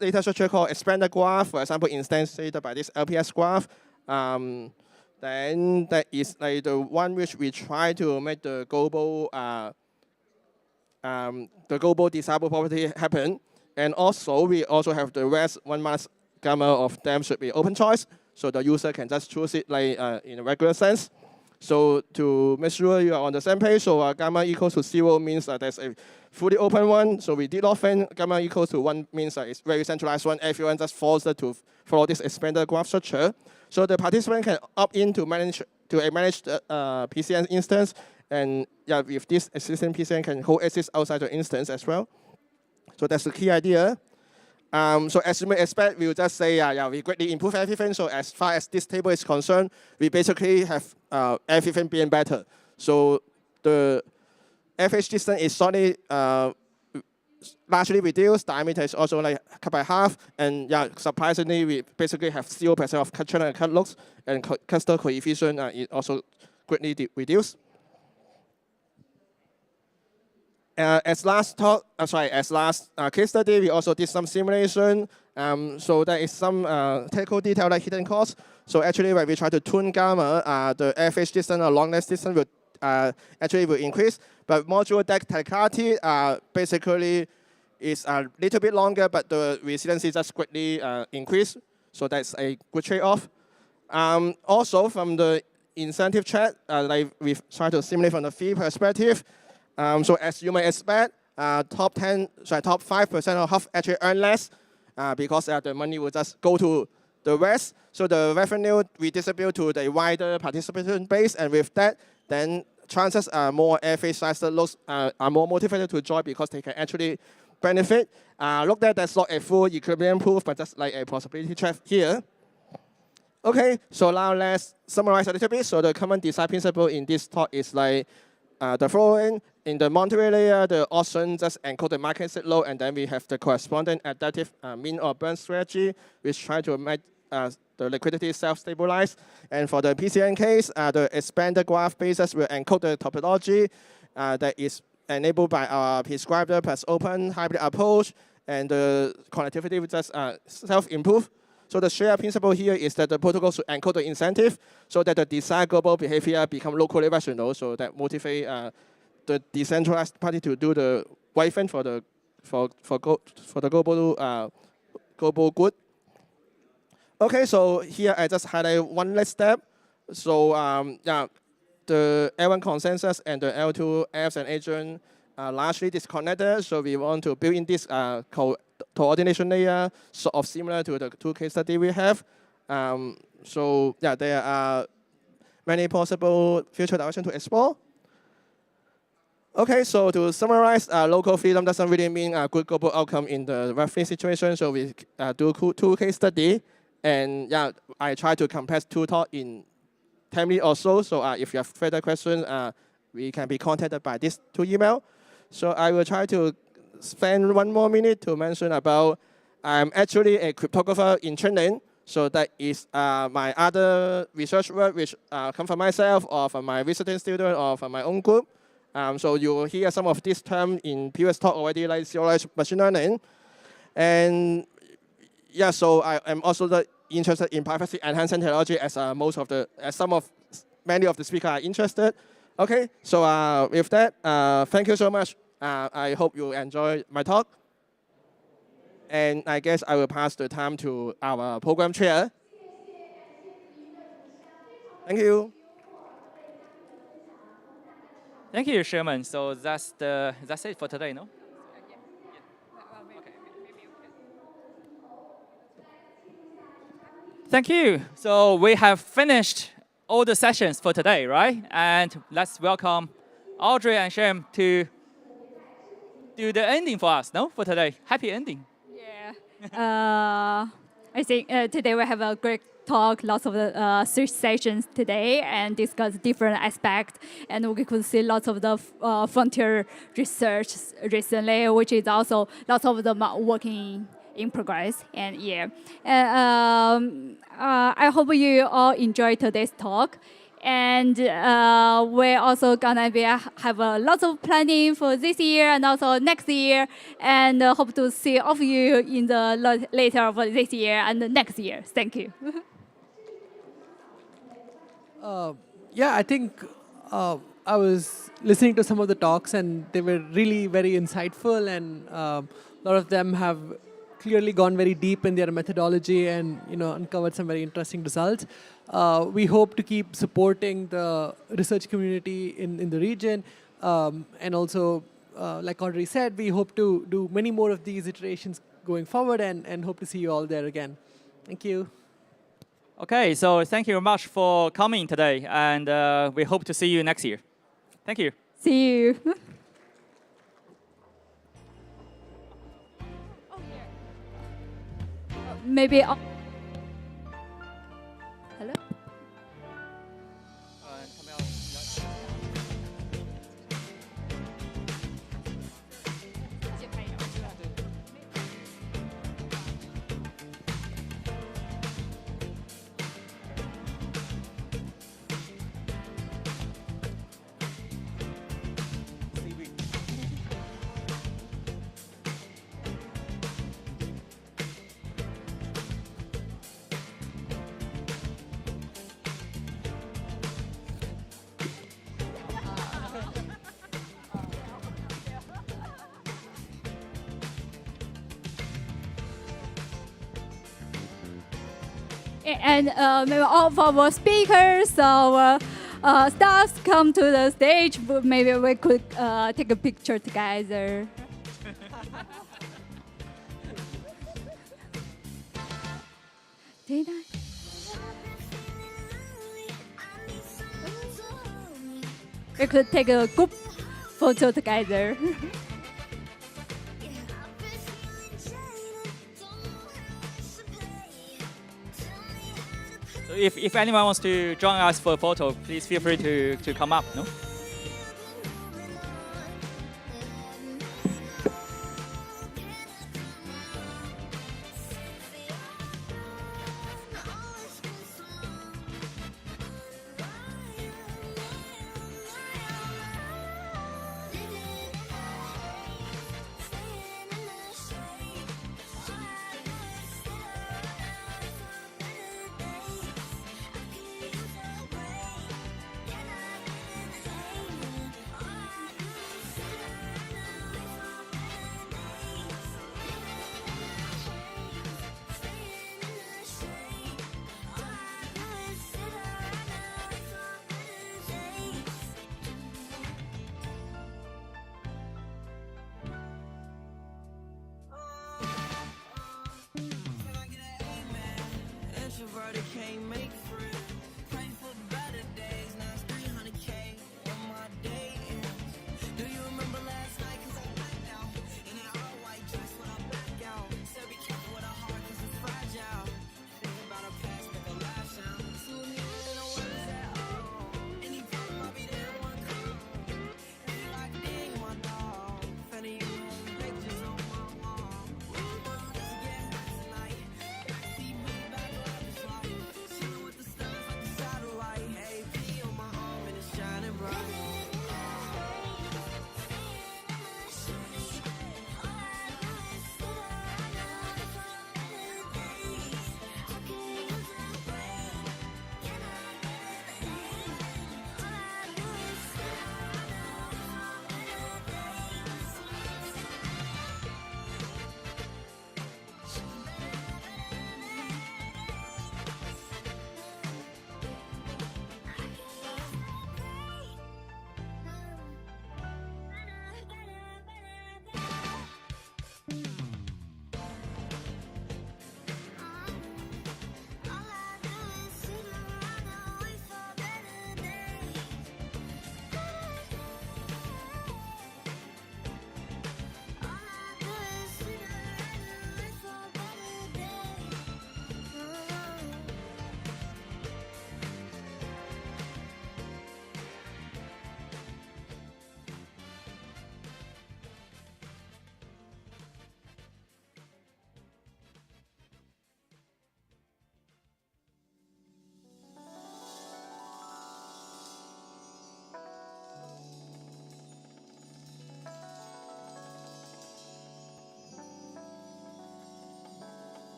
data structure called expanded graph, for example, instantiated by this LPS graph. Then that is like the one which we try to make the global desirable property happen. And also, we also have the rest 1 minus gamma of them should be open choice, so the user can just choose it like in a regular sense. So to make sure you are on the same page, so gamma equals to 0 means that there's a fully open one. So we did not think gamma equals to 1 means that it's very centralized one. Everyone just forced to follow this expanded graph structure. So the participant can opt in to manage a managed PCN instance. And yeah, with this existing PCN can coexist outside the instance as well. So that's the key idea. So as you may expect, we'll just say, we greatly improve everything. So as far as this table is concerned, we basically have everything being better. So the FH distance is slightly largely reduced. Diameter is also like cut by half. And yeah, surprisingly, we basically have 0% of cut channel and cut looks, and cluster coefficient is also greatly reduced. As last case study, we also did some simulation. So there is some technical detail like hidden cost. So actually, when we try to tune gamma, the FH distance or longness distance will actually will increase. But module deck technicality basically is a little bit longer, but the resiliency just greatly increase. So that's a good trade-off. Also, from the incentive chat, like we've tried to simulate from the fee perspective. So as you may expect, top 5% of half actually earn less because the money will just go to the rest. So the revenue we distribute to the wider participant base, and with that, then chances are more FH-sized loads are more motivated to join because they can actually benefit. Look, that's not a full equilibrium proof, but just like a possibility check here. Okay, so now let's summarize a little bit. So the common design principle in this talk is like the following. In the Monterey layer, the auction just encode the market state load, and then we have the corresponding adaptive min or burn strategy, which try to make the liquidity self-stabilize. And for the PCN case, the expanded graph basis will encode the topology that is enabled by our prescribed plus open hybrid approach, and the connectivity will just self-improve. So the shared principle here is that the protocol should encode the incentive so that the desired global behavior become locally rational, so that motivate the decentralized party to do the right thing for the global good. Okay, so here I just highlight one last step. So yeah, the L1 consensus and the L2 apps and agent are largely disconnected. So we want to build in this coordination layer, sort of similar to the 2 case study we have. So yeah, there are many possible future directions to explore. Okay, so to summarize, local freedom doesn't really mean a good global outcome in the Web3 situation. So we do two case study, and yeah, I try to compress two talk in 10 minutes or so. So if you have further questions, we can be contacted by this two email. So I will try to spend 1 more minute to mention about I'm actually a cryptographer in training. So that is my other research work, which come from myself or from my visiting student or from my own group. So you will hear some of this term in previous talk already, like zero-knowledge machine learning. And yeah, so I am also interested in privacy enhancing technology as many of the speakers are interested. Okay, so with that, thank you so much. I hope you enjoy my talk. And I guess I will pass the time to our program chair. Thank you. Thank you, Sherman. So that's it for today, no? Thank you. So we have finished all the sessions for today, right? And let's welcome Audrey and Shem to do the ending for us, no? For today. Happy ending. Yeah. I think today we have a great talk, lots of the 3 sessions today, and discuss different aspects. And we could see lots of the frontier research recently, which is also lots of them working in progress. And yeah, I hope you all enjoyed today's talk. And we're also gonna have lots of planning for this year and also next year, and hope to see all of you in the later of this year and the next year. Thank you. Yeah, I think I was listening to some of the talks, and they were really very insightful, and a lot of them have clearly gone very deep in their methodology and uncovered some very interesting results. We hope to keep supporting the research community in the region, and also, like Audrey said, we hope to do many more of these iterations going forward, and hope to see you all there again. Thank you. Okay, so thank you very much for coming today, and we hope to see you next year. Thank you. See you. Maybe. Hello? And maybe all of our speakers, our staffs come to the stage. Maybe we could take a picture together. Did I? We could take a group photo together. So if anyone wants to join us for a photo, please feel free to come up, no? Introverted can't make friends.